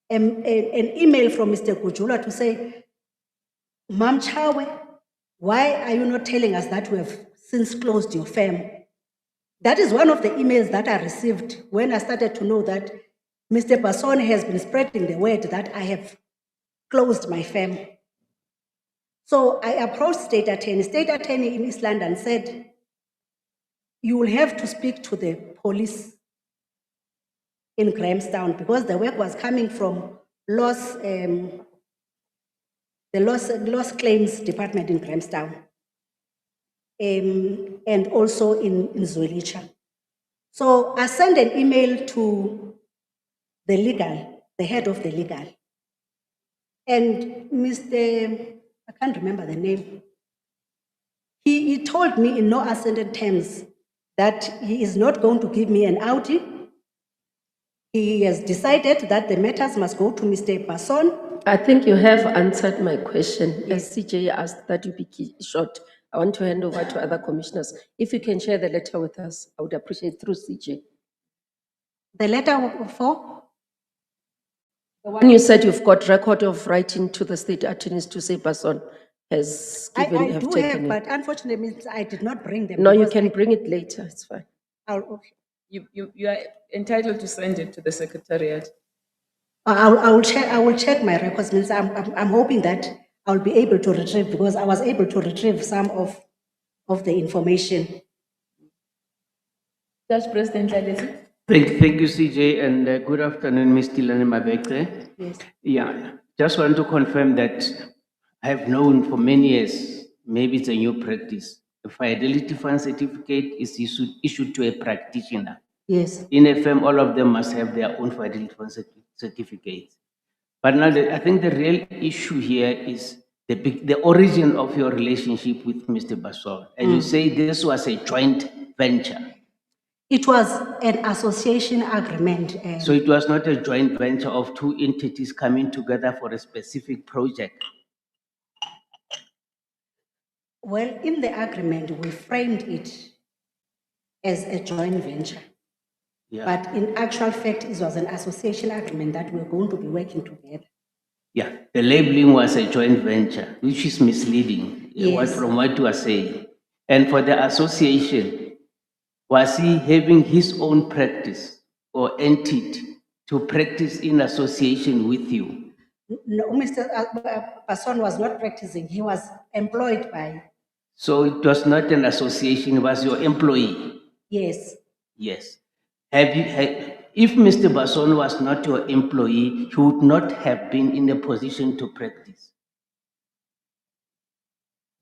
an email from Mr. Kujula to say, Mam Chawe, why are you not telling us that we have since closed your firm? That is one of the emails that I received when I started to know that Mr. Basson has been spreading the word that I have closed my firm. So I approached state attorney. State attorney in East London said, you will have to speak to the police in Grahamstown because the work was coming from the loss claims department in Grahamstown, and also in Zwelitsha. So I sent an email to the head of the legal, and Mr. I can't remember the name. He told me in no uncertain terms that he is not going to give me an Audi. He has decided that the matters must go to Mr. Basson. I think you have answered my question. As CJ asked that you be short, I want to hand over to other commissioners. If you can share the letter with us, I would appreciate through CJ. The letter for? The one you said you've got record of writing to the state attorneys to say Basson has given, I have do taken have, it. but unfortunately, I did not bring them. No, you because can bring it later, it's fine. Okay. You are entitled to send it to the secretariat. I will check my records. Means I'm hoping that I'll be able to retrieve, because I was able to retrieve some of the information. Judge President Lalezi. Thank you, CJ, and good afternoon, Ms. Tilane Mabekre. Yes. Yeah, just want to confirm that I have known for many years, maybe it's a new practice, a fidelity fund certificate is issued to a practitioner. Yes. In a firm, all of them must have their own fidelity fund certificates. But now, I think the real issue here is the origin of your relationship with Mr. Basson. And you say this was a joint venture. It was an association agreement. So it was not a joint venture of two entities coming together for a specific project. Well, in the agreement, we framed it as a joint venture. Yeah. But in actual fact, it was an association agreement that we're going to be working together. Yeah, the labeling was a joint venture, which is misleading from what you are saying. And for the association, was he having his own practice or entity to practice in association with you? No, Mr. Basson was not practicing. He was employed by. So it was not an association, it was your employee? Yes. Yes. If Mr. Basson was not your employee, he would not have been in a position to practice?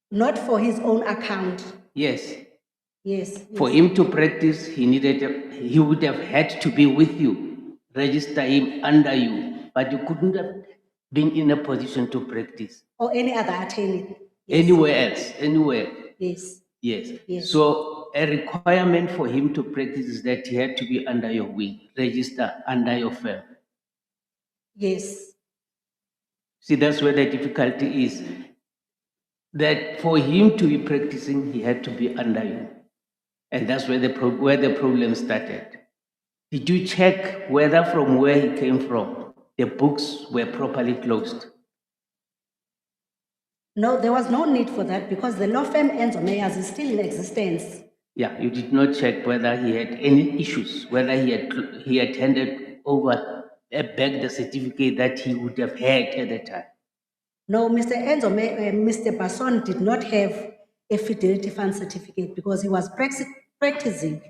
Not for his own account. Yes. Yes. For him to practice, he would have had to be with you, register him under you, but you couldn't have been in a position to practice. Or any other attorney. Yes. Anywhere else, anywhere. Yes. Yes. Yes. So a requirement for him to practice is that he had to be under your wing, register under your firm. Yes. See, that's where the difficulty is. That for him to be practicing, he had to be under you. And that's where the problem started. Did you check whether from where he came from, the books were properly closed? No, there was no need for that because the law firm Enzo Meyers is still in existence. Yeah, you did not check whether he had any issues, whether he had handed over back the certificate that he would have had at the time. No, Mr. Basson did not have a fidelity fund certificate because he was practicing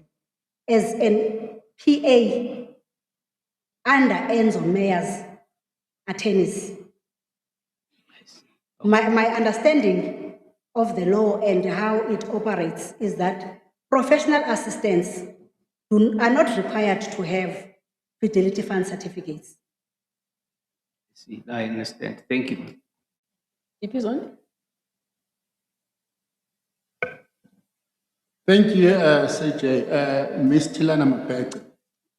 as an PA under Enzo Meyer's attorneys. My understanding of the law and how it operates is that professional assistants are not required to have fidelity fund certificates. See, I understand. Thank you. It is on. Thank you, CJ. Ms. Tilane Mabekre.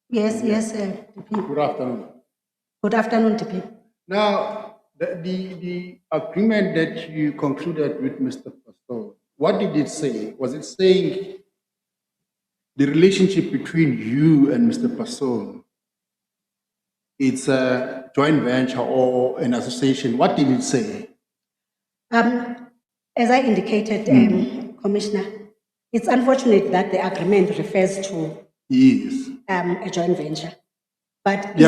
Yes, yes, DP. Good afternoon. Good afternoon, DP. Now, the agreement that you concluded with Mr. Basson, what did it say? Was it saying the relationship between you and Mr. Basson, it's a joint venture or an association? What did it say? As I indicated, Commissioner, it's unfortunate that the agreement refers to Yes. a joint venture. But The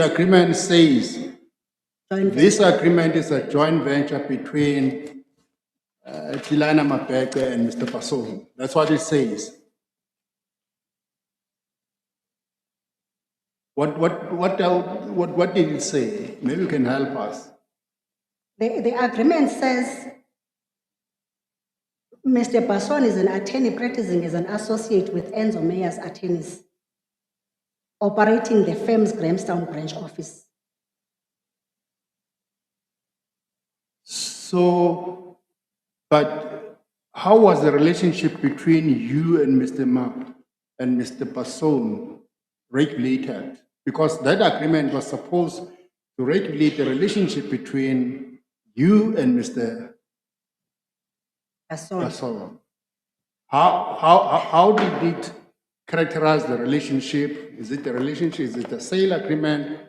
agreement says this agreement is a joint venture between Tilane Mabekre and Mr. Basson. That's what it says. What did it say? Maybe you can help us. The agreement says Mr. Basson is an attorney practicing as an associate with Enzo Meyer's attorneys, operating the firm's Grahamstown branch office. So, but how was the relationship between you and Mr. Basson regulated? Because that agreement was supposed to regulate the relationship between you and Mr. Passon. How did it characterize the relationship? Is it a relationship? Is it a sale agreement?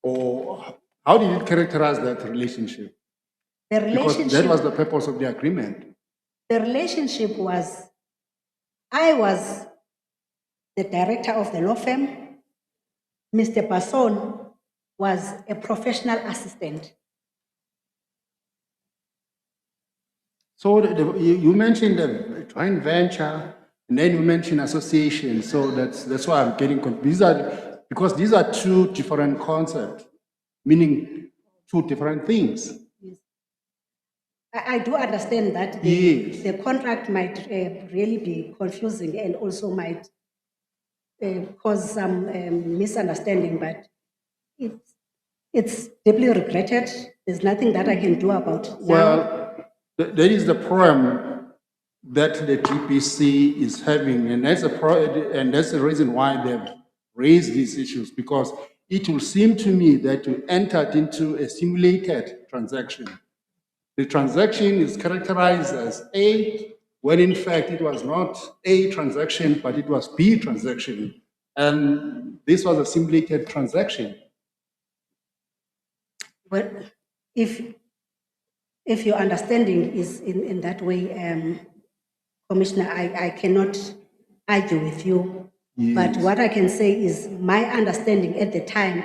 Or how did it characterize that relationship? The Because relationship, that was the purpose of the agreement. the relationship was, I was the director of the law firm. Mr. Passon was a professional assistant. So you mentioned a joint venture, and then you mentioned association. So that's why I'm getting confused. Because these are two different concepts, meaning two different things. I do understand that the contract might really be confusing and also might cause some misunderstanding, but it's deeply regretted. There's nothing that I can do about it now. Well, that is the problem that the GPC is having, and that's the reason why they've raised these issues, because it will seem to me that you entered into a simulated transaction. The transaction is characterized as A, when in fact it was not A transaction, but it was B transaction. And this was a simulated transaction. Well, if your understanding is in that way, Commissioner, I cannot argue with you. Yes. But what I can say is my understanding at the time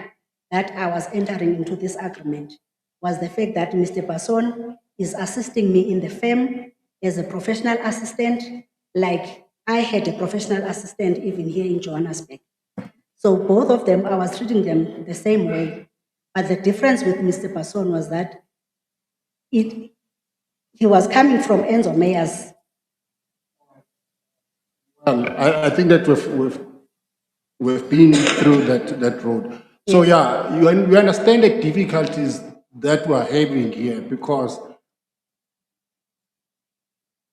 that I was entering into this agreement was the fact that Mr. Passon is assisting me in the firm as a professional assistant, like I had a professional assistant even here in Johannesburg. So both of them, I was treating them the same way. But the difference with Mr. Passon was that he was coming from Enzo Meyer's. Well, I think that we've been through that road. So yeah, you understand the difficulties that we're having here, because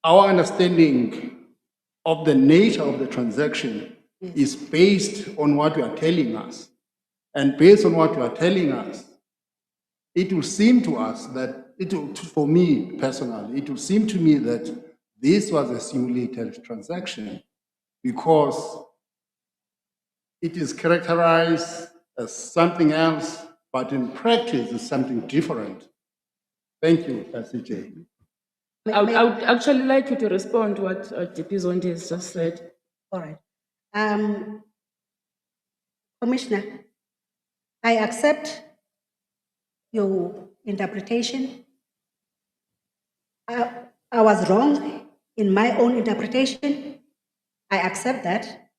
our understanding of the nature of the transaction is based on what you are telling us. And based on what you are telling us, it will seem to us that, for me personally, it will seem to me that this was a simulated transaction, because it is characterized as something else, but in practice it's something different. Thank you, CJ. I would actually like you to respond to what DP Zondi has just said. All right. Commissioner, I accept your interpretation. I was wrong in my own interpretation. I accept that.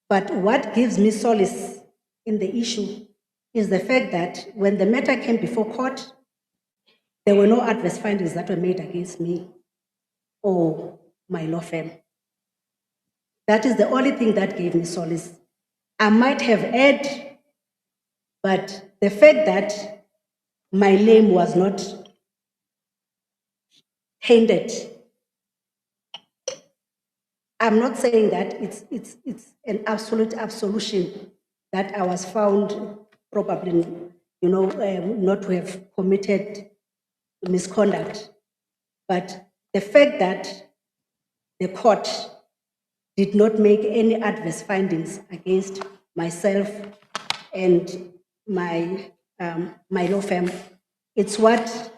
But what gives me solace in the issue is the fact that when the matter came before court, there were no adverse findings that were made against me or my law firm. That is the only thing that gave me solace. I might have erred, but the fact that my name was not tainted, I'm not saying that it's an absolute absolution that I was found probably, not to have committed misconduct. But the fact that the court did not make any adverse findings against myself and my law firm, it's what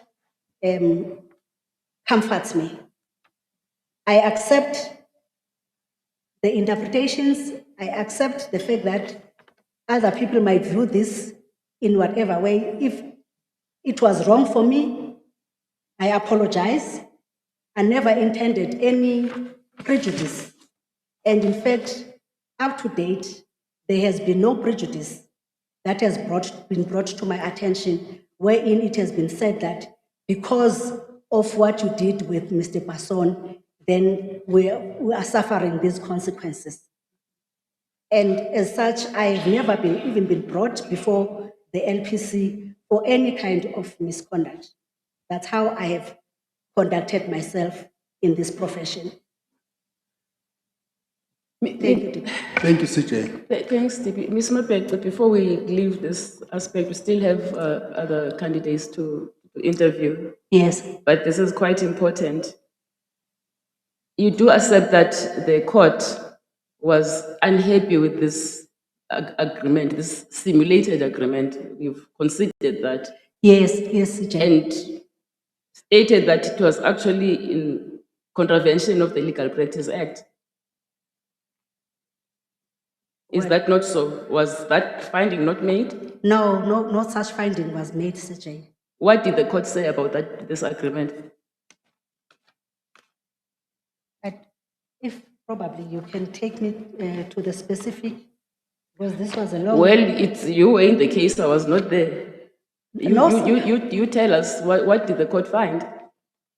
comforts me. I accept the interpretations. I accept the fact that other people might view this in whatever way. If it was wrong for me, I apologize. I never intended any prejudice. And in fact, up to date, there has been no prejudice that has been brought to my attention, wherein it has been said that because of what you did with Mr. Passon, then we are suffering these consequences. And as such, I've never even been brought before the LPC for any kind of misconduct. That's how I have conducted myself in this profession. Thank you, Deputy. Thank you, CJ. Thanks, DP. Ms. Mapek, but before we leave this aspect, we still have other candidates to interview. Yes. But this is quite important. You do accept that the court was unhappy with this agreement, this simulated agreement. You've considered that. Yes, CJ. And stated that it was actually in contravention of the Legal Practice Act. Is that not so? Was that finding not made? No, no such finding was made, CJ. What did the court say about this agreement? If probably you can take me to the specific, because this was a long. Well, you were in the case, I was not there. You tell us, what did the court find?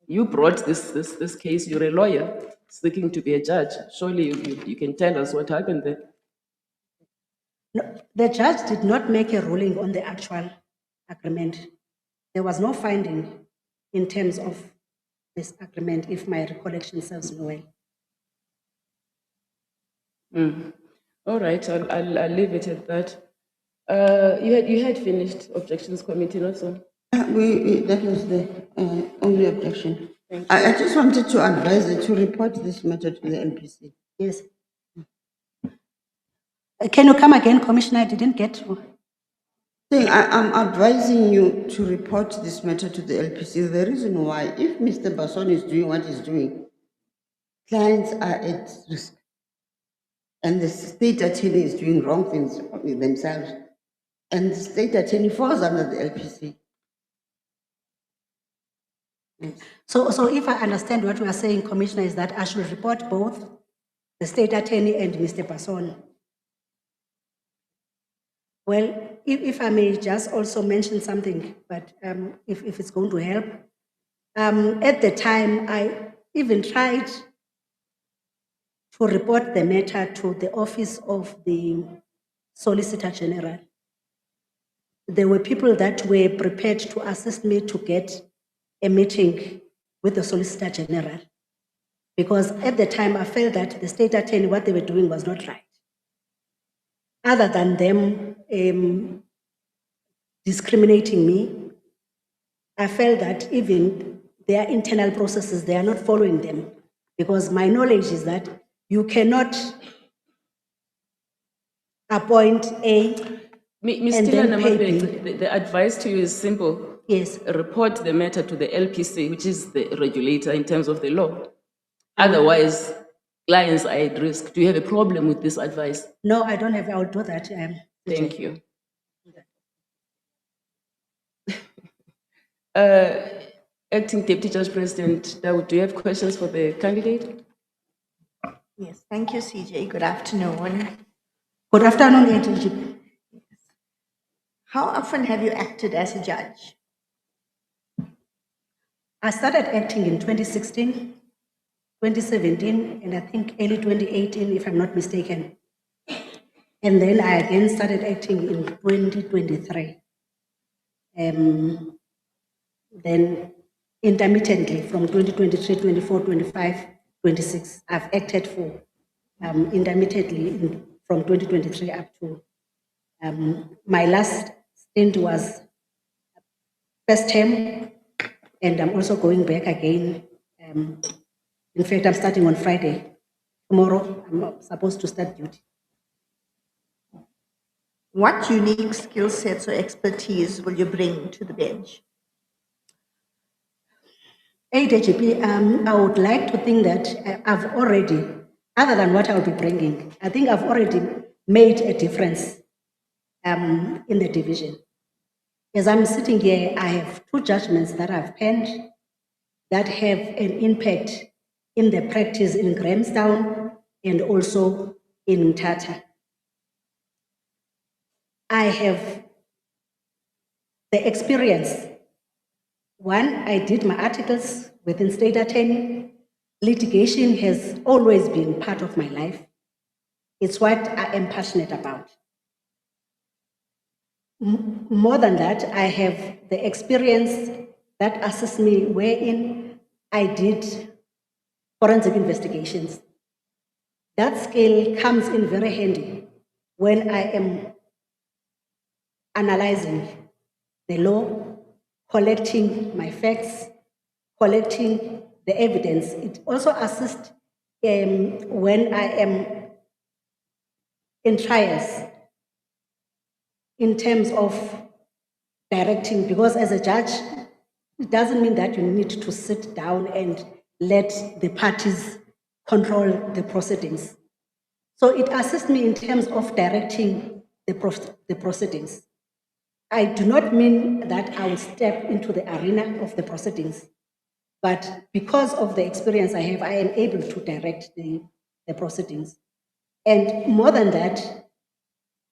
You brought this case, you're a lawyer seeking to be a judge. Surely you can tell us what happened there. No, the judge did not make a ruling on the actual agreement. There was no finding in terms of this agreement, if my recollection serves me well. All right, I'll leave it at that. You had finished objections committee, not so? That was the only objection. I just wanted to advise you to report this matter to the LPC. Yes. Can you come again, Commissioner? I didn't get to. I'm advising you to report this matter to the LPC. The reason why, if Mr. Basson is doing what he's doing, clients are at risk. And the state attorney is doing wrong things themselves. And the state attorney falls under the LPC. So if I understand what you are saying, Commissioner, is that I should report both the state attorney and Mr. Basson. Well, if I may just also mention something, but if it's going to help. At the time, I even tried to report the matter to the office of the Solicitor General. There were people that were prepared to assist me to get a meeting with the Solicitor General, because at the time I felt that the state attorney, what they were doing was not right. Other than them discriminating me, I felt that even their internal processes, they are not following them, because my knowledge is that you cannot appoint A and then pay B. The advice to you is simple. Yes. Report the matter to the LPC, which is the regulator in terms of the law. Otherwise, clients are at risk. Do you have a problem with this advice? No, I don't have. I will do that. Thank you. Acting Deputy Judge President Dawood, do you have questions for the candidate? Yes, thank you, CJ. Good afternoon. Good afternoon, ATG. How often have you acted as a judge? I started acting in 2016, 2017, and I think early 2018, if I'm not mistaken. And then I again started acting in 2023. Then intermittently from 2023, 24, 25, 26, I've acted for intermittently from 2023 up to my last stint was first term, and I'm also going back again. In fact, I'm starting on Friday. Tomorrow, I'm supposed to start duty. What unique skill sets or expertise will you bring to the bench? ADGP, I would like to think that I've already, other than what I'll be bringing, I think I've already made a difference in the division. As I'm sitting here, I have 2 judgments that I've penned that have an impact in the practice in Grahamstown and also in Mthatha. I have the experience. One, I did my articles within state attorney. Litigation has always been part of my life. It's what I am passionate about. More than that, I have the experience that assists me wherein I did forensic investigations that scale comes in very handy when I am analyzing the law, collecting my facts, collecting the evidence. It also assists when I am in trials in terms of directing, because as a judge, it doesn't mean that you need to sit down and let the parties control the proceedings. So it assists me in terms of directing the proceedings. I do not mean that I will step into the arena of the proceedings, but because of the experience I have, I am able to direct the proceedings. And more than that,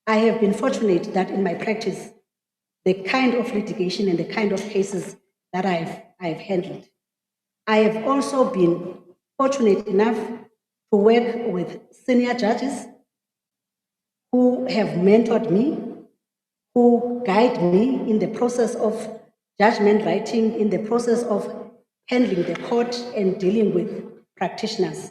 I have been fortunate that in my practice, the kind of litigation and the kind of cases that I've handled, I have also been fortunate enough to work with senior judges who have mentored me, who guide me in the process of judgment writing, in the process of handling the court and dealing with practitioners.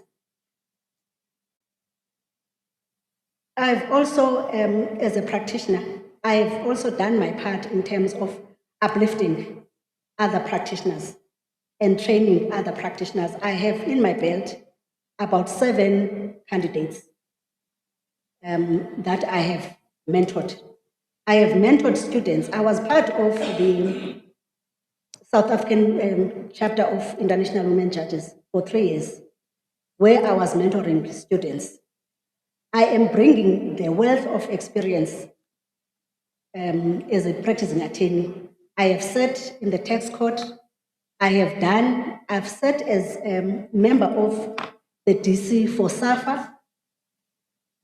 I've also, as a practitioner, I've also done my part in terms of uplifting other practitioners and training other practitioners. I have in my belt about 7 candidates that I have mentored. I have mentored students. I was part of the South African chapter of International Women Judges for 3 years, where I was mentoring students. I am bringing the wealth of experience as a practicing attorney. I have sat in the tax court. I've sat as a member of the DC for SAFA.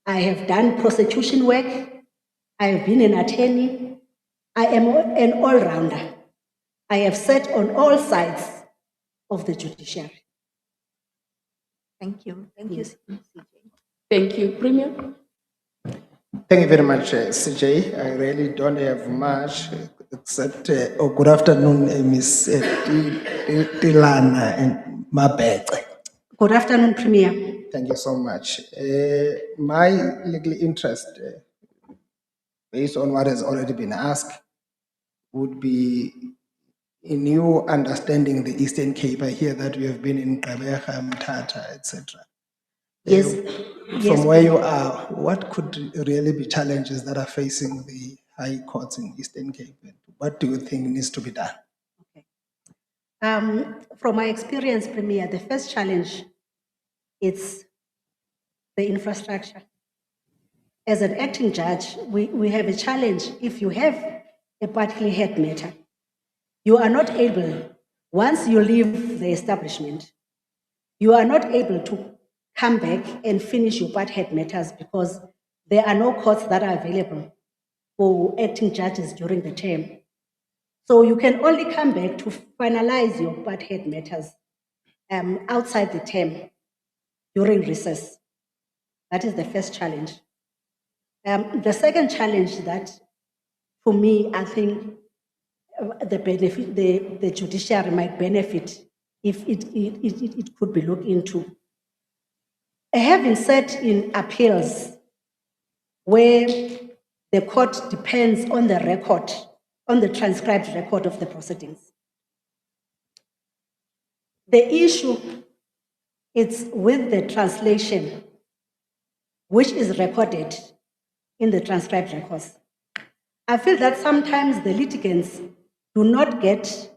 I have done prosecution work. I have been an attorney. I am an all-rounder. I have sat on all sides of the judiciary. Thank you. Thank you, CJ. Thank you. Premier? Thank you very much, CJ. I really don't have much except, good afternoon, Ms. Tilana and Mabete. Good afternoon, Premier. Thank you so much. My legal interest, based on what has already been asked, would be in you understanding the Eastern Cape. I hear that you have been in Gqeberha, Mthatha, etc. Yes. From where you are, what could really be challenges that are facing the high courts in Eastern Cape? What do you think needs to be done? From my experience, Premier, the first challenge is the infrastructure. As an acting judge, we have a challenge. If you have a particular head matter, you are not able, once you leave the establishment, you are not able to come back and finish your part head matters because there are no courts that are available for acting judges during the term. So you can only come back to finalize your part head matters outside the term during recess. That is the first challenge. The second challenge that, for me, I think the judiciary might benefit if it could be looked into. Having sat in appeals where the court depends on the record, on the transcribed record of the proceedings. The issue is with the translation, which is recorded in the transcribed records. I feel that sometimes the litigants do not get,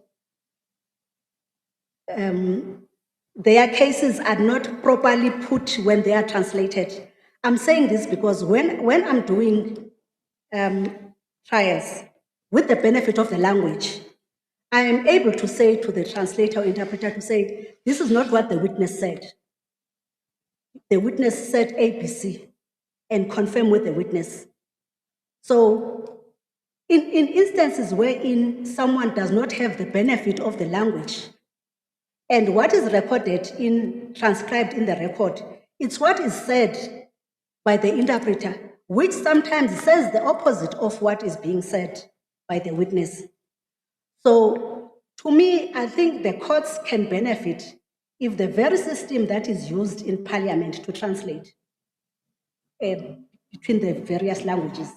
their cases are not properly put when they are translated. I'm saying this because when I'm doing trials with the benefit of the language, I am able to say to the translator or interpreter to say, this is not what the witness said. The witness said ABC and confirm with the witness. So in instances wherein someone does not have the benefit of the language, and what is recorded transcribed in the record, it's what is said by the interpreter, which sometimes says the opposite of what is being said by the witness. So to me, I think the courts can benefit if the very system that is used in Parliament to translate between the various languages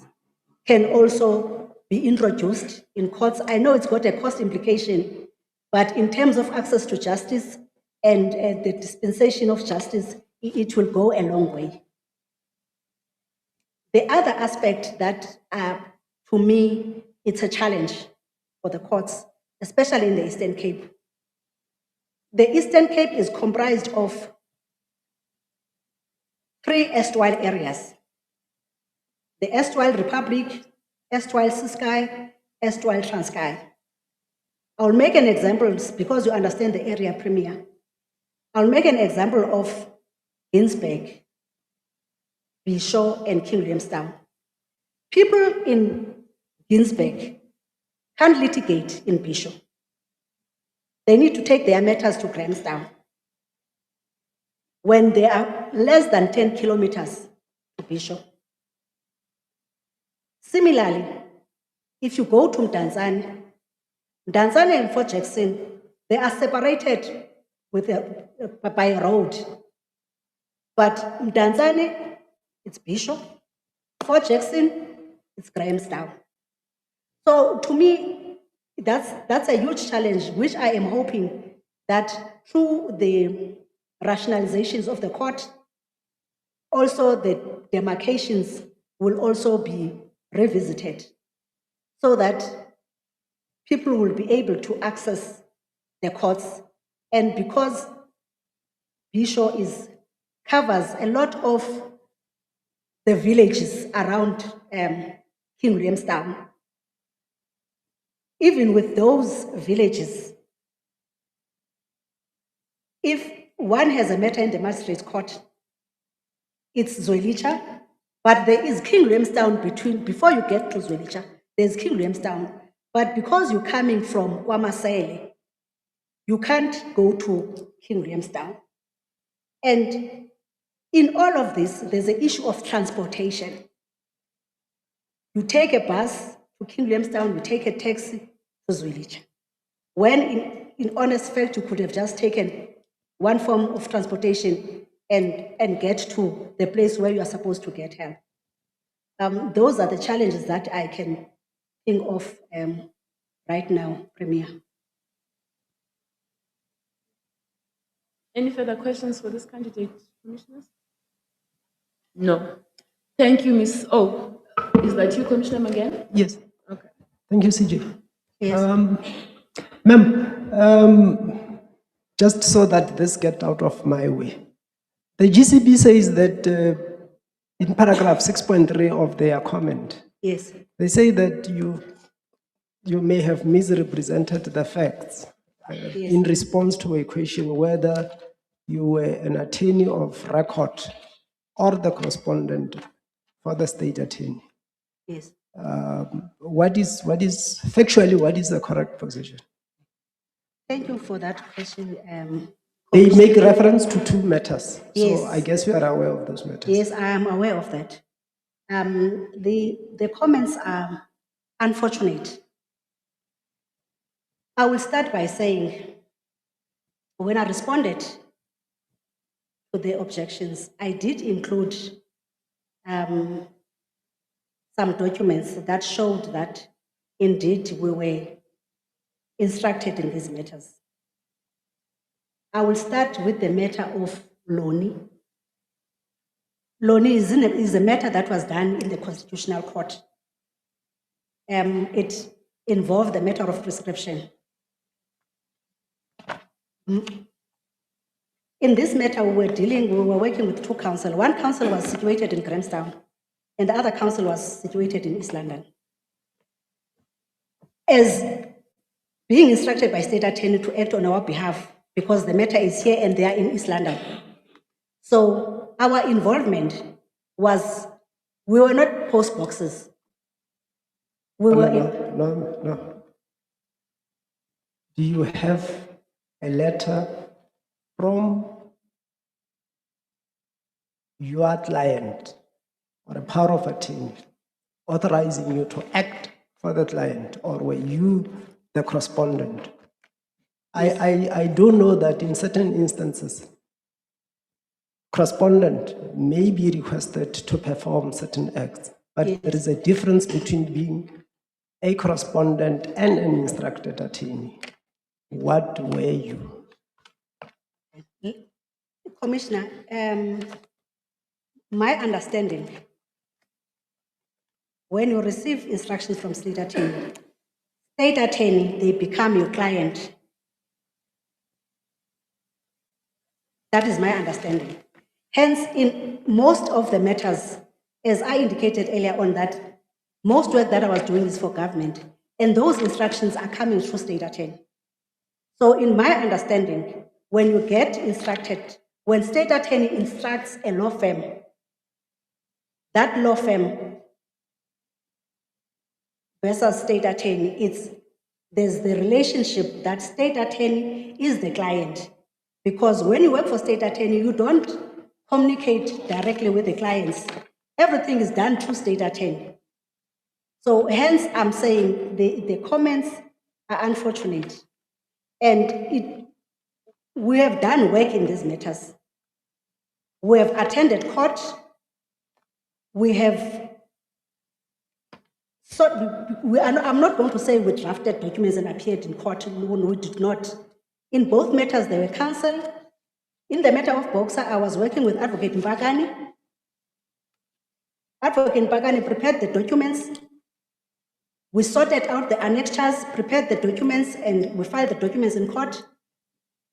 can also be introduced in courts. I know it's got a cost implication, but in terms of access to justice and the dispensation of justice, it will go a long way. The other aspect that, to me, it's a challenge for the courts, especially in the Eastern Cape. The Eastern Cape is comprised of 3 erstwhile areas: the erstwhile Republic, erstwhile Ciskei, erstwhile Transkei. I'll make an example because you understand the area, Premier. I'll make an example of Ginsberg, Bisho, and King Williamstown. People in Ginsberg can't litigate in Bisho. They need to take their matters to Grahamstown when they are less than 10 kilometers to Bisho. Similarly, if you go to Mthatha and Fort Jackson, they are separated by a road. But Mthatha, it's Bisho. Fort Jackson, it's Grahamstown. So to me, that's a huge challenge, which I am hoping that through the rationalizations of the court, also the demarcations will also be revisited so that people will be able to access the courts. And because Bisho covers a lot of the villages around King Williamstown, even with those villages, if one has a matter in the magistrate's court, it's Zwelitsha, but there is King Williamstown before you get to Zwelitsha, there's King Williamstown. But because you're coming from KwaMasele, you can't go to King Williamstown. And in all of this, there's an issue of transportation. You take a bus to King Williamstown, you take a taxi to Zwelitsha. When in honest fact, you could have just taken one form of transportation and get to the place where you are supposed to get help. Those are the challenges that I can think of right now, Premier. Any further questions for this candidate, commissioners? No. Thank you, Ms. Oh, is that you, Commissioner Mangan? Yes. Okay. Thank you, CJ. Yes. Ma'am, just so that this gets out of my way. The GCB says that in paragraph 6.3 of their comment, yes, they say that you may have misrepresented the facts in response to a question whether you were an attorney of record or the correspondent for the state attorney. Yes. What is factually, what is the correct position? Thank you for that question. They make reference to 2 matters. Yes. So I guess you are aware of those matters. Yes, I am aware of that. The comments are unfortunate. I will start by saying, when I responded to the objections, I did include some documents that showed that indeed we were instructed in these matters. I will start with the matter of Loni. Loni is a matter that was done in the Constitutional Court. It involved the matter of prescription. In this matter, we were working with 2 councils. One council was situated in Grahamstown, and the other council was situated in East London. As being instructed by state attorney to act on our behalf, because the matter is here and they are in East London. So our involvement was, we were not post boxes. We were No. Do you have a letter from your client or a power of attorney authorizing you to act for the client, or were you the correspondent? Yes. I do know that in certain instances, correspondent may be requested to perform certain acts, but there is a difference between being a correspondent and an instructed attorney. What were you? Commissioner, my understanding, when you receive instructions from state attorney, they become your client. That is my understanding. Hence, in most of the matters, as I indicated earlier on, that most work that I was doing is for government, and those instructions are coming through state attorney. So in my understanding, when you get instructed, when state attorney instructs a law firm, that law firm versus state attorney, there's the relationship that state attorney is the client. Because when you work for state attorney, you don't communicate directly with the clients. Everything is done through state attorney. So hence I'm saying the comments are unfortunate. And we have done work in these matters. We have attended court. We have, I'm not going to say we drafted documents and appeared in court. No, we did not. In both matters, they were cancelled. In the matter of Boxer, I was working with Advocate Mpagani. Advocate Mpagani prepared the documents. We sorted out the annexures, prepared the documents, and we filed the documents in court.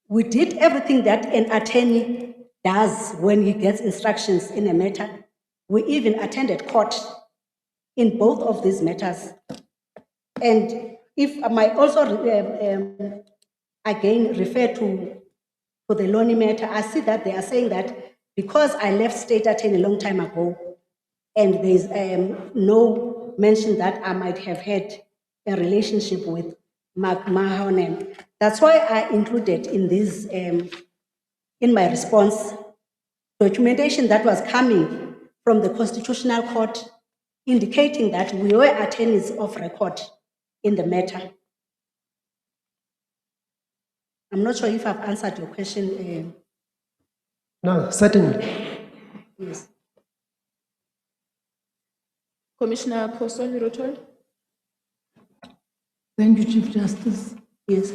We did everything that an attorney does when he gets instructions in a matter. We even attended court in both of these matters. And if I might also again refer to the Lonnie matter, I see that they are saying that because I left state attorney a long time ago, and there's no mention that I might have had a relationship with Makhanda. That's why I included in this, in my response, documentation that was coming from the Constitutional Court indicating that we were attorneys of record in the matter. I'm not sure if I've answered your question. No, certainly. Yes. Commissioner Poswa-Hirotol. Thank you, Chief Justice. Yes.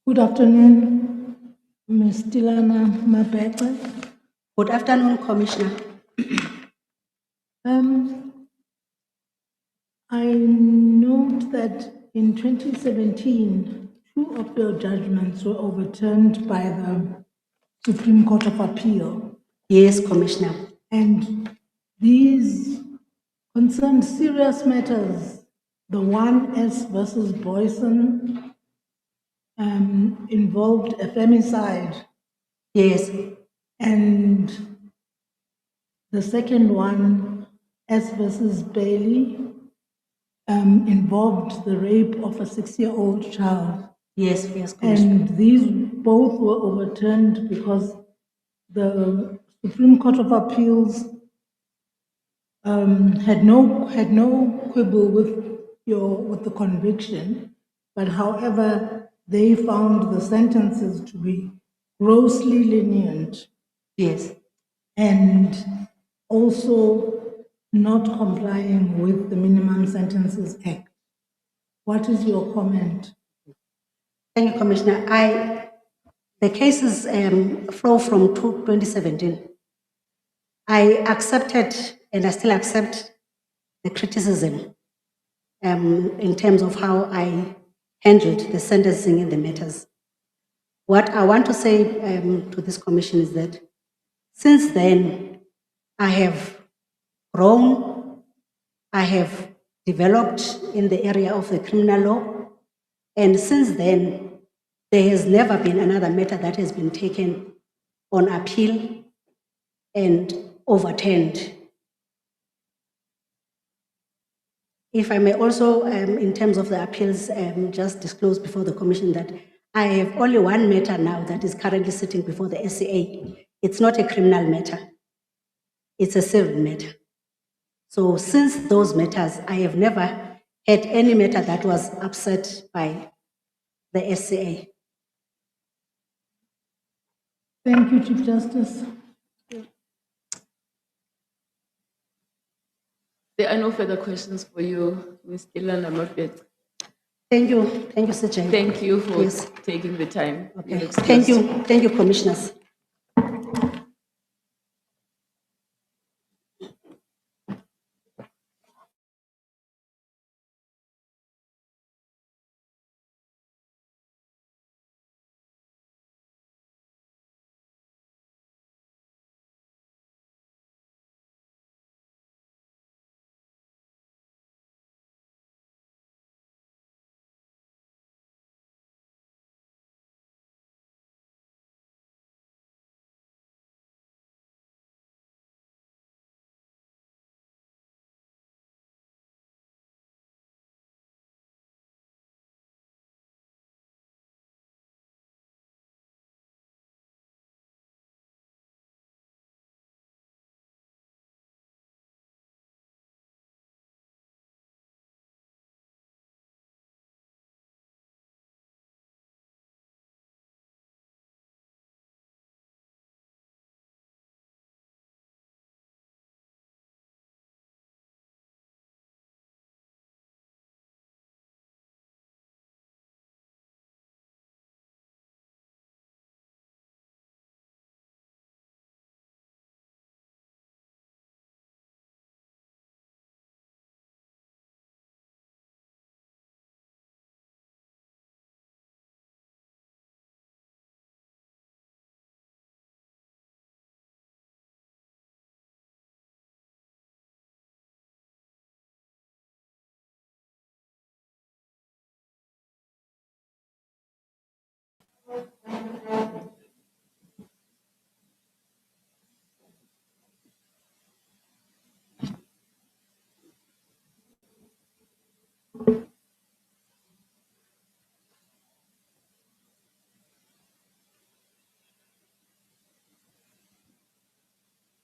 Good afternoon, Ms. Tilana Mabekwe. Good afternoon, Commissioner. I note that in 2017, 2 of the judgments were overturned by the Supreme Court of Appeal. Yes, Commissioner. And these concern serious matters. The one, S versus Boyson, involved a femicide. Yes. And the second one, S versus Bailey, involved the rape of a 6-year-old child. Yes, yes, Commissioner. And these both were overturned because the Supreme Court of Appeals had no quibble with the conviction, but however, they found the sentences to be grossly lenient. Yes. And also not complying with the Minimum Sentences Act. What is your comment? Thank you, Commissioner. The cases flow from 2017. I accepted, and I still accept, the criticism in terms of how I handled the sentencing in the matters. What I want to say to this commission is that since then, I have grown, I have developed in the area of the criminal law, and since then, there has never been another matter that has been taken on appeal and overturned. If I may also, in terms of the appeals, just disclose before the commission that I have only one matter now that is currently sitting before the SCA. It's not a criminal matter. It's a civil matter. So since those matters, I have never had any matter that was upset by the SCA. Thank you, Chief Justice. There are no further questions for you, Ms. Ilan Amafet. Thank you, CJ. Thank you for Yes. taking the time. Okay. You're Thank excused. you, Commissioners.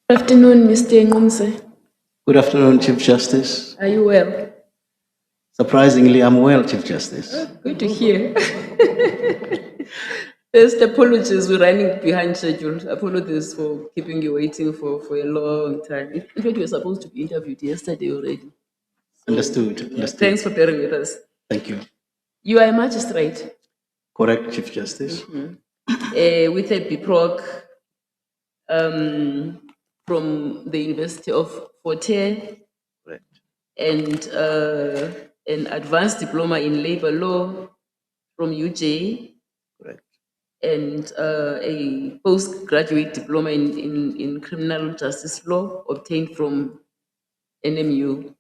Good afternoon, Mr. Ngunse. Good afternoon, Chief Justice. Are you well? Surprisingly, I'm well, Chief Justice. Good to hear. First, apologies, we're running behind schedule. Apologies for keeping you waiting for a long time. In fact, you were supposed to be interviewed yesterday already. Understood. Yeah, Understood. thanks for bearing with us. Thank you. You are a magistrate. Correct, Chief Justice. With a BProc from the University of Fort Hare. Correct. And an advanced diploma in labor law from UJ. Correct. And a postgraduate diploma in criminal justice law obtained from NMU.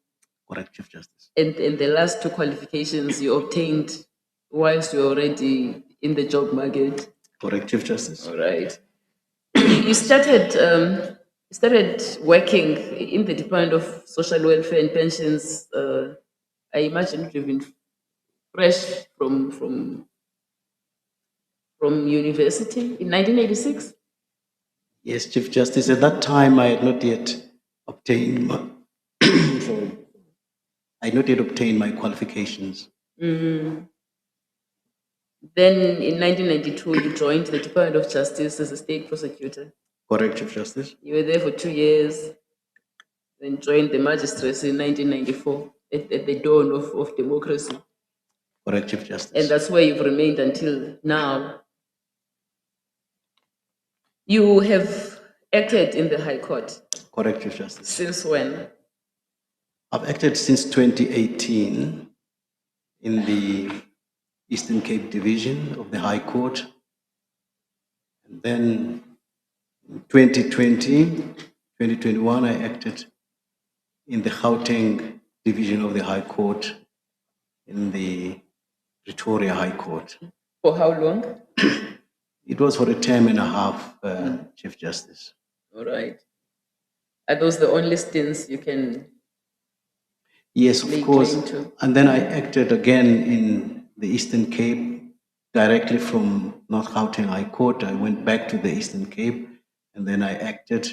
Correct, Chief Justice. And the last two qualifications you obtained whilst you're already in the job market. Correct, Chief Justice. All right. You started working in the Department of Social Welfare and Pensions. I imagine you've been fresh from university in 1986. Yes, Chief Justice. At that time, I had not yet obtained my, sorry. I had not yet obtained my qualifications. Mm. Then in 1992, you joined the Department of Justice as a state prosecutor. Correct, Chief Justice. You were there for 2 years, then joined the magistracy in 1994 at the dawn of democracy. Correct, Chief Justice. And that's where you've remained until now. You have acted in the High Court. Correct, Chief Justice. Since when? I've acted since 2018 in the Eastern Cape Division of the High Court. And then in 2021, I acted in the Gauteng Division of the High Court in the Pretoria High Court. For how long? It was for a term and a half, Chief Justice. All right. Are those the only stints you can? Yes, of course. And then I acted again in the Eastern Cape, directly from North Gauteng High Court. I went back to the Eastern Cape, and then I acted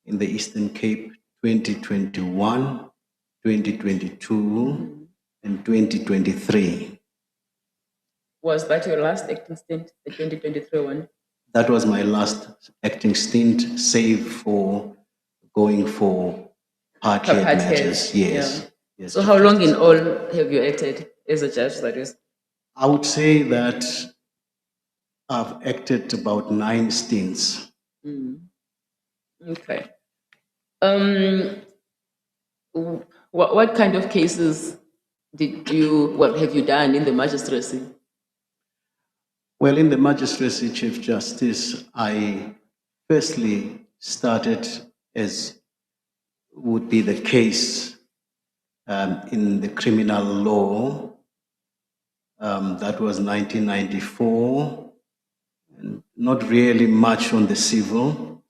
in the Eastern Cape 2021, 2022, and 2023. Was that your last acting stint, the 2023 one? That was my last acting stint, save for going for party Part matters. heads, Yes. yeah. Yes. So how long in all have you acted as a judge, that is? I would say that I've acted about 9 stints. Okay. What kind of cases have you done in the magistracy? Well, in the magistracy, Chief Justice, I firstly started as would be the case in the criminal law. That was 1994. And not really much on the civil.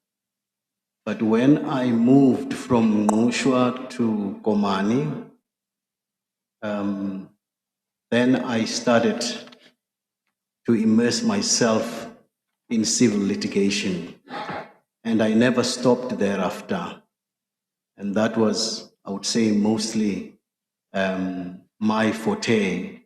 But when I moved from Ngushwa to Komani, then I started to immerse myself in civil litigation. And I never stopped thereafter. And that was, I would say, mostly my forte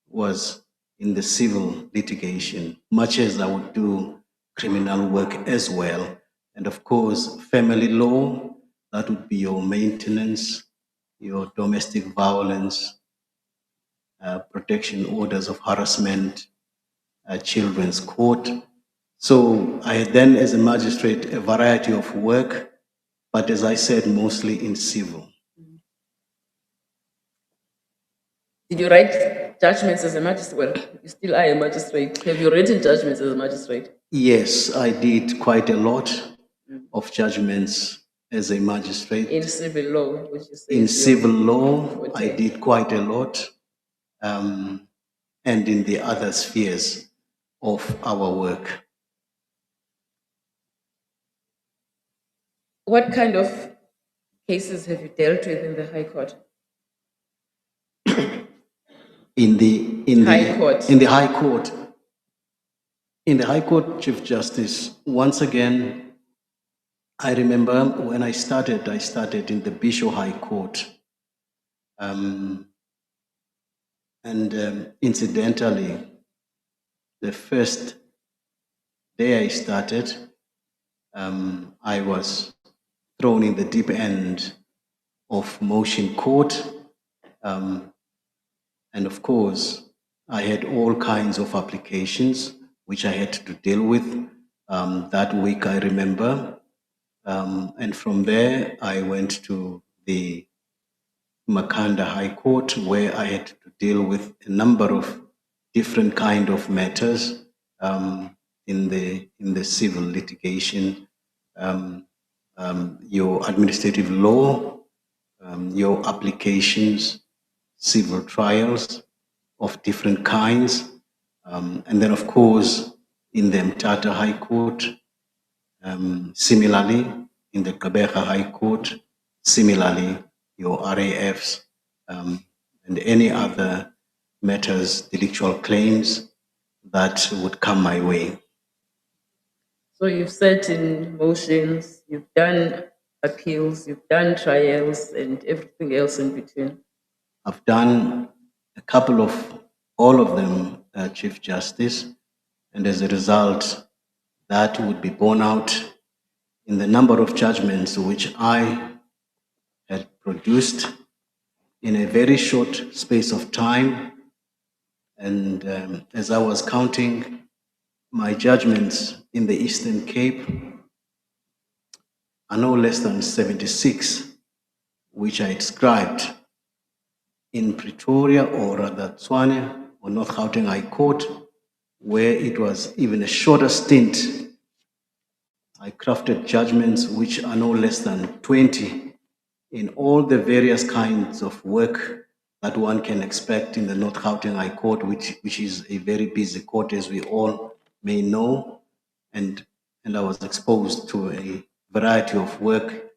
was in the civil litigation, much as I would do criminal work as well. And of course, family law, that would be your maintenance, your domestic violence, protection orders of harassment, children's court. So I had then, as a magistrate, a variety of work, but as I said, mostly in civil. Did you write judgments as a magistrate? Well, you still are a magistrate. Have you written judgments as a magistrate? Yes, I did quite a lot of judgments as a magistrate. In civil law, which is In civil law, I did quite a lot, and in the other spheres of our work. What kind of cases have you dealt with in the High Court? In the High Court. In the High Court. In the High Court, Chief Justice, once again, I remember when I started in the Bishop High Court. Incidentally, the first day I started, I was thrown in the deep end of motion court. And of course, I had all kinds of applications which I had to deal with that week, I remember. And from there, I went to the Makhanda High Court, where I had to deal with a number of different kind of matters in the civil litigation, your administrative law, your applications, civil trials of different kinds, and then of course in the Mthatha High Court, similarly in the Gqeberha High Court, similarly your RAFs, and any other matters, delictual claims that would come my way. So you've sat in motions, you've done appeals, you've done trials, and everything else in between. I've done a couple of, all of them, Chief Justice, and as a result, that would be borne out in the number of judgments which I had produced in a very short space of time. And as I was counting my judgments in the Eastern Cape, are no less than 76, which I described in Pretoria, or rather Tshwane, or North Gauteng High Court, where it was even a shorter stint. I crafted judgments which are no less than 20 in all the various kinds of work that one can expect in the North Gauteng High Court, which is a very busy court, as we all may know. And I was exposed to a variety of work,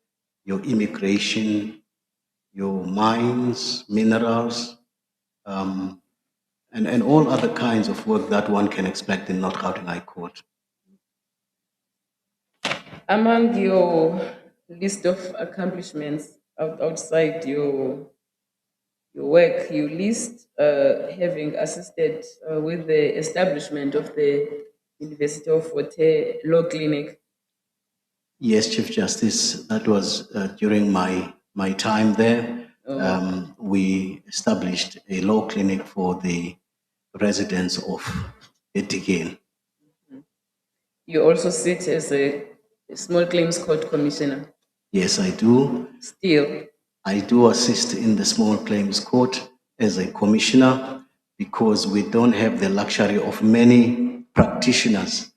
your immigration, your mines, minerals, and all other kinds of work that one can expect in North Gauteng High Court. Among your list of accomplishments outside your work, you list having assisted with the establishment of the University of Fort Hare Law Clinic. Yes, Chief Justice, that was during my time there. We established a law clinic for the residents of Etigene. You also sit as a small claims court commissioner. Yes, I do. Still. I do assist in the small claims court as a commissioner because we don't have the luxury of many practitioners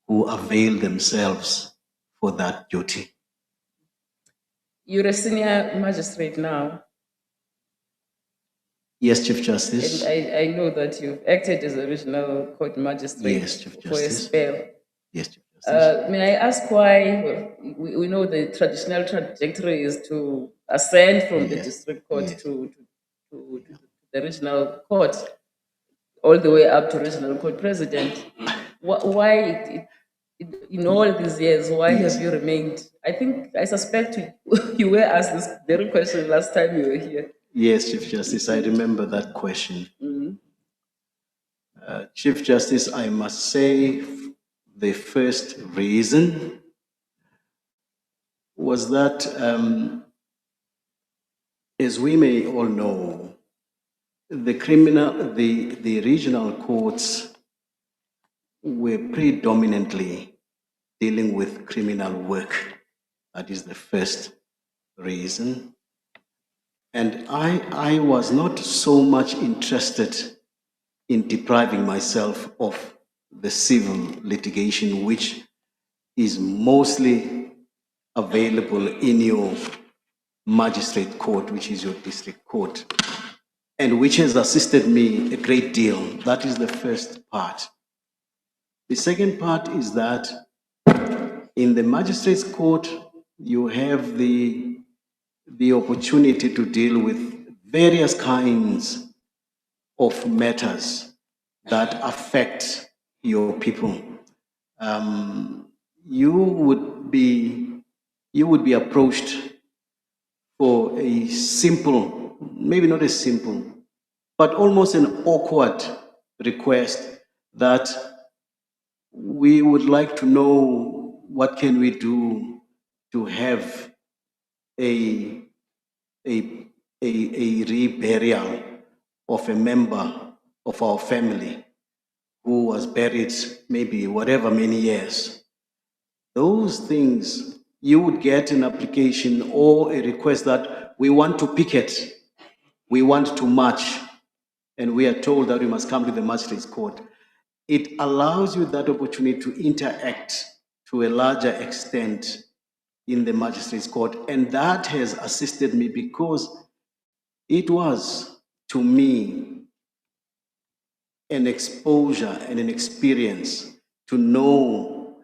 who avail themselves for that duty. You're a senior magistrate now. Yes, Chief Justice. And I know that you've acted as a regional court magistrate Yes, Chief for a Justice. spell. Yes, Chief Justice. May I ask why? Well, we know the traditional trajectory is to ascend from the district court to the regional court, all the way up to regional court president. Why, in all these years, why have you remained? I suspect you were asked this very question last time you were here. Yes, Chief Justice, I remember that question. Mm. Chief Justice, I must say the first reason was that, as we may all know, the regional courts were predominantly dealing with criminal work. That is the first reason. And I was not so much interested in depriving myself of the civil litigation, which is mostly available in your magistrate court, which is your district court, and which has assisted me a great deal. That is the first part. The second part is that in the magistrate's court, you have the opportunity to deal with various kinds of matters that affect your people. You would be approached for a simple, maybe not a simple, but almost an awkward request that we would like to know what can we do to have a reburial of a member of our family who was buried maybe whatever many years. Those things, you would get an application or a request that we want to picket, we want to march, and we are told that we must come to the magistrate's court. It allows you that opportunity to interact to a larger extent in the magistrate's court. And that has assisted me because it was, to me, an exposure and an experience to know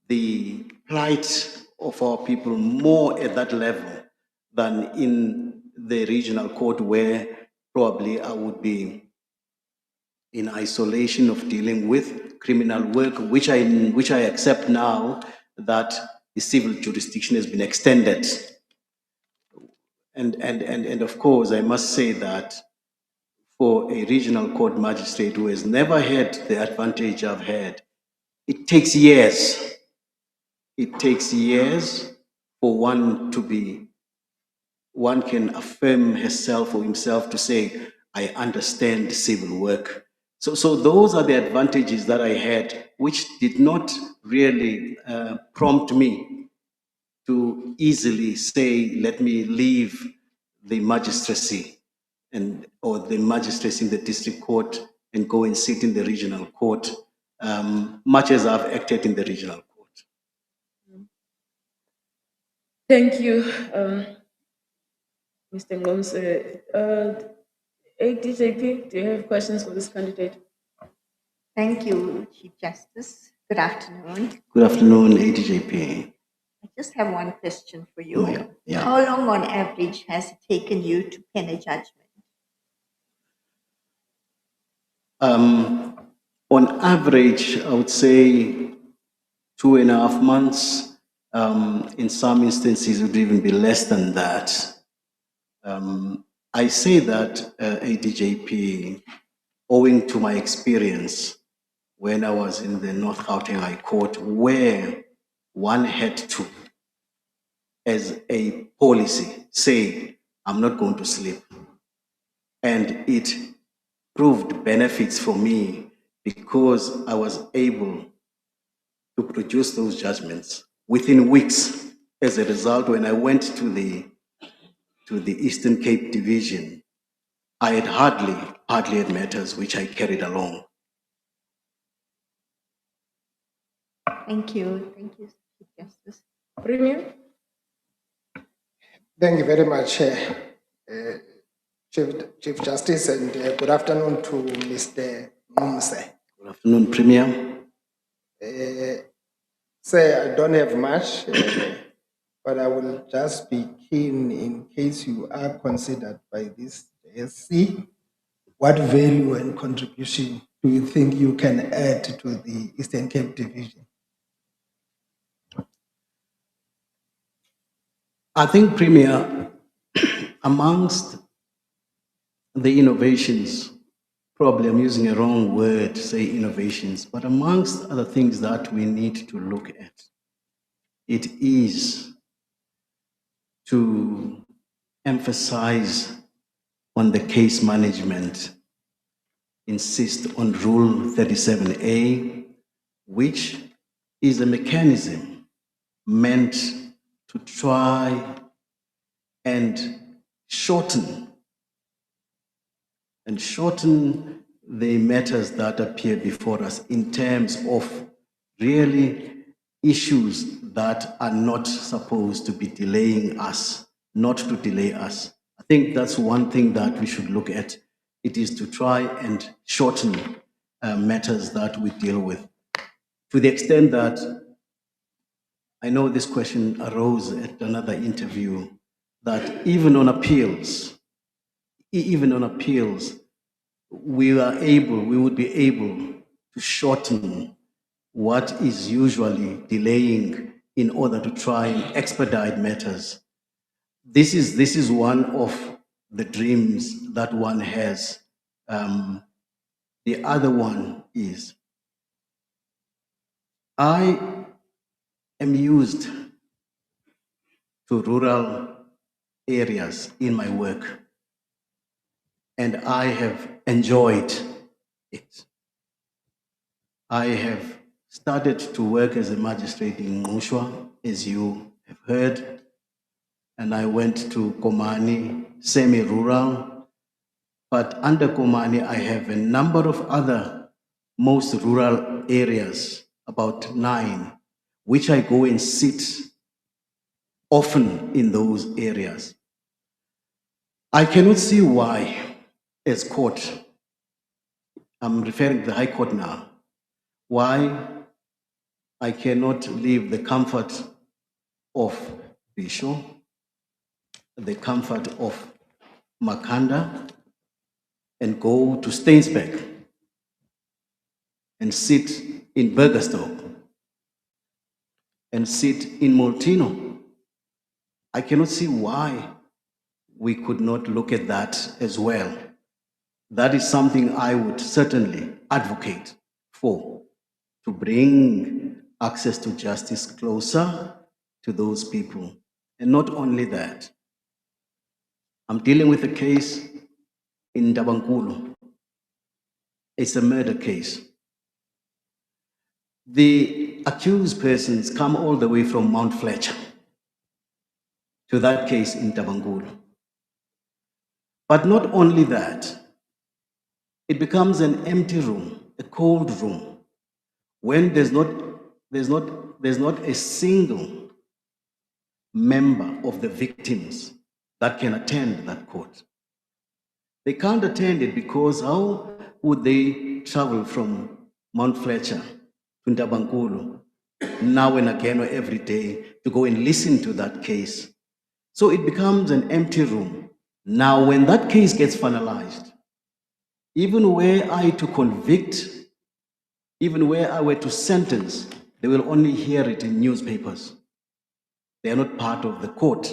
the plight of our people more at that level than in the regional court, where probably I would be in isolation of dealing with criminal work, which I accept now that the civil jurisdiction has been extended. And of course, I must say that for a regional court magistrate who has never had the advantage I've had, it takes years. It takes years for one can affirm herself or himself to say, I understand civil work. So those are the advantages that I had, which did not really prompt me to easily say, let me leave the magistracy or the magistrates in the district court and go and sit in the regional court, much as I've acted in the regional court. Thank you, Mr. Ngomse. ADJP, do you have questions for this candidate? Thank you, Chief Justice. Good afternoon. Good afternoon, ADJP. I just have one question for you. Oh, yeah. How long on average has it taken you to pen a judgment? On average, I would say 2.5 months. In some instances, it would even be less than that. I say that, ADJP, owing to my experience when I was in the North Gauteng High Court, where one had to, as a policy, say, I'm not going to sleep. And it proved benefits for me because I was able to produce those judgments within weeks. As a result, when I went to the Eastern Cape Division, I had hardly had matters which I carried along. Thank you. Thank you, Chief Justice. Premier? Thank you very much, Chief Justice, and good afternoon to Mr. Mumse. Good afternoon, Premier. Sir, I don't have much, but I will just be keen in case you are considered by this SC. What value and contribution do you think you can add to the Eastern Cape Division? I think, Premier, amongst the innovations, probably I'm using a wrong word to say innovations, but amongst other things that we need to look at, it is to emphasize on the case management, insist on Rule 37A, which is a mechanism meant to try and shorten the matters that appear before us in terms of really issues that are not supposed to be delaying us, not to delay us. I think that's one thing that we should look at. It is to try and shorten matters that we deal with. To the extent that I know this question arose at another interview, that even on appeals, we would be able to shorten what is usually delaying in order to try and expedite matters. This is one of the dreams that one has. The other one is, I am used to rural areas in my work, and I have enjoyed it. I have started to work as a magistrate in Ngoshwa, as you have heard, and I went to Komani, semi-rural, but under Komani I have a number of other most rural areas, about 9, which I go and sit often in those areas. I cannot see why, as court, I'm referring to the High Court now, why I cannot leave the comfort of Bishop, the comfort of Makhanda, and go to Stainsburg and sit in Burgerstock and sit in Molteno. I cannot see why we could not look at that as well. That is something I would certainly advocate for, to bring access to justice closer to those people. And not only that, I'm dealing with a case in Dabankulu. It's a murder case. The accused persons come all the way from Mount Fletcher to that case in Dabankulu. But not only that, it becomes an empty room, a cold room, when there's not a single member of the victims that can attend that court. They can't attend it because how would they travel from Mount Fletcher to Ndabankulu now and again or every day to go and listen to that case? So it becomes an empty room. Now, when that case gets finalized, even were I to convict, even were I were to sentence, they will only hear it in newspapers. They are not part of the court.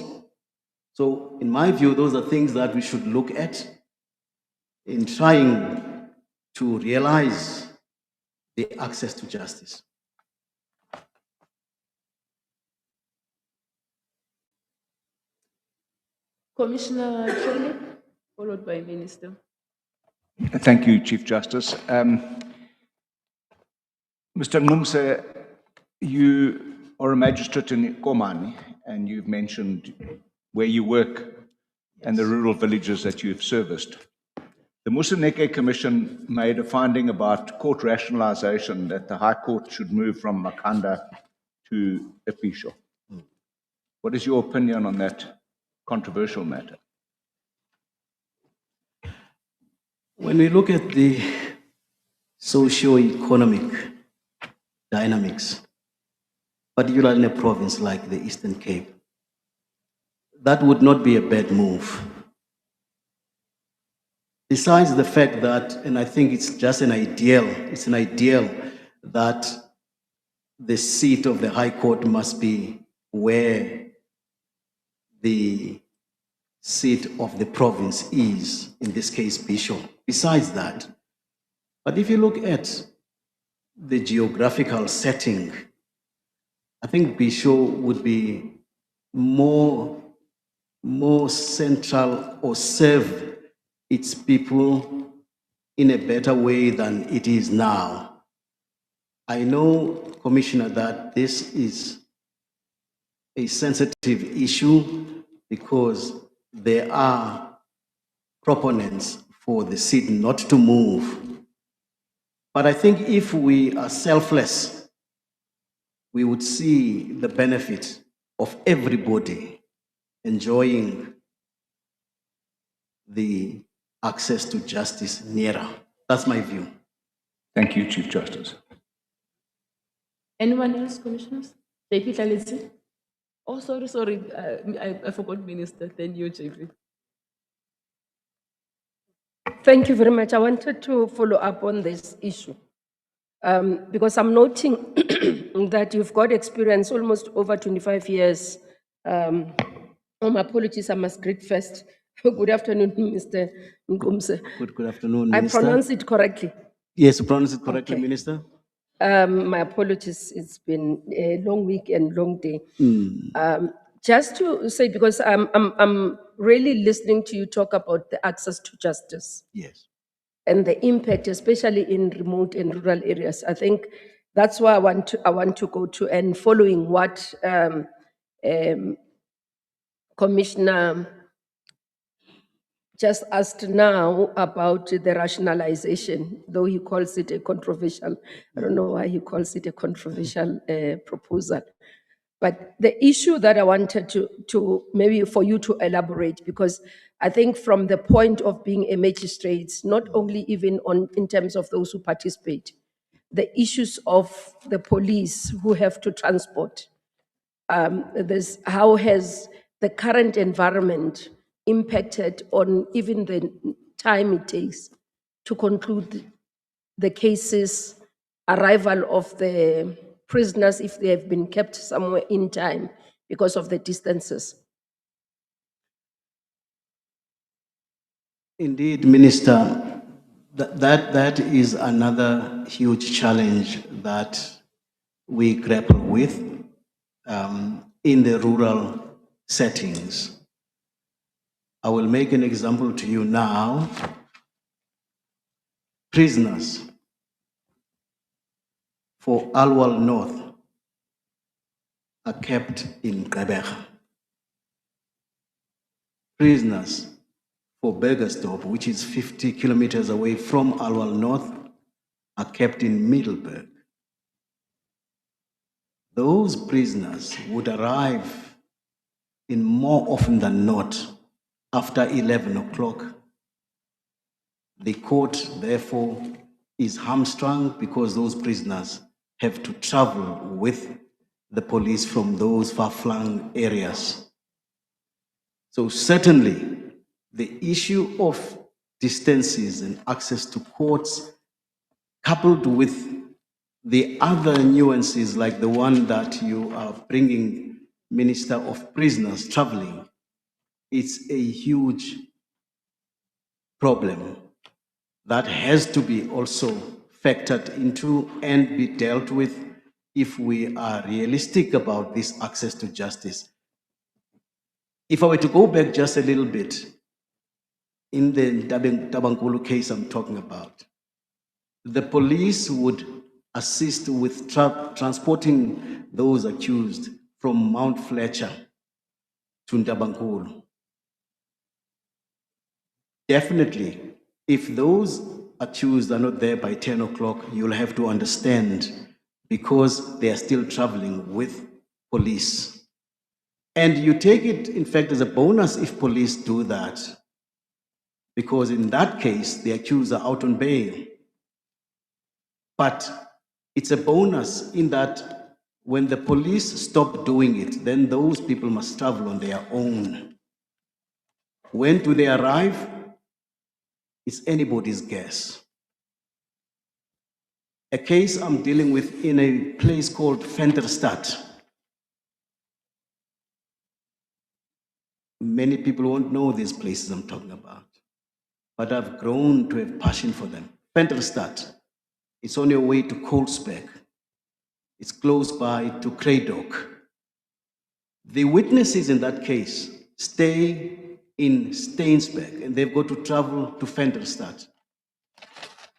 So in my view, those are things that we should look at in trying to realize the access to justice. Commissioner Shirley, followed by Minister. Thank you, Chief Justice. Mr. Ngumse, you are a magistrate in Komani, and you've mentioned where you work and the rural villages that you've serviced. The Mthatha Commission made a finding about court rationalization that the High Court should move from Makhanda to Episho. What is your opinion on that controversial matter? When we look at the socio-economic dynamics, particularly in a province like the Eastern Cape, that would not be a bad move. Besides the fact that, and I think it's just an ideal that the seat of the High Court must be where the seat of the province is, in this case, Bisho. Besides that, but if you look at the geographical setting, I think Bisho would be more central or serve its people in a better way than it is now. I know, Commissioner, that this is a sensitive issue because there are proponents for the seat not to move. But I think if we are selfless, we would see the benefit of everybody enjoying the access to justice nearer. That's my view. Thank you, Chief Justice. Anyone else, Commissioners? JP Talitsi? Oh, sorry. I forgot, Minister. Thank you, JP. Thank you very much. I wanted to follow up on this issue because I'm noting that you've got experience almost over 25 years. My apologies, I must greet first. Good afternoon, Mr. Ngumse. Good afternoon, Minister. I pronounce it correctly. Yes, you pronounce it correctly, Okay. Minister. My apologies, it's been a long week and long day. Just to say, because I'm really listening to you talk about the access to justice. Yes. And the impact, especially in remote and rural areas. I think that's why I want to go to, and following what Commissioner just asked now about the rationalization, though he calls it a controversial, I don't know why he calls it a controversial proposal. But the issue that I wanted to maybe for you to elaborate, because I think from the point of being a magistrate, not only even in terms of those who participate, the issues of the police who have to transport, how has the current environment impacted on even the time it takes to conclude the cases, arrival of the prisoners if they have been kept somewhere in time because of the distances? Indeed, Minister, that is another huge challenge that we grapple with in the rural settings. I will make an example to you now. Prisoners for Alwal North are kept in Gqeberha. Prisoners for Burgersdorp, which is 50 kilometers away from Alwal North, are kept in Middelburg. Those prisoners would arrive in more often than not after 11 o'clock. The court, therefore, is hamstrung because those prisoners have to travel with the police from those far-flung areas. So certainly, the issue of distances and access to courts, coupled with the other nuances like the one that you are bringing, Minister, of prisoners traveling, it's a huge problem that has to be also factored into and be dealt with if we are realistic about this access to justice. If I were to go back just a little bit, in the Tabankulu case I'm talking about, the police would assist with transporting those accused from Mount Fletcher to Ntabankulu. Definitely, if those accused are not there by 10 o'clock, you'll have to understand, because they are still traveling with police. And you take it, in fact, as a bonus if police do that, because in that case, the accused are out on bail. But it's a bonus in that when the police stop doing it, then those people must travel on their own. When do they arrive? It's anybody's guess. A case I'm dealing with in a place called Venterstad. Many people won't know these places I'm talking about, but I've grown to have passion for them. Venterstad, it's on your way to Colesberg. It's close by to Creydok. The witnesses in that case stay in Steinsberg and they've got to travel to Venterstad.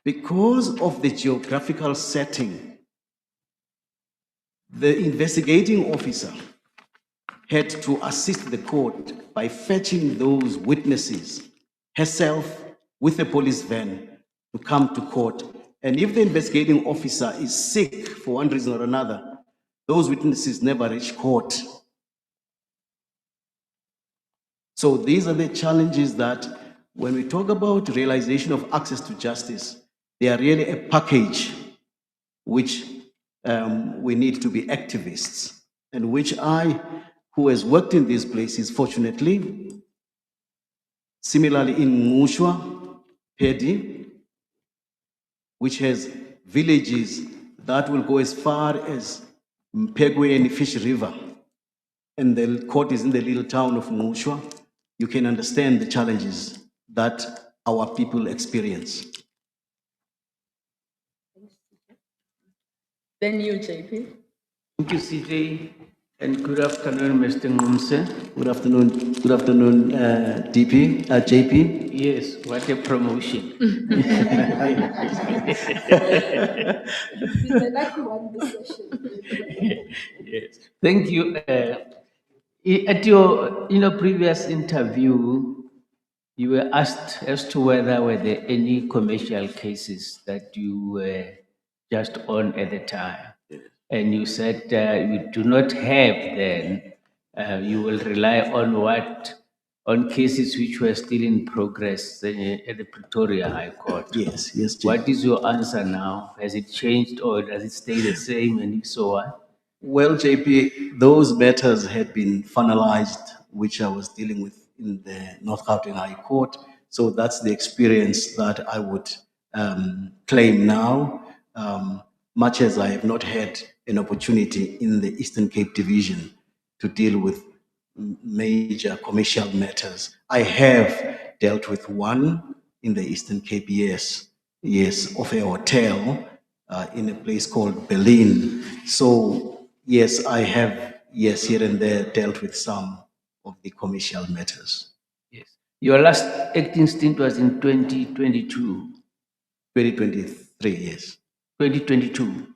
Because of the geographical setting, the investigating officer had to assist the court by fetching those witnesses herself with a police van to come to court. And if the investigating officer is sick for one reason or another, those witnesses never reach court. So these are the challenges that when we talk about realization of access to justice, they are really a package which we need to be activists, and which I, who has worked in these places, fortunately, similarly in Mushwa, Pedi, which has villages that will go as far as Mpegwe and Fish River, and the court is in the little town of Mushwa, you can understand the challenges that our people experience. Then you, JP. Thank you, CJ, and good afternoon, Mr. Ngumse. Good afternoon, JP. Yes, what a promotion. Yes, thank you. At your previous interview, you were asked as to whether were there any commercial cases that you were just on at the time. And you said you do not have then, you will rely on cases which were still in progress at the Pretoria High Court. Yes, yes, JP. What is your answer now? Has it changed or does it stay the same, and if so, what? Well, JP, those matters had been finalized, which I was dealing with in the North Gauteng High Court. So that's the experience that I would claim now, much as I have not had an opportunity in the Eastern Cape Division to deal with major commercial matters. I have dealt with one in the Eastern Cape, yes, of a hotel in a place called Berlin. So, yes, I have, yes, here and there dealt with some of the commercial matters. Yes. Your last acting stint was in 2022. 2023, yes. 2022,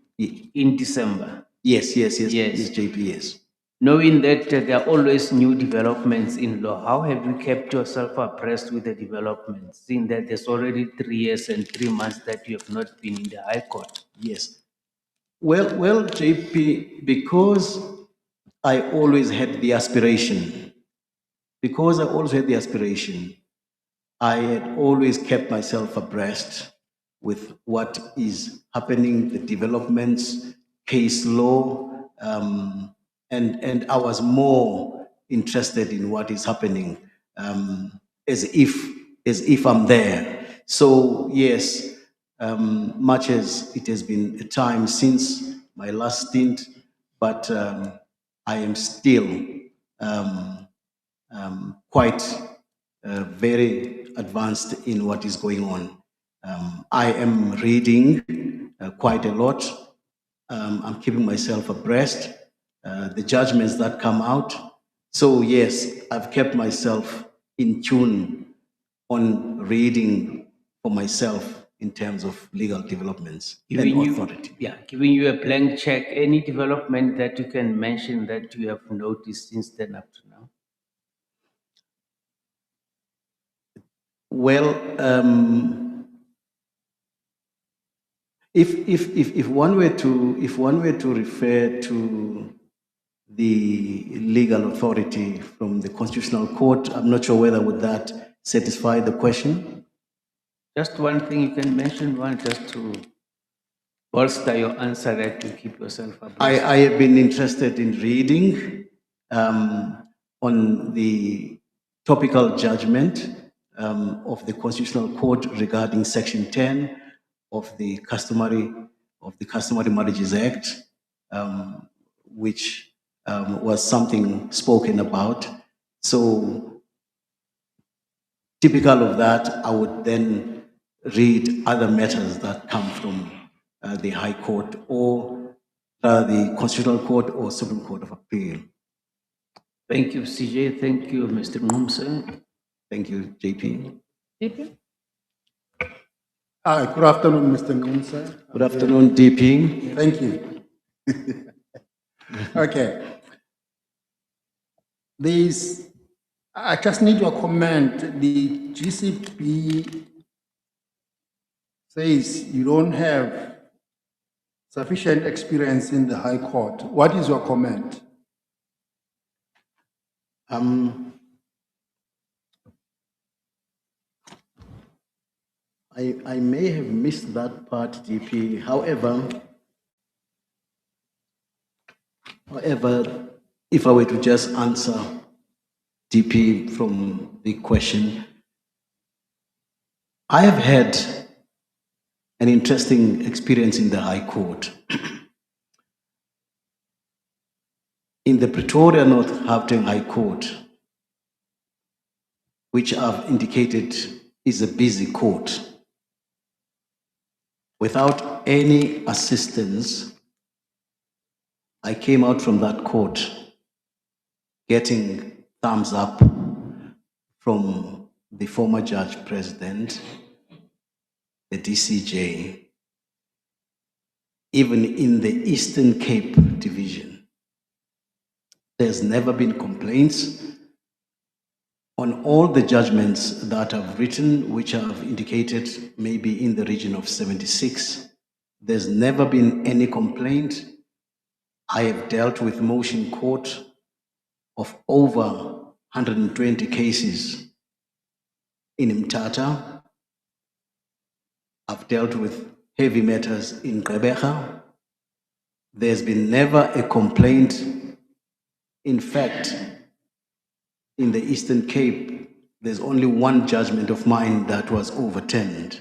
in December. Yes, JP, yes. Knowing that there are always new developments in law, how have you kept yourself abreast with the developments, seeing that there's already 3 years and 3 months that you have not been in the High Court? Yes. Well, JP, because I always had the aspiration, I had always kept myself abreast with what is happening, the developments, case law, and I was more interested in what is happening, as if I'm there. So yes, much as it has been a time since my last stint, but I am still quite very advanced in what is going on. I am reading quite a lot. I'm keeping myself abreast, the judgments that come out. So yes, I've kept myself in tune on reading for myself in terms of legal developments and authority. Giving you a blank check, any development that you can mention that you have noticed since then up to now? Well, if one were to refer to the legal authority from the Constitutional Court, I'm not sure whether would that satisfy the question. Just one thing you can mention, one just to bolster your answer that you keep yourself abreast. I have been interested in reading on the topical judgment of the Constitutional Court regarding Section 10 of the Customary Marriages Act, which was something spoken about. So, typical of that, I would then read other matters that come from the High Court or the Constitutional Court or Supreme Court of Appeal. Thank you, CJ. Thank you, Mr. Nomsa. Thank you, JP. DP? Hi, good afternoon, Mr. Nomsa. Good afternoon, DP. Thank you. Okay. I just need your comment. The GCP says you don't have sufficient experience in the High Court. What is your comment? I may have missed that part, DP. However, if I were to just answer DP from the question, I have had an interesting experience in the High Court. In the Pretoria North Gauteng High Court, which I've indicated is a busy court, without any assistance, I came out from that court getting thumbs up from the former judge president, the DCJ, even in the Eastern Cape division. There's never been complaints on all the judgments that I've written, which I've indicated maybe in the region of 76. There's never been any complaint. I have dealt with motion court of over 120 cases in Mthatha. I've dealt with heavy matters in Gqeberha. There's been never a complaint. In fact, in the Eastern Cape, there's only one judgment of mine that was overturned.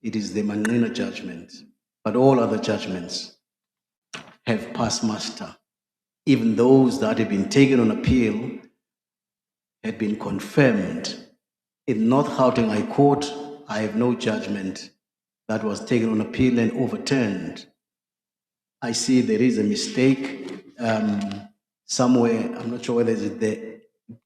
It is the Manqina judgment, but all other judgments have passed muster. Even those that have been taken on appeal had been confirmed. In North Gauteng High Court, I have no judgment that was taken on appeal and overturned. I see there is a mistake somewhere, I'm not sure whether it's the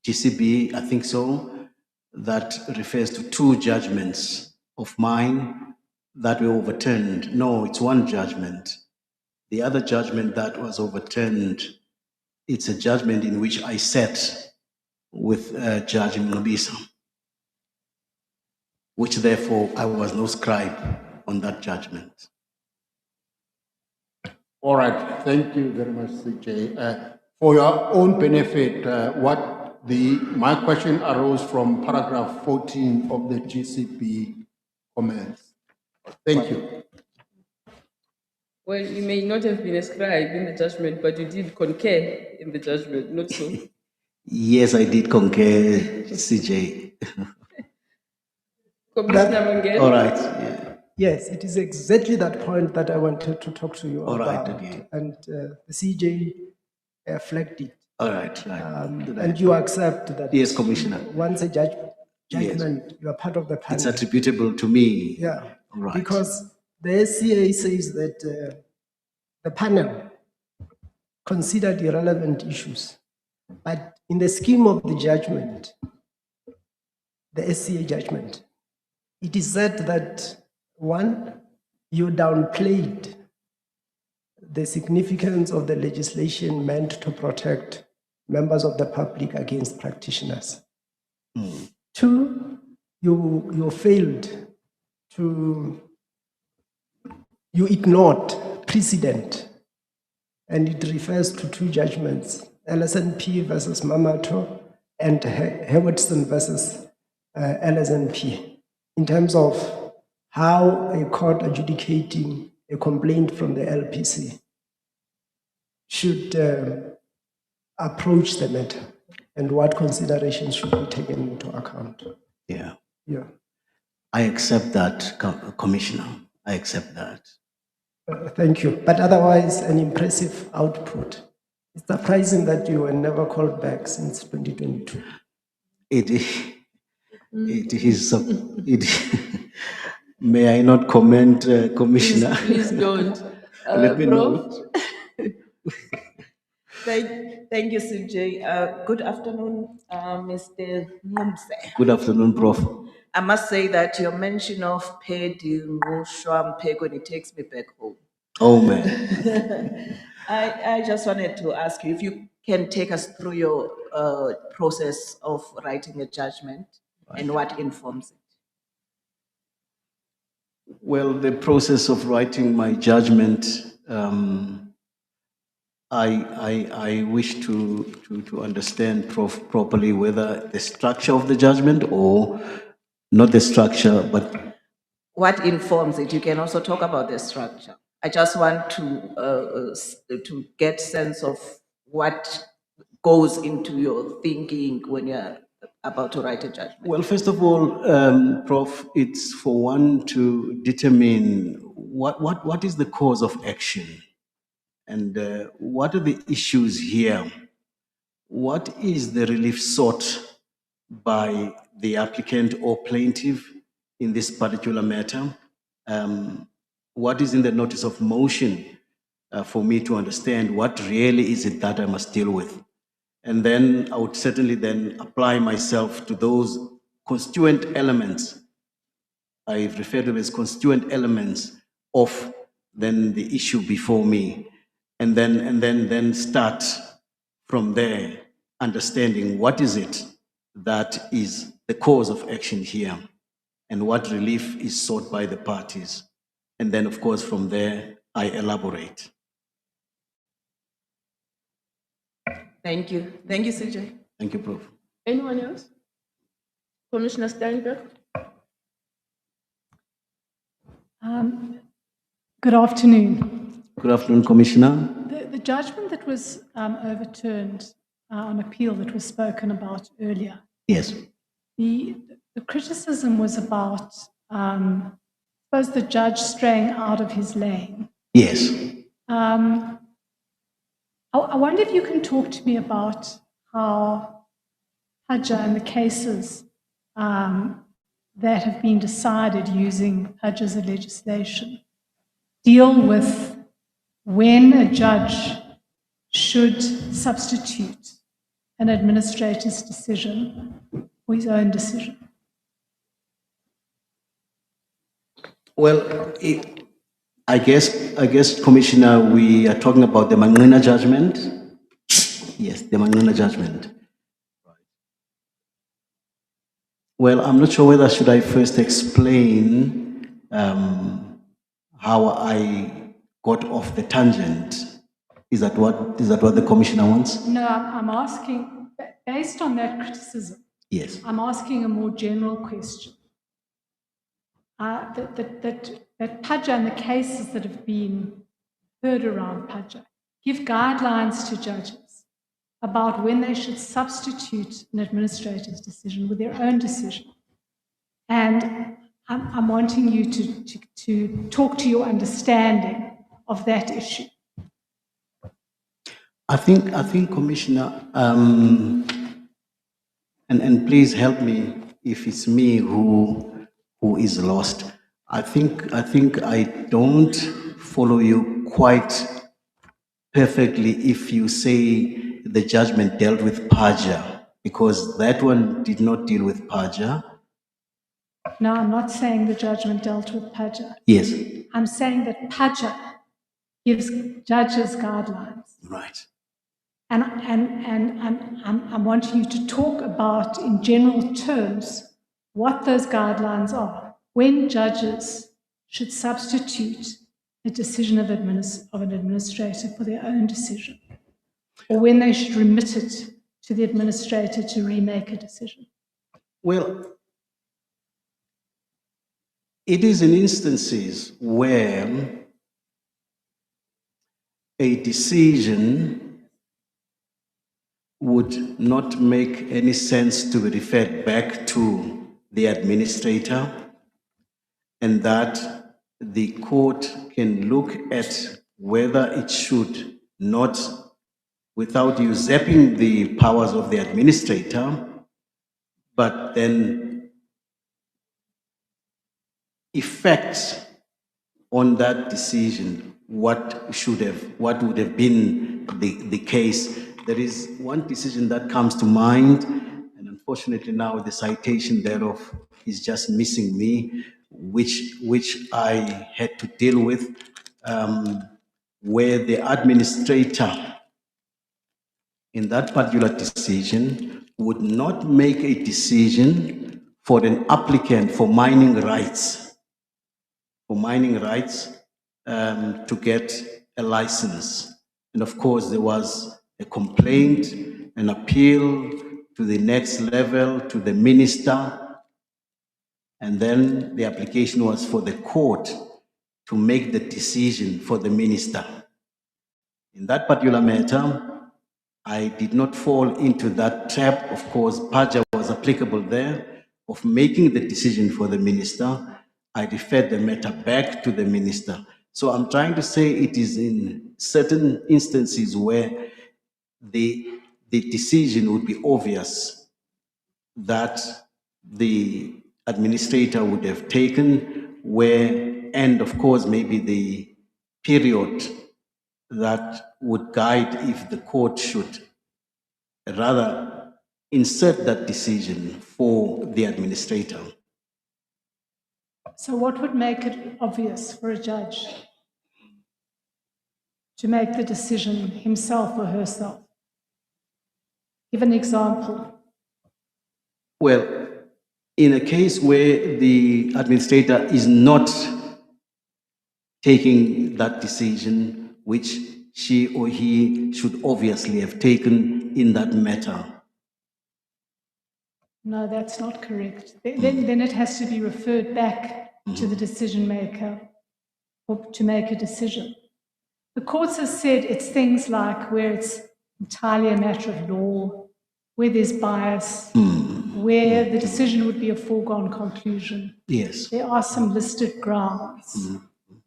GCB, I think so, that refers to two judgments of mine that were overturned. No, it's one judgment. The other judgment that was overturned, it's a judgment in which I sat with Judge Mngobisa, which therefore I was no scribe on that judgment. All right, thank you very much, CJ. For your own benefit, my question arose from paragraph 14 of the GCP comments. Thank you. Well, you may not have been a scribe in the judgment, but you did concur in the judgment, not so? Yes, I did concur, CJ. Commissioner Mangel? All right. Yeah. Yes, it is exactly that point that I wanted to talk to you All about. right, okay. And the CJ flagged it. All right, right. And you accept that. Yes, Commissioner. Once a judgment, you are part of the panel. It's attributable to me. Yeah. All right. Because The SCA says that the panel considered irrelevant issues, but in the scheme of the judgment, the SCA judgment, it is said that one, you downplayed the significance of the legislation meant to protect members of the public against practitioners. Two, you failed to, you ignored precedent, and it refers to two judgments, LSNP versus Mamato and Hewitson versus LSNP, in terms of how a court adjudicating a complaint from the LPC should approach the matter and what considerations should be taken into account. Yeah. Yeah. I accept that, Commissioner. I accept that. Thank you. But otherwise, an impressive output. It's surprising that you were never called back since 2022. It is. May I not comment, Commissioner? Please don't. Let me know. Thank you, CJ. Good afternoon, Mr. Ngumse. Good afternoon, Prof. I must say that your mention of Pedi Ngushwam Pegoni takes me back home. Oh, man. I just wanted to ask you if you can take us through your process of writing a judgment and what informs it. Well, the process of writing my judgment, I wish to understand properly whether the structure of the judgment or not the structure, but what informs it. You can also talk about the structure. I just want to get sense of what goes into your thinking when you're about to write a judgment. Well, first of all, Prof, it's for one to determine what is the cause of action and what are the issues here. What is the relief sought by the applicant or plaintiff in this particular matter? What is in the notice of motion for me to understand what really is it that I must deal with? And then I would certainly then apply myself to those constituent elements. I refer to them as constituent elements of then the issue before me, and then start from there, understanding what is it that is the cause of action here, and what relief is sought by the parties. And then, of course, from there, I elaborate. Thank you. Thank you, CJ. Thank you, Prof. Anyone else? Commissioner Steinberg? Good afternoon. Good afternoon, Commissioner. The judgment that was overturned on appeal that was spoken about earlier. Yes. The criticism was about, I suppose, the judge straying out of his lane. Yes. I wonder if you can talk to me about how Haja and the cases that have been decided using Haja's legislation deal with when a judge should substitute an administrator's decision for his own decision. Well, I guess, Commissioner, we are talking about the Manqina judgment. Yes, the Manqina judgment. Well, I'm not sure whether should I first explain how I got off the tangent. Is that what the Commissioner wants? No, I'm asking, based on that criticism, yes, I'm asking a more general question. That Paja and the cases that have been heard around Paja give guidelines to judges about when they should substitute an administrator's decision with their own decision. And I'm wanting you to talk to your understanding of that issue. I think, Commissioner, and please help me if it's me who is lost. I think I don't follow you quite perfectly if you say the judgment dealt with Paja, because that one did not deal with Paja. No, I'm not saying the judgment dealt with Paja. Yes. I'm saying that Paja gives judges guidelines. Right. And I'm wanting you to talk about, in general terms, what those guidelines are. When judges should substitute the decision of an administrator for their own decision, or when they should remit it to the administrator to remake a decision. Well, it is in instances where a decision would not make any sense to be referred back to the administrator, and that the court can look at whether it should not, without usurping the powers of the administrator, but then effect on that decision what would have been the case. There is one decision that comes to mind, and unfortunately now the citation thereof is just missing me, which I had to deal with, where the administrator in that particular decision would not make a decision for an applicant for mining rights, to get a license. And of course, there was a complaint, an appeal to the next level, to the minister, and then the application was for the court to make the decision for the minister. In that particular matter, I did not fall into that trap. Of course, Paja was applicable there, of making the decision for the minister. I referred the matter back to the minister. So I'm trying to say it is in certain instances where the decision would be obvious that the administrator would have taken, and of course maybe the period that would guide if the court should rather insert that decision for the administrator. So what would make it obvious for a judge to make the decision himself or herself? Give an example. Well, in a case where the administrator is not taking that decision, which she or he should obviously have taken in that matter. No, that's not correct. Then it has to be referred back to the decision maker to make a decision. The courts have said it's things like where it's entirely a matter of law, where there's bias, where the decision would be a foregone conclusion. Yes. There are some listed grounds,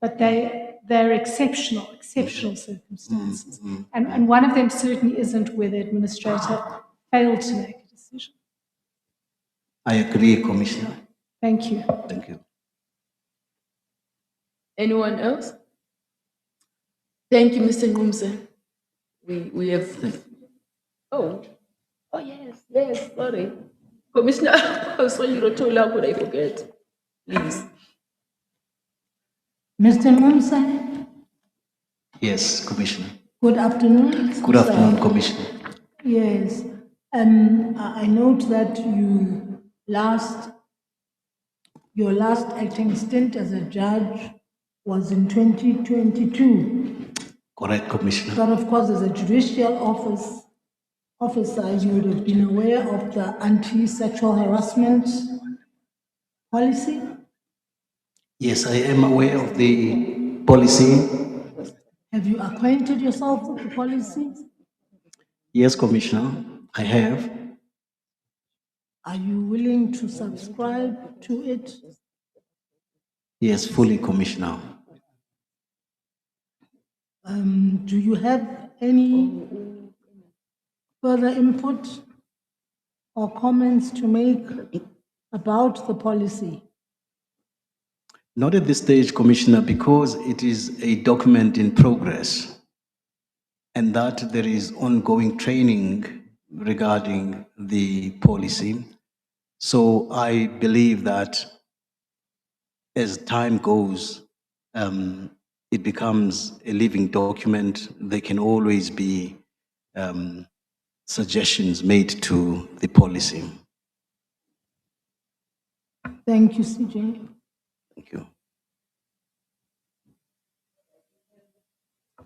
but they're exceptional circumstances. And one of them certainly isn't where the administrator failed to make a decision. I agree, Commissioner. Thank you. Thank you. Anyone else? Thank you, Mr. Ngumse. We have. Oh yes. Sorry, Commissioner. So you told how could I forget? Please. Mr. Ngumse. Yes, Commissioner. Good afternoon. Good afternoon, Commissioner. Yes. I note that your last acting stint as a judge was in 2022. Correct, Commissioner. But of course, as a judicial officer, you would have been aware of the anti-sexual harassment policy? Yes, I am aware of the policy. Have you acquainted yourself with the policy? Yes, Commissioner, I have. Are you willing to subscribe to it? Yes, fully, Commissioner. Do you have any further input or comments to make about the policy? Not at this stage, Commissioner, because it is a document in progress and that there is ongoing training regarding the policy. So I believe that as time goes, it becomes a living document. There can always be suggestions made to the policy. Thank you, CJ. Thank you.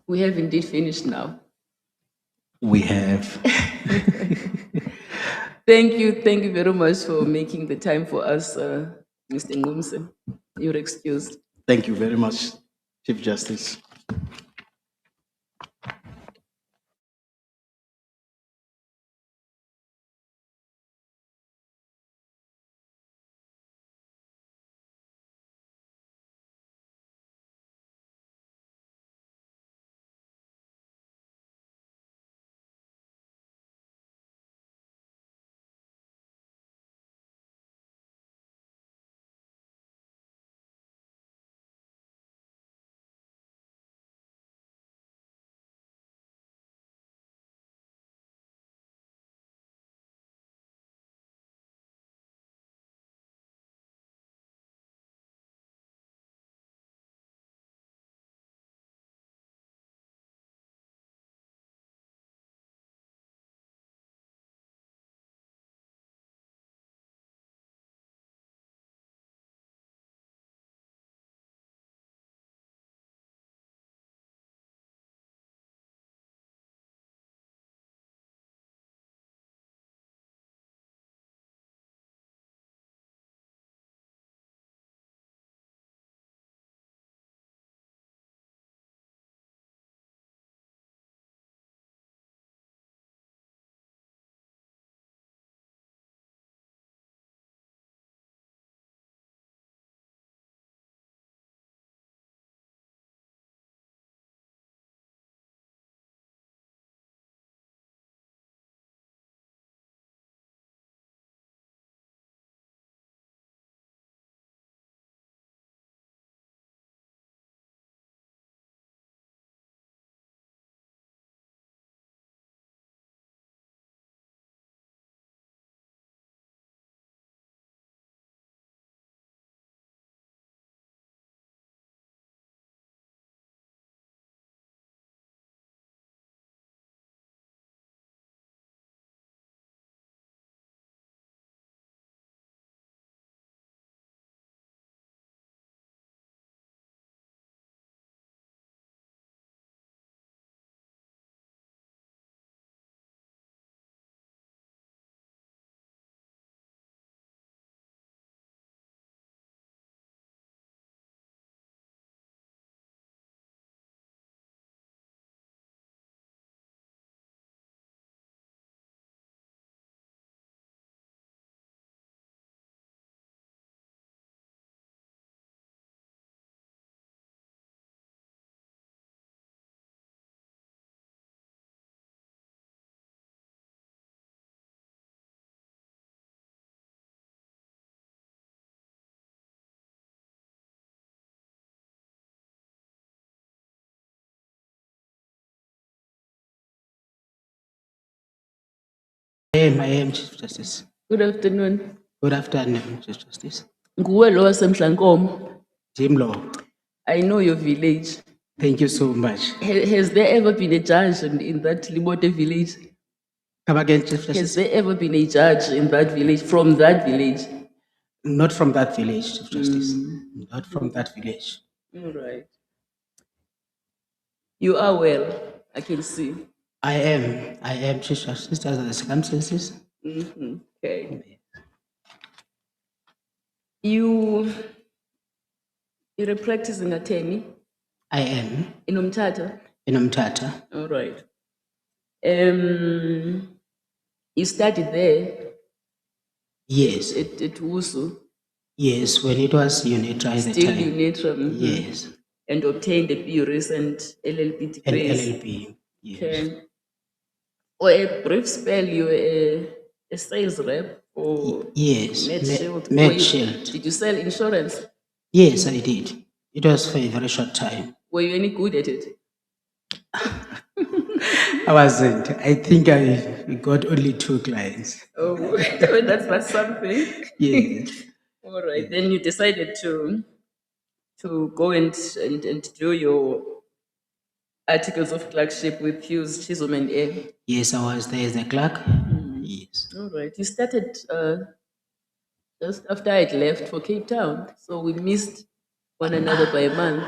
We have indeed finished now. We have. Thank you very much for making the time for us, Mr. Ngumse. You're excused. Thank you very much, Chief Justice. I am, Chief Justice. Good afternoon. Good afternoon, Chief Justice. Nguwe lo wasemhlankomo. Jim Law. I know your village. Thank you so much. Has there ever been a judge in that Limote village? Come again, Chief Justice. Has there ever been a judge in that village, from that village? Not from that village, Chief Justice. Not from that village. All right. You are well, I can see. I am, Chief Justice, under the circumstances. Okay. You're a practicing attorney? I am. In Mthatha? In Mthatha. All right. You studied there? Yes. At WUSU? Yes, when it was UNITRA at the Still time. UNITRA? Yes. And obtained a recent LLB degree? An LLB, yes. Okay. Or a brief spell, you were a sales rep? Or yes, Med Shield? Med Shield. Did you sell insurance? Yes, I did. It was for a very short time. Were you any good at it? I wasn't. I think I got only 2 clients. Oh, that's something. Yes. All right. Then you decided to go and do your articles of clerkship with Hughes, Chisholm and Air. Yes, I was there as a clerk. Yes. All right. You started just after I'd left for Cape Town, so we missed one another by a month.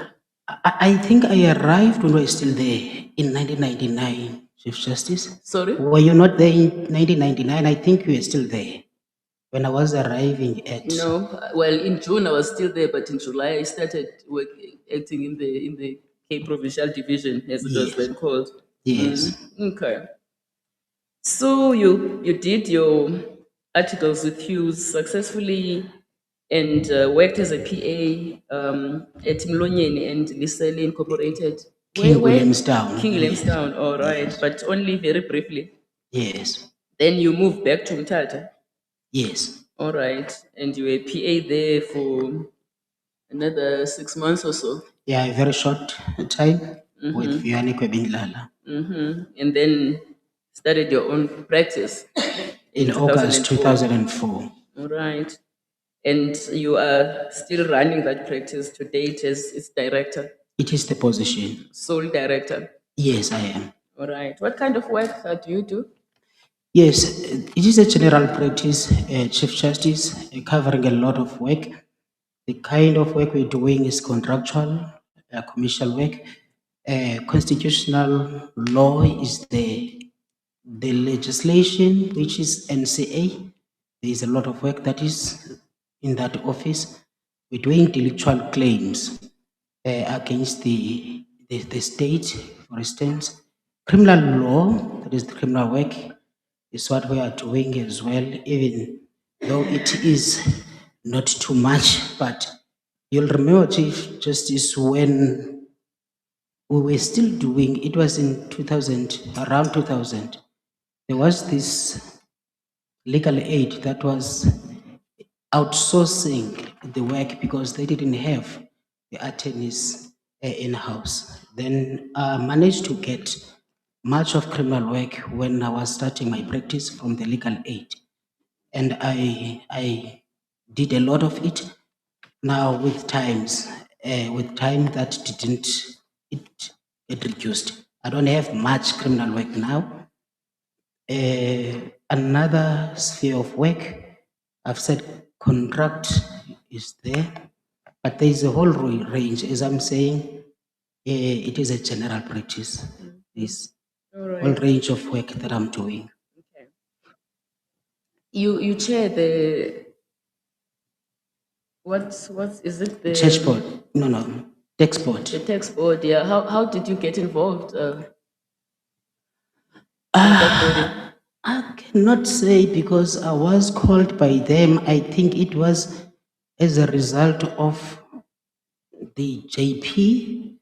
I think I arrived when we were still there in 1999, Chief Justice. Sorry? Were you not there in 1999? I think you were still there when I was arriving at. No, well, in June I was still there, but in July I started acting in the Cape Provincial Division, as it was Yes. then called. Yes. Okay. So you did your articles with Hughes successfully and worked as a PA at Mlonyeni and Lisele Incorporated. King Where? Williamstown. King Yes. Williamstown, all right, but only very briefly. Yes. Then you moved back to Mthatha. Yes. All right, and you were PA there for another 6 months or so. Yeah, a very short time with Vianney Kwebindlala. And then started your own practice In August 2004. 2004. All right. And you are still running that practice to date as its director, It is the position. sole director. Yes, I am. All right. What kind of work do you do? Yes, it is a general practice, Chief Justice, covering a lot of work. The kind of work we're doing is contractual, commercial work. Constitutional law is the legislation, which is NCA. There is a lot of work that is in that office. We're doing intellectual claims against the state, for instance. Criminal law, that is the criminal work, is what we are doing as well, even though it is not too much. But you'll remember, Chief Justice, when we were still doing, it was in 2000, around 2000, there was this legal aid that was outsourcing the work because they didn't have the attorneys in-house. Then I managed to get much of criminal work when I was starting my practice from the legal aid. And I did a lot of it. Now with time that didn't, it reduced. I don't have much criminal work now. Another sphere of work, I've said contract is there, but there is a whole range. As I'm saying, it is a general practice. This All right. whole range of work that I'm doing. Okay. You chair the what is it, the Church board? No, tax board. the tax board? Yeah. How did you get involved? I cannot say because I was called by them. I think it was as a result of the JP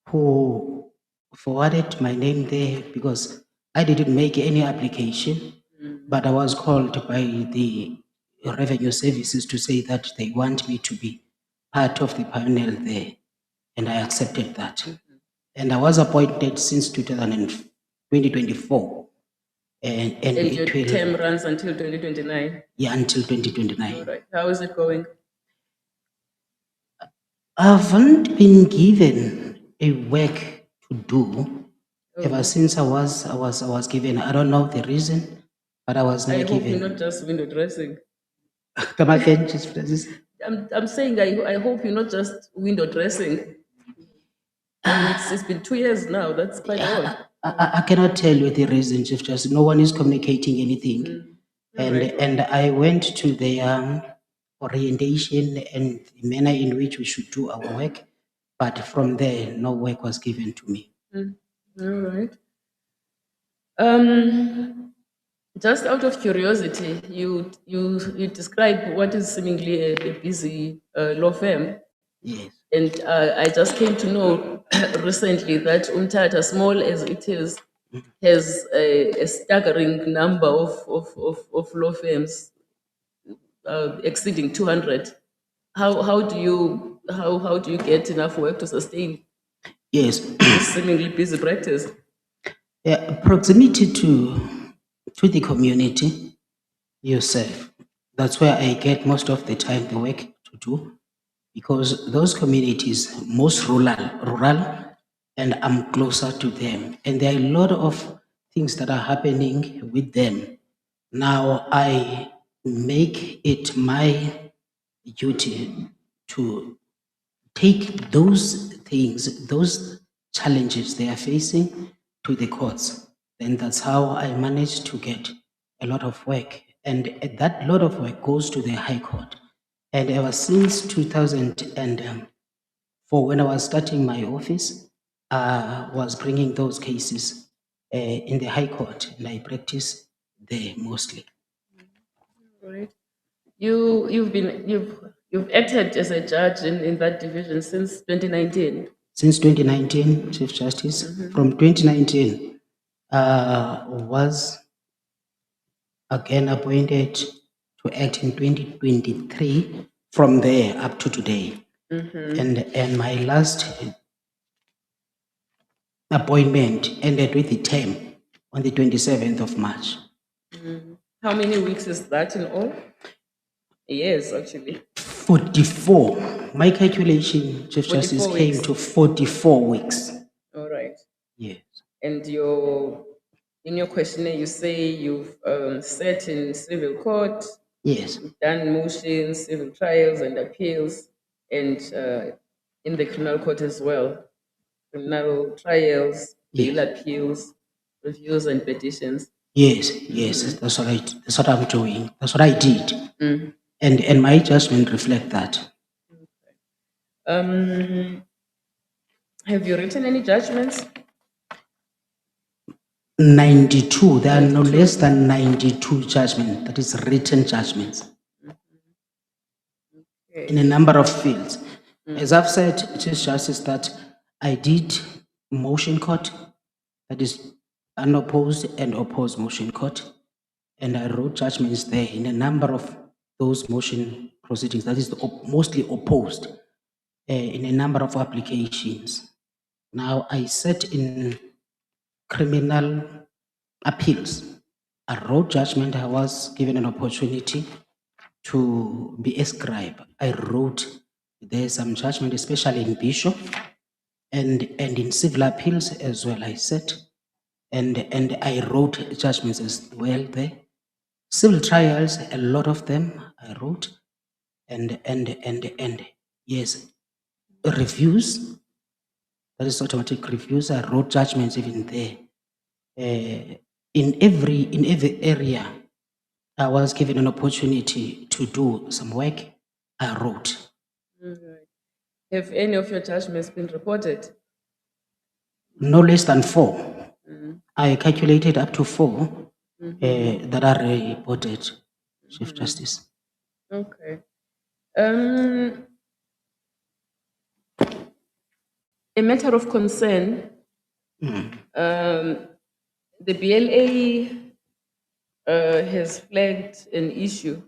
who forwarded my name there because I didn't make any application, but I was called by the revenue services to say that they want me to be part of the panel there, and I accepted that. And I was appointed since 2024. And your it will, term runs until 2029. yeah, until 2029. All right. How is it going? I haven't been given a work to do ever since I was given. I don't know the reason, but I was I never hope you're given. not just window dressing. Come again, Chief Justice. I'm saying I hope you're not just window dressing. It's been 2 years now. That's quite old. I cannot tell you the reason, Chief Justice. No one is communicating anything. And I went to the orientation and the manner in which we should do our work, but from there, no work was given to me. All right. Just out of curiosity, you describe what is seemingly a busy law firm. Yes. And I just came to know recently that Mthatha, small as it is, has a staggering number of law firms exceeding 200. How do you how do you get enough work to sustain Yes. this seemingly busy practice? Yeah, proximity to the community you serve. That's where I get most of the time the work to do, because those communities, most rural, and I'm closer to them. And there are a lot of things that are happening with them. Now I make it my duty to take those things, those challenges they are facing to the courts. Then that's how I managed to get a lot of work. And that lot of work goes to the High Court. And ever since 2004, when I was starting my office, was bringing those cases in the High Court, and I practice there mostly. Right. You've acted as a judge in that division since 2019. Since 2019, Chief Justice. From 2019, was again appointed to act in 2023, from there up to today. And my last appointment ended with the term on the 27th of March. How many weeks is that in all? Yes, actually. 44. My calculation, Chief 44 Justice, came weeks. to 44 weeks. All right. Yes. And in your questionnaire, you say you've sat in civil court. Yes. You've done motions, civil trials and appeals, and in the criminal court as well. Criminal trials, bail appeals, reviews and petitions. Yes, yes, that's what that's what I'm doing. That's what I did. Mm. And my judgment reflect that. Have you written any judgments? 92. There are no less than 92 judgments, that is written judgments, in a number of fields. As I've said, Chief Justice, that I did motion court, that is unopposed and opposed motion court, and I wrote judgments there in a number of those motion proceedings, that is mostly opposed, in a number of applications. Now I sat in criminal appeals. I wrote judgment. I was given an opportunity to be a scribe. I wrote there's some judgment, especially in Bishop and in civil appeals as well. I sat and I wrote judgments as well there. Civil trials, a lot of them I wrote, and yes, reviews. That is automatic reviews. I wrote judgments even there. In every area, I was given an opportunity to do some work. I wrote. Have any of your judgments been reported? No less than 4. I calculated up to 4 that are reported, Chief Justice. Okay. A matter of concern. The BLA has flagged an issue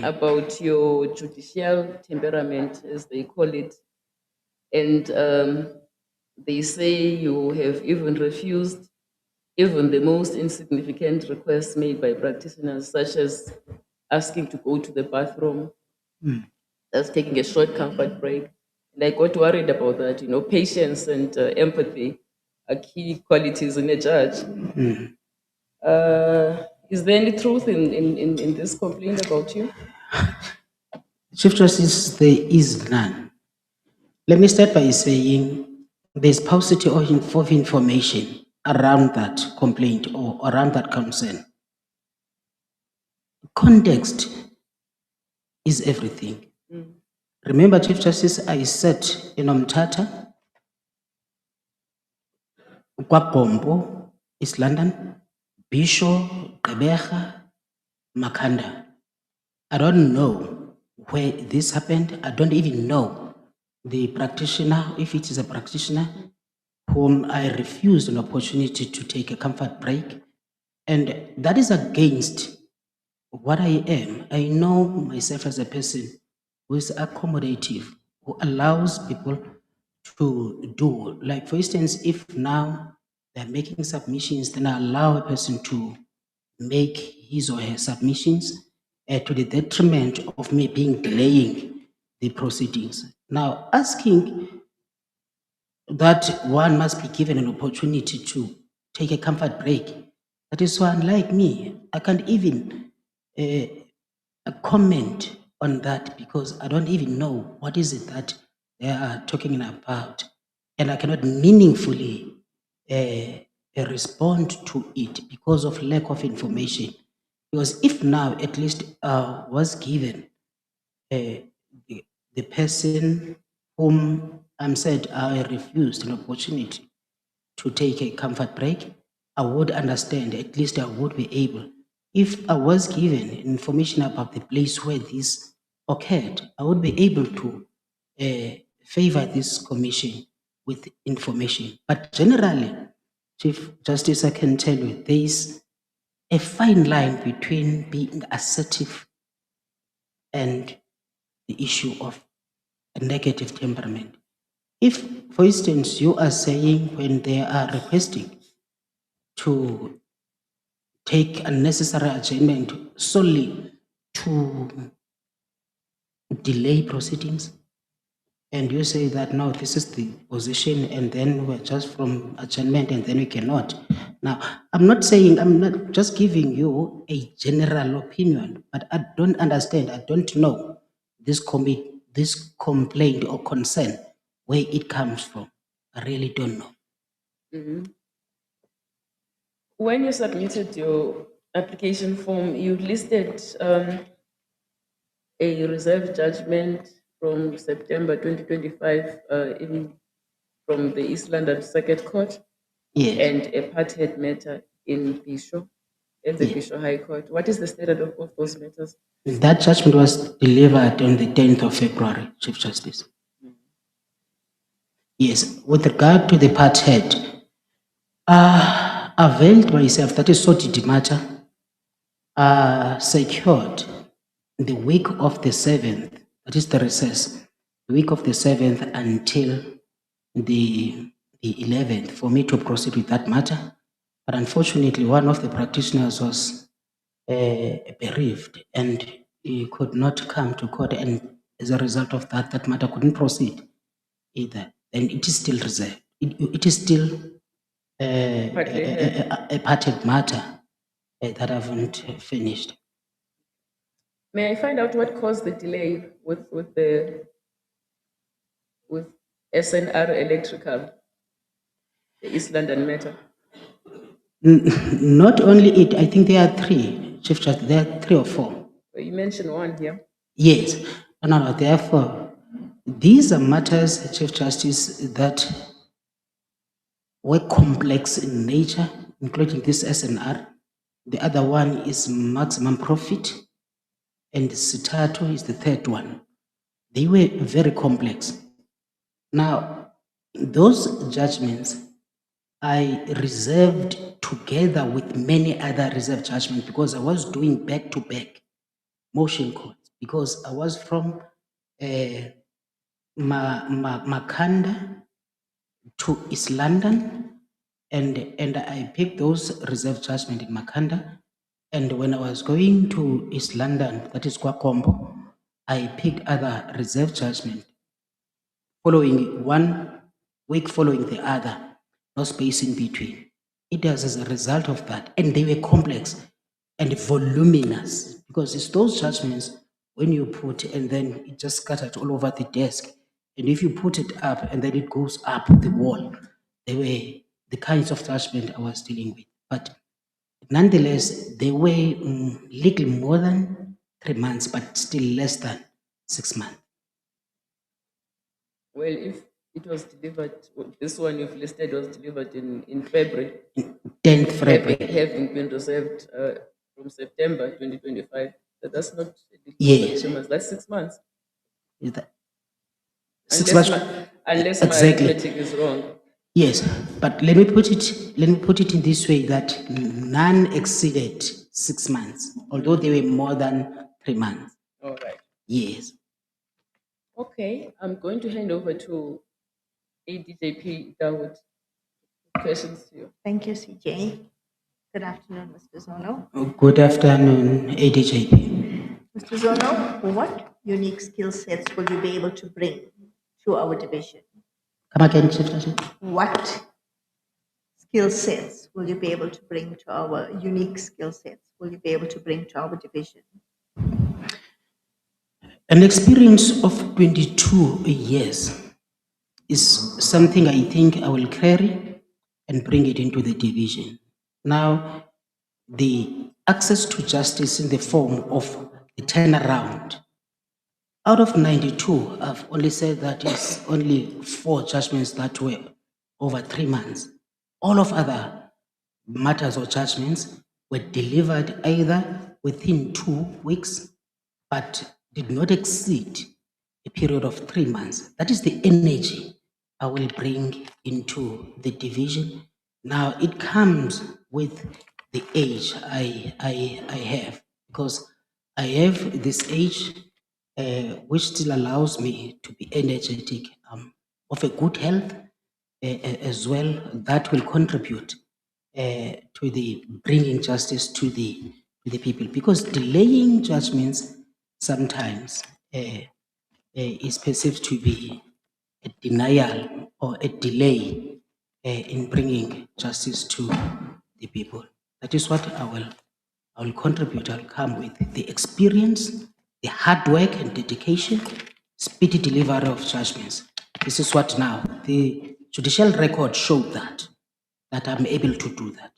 about your judicial temperament, as they call it, and they say you have even refused even the most insignificant requests made by practitioners, such as asking to go to the bathroom, that's taking a short comfort break. And I got worried about that. You know, patience and empathy are key qualities in a judge. Is there any truth in this complaint about you? Chief Justice, there is none. Let me start by saying there's paucity of information around that complaint or around that concern. Context is everything. Remember, Chief Justice, I said in Mthatha, Kwagombo, East London, Bishop, Makhanda. I don't know where this happened. I don't even know the practitioner, if it is a practitioner, whom I refused an opportunity to take a comfort break. And that is against what I am. I know myself as a person who is accommodative who allows people to do, like for instance, if now they're making submissions, then I allow a person to make his or her submissions to the detriment of me being delaying the proceedings. Now, asking that one must be given an opportunity to take a comfort break, that is so unlike me. I can't even comment on that because I don't even know what is it that they are talking about, and I cannot meaningfully respond to it because of lack of information. Because if now at least was given the person whom I'm said I refused an opportunity to take a comfort break, I would understand, at least I would be able. If I was given information about the place where this occurred, I would be able to favor this commission with information. But generally, Chief Justice, I can tell you, there is a fine line between being assertive and the issue of a negative temperament. If, for instance, you are saying when they are requesting to take unnecessary adjournment solely to delay proceedings, and you say that no, this is the position, and then we're just from adjournment, and then we cannot. Now, I'm not just giving you a general opinion, but I don't understand, I don't know this complaint or concern, where it comes from. I really don't know. Mhm. When you submitted your application form, you listed a reserve judgment from September 2025 from the East London Circuit Court, Yes. and a apartheid matter in Bisho, at the Yes. Bisho High Court. What is the status of both those matters? That judgment was delivered on the 10th of February, Chief Justice. Yes, with regard to the part head, availed myself, that is so did the matter, secured the week of the 7th, that is the recess, the week of the 7th until the 11th for me to proceed with that matter. But unfortunately, one of the practitioners was bereaved and he could not come to court, and as a result of that, that matter couldn't proceed either. And it is still reserved. It is still a parted matter that I haven't finished. May I find out what caused the delay with SNR Electrical, the East London matter? Not only it, I think there are three, Chief Justice, there are 3 or 4. You mentioned one here. Yes, no, therefore, these are matters, Chief Justice, that were complex in nature, including this SNR. The other one is maximum profit, and Sitato is the third one. They were very complex. Now, those judgments I reserved together with many other reserved judgments because I was doing back-to-back motion courts, because I was from Makhanda to East London, and I picked those reserved judgment in Makhanda. And when I was going to East London, that is Kwakombo, I picked other reserved judgment following 1 week following the other, no space in between. It was as a result of that, and they were complex and voluminous, because it's those judgments when you put and then it just scattered all over the desk, and if you put it up and then it goes up the wall, they were the kinds of judgment I was dealing with. But nonetheless, they were little more than 3 months, but still less than 6 months. Well, if it was delivered, this one you've listed was delivered in February. 10th February. Having been reserved from September 2025. That's not Yes. 2 months, that's 6 months. Is that Unless 6 months? Unless Exactly. my arithmetic is wrong. Yes, but let me put it in this way, that none exceeded 6 months, although they were more than 3 months. All right. Yes. Okay, I'm going to hand over to ADJP Dawood. Questions to you. Thank you, CJ. Good afternoon, Mr. Zono. Good afternoon, ADJP. Mr. Zono, what unique skill sets will you be able to bring to our division? Come again, Chief Justice. What skill sets will you be able to bring to our unique skill sets will you be able to bring to our division? An experience of 22 years is something I think I will carry and bring it into the division. Now, the access to justice in the form of the turnaround. Out of 92, I've only said that it's only 4 judgments that were over 3 months. All of other matters or judgments were delivered either within 2 weeks, but did not exceed a period of 3 months. That is the energy I will bring into the division. Now, it comes with the age I have, because I have this age which still allows me to be energetic, of a good health as well, that will contribute to the bringing justice to the people, because delaying judgments sometimes is perceived to be a denial or a delay in bringing justice to the people. That is what I will contribute. I'll come with the experience, the hard work and dedication, speedy delivery of judgments. This is what now the judicial record showed that I'm able to do that.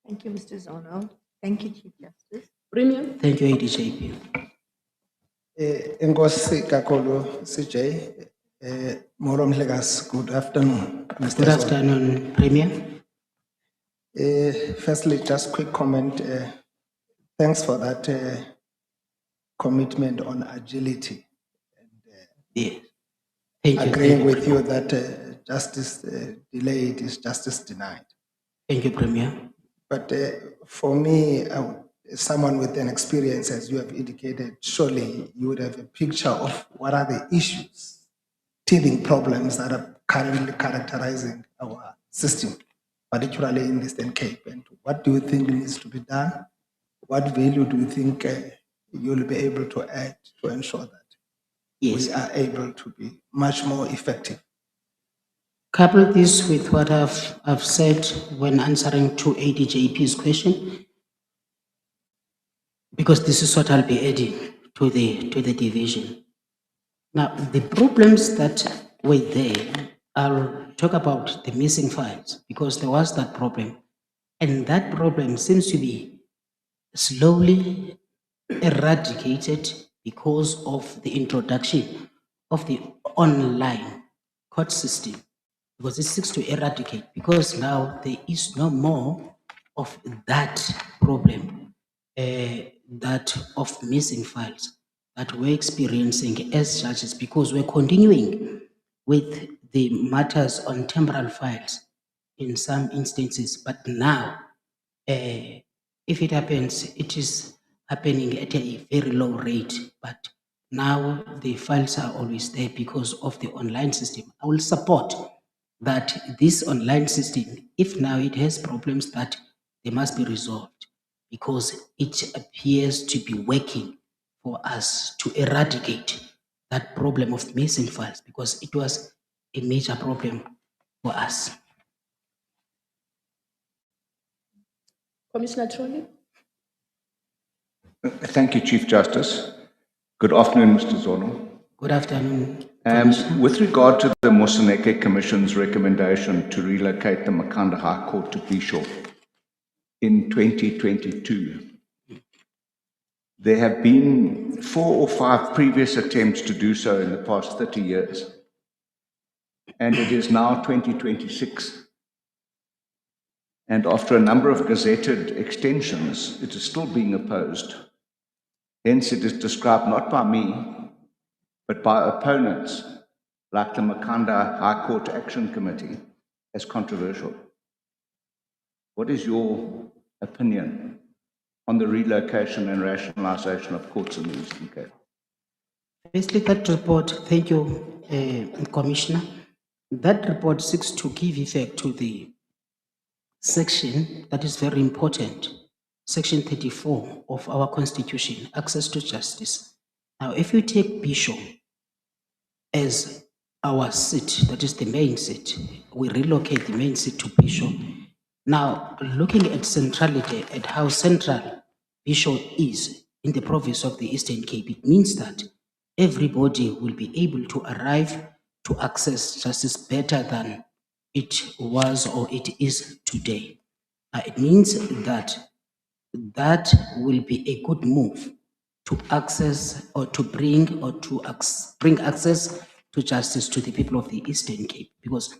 Thank you, Mr. Zono. Thank you, Chief Justice. Premium. Thank you, ADJP. Enkosi kakhulu CJ. Molo Mhlekas, good afternoon. Mr. Good Zono. afternoon, Premier. Firstly, just quick comment. Thanks for that commitment on agility. Yes. Thank you. Agreeing Thank you, with you that justice delayed is justice denied. Thank you, Premier. But for me, as someone with an experience, as you have indicated, surely you would have a picture of what are the issues, teething problems that are currently characterizing our system, particularly in the Eastern Cape. And what do you think needs to be done? What value do you think you'll be able to add to ensure that we are able to be much more effective? Couple this with what I've said when answering to ADJP's question, because this is what I'll be adding to the division. Now, the problems that were there, I'll talk about the missing files, because there was that problem, and that problem seems to be slowly eradicated because of the introduction of the online court system, because it seeks to eradicate, because now there is no more of that problem, that of missing files that we're experiencing as judges, because we're continuing with the matters on temporal files in some instances, but now if it happens, it is happening at a very low rate, but now the files are always there because of the online system. I will support that this online system, if now it has problems, that they must be resolved, because it appears to be working for us to eradicate that problem of missing files, because it was a major problem for us. Commissioner Trolley. Thank you, Chief Justice. Good afternoon, Mr. Zono. Good afternoon. With regard to the Mthatha Commission's recommendation to relocate the Makhanda High Court to Bishop in 2022, there have been 4 or 5 previous attempts to do so in the past 30 years, and it is now 2026. And after a number of gazetted extensions, it is still being opposed. Hence, it is described not by me, but by opponents like the Makhanda High Court Action Committee as controversial. What is your opinion on the relocation and rationalization of courts in the Eastern Cape? Basically, that report, thank you, Commissioner. That report seeks to give effect to the section that is very important, Section 34 of our Constitution, access to justice. Now, if you take Bishop as our seat, that is the main seat, we relocate the main seat to Bishop. Now, looking at centrality, at how central Bishop is in the province of the Eastern Cape, it means that everybody will be able to arrive to access justice better than it was or it is today. It means that that will be a good move to access or to bring or to bring access to justice to the people of the Eastern Cape. Because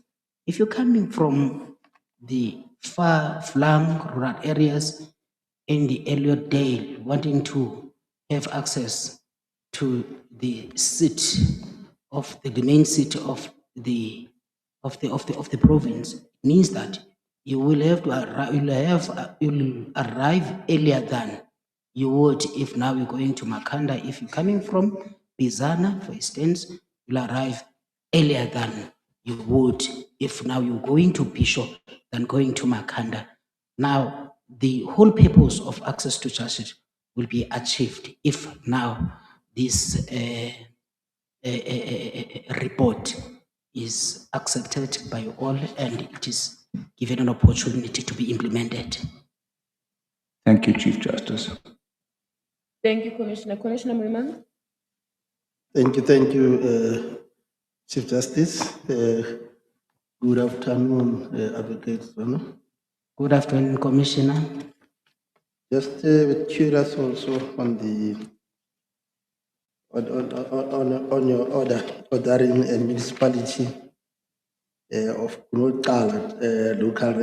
if you're coming from the far-flung rural areas in the Elliot Dale, wanting to have access to the seat of the main seat of the province, means that you will have to arrive, you'll arrive earlier than you would if now you're going to Makhanda. If you're coming from Bizana, for instance, you'll arrive earlier than you would if now you're going to Bishop than going to Makhanda. Now, the whole purpose of access to justice will be achieved if now this report is accepted by all and it is given an opportunity to be implemented. Thank you, Chief Justice. Thank you, Commissioner. Commissioner Muriman? Thank you, Chief Justice. Good afternoon, Advocate Zono. Good afternoon, Commissioner. Just curious also on the on your ordering a municipality of Kunokala, local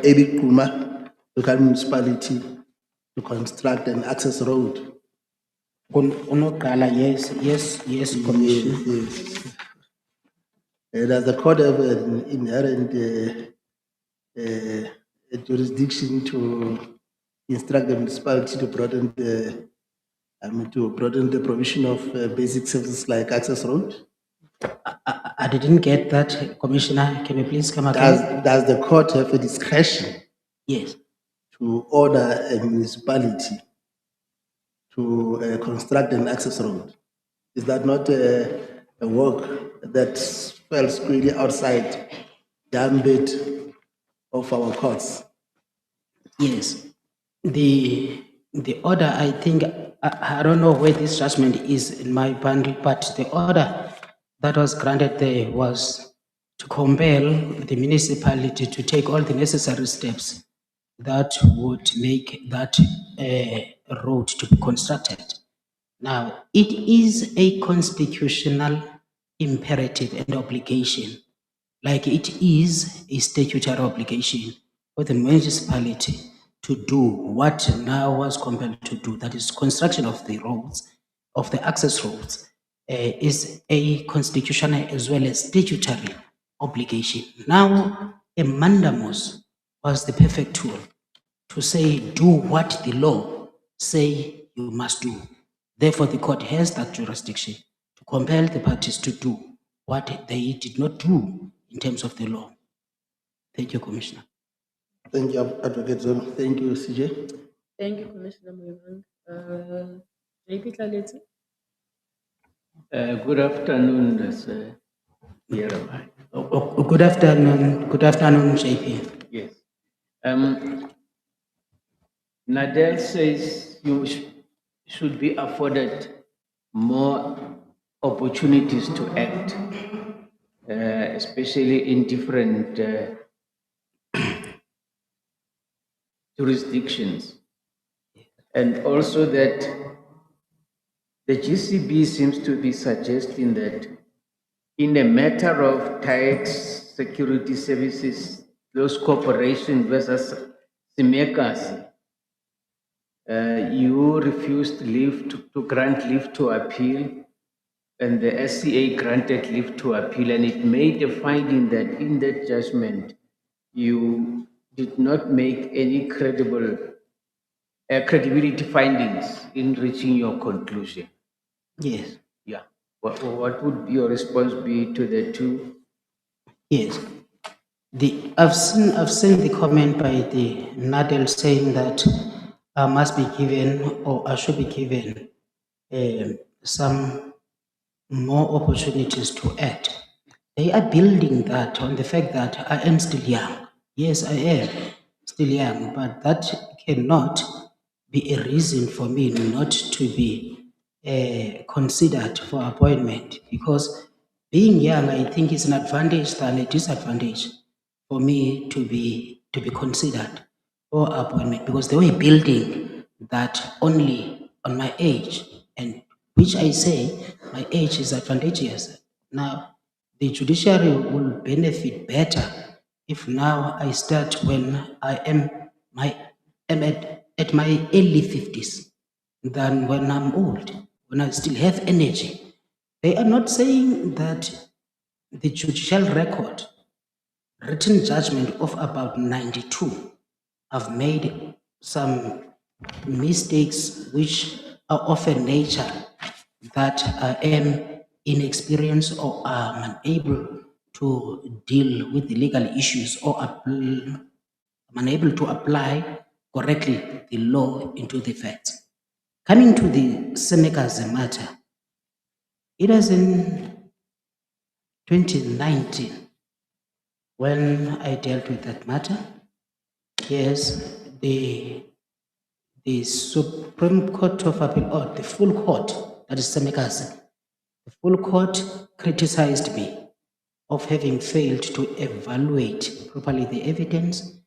Ebi Kuma, local municipality to construct an access road. Kunokala, yes, Commissioner. Yes. Does the court have an inherent jurisdiction to instruct the municipality to broaden the provision of basic services like access road? I didn't get that, Commissioner. Can you please come again? Does the court have a discretion? Yes. To order a municipality to construct an access road? Is that not a work that falls squarely outside the ambit of our courts? Yes. The order, I think, I don't know where this judgment is in my bundle, but the order that was granted there was to compel the municipality to take all the necessary steps that would make that road to be constructed. Now, it is a constitutional imperative and obligation, like it is a statutory obligation for the municipality to do what now was compelled to do, that is construction of the roads, of the access roads, is a constitutional as well as statutory obligation. Now, a mandamus was the perfect tool to say, do what the law say you must do. Therefore, the court has that jurisdiction to compel the parties to do what they did not do in terms of the law. Thank you, Commissioner. Thank you, Advocate Zono. Thank you, CJ. Thank you, Commissioner Muriman. JP Tlaleti? Good afternoon, sir. Good afternoon, JP. Yes. Nadel says you should be afforded more opportunities to act, especially in different jurisdictions. And also that the GCB seems to be suggesting that in a matter of tax security services, those corporations versus Simekas, you refused leave to grant leave to appeal, and the SCA granted leave to appeal, and it made a finding that in that judgment, you did not make any credibility findings in reaching your conclusion. Yes. Yeah. What would your response be to the two? Yes. I've seen the comment by the Nadel saying that I must be given or I should be given some more opportunities to act. They are building that on the fact that I am still young. Yes, I am still young, but that cannot be a reason for me not to be considered for appointment, because being young, I think, is an advantage than a disadvantage for me to be considered for appointment, because they were building that only on my age, and which I say my age is advantageous. Now, the judiciary will benefit better if now I start when I am at my early 50s than when I'm old, when I still have energy. They are not saying that the judicial record, written judgment of about 92, I've made some mistakes which are of a nature that I am inexperienced or am unable to deal with the legal issues, or I'm unable to apply correctly the law into the facts. Coming to the Seneka's matter, it was in 2019 when I dealt with that matter. Yes, the Supreme Court of Appeal, or the full court, that is Semekase, the full court criticized me of having failed to evaluate properly the evidence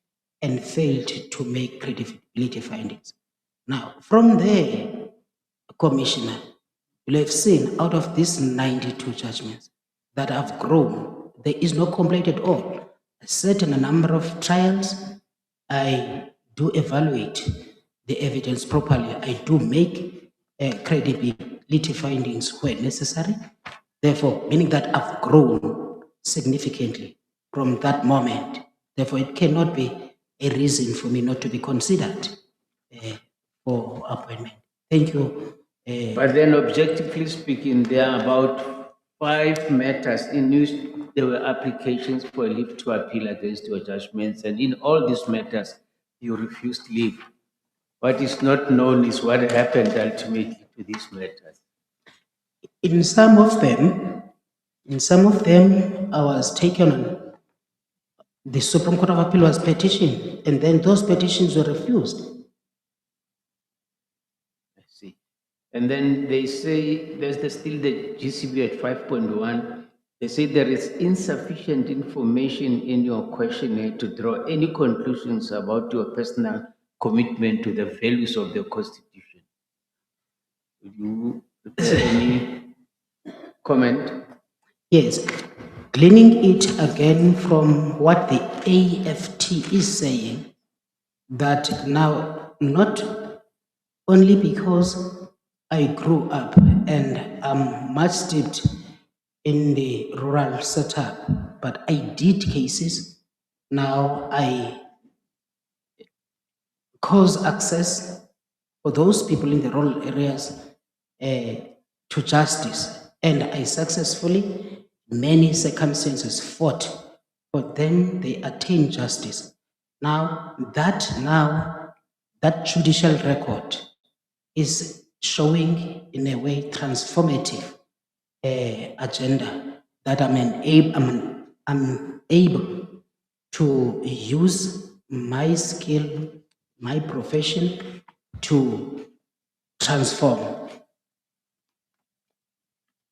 and failed to make credibility findings. Now, from there, Commissioner, you'll have seen out of these 92 judgments that have grown, there is no complaint at all. A certain number of trials, I do evaluate the evidence properly. I do make credibility findings where necessary. Therefore, meaning that I've grown significantly from that moment. Therefore, it cannot be a reason for me not to be considered for appointment. Thank you. But then, objectively speaking, there are about 5 matters in which there were applications for leave to appeal against your judgments, and in all these matters, you refused leave. What is not known is what happened ultimately to these matters. In some of them, I was taken on. The Supreme Court of Appeal was petitioned, and then those petitions were refused. I see. And then they say there's still the GCB at 5.1. They say there is insufficient information in your questionnaire to draw any conclusions about your personal commitment to the values of the Constitution. Would you prepare any comment? Yes, gleaning it again from what the AFT is saying, that now not only because I grew up and I'm much steeped in the rural setup, but I did cases. Now I cause access for those people in the rural areas to justice, and I successfully, in many circumstances, fought for them. They attain justice. Now that judicial record is showing in a way transformative agenda that I'm able to use my skill, my profession to transform.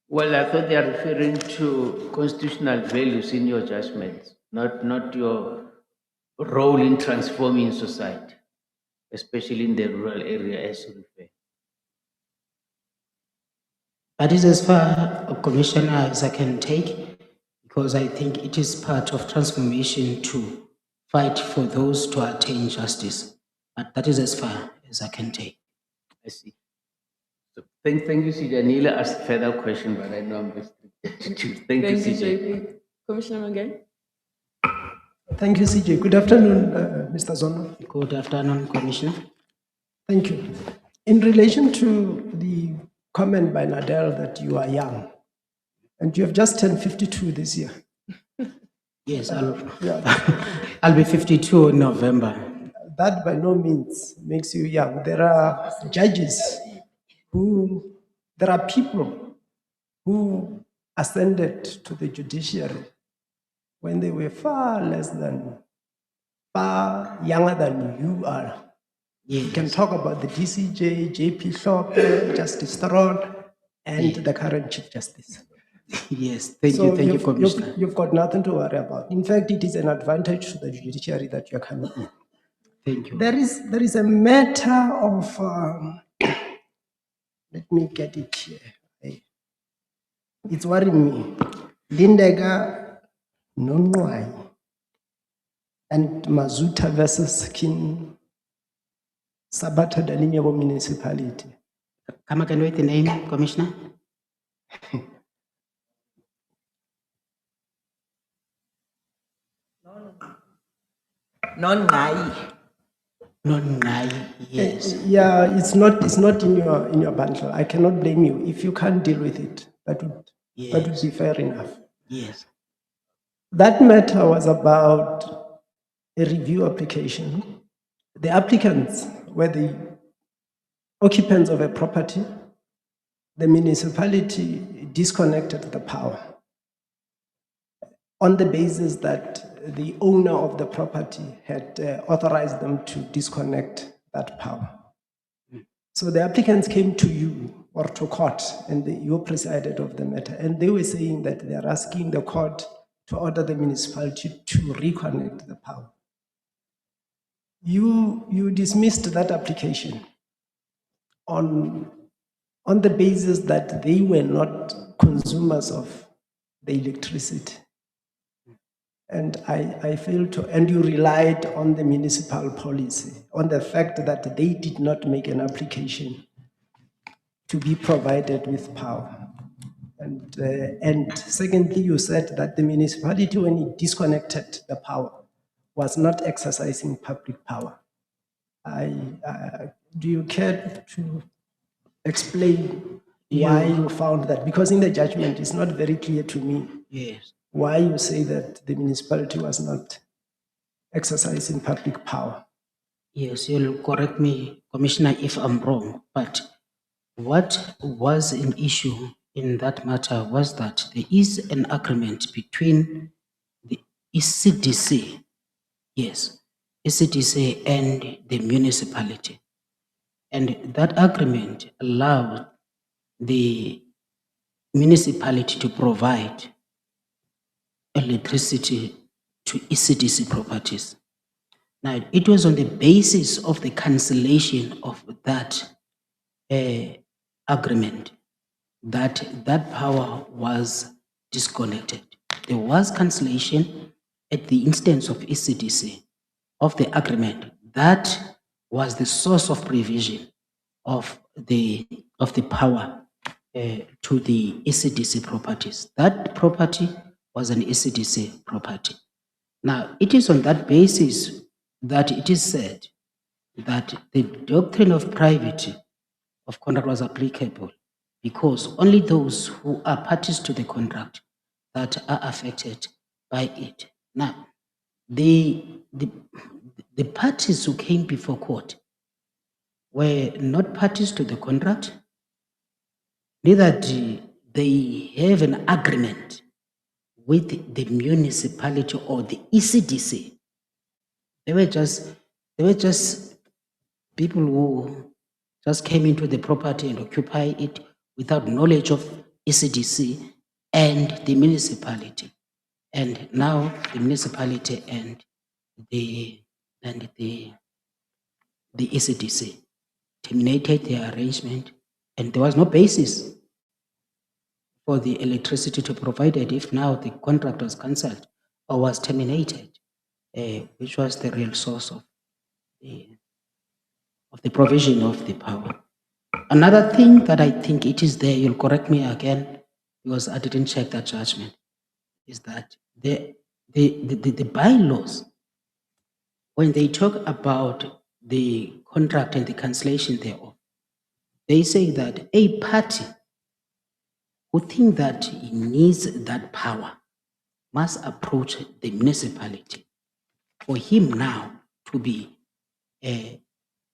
Well, I thought they are referring to constitutional values in your judgments, not your role in transforming society, especially in the rural area as you refer. That is as far, Commissioner, as I can take, because I think it is part of transformation to fight for those to attain justice. But that is as far as I can take. I see. So thank you, CJ. Neela asked further question, but I know I'm restricted to. Thank you, CJ. JP. Commissioner again. Thank you, CJ. Good afternoon, Mr. Zono. Good afternoon, Commissioner. Thank you. In relation to the comment by Nadel that you are young. And you have just turned 52 this year. Yes, Yeah. I'll be 52 in November. That by no means makes you young. There are judges there are people who ascended to the judiciary when they were far younger than you are. Yes. You can talk about the DCJ, JP Hlophe, Justice Theron, and the current Chief Justice. Yes, thank you, Commissioner. You've got nothing to worry about. In fact, it is an advantage to the judiciary that you're coming in. Thank you. There is a matter of, let me get it here. It's worrying me. Lindega Nonwai and Mazuta versus King Sabata Dalinyabo municipality. Come again with the name, Commissioner? Non-nai. Non-nai, yes. Yeah, it's not in your bundle. I cannot blame you. If you can't deal with it, that would be fair enough. Yes. That matter was about a review application. The applicants were the occupants of a property. The municipality disconnected the power on the basis that the owner of the property had authorized them to disconnect that power. So the applicants came to you or to court, and you presided over the matter, and they were saying that they are asking the court to order the municipality to reconnect the power. You dismissed that application on the basis that they were not consumers of the electricity. And I failed to, and you relied on the municipal policy, on the fact that they did not make an application to be provided with power. And secondly, you said that the municipality, when it disconnected the power, was not exercising public power. Do you care to explain why you found that? Because in the judgment, it's not very clear to me. Yes. Why you say that the municipality was not exercising public power. Yes, you'll correct me, Commissioner, if I'm wrong, but what was an issue in that matter was that there is an agreement between the ECDC, yes, ECDC and the municipality. And that agreement allowed the municipality to provide electricity to ECDC properties. Now, it was on the basis of the cancellation of that agreement that that power was disconnected. There was cancellation at the instance of ECDC of the agreement. That was the source of provision of the power to the ECDC properties. That property was an ECDC property. Now, it is on that basis that it is said that the doctrine of privity of contract was applicable, because only those who are parties to the contract that are affected by it. Now, the parties who came before court were not parties to the contract, neither do they have an agreement with the municipality or the ECDC. They were just people who just came into the property and occupy it without knowledge of ECDC and the municipality. And now the municipality and the ECDC terminated their arrangement, and there was no basis for the electricity to be provided if now the contract was cancelled or was terminated, which was the real source of the provision of the power. Another thing that I think it is there, you'll correct me again, because I didn't check that judgment, is that the bylaws, when they talk about the contract and the cancellation thereof, They say that a party who think that he needs that power must approach the municipality. For him now to be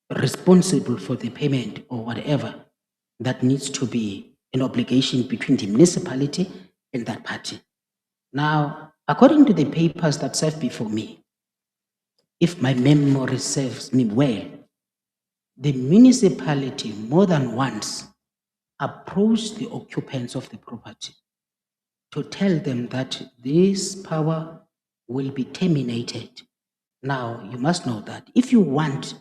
responsible for the payment or whatever, that needs to be an obligation between the municipality and that party. Now, according to the papers that serve before me, if my memory serves me well, the municipality more than once approached the occupants of the property to tell them that this power will be terminated. Now, you must know that if you want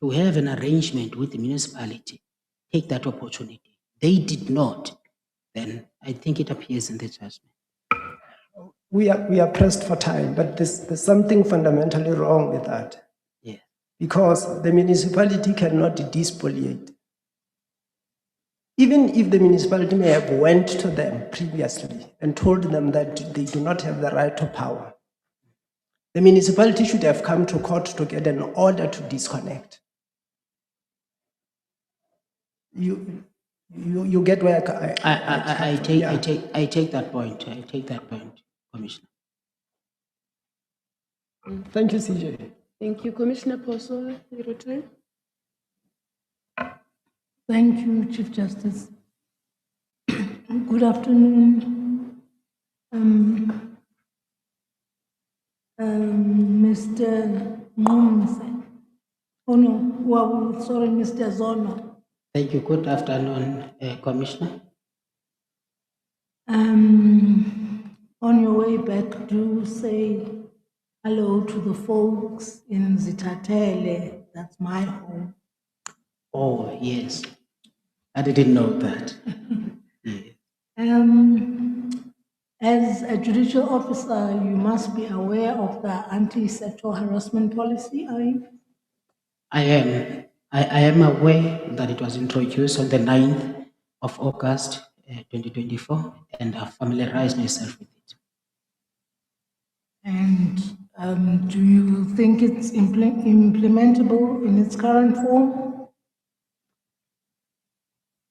to have an arrangement with the municipality, take that opportunity. They did not, then I think it appears in the judgment. We are pressed for time, but there's something fundamentally wrong with that. Yeah. Because the municipality cannot despoliate. Even if the municipality may have went to them previously and told them that they do not have the right to power, the municipality should have come to court to get an order to disconnect. You get where I take that point. I take that point, Commissioner. Thank you, CJ. Thank you. Commissioner Poso, your turn. Thank you, Chief Justice. Good afternoon, Mr. Mumse. Oh no, well, sorry, Mr. Zono. Thank you. Good afternoon, Commissioner. On your way back, do say hello to the folks in Mthatha. That's my home. Oh, yes. I didn't know that. As a judicial officer, you must be aware of the anti-sexual harassment policy, are you? I am. I am aware that it was introduced on the 9th of August 2024, and I've familiarized myself with it. And do you think it's implementable in its current form?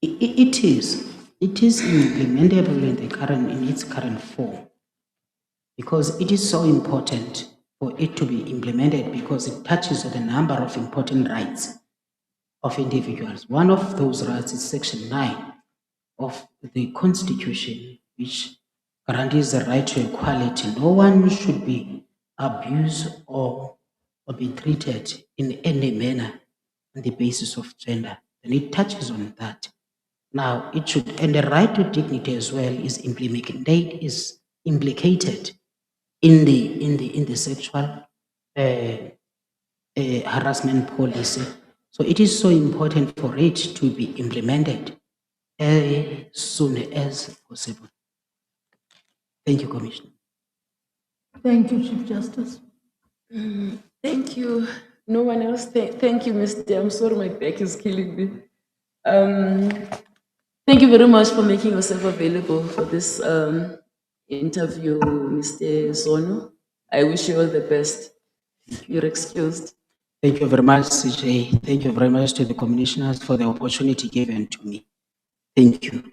It is. It is implementable in its current form, because it is so important for it to be implemented, because it touches on a number of important rights of individuals. One of those rights is Section 9 of the Constitution, which guarantees the right to equality. No one should be abused or be treated in any manner on the basis of gender. And it touches on that. Now, it should, and the right to dignity as well is implicated in the sexual harassment policy. So it is so important for it to be implemented as soon as possible. Thank you, Commissioner. Thank you, Chief Justice. Thank you. No one else? Thank you, Mr. I'm sorry, my back is killing me. Thank you very much for making yourself available for this interview, Mr. Zono. I wish you all the best. You're excused. Thank you very much, CJ. Thank you very much to the commissioners for the opportunity given to me. Thank you.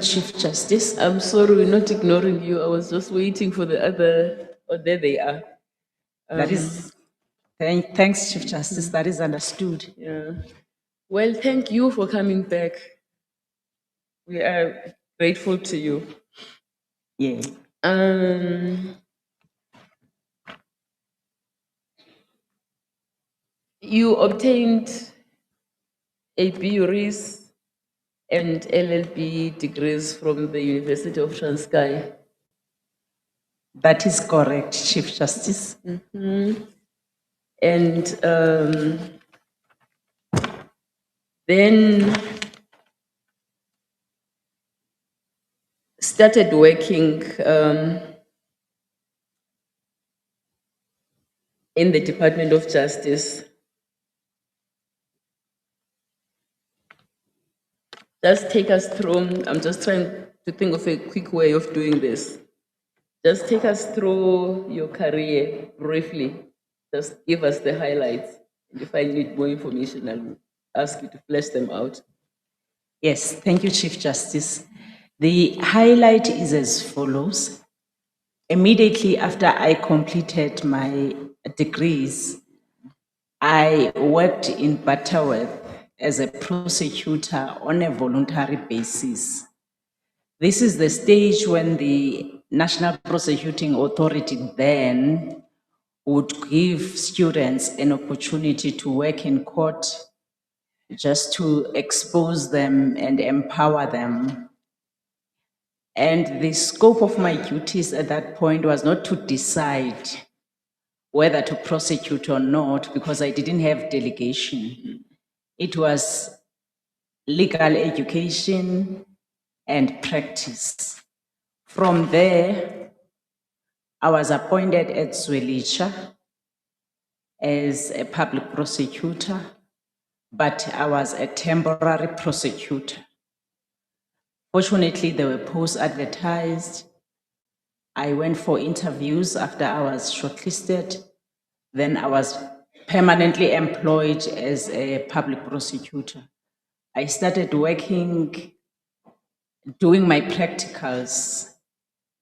Chief Justice. I'm sorry, we're not ignoring you. I was just waiting for the other. Oh, there they are. That is, thanks, Chief Justice. That is understood. Yeah. Well, thank you for coming back. We are grateful to you. Yeah. You obtained a BUris and LLB degrees from the University of Transkei. That is correct, Chief Justice. And then started working in the Department of Justice. Just take us through, I'm just trying to think of a quick way of doing this. Just take us through your career briefly. Just give us the highlights. And if I need more information, I'll ask you to flesh them out. Yes, thank you, Chief Justice. The highlight is as follows. Immediately after I completed my degrees, I worked in Butterworth as a prosecutor on a voluntary basis. This is the stage when the National Prosecuting Authority then would give students an opportunity to work in court just to expose them and empower them. And the scope of my duties at that point was not to decide whether to prosecute or not, because I didn't have delegation. It was legal education and practice. From there, I was appointed at Zwelitsha as a public prosecutor, but I was a temporary prosecutor. Fortunately, there were posts advertised. I went for interviews after I was shortlisted. Then I was permanently employed as a public prosecutor. I started working, doing my practicals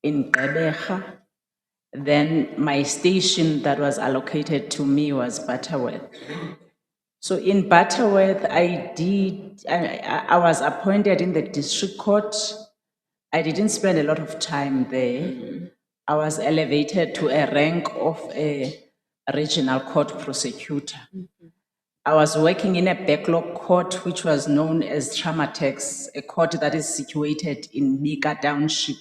in Gqeberha. Then my station that was allocated to me was Butterworth. So in Butterworth, I was appointed in the district court. I didn't spend a lot of time there. I was elevated to a rank of a regional court prosecutor. I was working in a backlog court, which was known as Tramatex, a court that is situated in Mika Township.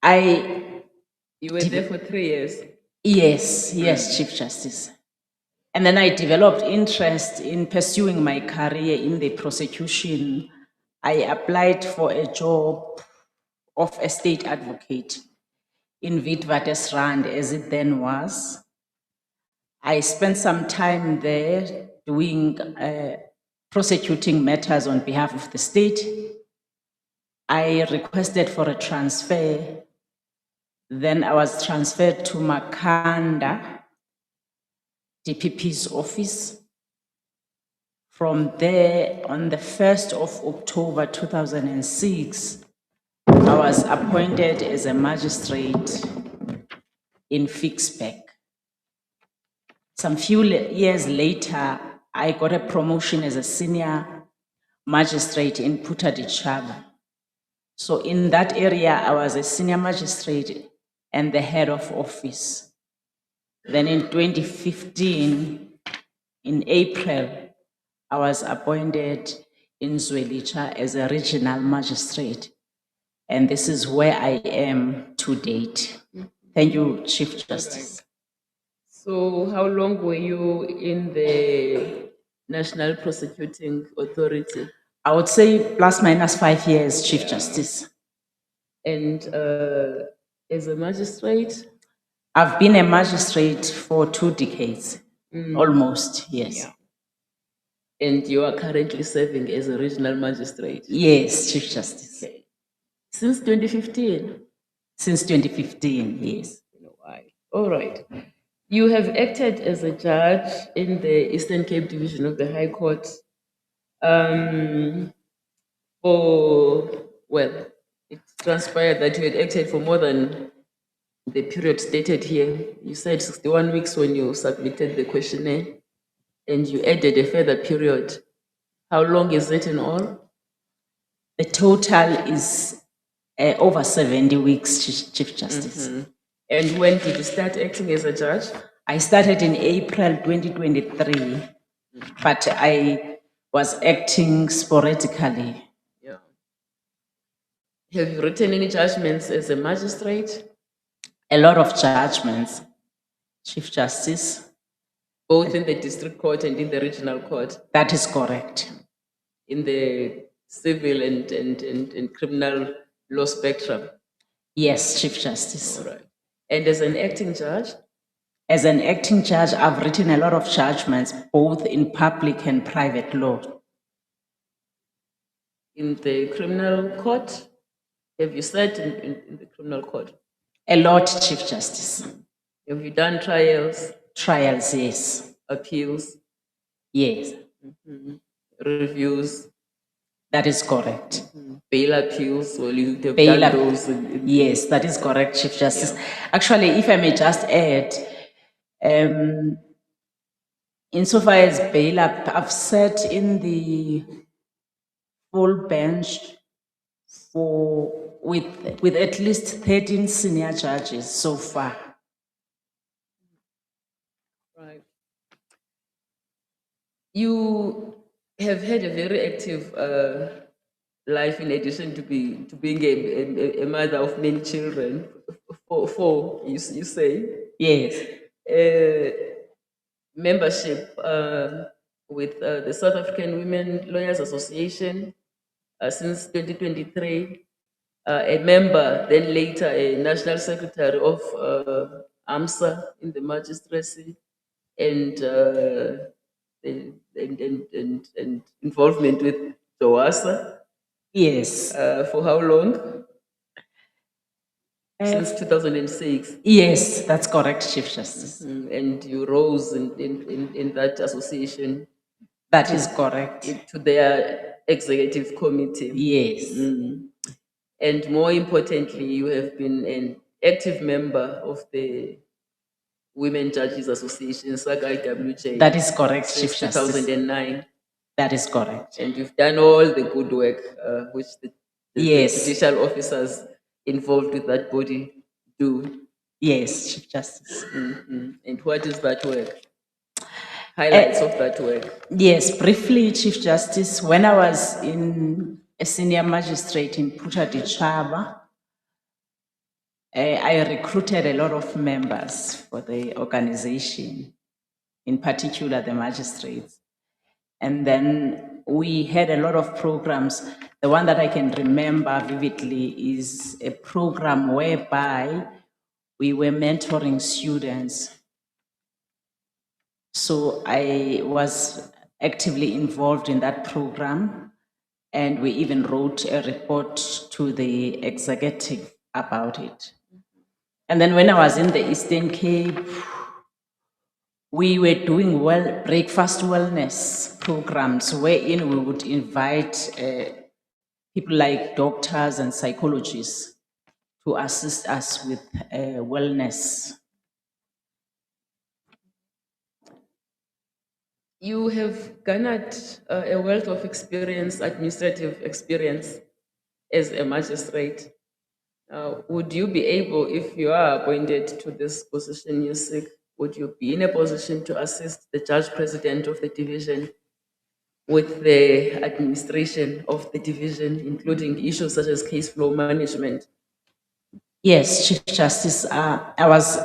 You were there for 3 years? Yes, yes, Chief Justice. And then I developed interest in pursuing my career in the prosecution. I applied for a job of a state advocate in Witwatersrand, as it then was. I spent some time there doing prosecuting matters on behalf of the state. I requested for a transfer. Then I was transferred to Makhanda, DPP's office. From there, on the 1st of October 2006, I was appointed as a magistrate in Fixbeck. Some few years later, I got a promotion as a senior magistrate in Putadichaba. So in that area, I was a senior magistrate and the head of office. Then in 2015, in April, I was appointed in Zwelitsha as a regional magistrate. And this is where I am to date. Thank you, Chief Justice. So how long were you in the National Prosecuting Authority? I would say plus minus 5 years, Chief Justice. And as a magistrate? I've been a magistrate for 2 decades, almost, yes. Yeah. And you are currently serving as a regional magistrate? Yes, Chief Justice. Okay. Since 2015? Since 2015, yes. All right. You have acted as a judge in the Eastern Cape Division of the High Court. Well, it transpired that you had acted for more than the period stated here. You said 61 weeks when you submitted the questionnaire, and you added a further period. How long is it in all? The total is over 70 weeks, Chief Justice. And when did you start acting as a judge? I started in April 2023, but I was acting sporadically. Yeah. Have you written any judgments as a magistrate? A lot of judgments, Chief Justice. Both in the district court and in the regional court? That is correct. In the civil and criminal law spectrum? Yes, Chief Justice. All right. And as an acting judge? As an acting judge, I've written a lot of judgments, both in public and private law. In the criminal court? Have you sat in the criminal court? A lot, Chief Justice. Have you done trials? Trials, yes. Appeals? Yes. Reviews? That is correct. Bail appeals, or you have Bail done ap- those? Yes, that is correct, Chief Justice. Actually, if I may just add, insofar as bail up, I've sat in the full bench with at least 13 senior judges so far. Right. You have had a very active life in addition to being a mother of many children. Four, you say? Yes. Membership with the South African Women Lawyers Association since 2023. A member, then later a national secretary of AMSA in the magistracy, and involvement with DOASA. Yes. For how long? Since 2006. Yes, that's correct, Chief Justice. And you rose in that association. That is correct. To their executive committee. Yes. And more importantly, you have been an active member of the Women Judges Association, SAG-IWJ. That is correct, since Chief Justice. 2009. That is correct. And you've done all the good work which the Yes. judicial officers involved with that body do. Yes, Chief Justice. And what is that work? Highlights of that work. Yes, briefly, Chief Justice, when I was a senior magistrate in Puta de Chaba, I recruited a lot of members for the organization, in particular the magistrates. And then we had a lot of programs. The one that I can remember vividly is a program whereby we were mentoring students. So I was actively involved in that program, and we even wrote a report to the executive about it. And then when I was in the Eastern Cape, we were doing breakfast wellness programs wherein we would invite people like doctors and psychologists to assist us with wellness. You have garnered a wealth of experience, administrative experience, as a magistrate. Would you be able, if you are appointed to this position you seek, would you be in a position to assist the judge president of the division with the administration of the division, including issues such as case flow management? Yes, Chief Justice, I was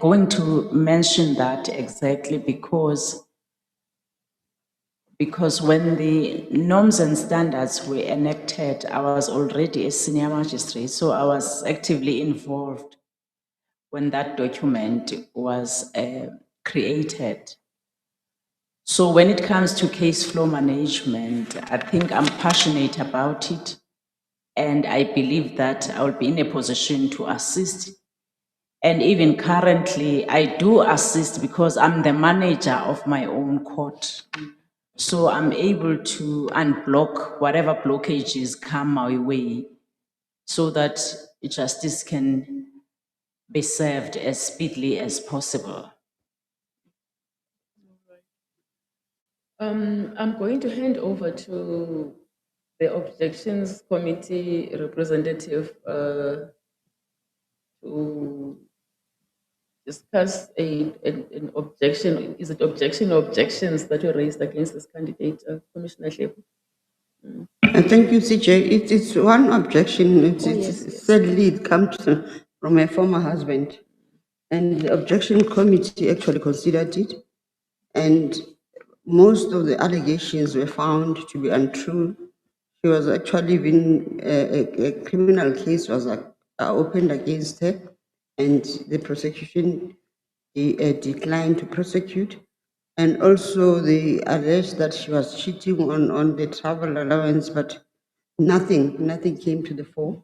going to mention that exactly because when the norms and standards were enacted, I was already a senior magistrate, so I was actively involved when that document was created. So when it comes to case flow management, I think I'm passionate about it, and I believe that I will be in a position to assist. And even currently, I do assist because I'm the manager of my own court. So I'm able to unblock whatever blockages come my way so that justice can be served as speedily as possible. I'm going to hand over to the Objections Committee representative to discuss an objection. Is it objection or objections that were raised against this candidate, Commissioner Shepu? Thank you, CJ. It's one objection. Sadly, it comes from my former husband. And the objection committee actually considered it. And most of the allegations were found to be untrue. She was actually been, a criminal case was opened against her, and the prosecution declined to prosecute. And also they alleged that she was cheating on the travel allowance, but nothing came to the fore.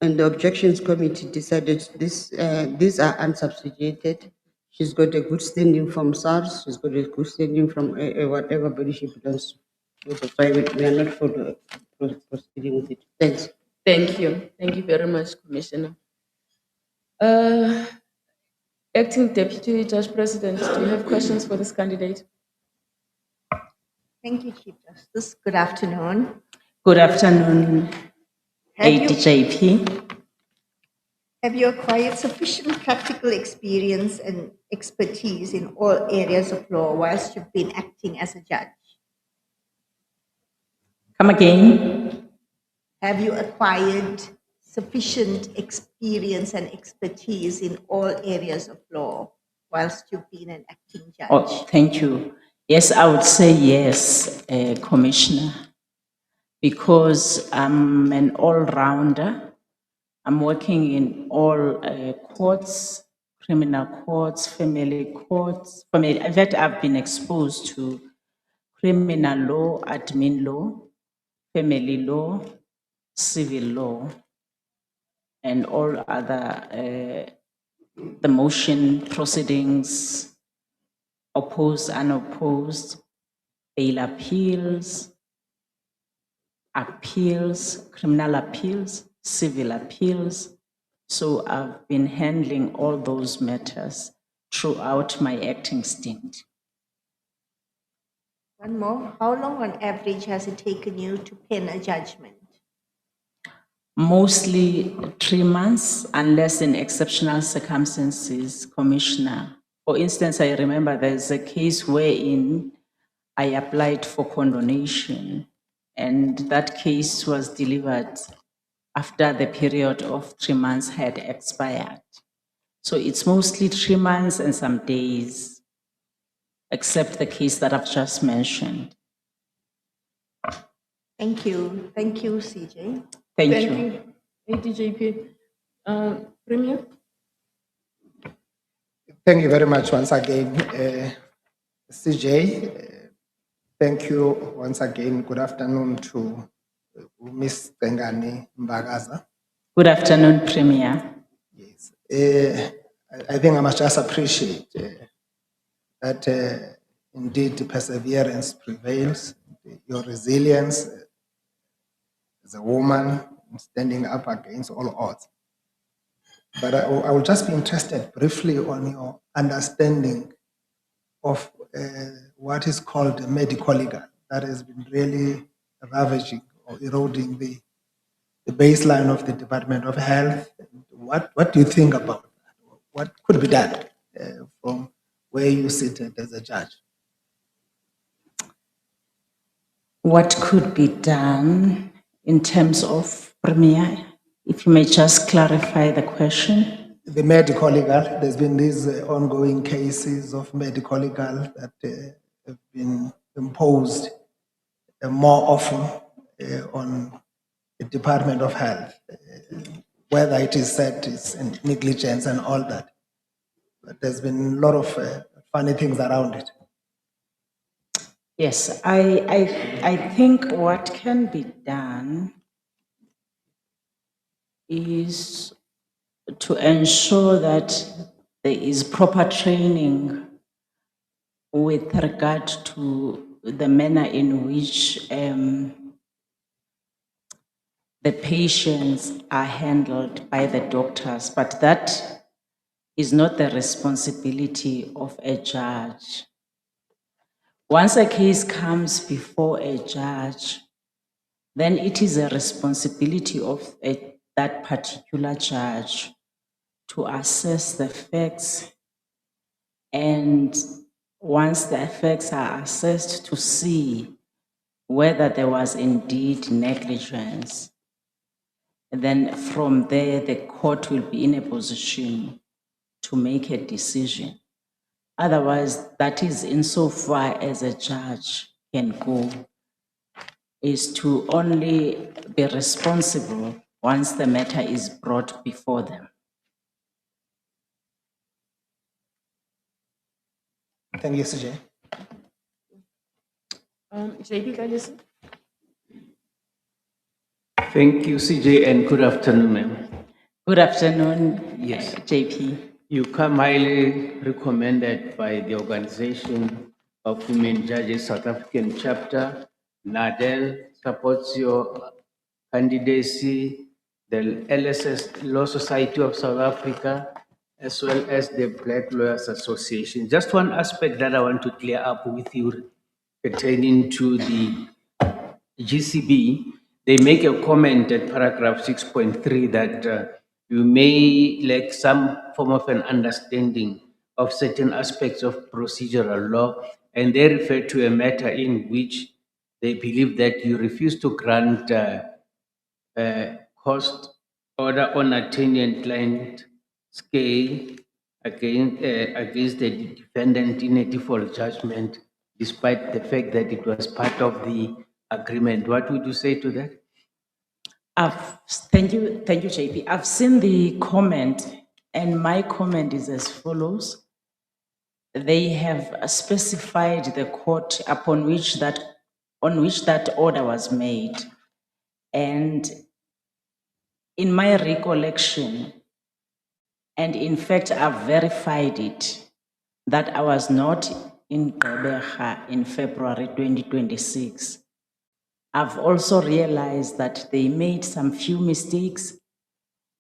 And the objections committee decided these are unsubstantiated. She's got a good standing from SARS, she's got a good standing from whatever body she belongs to. That's why we are not proceeding with it. Thanks. Thank you. Thank you very much, Commissioner. Acting Deputy Judge President, do you have questions for this candidate? Thank you, Chief Justice. Good afternoon. Good afternoon, Have you- ADJP. Have you acquired sufficient practical experience and expertise in all areas of law whilst you've been acting as a judge? Come again. Have you acquired sufficient experience and expertise in all areas of law whilst you've been an acting judge? Oh, thank you. Yes, I would say yes, Commissioner, because I'm an all-rounder. I'm working in all courts, criminal courts, family courts. In fact, I've been exposed to criminal law, admin law, family law, civil law, and all other, the motion proceedings, opposed, unopposed, bail appeals, criminal appeals, civil appeals. So I've been handling all those matters throughout my acting stint. One more. How long on average has it taken you to pen a judgment? Mostly 3 months, unless in exceptional circumstances, Commissioner. For instance, I remember there's a case wherein I applied for condonation, and that case was delivered after the period of 3 months had expired. So it's mostly 3 months and some days, except the case that I've just mentioned. Thank you. Thank you, CJ. Thank you. you. ADJP. Premier? Thank you very much once again, CJ. Thank you once again. Good afternoon to Ms. Tengani Mbagaza. Good afternoon, Premier. I think I must just appreciate that indeed perseverance prevails, your resilience as a woman standing up against all odds. But I will just be interested briefly on your understanding of what is called the medical legal that has been really ravaging or eroding the baseline of the Department of Health. What do you think about that? What could be done from where you sit as a judge? What could be done in terms of, Premier, if you may just clarify the question? The medical legal, there's been these ongoing cases of medical legal that have been imposed more often on the Department of Health, whether it is said it's negligence and all that. But there's been a lot of funny things around it. Yes, I think what can be done is to ensure that there is proper training with regard to the manner in which the patients are handled by the doctors, but that is not the responsibility of a judge. Once a case comes before a judge, then it is a responsibility of that particular judge to assess the facts, and once the facts are assessed, to see whether there was indeed negligence. And then from there, the court will be in a position to make a decision. Otherwise, that is insofar as a judge can go, is to only be responsible once the matter is brought before them. Thank you, CJ. JP, can you see? Thank you, CJ, and good afternoon, ma'am. Good afternoon, Yes. JP. You come highly recommended by the Organization of Women Judges South African Chapter. NADEL supports your candidacy, the LSS Law Society of South Africa, as well as the Black Lawyers Association. Just one aspect that I want to clear up with you pertaining to the GCB, they make a comment at paragraph 6.3 that you may lack some form of an understanding of certain aspects of procedural law, and they refer to a matter in which they believe that you refuse to grant cost order on attorney client scale against the defendant in a default judgment, despite the fact that it was part of the agreement. What would you say to that? Thank you, JP. I've seen the comment, and my comment is as follows. They have specified the court on which that order was made. And in my recollection, and in fact, I've verified it, that I was not in Gqeberha in February 2026. I've also realized that they made some few mistakes,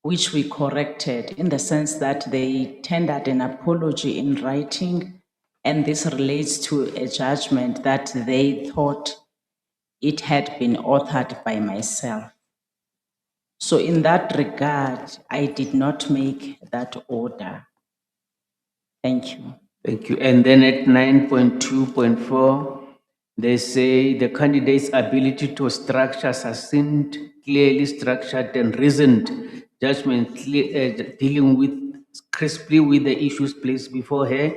which we corrected, in the sense that they tendered an apology in writing, and this relates to a judgment that they thought it had been authored by myself. So in that regard, I did not make that order. Thank you. Thank you. And then at 9.2.4, they say the candidate's ability to structure succinct, clearly structured and reasoned judgment dealing with crisply with the issues placed before her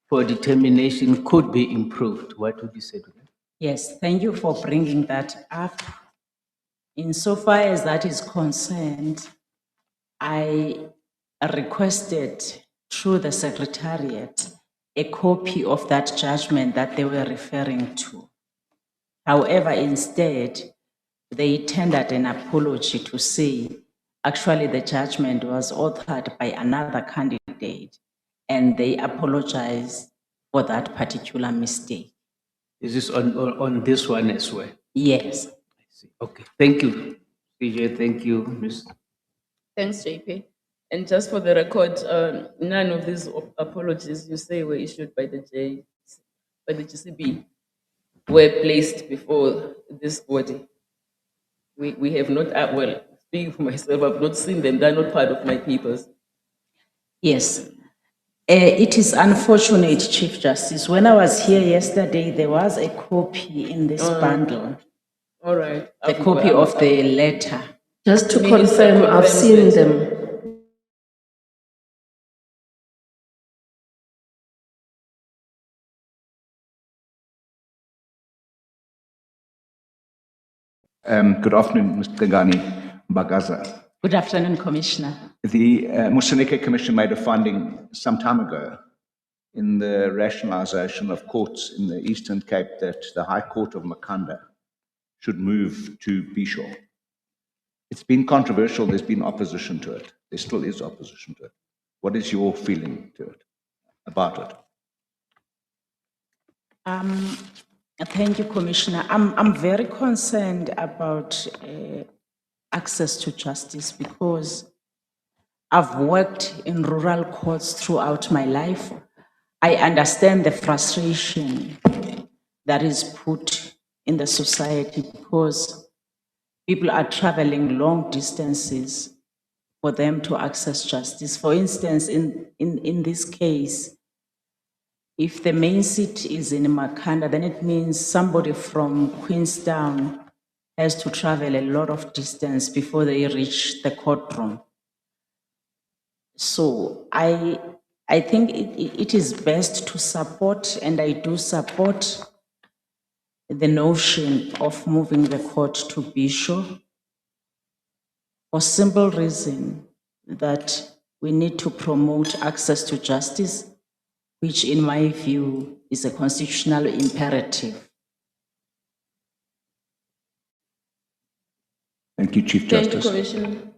for determination could be improved. What would you say to that? Yes, thank you for bringing that up. Insofar as that is concerned, I requested through the Secretariat a copy of that judgment that they were referring to. However, instead, they tendered an apology to say, actually, the judgment was authored by another candidate, and they apologized for that particular mistake. Is this on this one as well? Yes. I see. Okay. Thank you, CJ. Thank you, Ms. Thanks, JP. And just for the record, none of these apologies you say were issued by the GCB were placed before this body. We have not, well, speaking for myself, I've not seen them. They're not part of my papers. Yes. It is unfortunate, Chief Justice. When I was here yesterday, there was a copy in this bundle. All right. The copy of the letter. Just to confirm, I've seen them. Good afternoon, Mr. Gani Bagaza. Good afternoon, Commissioner. The Mthatha Commission made a finding some time ago in the rationalization of courts in the Eastern Cape that the High Court of Makhanda should move to Bisho. It's been controversial. There's been opposition to it. There still is opposition to it. What is your feeling to it, about it? Thank you, Commissioner. I'm very concerned about access to justice because I've worked in rural courts throughout my life. I understand the frustration that is put in the society because people are traveling long distances for them to access justice. For instance, in this case, if the main seat is in Makhanda, then it means somebody from Queenstown has to travel a lot of distance before they reach the courtroom. So I think it is best to support, and I do support the notion of moving the court to Bisho for simple reason that we need to promote access to justice, which in my view is a constitutional imperative. Thank you, Chief Thank you, Justice. Commissioner.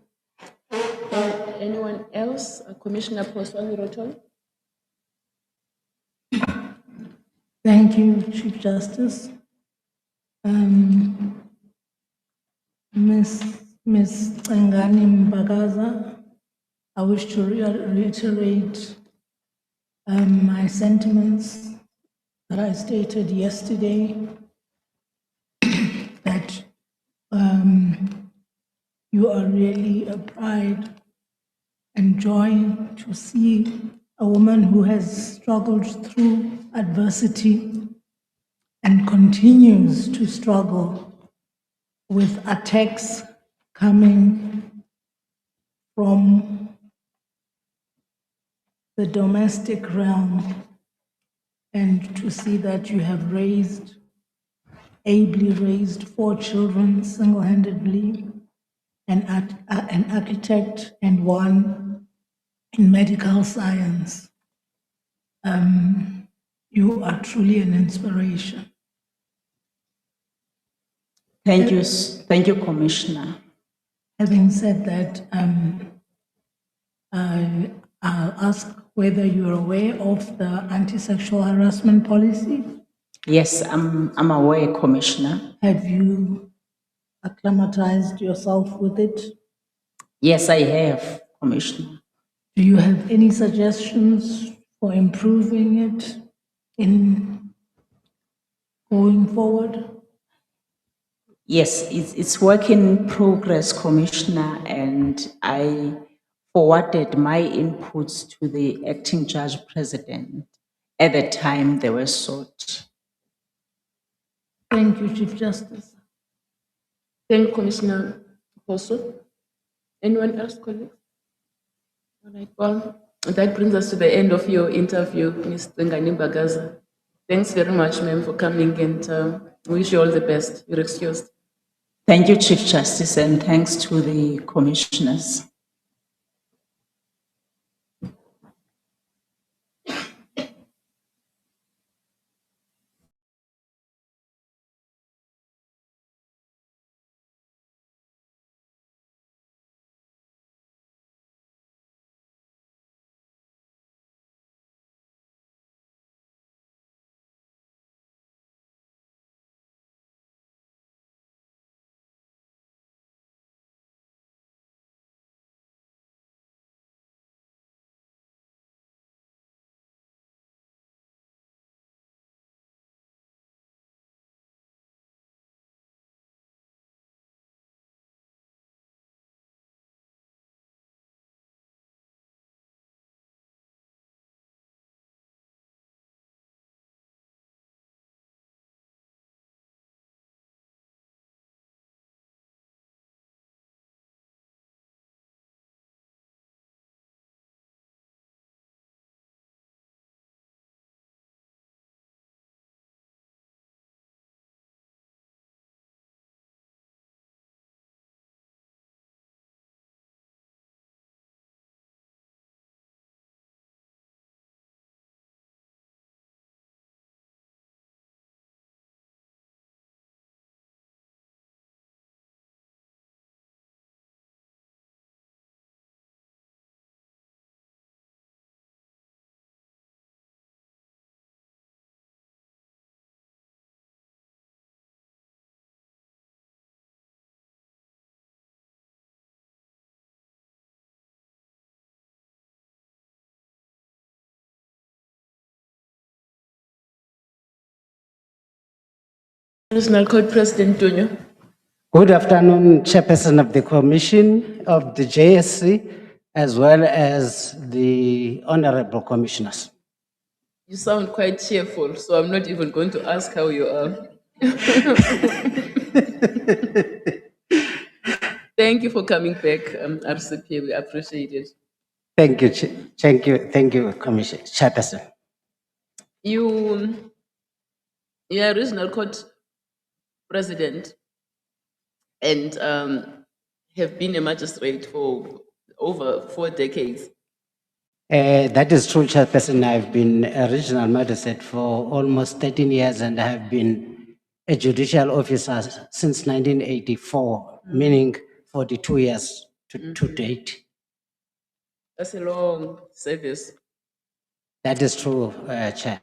Anyone else? Commissioner Poswani Rotol? Thank you, Chief Justice. Ms. Tsangani Mbagaza, I wish to reiterate my sentiments that I stated yesterday, that you are really a pride and joy to see a woman who has struggled through adversity and continues to struggle with attacks coming from the domestic realm, and to see that you have ably raised 4 children single-handedly, an architect and one in medical science. You are truly an inspiration. Thank you, Commissioner. Having said that, I'll ask whether you're aware of the anti-sexual harassment policy. Yes, I'm aware, Commissioner. Have you acclimatized yourself with it? Yes, I have, Commissioner. Do you have any suggestions for improving it in going forward? Yes, it's work in progress, Commissioner, and I forwarded my inputs to the acting judge president at the time they were sought. Thank you, Chief Justice. Thank you, Commissioner Poso. Anyone else, colleagues? All right, well, that brings us to the end of your interview, Ms. Tsangani Mbagaza. Thanks very much, ma'am, for coming, and wish you all the best. You're excused. Thank you, Chief Justice, and thanks to the commissioners. Regional Court President Dunyo. Good afternoon, Chairperson of the Commission of the JSC, as well as the Honorable Commissioners. You sound quite cheerful, so I'm not even going to ask how you are. Thank you for coming back, RCP. We appreciate it. Thank you, thank you, Commissioner, Chairperson. You are Regional Court President and have been a magistrate for over 4 decades. That is true, Chairperson. I've been a regional magistrate for almost 13 years and I have been a judicial officer since 1984, meaning 42 years to date. That's a long service. That is true, Chair.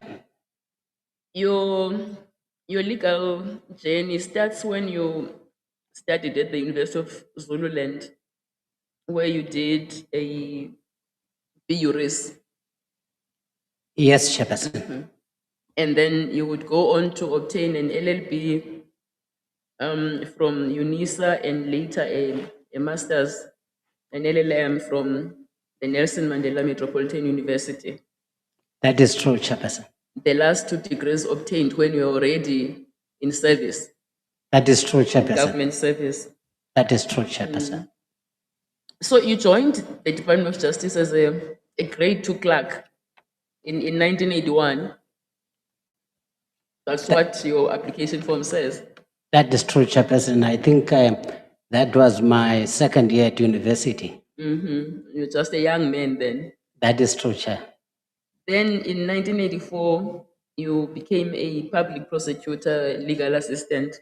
Your legal journey starts when you studied at the University of Zululand, where you did a BUris. Yes, Chairperson. And then you would go on to obtain an LLB from UNISA and later a master's, an LLM from the Nelson Mandela Metropolitan University. That is true, Chairperson. The last 2 degrees obtained when you were already in service. That is true, Chairperson. Government service. That is true, Chairperson. So you joined the Department of Justice as a grade 2 clerk in 1981. That's what your application form says. That is true, Chairperson. I think that was my second year at university. You're just a young man then. That is true, Chair. Then in 1984, you became a public prosecutor, legal assistant.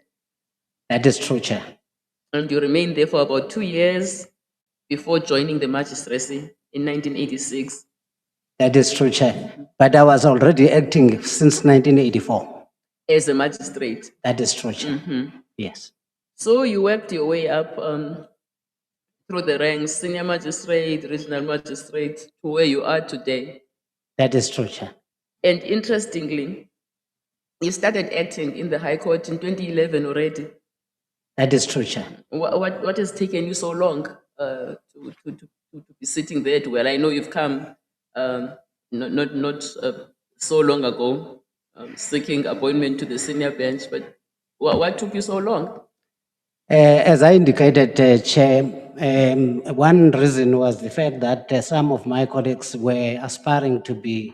That is true, Chair. And you remained there for about 2 years before joining the magistracy in 1986. That is true, Chair. But I was already acting since 1984. As a magistrate. That is true, Chair. Yes. So you worked your way up through the ranks, senior magistrate, regional magistrate, to where you are today. That is true, Chair. And interestingly, you started acting in the High Court in 2011 already. That is true, Chair. What has taken you so long to be sitting there? Well, I know you've come not so long ago, seeking appointment to the senior bench, but what took you so long? As I indicated, Chair, one reason was the fact that some of my colleagues were aspiring to be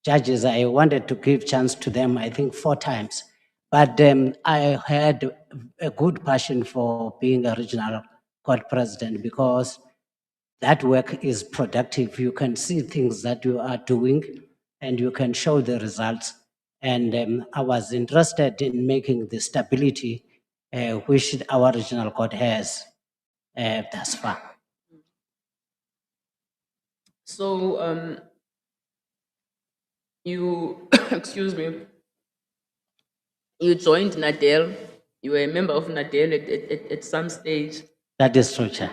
judges. I wanted to give chance to them, I think 4 times. But I had a good passion for being a regional court president because that work is productive. You can see things that you are doing and you can show the results. And I was interested in making the stability which our regional court has thus far. So you, excuse me, you joined NADEL. You were a member of NADEL at some stage. That is true, Chair.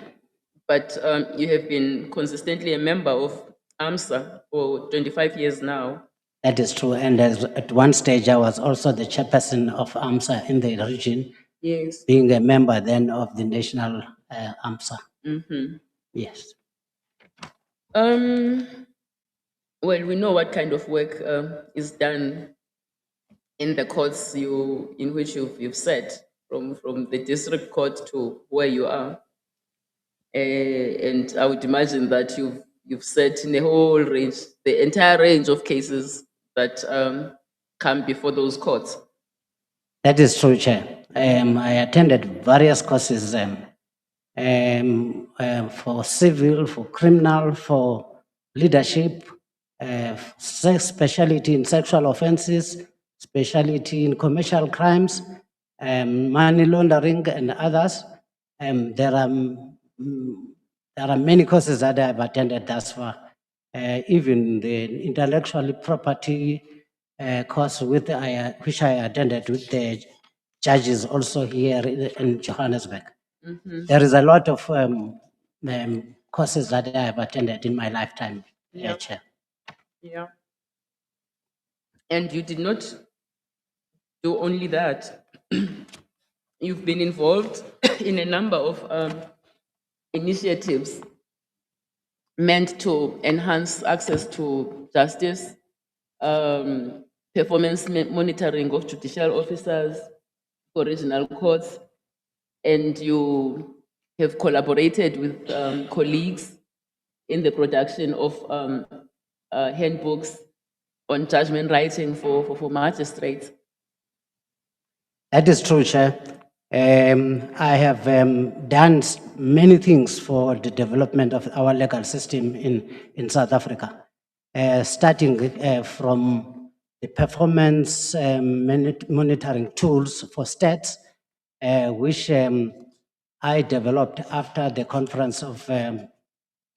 But you have been consistently a member of AMSA for 25 years now. That is true. And at one stage, I was also the chairperson of AMSA in the region. Yes. Being a member then of the national AMSA. Yes. Well, we know what kind of work is done in the courts in which you've sat, from the district court to where you are. And I would imagine that you've sat in a whole range, the entire range of cases that come before those courts. That is true, Chair. I attended various courses for civil, for criminal, for leadership, specialty in sexual offenses, specialty in commercial crimes, money laundering, and others. There are many courses that I have attended thus far. Even the intellectual property course which I attended with the judges also here in Johannesburg. There is a lot of courses that I have attended in my lifetime, Chair. Yeah. And you did not do only that. you've been involved in a number of initiatives meant to enhance access to justice, performance monitoring of judicial officers for regional courts, and you have collaborated with colleagues in the production of handbooks on judgment writing for magistrates. That is true, Chair. I have done many things for the development of our legal system in South Africa, starting from the performance monitoring tools for stats, which I developed after the conference of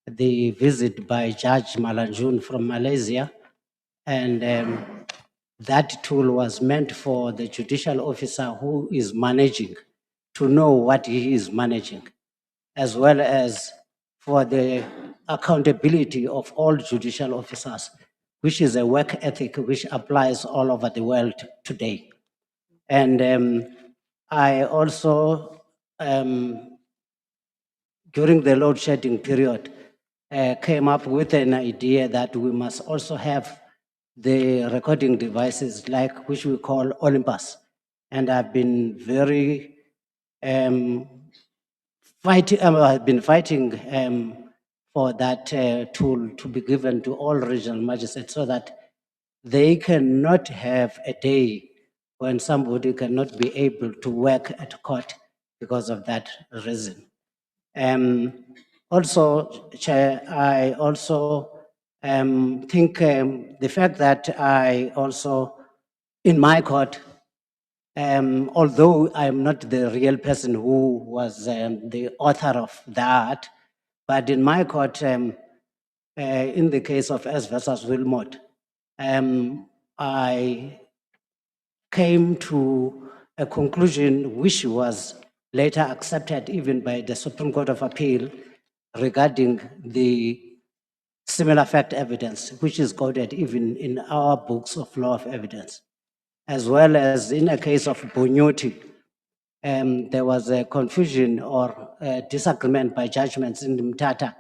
the visit by Judge Malanjun from Malaysia. And that tool was meant for the judicial officer who is managing to know what he is managing, as well as for the accountability of all judicial officers, which is a work ethic which applies all over the world today. And I also, during the load shedding period, came up with an idea that we must also have the recording devices like which we call Olympus. And I've been very fighting for that tool to be given to all regional magistrates so that they cannot have a day when somebody cannot be able to work at court because of that reason. Also, Chair, I also think the fact that I also, in my court, although I'm not the real person who was the author of that, but in my court, in the case of S versus Wilmot, I came to a conclusion which was later accepted even by the Supreme Court of Appeal regarding the similar fact evidence, which is quoted even in our books of law of evidence, as well as in a case of Bonyoti. There was a confusion or a disagreement by judgments in Mthatha.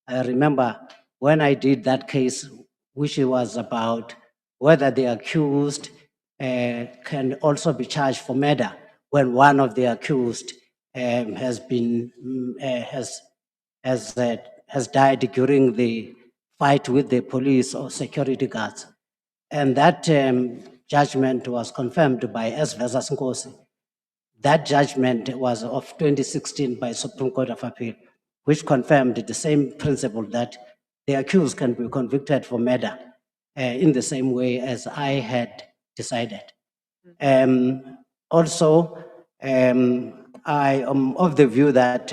I remember when I did that case, which was about whether the accused can also be charged for murder when one of the accused has died during the fight with the police or security guards. And that judgment was confirmed by S versus Nkosi. That judgment was of 2016 by Supreme Court of Appeal, which confirmed the same principle that the accused can be convicted for murder in the same way as I had decided. Also, I am of the view that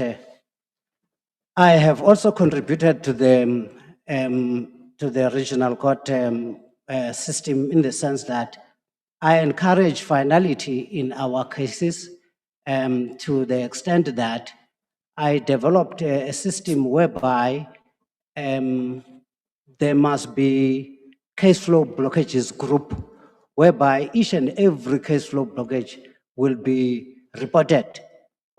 I have also contributed to the regional court system in the sense that I encourage finality in our cases to the extent that I developed a system whereby there must be case flow blockages group, whereby each and every case flow blockage will be reported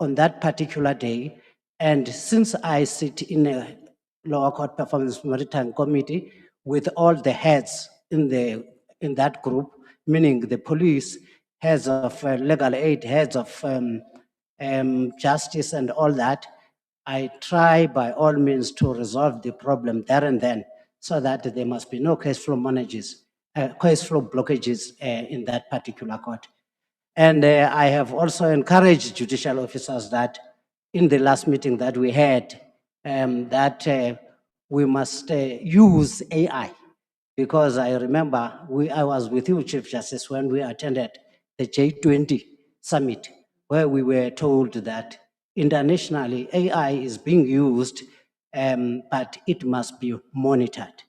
on that particular day. And since I sit in a lower court performance monitoring committee with all the heads in that group, meaning the police, heads of legal aid, heads of justice and all that, I try by all means to resolve the problem there and then, so that there must be no case flow blockages in that particular court. And I have also encouraged judicial officers that in the last meeting that we had, that we must use AI, because I remember I was with you, Chief Justice, when we attended the J20 summit, where we were told that internationally AI is being used, but it must be monitored.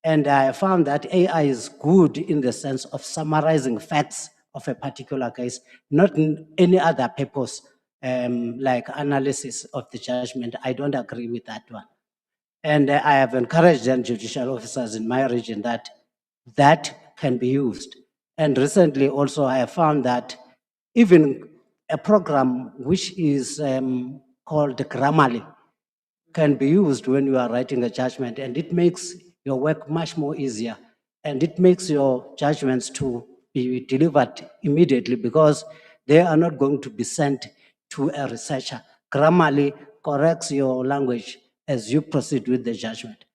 And I found that AI is good in the sense of summarizing facts of a particular case, not in any other purpose, like analysis of the judgment. I don't agree with that one. And I have encouraged then judicial officers in my region that that can be used. And recently also I have found that even a program which is called Grammarly can be used when you are writing a judgment, and it makes your work much more easier, and it makes your judgments to be delivered immediately because they are not going to be sent to a researcher. Grammarly corrects your language as you proceed with the judgment.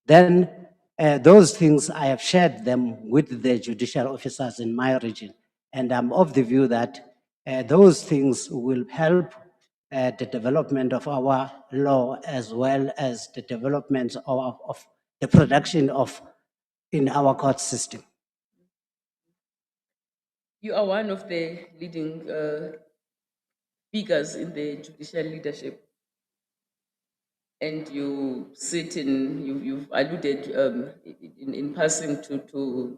Then those things, I have shared them with the judicial officers in my region, and I'm of the view that those things will help the development of our law as well as the development of the production of in our court system. You are one of the leading figures in the judicial leadership, and you sit in, you've alluded in passing to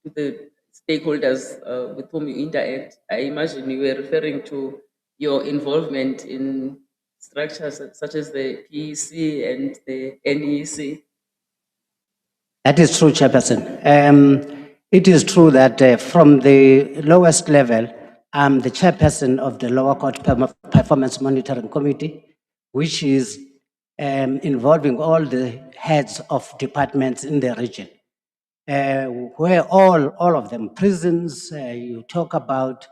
the stakeholders with whom you interact. I imagine you were referring to your involvement in structures such as the PEC and the NEC. That is true, Chairperson. It is true that from the lowest level, I'm the chairperson of the Lower Court Performance Monitoring Committee, which is involving all the heads of departments in the region, where all of them, prisons, you talk about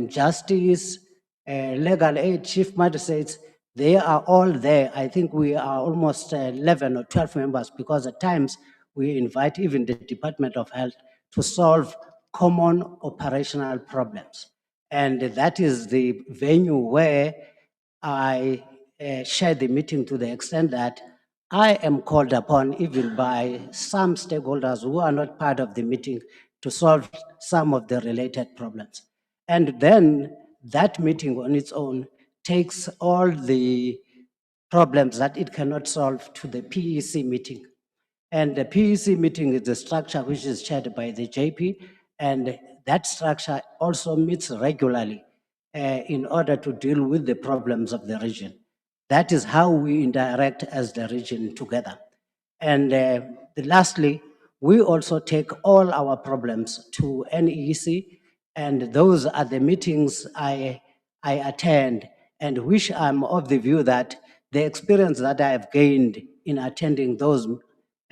justice, legal aid, chief magistrates, they are all there. I think we are almost 11 or 12 members because at times we invite even the Department of Health to solve common operational problems. And that is the venue where I share the meeting to the extent that I am called upon even by some stakeholders who are not part of the meeting to solve some of the related problems. And then that meeting on its own takes all the problems that it cannot solve to the PEC meeting. And the PEC meeting is a structure which is chaired by the JP, and that structure also meets regularly in order to deal with the problems of the region. That is how we interact as the region together. And lastly, we also take all our problems to NEC, and those are the meetings I attend, and which I'm of the view that the experience that I have gained in attending those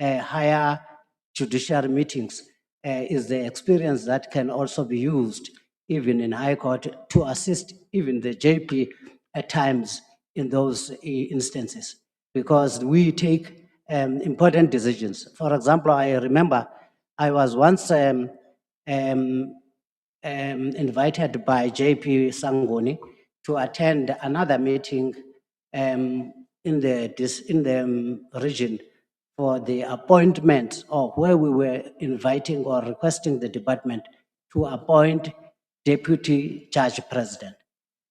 higher judicial meetings is the experience that can also be used even in High Court to assist even the JP at times in those instances, because we take important decisions. For example, I remember I was once invited by JP Sangoni to attend another meeting in the region for the appointment, or where we were inviting or requesting the department to appoint deputy judge president.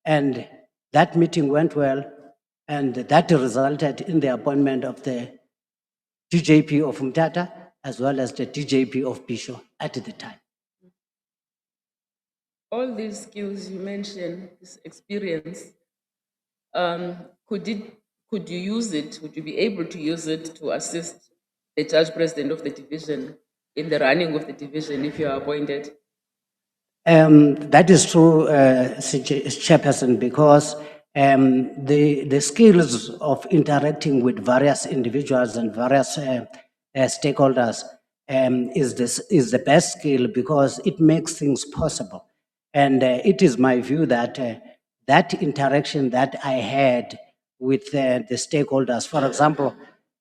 And that meeting went well, and that resulted in the appointment of the DJP of Mthatha as well as the DJP of Bisho at the time. All these skills you mentioned, this experience, could you use it? Would you be able to use it to assist the judge president of the division in the running of the division if you are appointed? That is true, Chairperson, because the skills of interacting with various individuals and various stakeholders is the best skill because it makes things possible. And it is my view that that interaction that I had with the stakeholders, for example,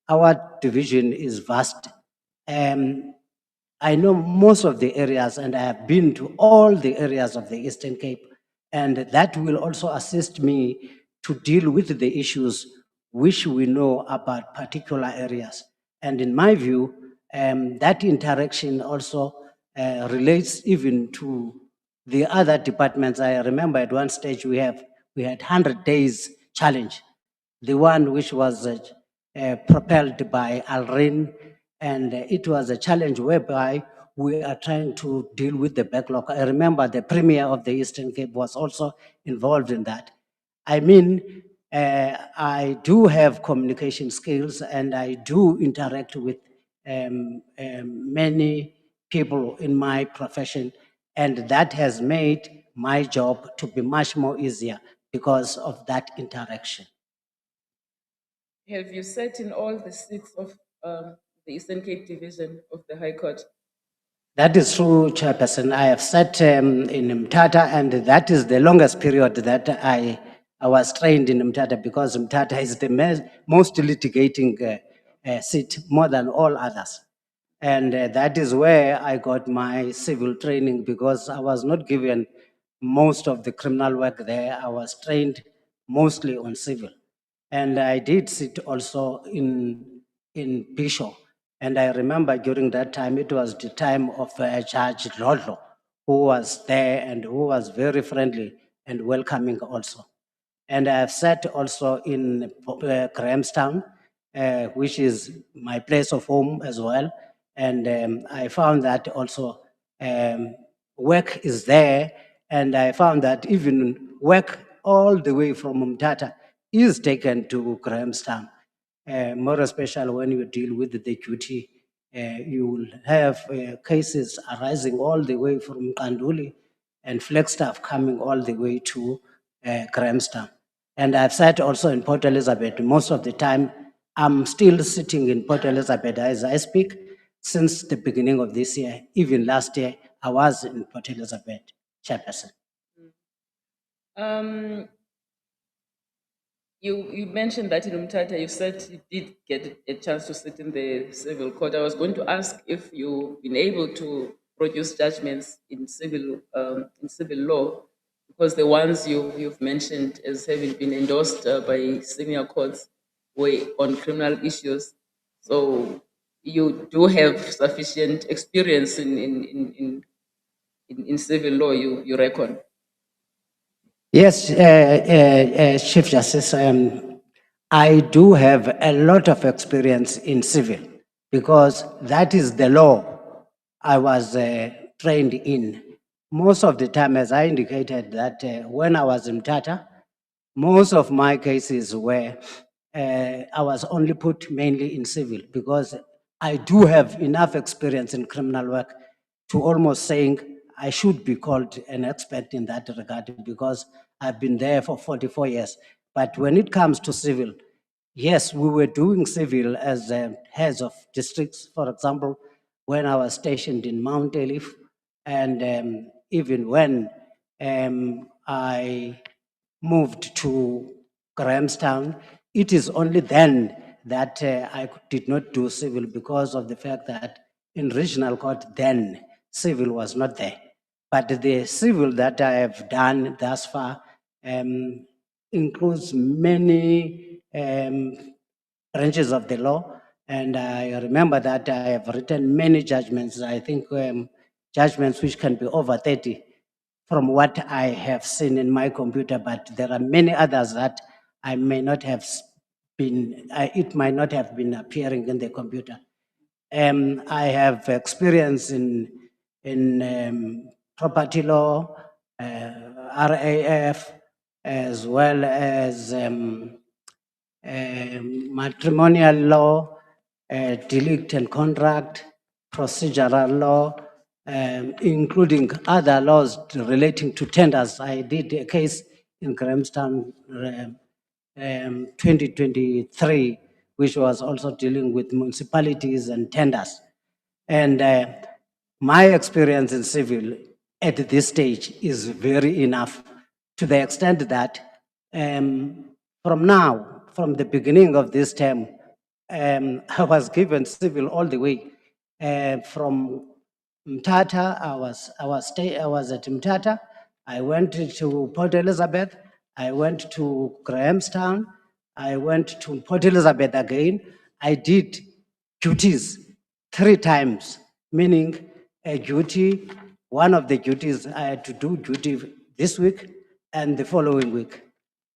our division is vast. I know most of the areas, and I have been to all the areas of the Eastern Cape, and that will also assist me to deal with the issues which we know about particular areas. And in my view, that interaction also relates even to the other departments. I remember at one stage we had 100 days challenge, the one which was propelled by Alrin, and it was a challenge whereby we are trying to deal with the backlog. I remember the Premier of the Eastern Cape was also involved in that. I mean, I do have communication skills and I do interact with many people in my profession, and that has made my job to be much more easier because of that interaction. Have you sat in all the seats of the Eastern Cape Division of the High Court? That is true, Chairperson. I have sat in Mthatha, and that is the longest period that I was trained in Mthatha, because Mthatha is the most litigating seat, more than all others. And that is where I got my civil training, because I was not given most of the criminal work there. I was trained mostly on civil. And I did sit also in Bishop. And I remember during that time, it was the time of Judge Lodlo, who was there and who was very friendly and welcoming also. And I have sat also in Grahamstown, which is my place of home as well. And I found that also work is there. And I found that even work all the way from Mthatha is taken to Grahamstown. More especially when you deal with the duty, you will have cases arising all the way from Kanduli and Flagstaff coming all the way to Grahamstown. And I've sat also in Port Elizabeth. Most of the time, I'm still sitting in Port Elizabeth as I speak since the beginning of this year. Even last year, I was in Port Elizabeth, Chairperson. You mentioned that in Mthatha, you said you did get a chance to sit in the civil court. I was going to ask if you've been able to produce judgments in civil law, because the ones you've mentioned as having been endorsed by senior courts were on criminal issues. So you do have sufficient experience in civil law, you reckon? Yes, Chief Justice, I do have a lot of experience in civil, because that is the law I was trained in. Most of the time, as I indicated, that when I was in Mthatha, most of my cases were, I was only put mainly in civil, because I do have enough experience in criminal work to almost saying I should be called an expert in that regard, because I've been there for 44 years. But when it comes to civil, yes, we were doing civil as heads of districts, for example, when I was stationed in Mount Elif, and even when I moved to Grahamstown, it is only then that I did not do civil, because of the fact that in regional court then civil was not there. But the civil that I have done thus far includes many branches of the law. And I remember that I have written many judgments. I think judgments which can be over 30 from what I have seen in my computer, but there are many others that I may not have been, it might not have been appearing in the computer. I have experience in property law, RAF, as well as matrimonial law, delict and contract, procedural law, including other laws relating to tenders. I did a case in Grahamstown 2023, which was also dealing with municipalities and tenders. And my experience in civil at this stage is very enough, to the extent that from now, from the beginning of this term, I was given civil all the way. From Mthatha, I was at Mthatha. I went to Port Elizabeth. I went to Grahamstown. I went to Port Elizabeth again. I did duties 3 times, meaning a duty. One of the duties I had to do duty this week and the following week,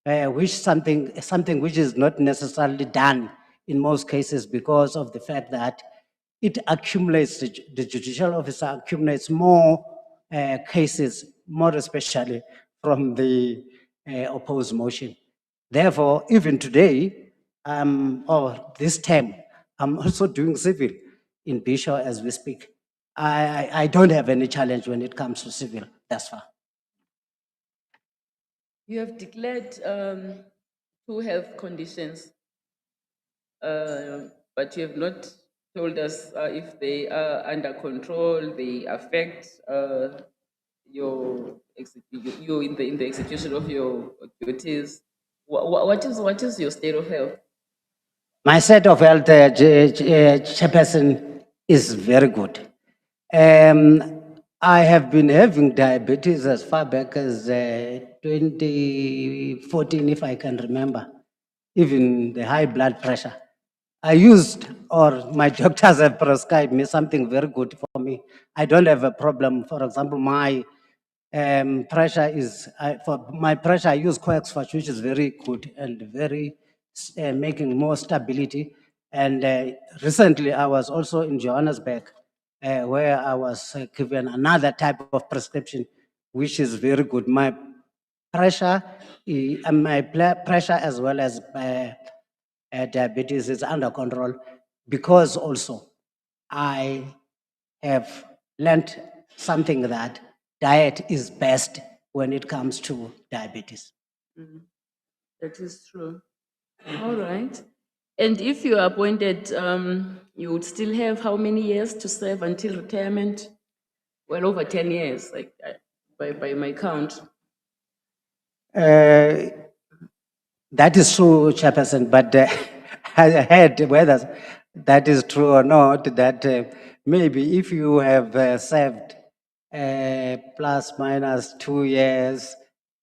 which something which is not necessarily done in most cases, because of the fact that it accumulates, the judicial officer accumulates more cases, more especially from the opposed motion. Therefore, even today, or this term, I'm also doing civil in Bishop as we speak. I don't have any challenge when it comes to civil thus far. You have declared 2 health conditions, but you have not told us if they are under control, they affect you in the execution of your duties. What is your state of health? My state of health, Chairperson, is very good. I have been having diabetes as far back as 2014, if I can remember, even the high blood pressure. I used, or my doctors have prescribed me something very good for me. I don't have a problem. For example, my pressure is, for my pressure, I use Coexfach, which is very good and very making more stability. And recently, I was also in Johannesburg, where I was given another type of prescription, which is very good. My pressure, pressure as well as diabetes is under control, because also I have learned something that diet is best when it comes to diabetes. That is true. All right. And if you are appointed, you would still have how many years to serve until retirement? Well, over 10 years, like by my count. That is true, Chairperson, but I heard whether that is true or not, that maybe if you have served plus minus 2 years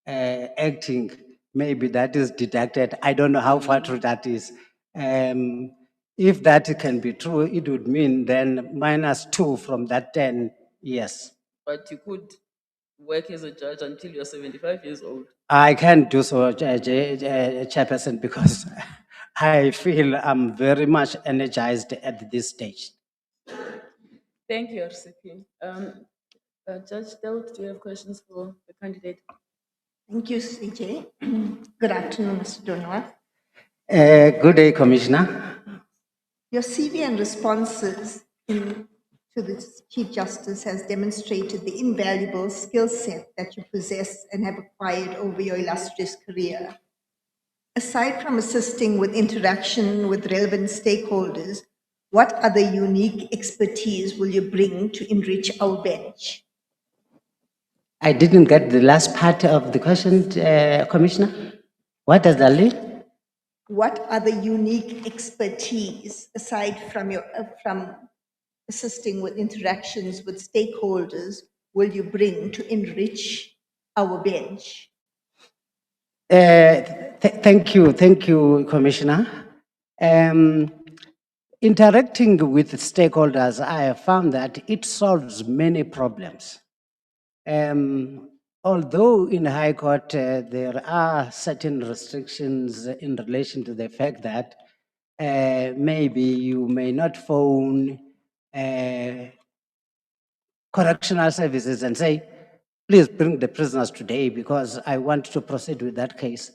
acting, maybe that is deducted. I don't know how far true that is. If that can be true, it would mean then -2 from that 10 years. But you could work as a judge until you're 75 years old. I can't do so, Chairperson, because I feel I'm very much energized at this stage. Thank you, RCP. Judge Delt, do you have questions for the candidate? Thank you, CJ. Good afternoon, Mr. Donwa. Good day, Commissioner. Your CV and responses to the Chief Justice has demonstrated the invaluable skill set that you possess and have acquired over your illustrious career. Aside from assisting with interaction with relevant stakeholders, what other unique expertise will you bring to enrich our bench? I didn't get the last part of the question, Commissioner. What does that mean? What other unique expertise, aside from from assisting with interactions with stakeholders, will you bring to enrich our bench? Thank you, Commissioner. Interacting with stakeholders, I have found that it solves many problems. Although in High Court there are certain restrictions in relation to the fact that maybe you may not phone correctional services and say, please bring the prisoners today because I want to proceed with that case.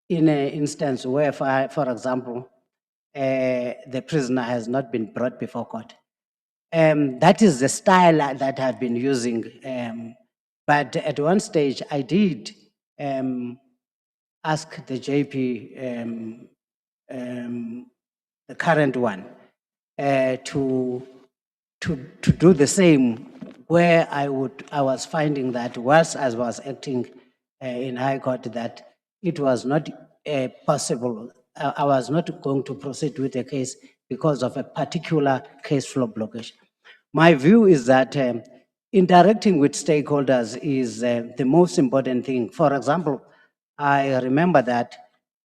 In an instance where, for example, the prisoner has not been brought before court. That is the style that I've been using. But at one stage, I did ask the JP, the current one, to do the same, where I was finding that whilst I was acting in High Court, that it was not possible. I was not going to proceed with the case because of a particular case flow blockage. My view is that interacting with stakeholders is the most important thing. For example, I remember that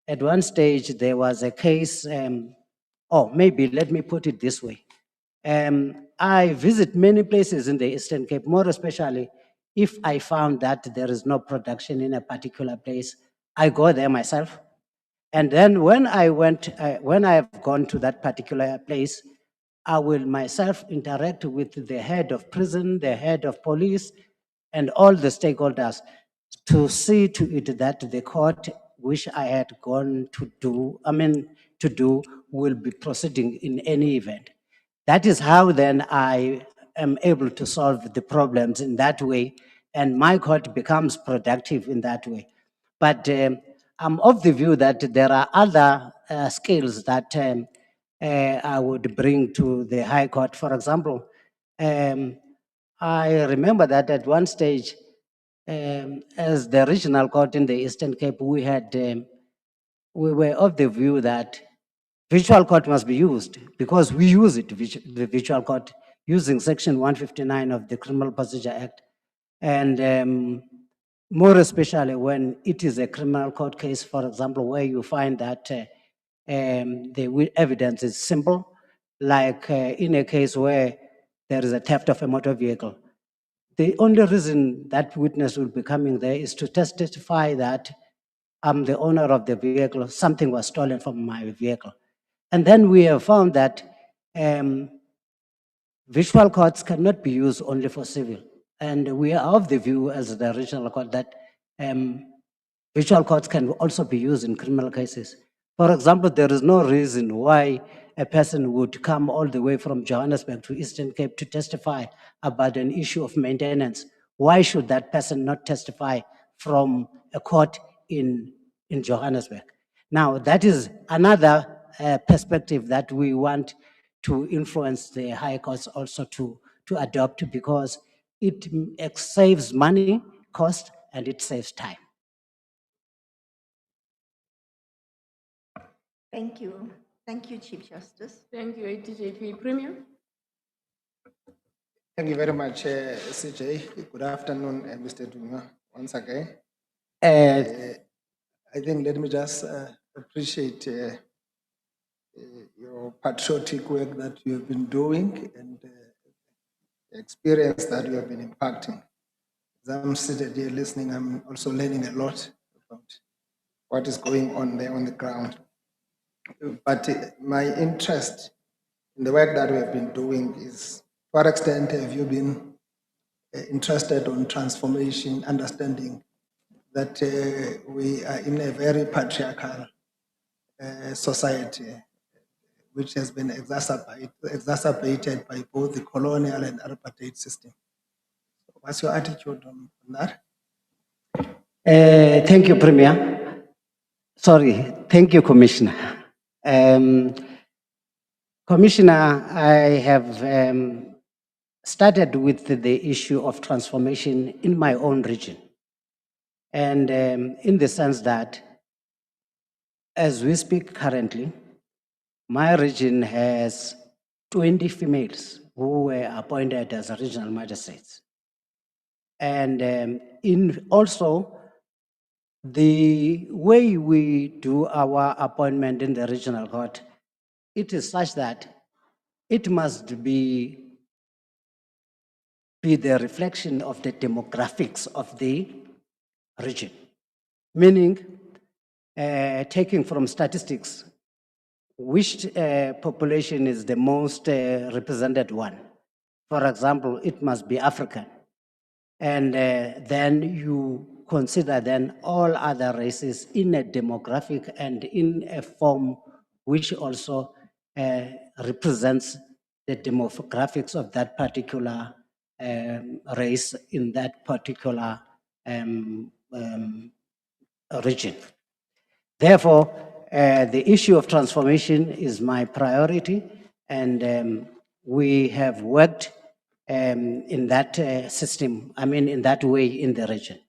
at one stage there was a case, or maybe let me put it this way. I visit many places in the Eastern Cape, more especially if I found that there is no production in a particular place, I go there myself. And then when I have gone to that particular place, I will myself interact with the head of prison, the head of police, and all the stakeholders to see to it that the court which I had gone to do will be proceeding in any event. That is how then I am able to solve the problems in that way, and my court becomes productive in that way. But I'm of the view that there are other skills that I would bring to the High Court. For example, I remember that at one stage, as the regional court in the Eastern Cape, we were of the view that virtual court must be used because we use it, the virtual court, using Section 159 of the Criminal Procedure Act. And more especially when it is a criminal court case, for example, where you find that the evidence is simple, like in a case where there is a theft of a motor vehicle. The only reason that witness will be coming there is to testify that I'm the owner of the vehicle, something was stolen from my vehicle. And then we have found that virtual courts cannot be used only for civil. And we are of the view as the regional court that virtual courts can also be used in criminal cases. For example, there is no reason why a person would come all the way from Johannesburg to Eastern Cape to testify about an issue of maintenance. Why should that person not testify from a court in Johannesburg? Now, that is another perspective that we want to influence the high courts also to adopt, because it saves money, cost, and it saves time. Thank you. Thank you, Chief Justice. Thank you, ATJP Premier. Thank you very much, CJ. Good afternoon, Mr. Dunga, once again. I think let me just appreciate your patriotic work that you have been doing and the experience that you have been impacting. As I'm seated here listening, I'm also learning a lot about what is going on there on the ground. But my interest in the work that we have been doing is, to what extent have you been interested on transformation, understanding that we are in a very patriarchal society, which has been exacerbated by both the colonial and apartheid system. What's your attitude on that? Thank you, Premier. Sorry, thank you, Commissioner. Commissioner, I have started with the issue of transformation in my own region. And in the sense that, as we speak currently, my region has 20 females who were appointed as regional magistrates. And in also, the way we do our appointment in the regional court, it is such that it must be the reflection of the demographics of the region. Meaning, taking from statistics, which population is the most represented one. For example, it must be African. And then you consider then all other races in a demographic and in a form which also represents the demographics of that particular race in that particular region. Therefore, the issue of transformation is my priority, and we have worked in that system, in that way in the region.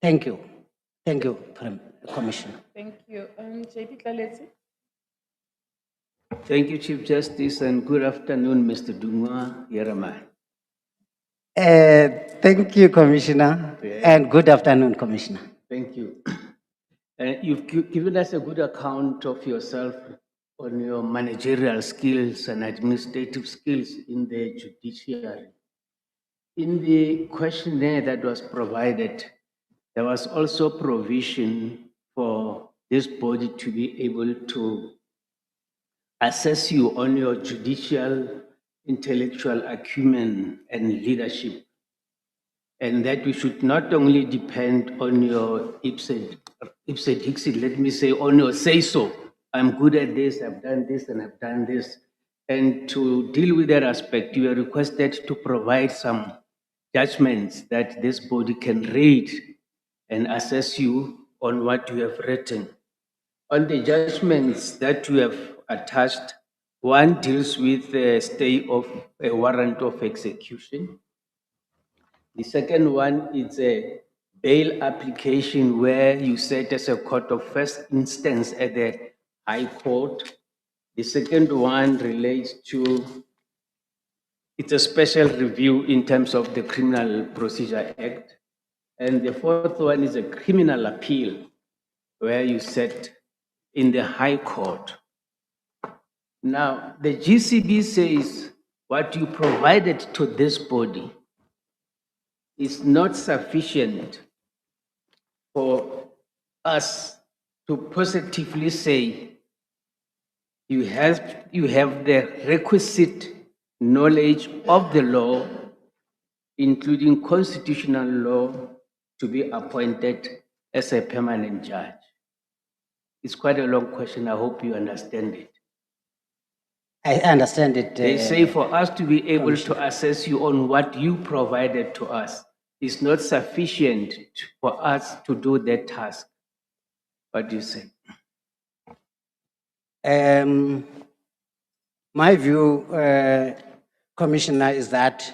Thank you. Thank you, Commissioner. Thank you. JP Tlaleti. Thank you, Chief Justice, and good afternoon, Mr. Dunga Yeraman. Thank you, Commissioner, and good afternoon, Commissioner. Thank you. You've given us a good account of yourself on your managerial skills and administrative skills in the judiciary. In the questionnaire that was provided, there was also provision for this body to be able to assess you on your judicial, intellectual acumen and leadership, and that we should not only depend on your ipse dixit, let me say, on your say-so. I'm good at this, I've done this, and I've done this. And to deal with that aspect, you are requested to provide some judgments that this body can read and assess you on what you have written. On the judgments that you have attached, one deals with the stay of a warrant of execution. The second one is a bail application where you set as a court of first instance at the High Court. The second one relates to, it's a special review in terms of the Criminal Procedure Act. And the fourth one is a criminal appeal where you set in the High Court. Now, the GCB says what you provided to this body is not sufficient for us to positively say you have the requisite knowledge of the law, including constitutional law, to be appointed as a permanent judge. It's quite a long question. I hope you understand it. I understand it. They say for us to be able to assess you on what you provided to us is not sufficient for us to do that task. What do you say? My view, Commissioner, is that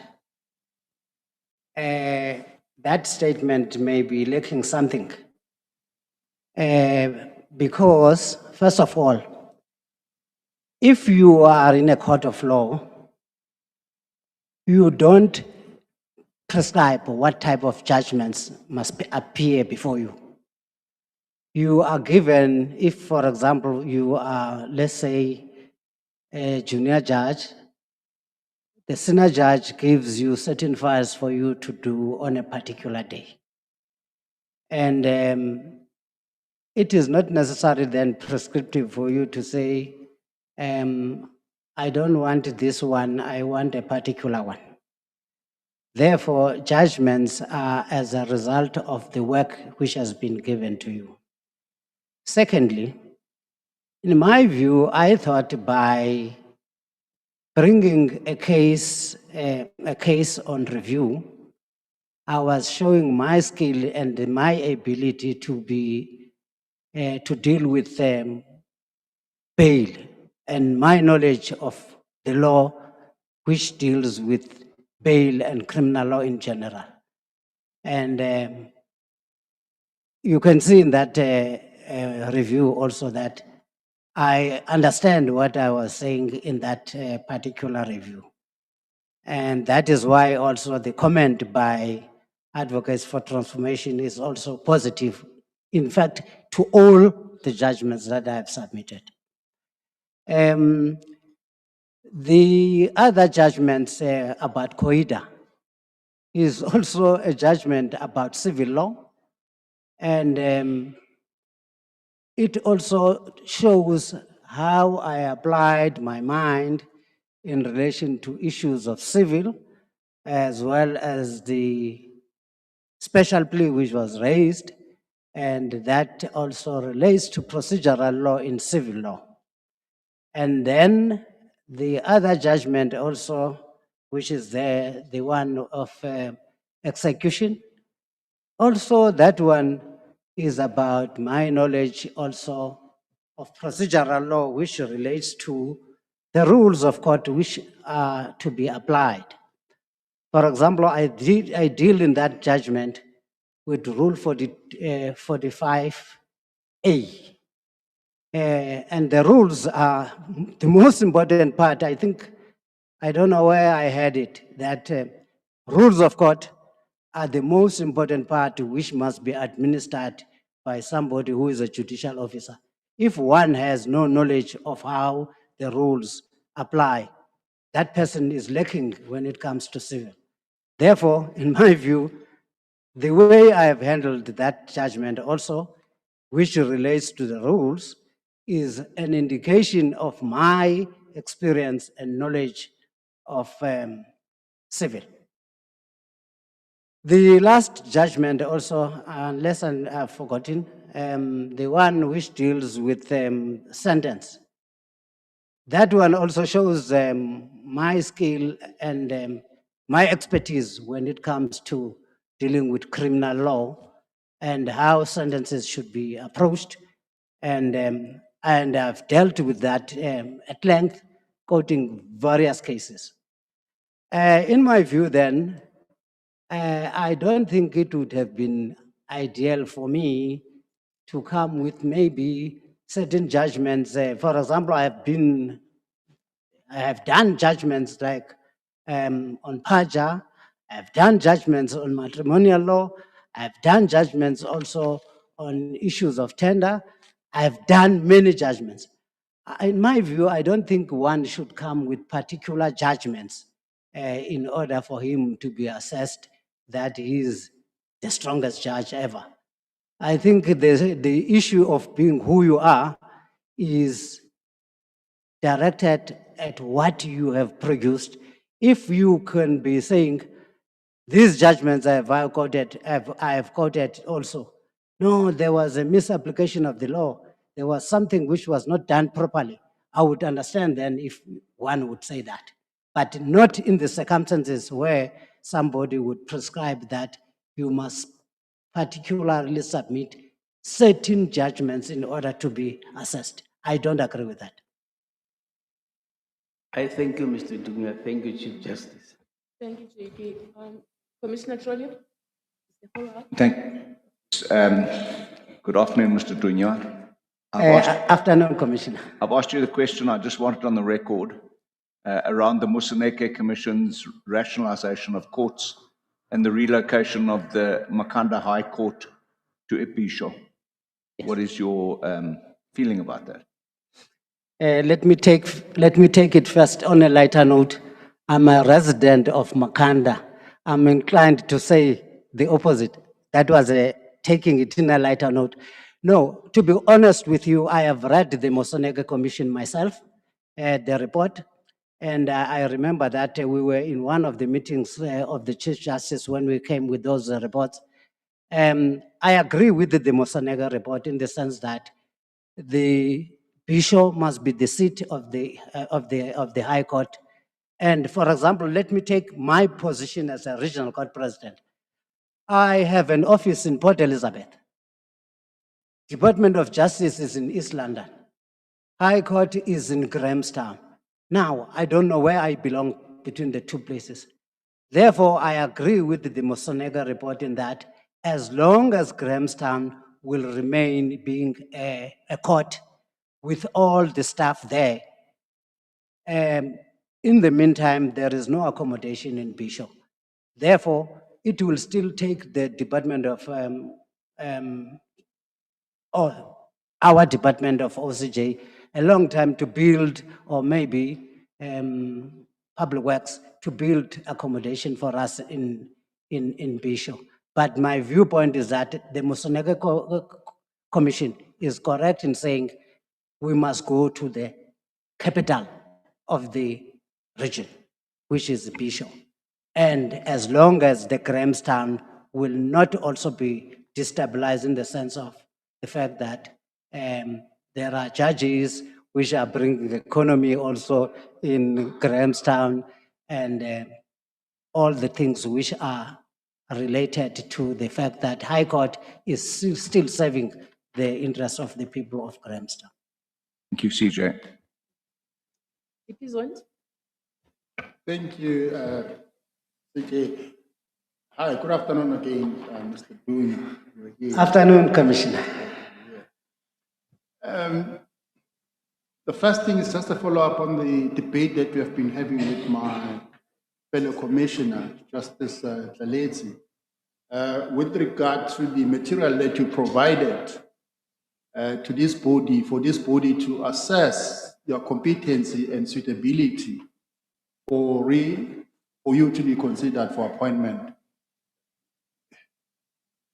that statement may be lacking something. Because, first of all, if you are in a court of law, you don't prescribe what type of judgments must appear before you. You are given, if, for example, you are, let's say, a junior judge, the senior judge gives you certain files for you to do on a particular day. And it is not necessary then prescriptive for you to say, I don't want this one, I want a particular one. Therefore, judgments are as a result of the work which has been given to you. Secondly, in my view, I thought by bringing a case on review, I was showing my skill and my ability to deal with bail and my knowledge of the law which deals with bail and criminal law in general. And you can see in that review also that I understand what I was saying in that particular review. And that is why also the comment by Advocates for Transformation is also positive, in fact, to all the judgments that I have submitted. The other judgments about COIDA is also a judgment about civil law, and it also shows how I applied my mind in relation to issues of civil, as well as the special plea which was raised, and that also relates to procedural law in civil law. And then the other judgment also, which is the one of execution, also that one is about my knowledge also of procedural law, which relates to the rules of court which are to be applied. For example, I deal in that judgment with Rule 45A. And the rules are the most important part. I think, I don't know where I had it, that rules of court are the most important part which must be administered by somebody who is a judicial officer. If one has no knowledge of how the rules apply, that person is lacking when it comes to civil. Therefore, in my view, the way I have handled that judgment also, which relates to the rules, is an indication of my experience and knowledge of civil. The last judgment also, unless I've forgotten, the one which deals with sentence. That one also shows my skill and my expertise when it comes to dealing with criminal law and how sentences should be approached. And I've dealt with that at length, quoting various cases. In my view, then, I don't think it would have been ideal for me to come with maybe certain judgments. For example, I have done judgments like on perjury. I've done judgments on matrimonial law. I've done judgments also on issues of tender. I've done many judgments. In my view, I don't think one should come with particular judgments in order for him to be assessed that he is the strongest judge ever. I think the issue of being who you are is directed at what you have produced. If you can be saying, these judgments I have quoted also. No, there was a misapplication of the law. There was something which was not done properly. I would understand then if one would say that, but not in the circumstances where somebody would prescribe that you must particularly submit certain judgments in order to be assessed. I don't agree with that. I thank you, Mr. Dunya. Thank you, Chief Justice. Thank you, JP. Commissioner Trolley? Good afternoon, Mr. Dunya. Afternoon, Commissioner. I've asked you the question, I just want it on the record, around the Mthatha Commission's rationalization of courts and the relocation of the Makhanda High Court to Episho. Yes. What is your feeling about that? Let me take it first on a lighter note. I'm a resident of Makhanda. I'm inclined to say the opposite. That was taking it in a lighter note. No, to be honest with you, I have read the Mthatha Commission myself, the report, and I remember that we were in one of the meetings of the Chief Justice when we came with those reports. I agree with the Mthatha report in the sense that the Bishop must be the seat of the High Court. And for example, let me take my position as a regional court president. I have an office in Port Elizabeth. Department of Justice is in East London. High Court is in Grahamstown. Now, I don't know where I belong between the two places. Therefore, I agree with the Mthatha report in that as long as Grahamstown will remain being a court with all the staff there, in the meantime, there is no accommodation in Bishop. Therefore, it will still take the Department of, our Department of OCJ a long time to build, or maybe Public Works to build accommodation for us in Bishop. But my viewpoint is that the Mthatha Commission is correct in saying we must go to the capital of the region, which is Bishop. And as long as the Grahamstown will not also be destabilized in the sense of the fact that there are judges which are bringing the economy also in Grahamstown and all the things which are related to the fact that High Court is still serving the interests of the people of Grahamstown. Thank you, CJ. It is on. Thank you, CJ. Hi, good afternoon again, Mr. Boone. Afternoon, Commissioner. The first thing is just a follow-up on the debate that we have been having with my fellow commissioner, Justice Tlaleti, with regard to the material that you provided to this body, for this body to assess your competency and suitability for you to be considered for appointment.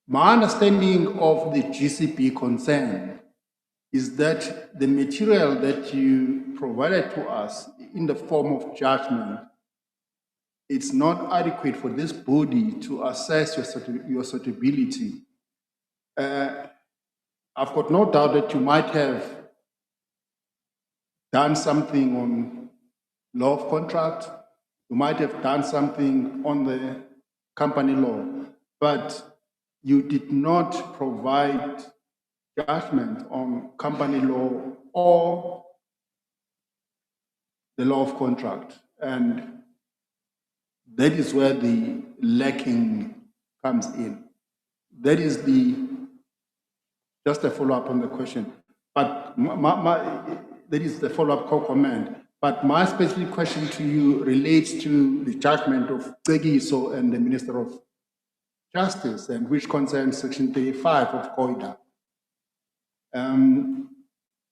My understanding of the GCP concern is that the material that you provided to us in the form of judgment, it's not adequate for this body to assess your suitability. I've got no doubt that you might have done something on law of contract, you might have done something on the company law, but you did not provide judgment on company law or the law of contract. And that is where the lacking comes in. That is just a follow-up on the question. But that is the follow-up comment. But my specific question to you relates to the judgment of Tsegiso and the Minister of Justice, and which concerns Section 35 of COIDA.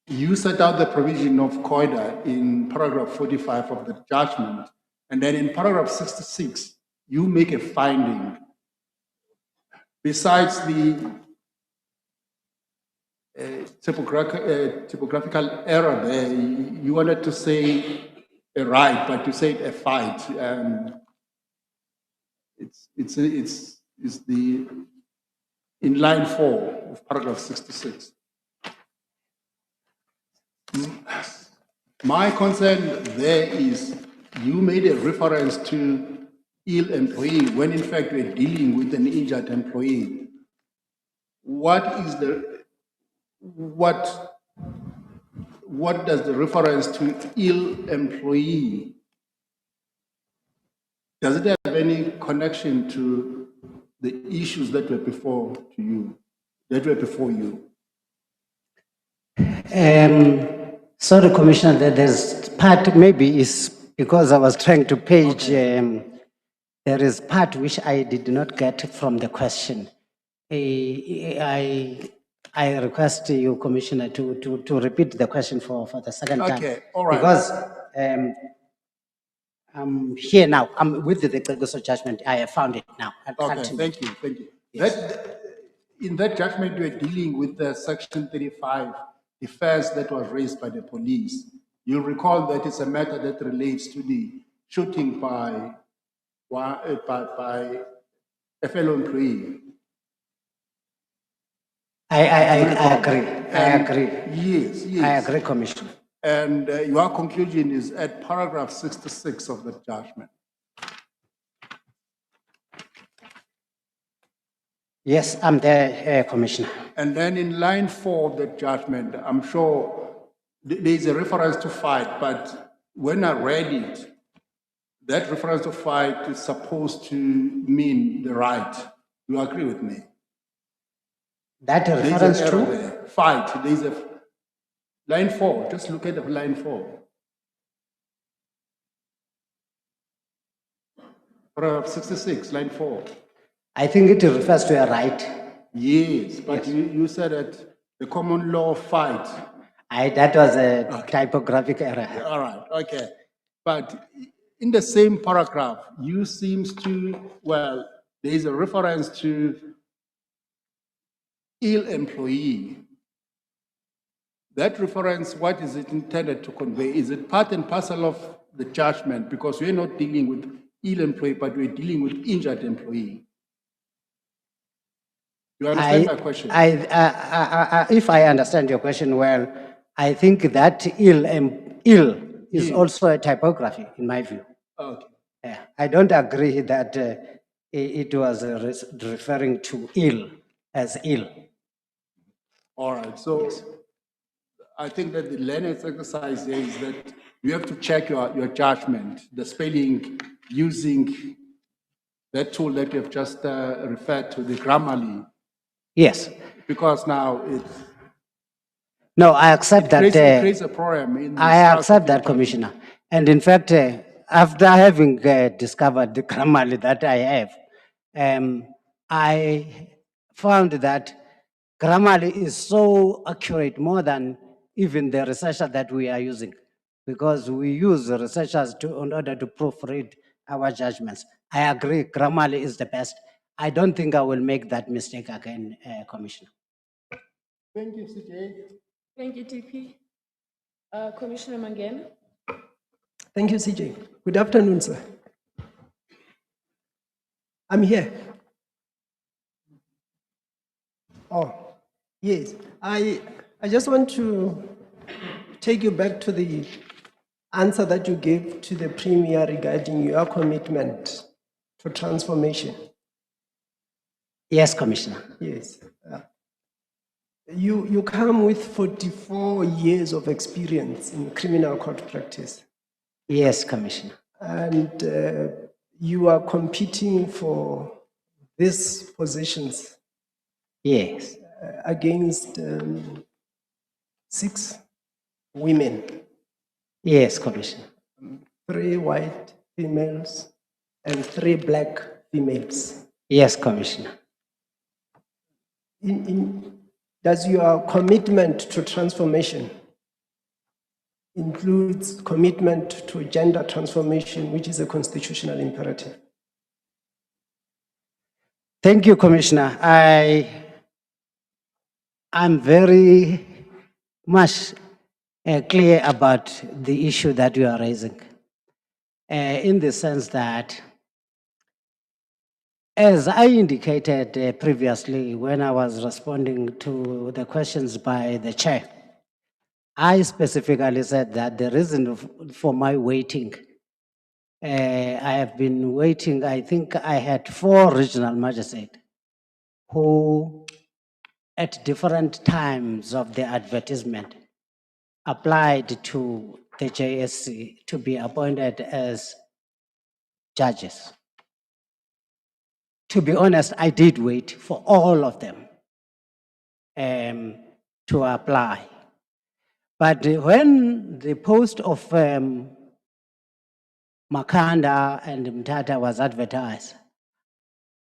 You set out the provision of COIDA in paragraph 45 of the judgment, and then in paragraph 66, you make a finding. Besides the typographical error there, you wanted to say a right, but you said a fight. It's the in line 4 of paragraph 66. My concern there is you made a reference to ill employee when in fact we're dealing with an injured employee. What does the reference to ill employee, does it have any connection to the issues that were before you? Sorry, Commissioner, that there's part, maybe it's because I was trying to page, there is part which I did not get from the question. I request you, Commissioner, to repeat the question for the second time. Okay, all right. Because I'm here now, I'm with the Judicial judgment, I have found it now. Okay, thank you. Yes. In that judgment, we're dealing with the Section 35 defense that was raised by the police. You'll recall that it's a matter that relates to the shooting by a fellow employee. I agree. Yes. I agree, Commissioner. And your conclusion is at paragraph 66 of the judgment. Yes, I'm there, Commissioner. And then in line 4 of the judgment, I'm sure there's a reference to fight, but when I read it, that reference to fight is supposed to mean the right. You agree with me? That reference to? Fight. There's a line 4. Just look at the line 4. Paragraph 66, line 4. I think it refers to a right. Yes, but yes. You said that the common law fight. That was a typographic error. All right, okay. But in the same paragraph, you seems to, well, there is a reference to ill employee. That reference, what is it intended to convey? Is it part and parcel of the judgment? Because we're not dealing with ill employee, but we're dealing with injured employee. You understand my question? If I understand your question well, I think that ill is also a typography, in my view. Okay. Yeah, I don't agree that it was referring to ill as ill. All right, so yes. I think that the learner's exercise here is that you have to check your judgment, the spelling using that tool that you have just referred to, the Grammarly. Yes. Because now it's... No, I accept that. It creates a problem. I accept that, Commissioner. And in fact, after having discovered the Grammarly that I have, I found that Grammarly is so accurate, more than even the researcher that we are using, because we use researchers in order to proofread our judgments. I agree, Grammarly is the best. I don't think I will make that mistake again, Commissioner. Thank you, CJ. Thank you, TP. Commissioner Mangen. Thank you, CJ. Good afternoon, sir. I'm here. Oh, yes. I just want to take you back to the answer that you gave to the Premier regarding your commitment to transformation. Yes, Commissioner. Yes. You come with 44 years of experience in criminal court practice. Yes, Commissioner. And you are competing for these positions. Yes. Against 6 women. Yes, Commissioner. 3 white females and 3 black females. Yes, Commissioner. Does your commitment to transformation includes commitment to gender transformation, which is a constitutional imperative? Thank you, Commissioner. I'm very much clear about the issue that you are raising, in the sense that, as I indicated previously when I was responding to the questions by the chair, I specifically said that the reason for my waiting, I have been waiting, I think I had 4 regional magistrates who, at different times of the advertisement, applied to the JSC to be appointed as judges. To be honest, I did wait for all of them to apply. But when the post of Makhanda and Mthatha was advertised,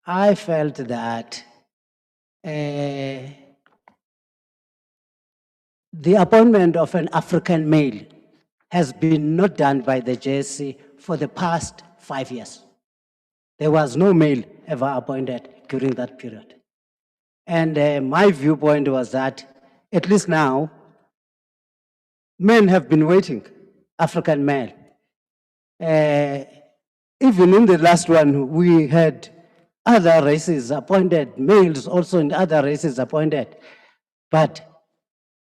I felt that the appointment of an African male has been not done by the JSC for the past 5 years. There was no male ever appointed during that period. And my viewpoint was that, at least now, men have been waiting, African male. Even in the last one, we had other races appointed, males also in other races appointed. But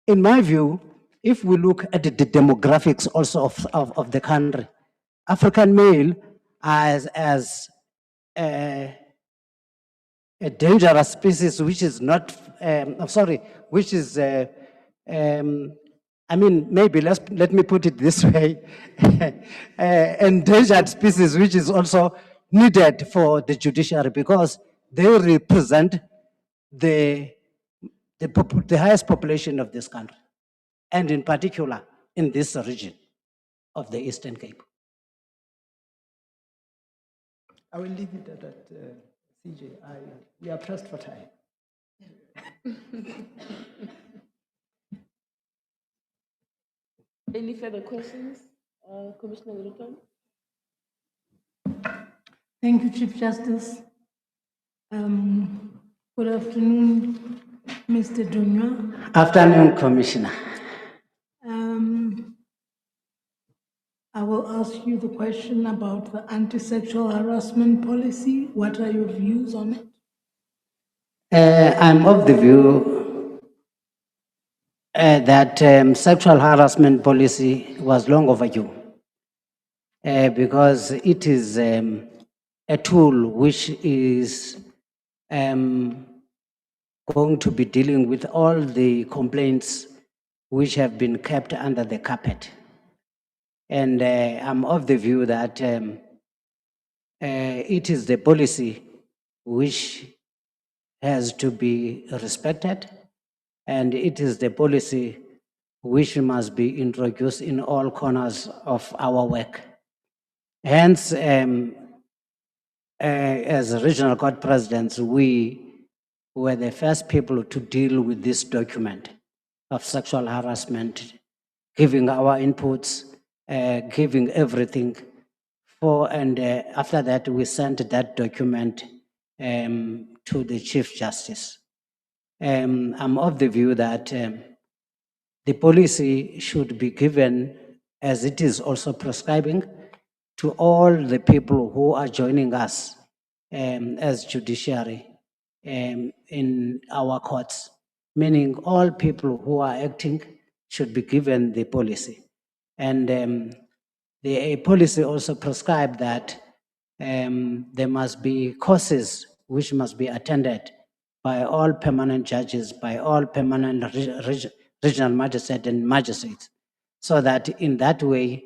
in my view, if we look at the demographics also of the country, African male as a dangerous species, which is not, I'm sorry, which is, I mean, maybe let me put it this way, endangered species, which is also needed for the judiciary because they represent the highest population of this country, and in particular, in this region of the Eastern Cape. I will leave it at that, CJ. We are pressed for time. Any further questions, Commissioner Wilton? Thank you, Chief Justice. Good afternoon, Mr. Dunya. Afternoon, Commissioner. I will ask you the question about the anti-sexual harassment policy. What are your views on it? I'm of the view that sexual harassment policy was long overdue because it is a tool which is going to be dealing with all the complaints which have been kept under the carpet. And I'm of the view that it is the policy which has to be respected, and it is the policy which must be introduced in all corners of our work. Hence, as regional court presidents, we were the first people to deal with this document of sexual harassment, giving our inputs, giving everything and after that we sent that document to the Chief Justice. I'm of the view that the policy should be given, as it is also prescribing, to all the people who are joining us as judiciary in our courts, meaning all people who are acting should be given the policy. And the policy also prescribed that there must be courses which must be attended by all permanent judges, by all permanent regional magistrates and magistrates, so that in that way,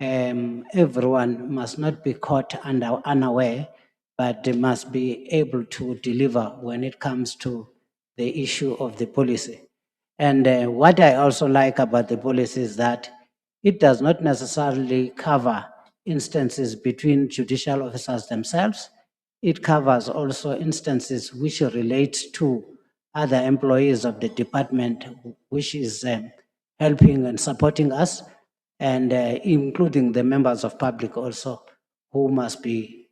everyone must not be caught unaware, but they must be able to deliver when it comes to the issue of the policy. And what I also like about the policy is that it does not necessarily cover instances between judicial officers themselves. It covers also instances which relate to other employees of the department, which is helping and supporting us, and including the members of public also, who must be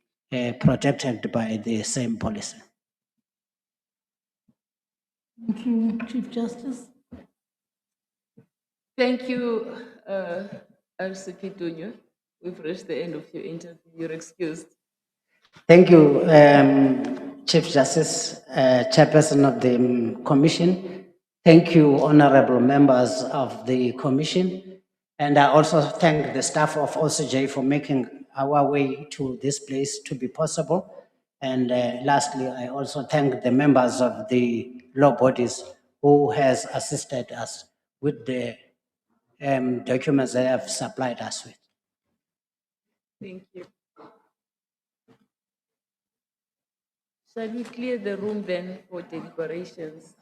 protected by the same policy. Thank you, Chief Justice. Thank you, RCP Dunyo. We've reached the end of your interview. You're excused. Thank you, Chief Justice, Chairperson of the Commission. Thank you, honorable members of the Commission. And I also thank the staff of OCJ for making our way to this place to be possible. And lastly, I also thank the members of the law bodies who has assisted us with the documents they have supplied us with. Thank you. Shall we clear the room then for deliberations?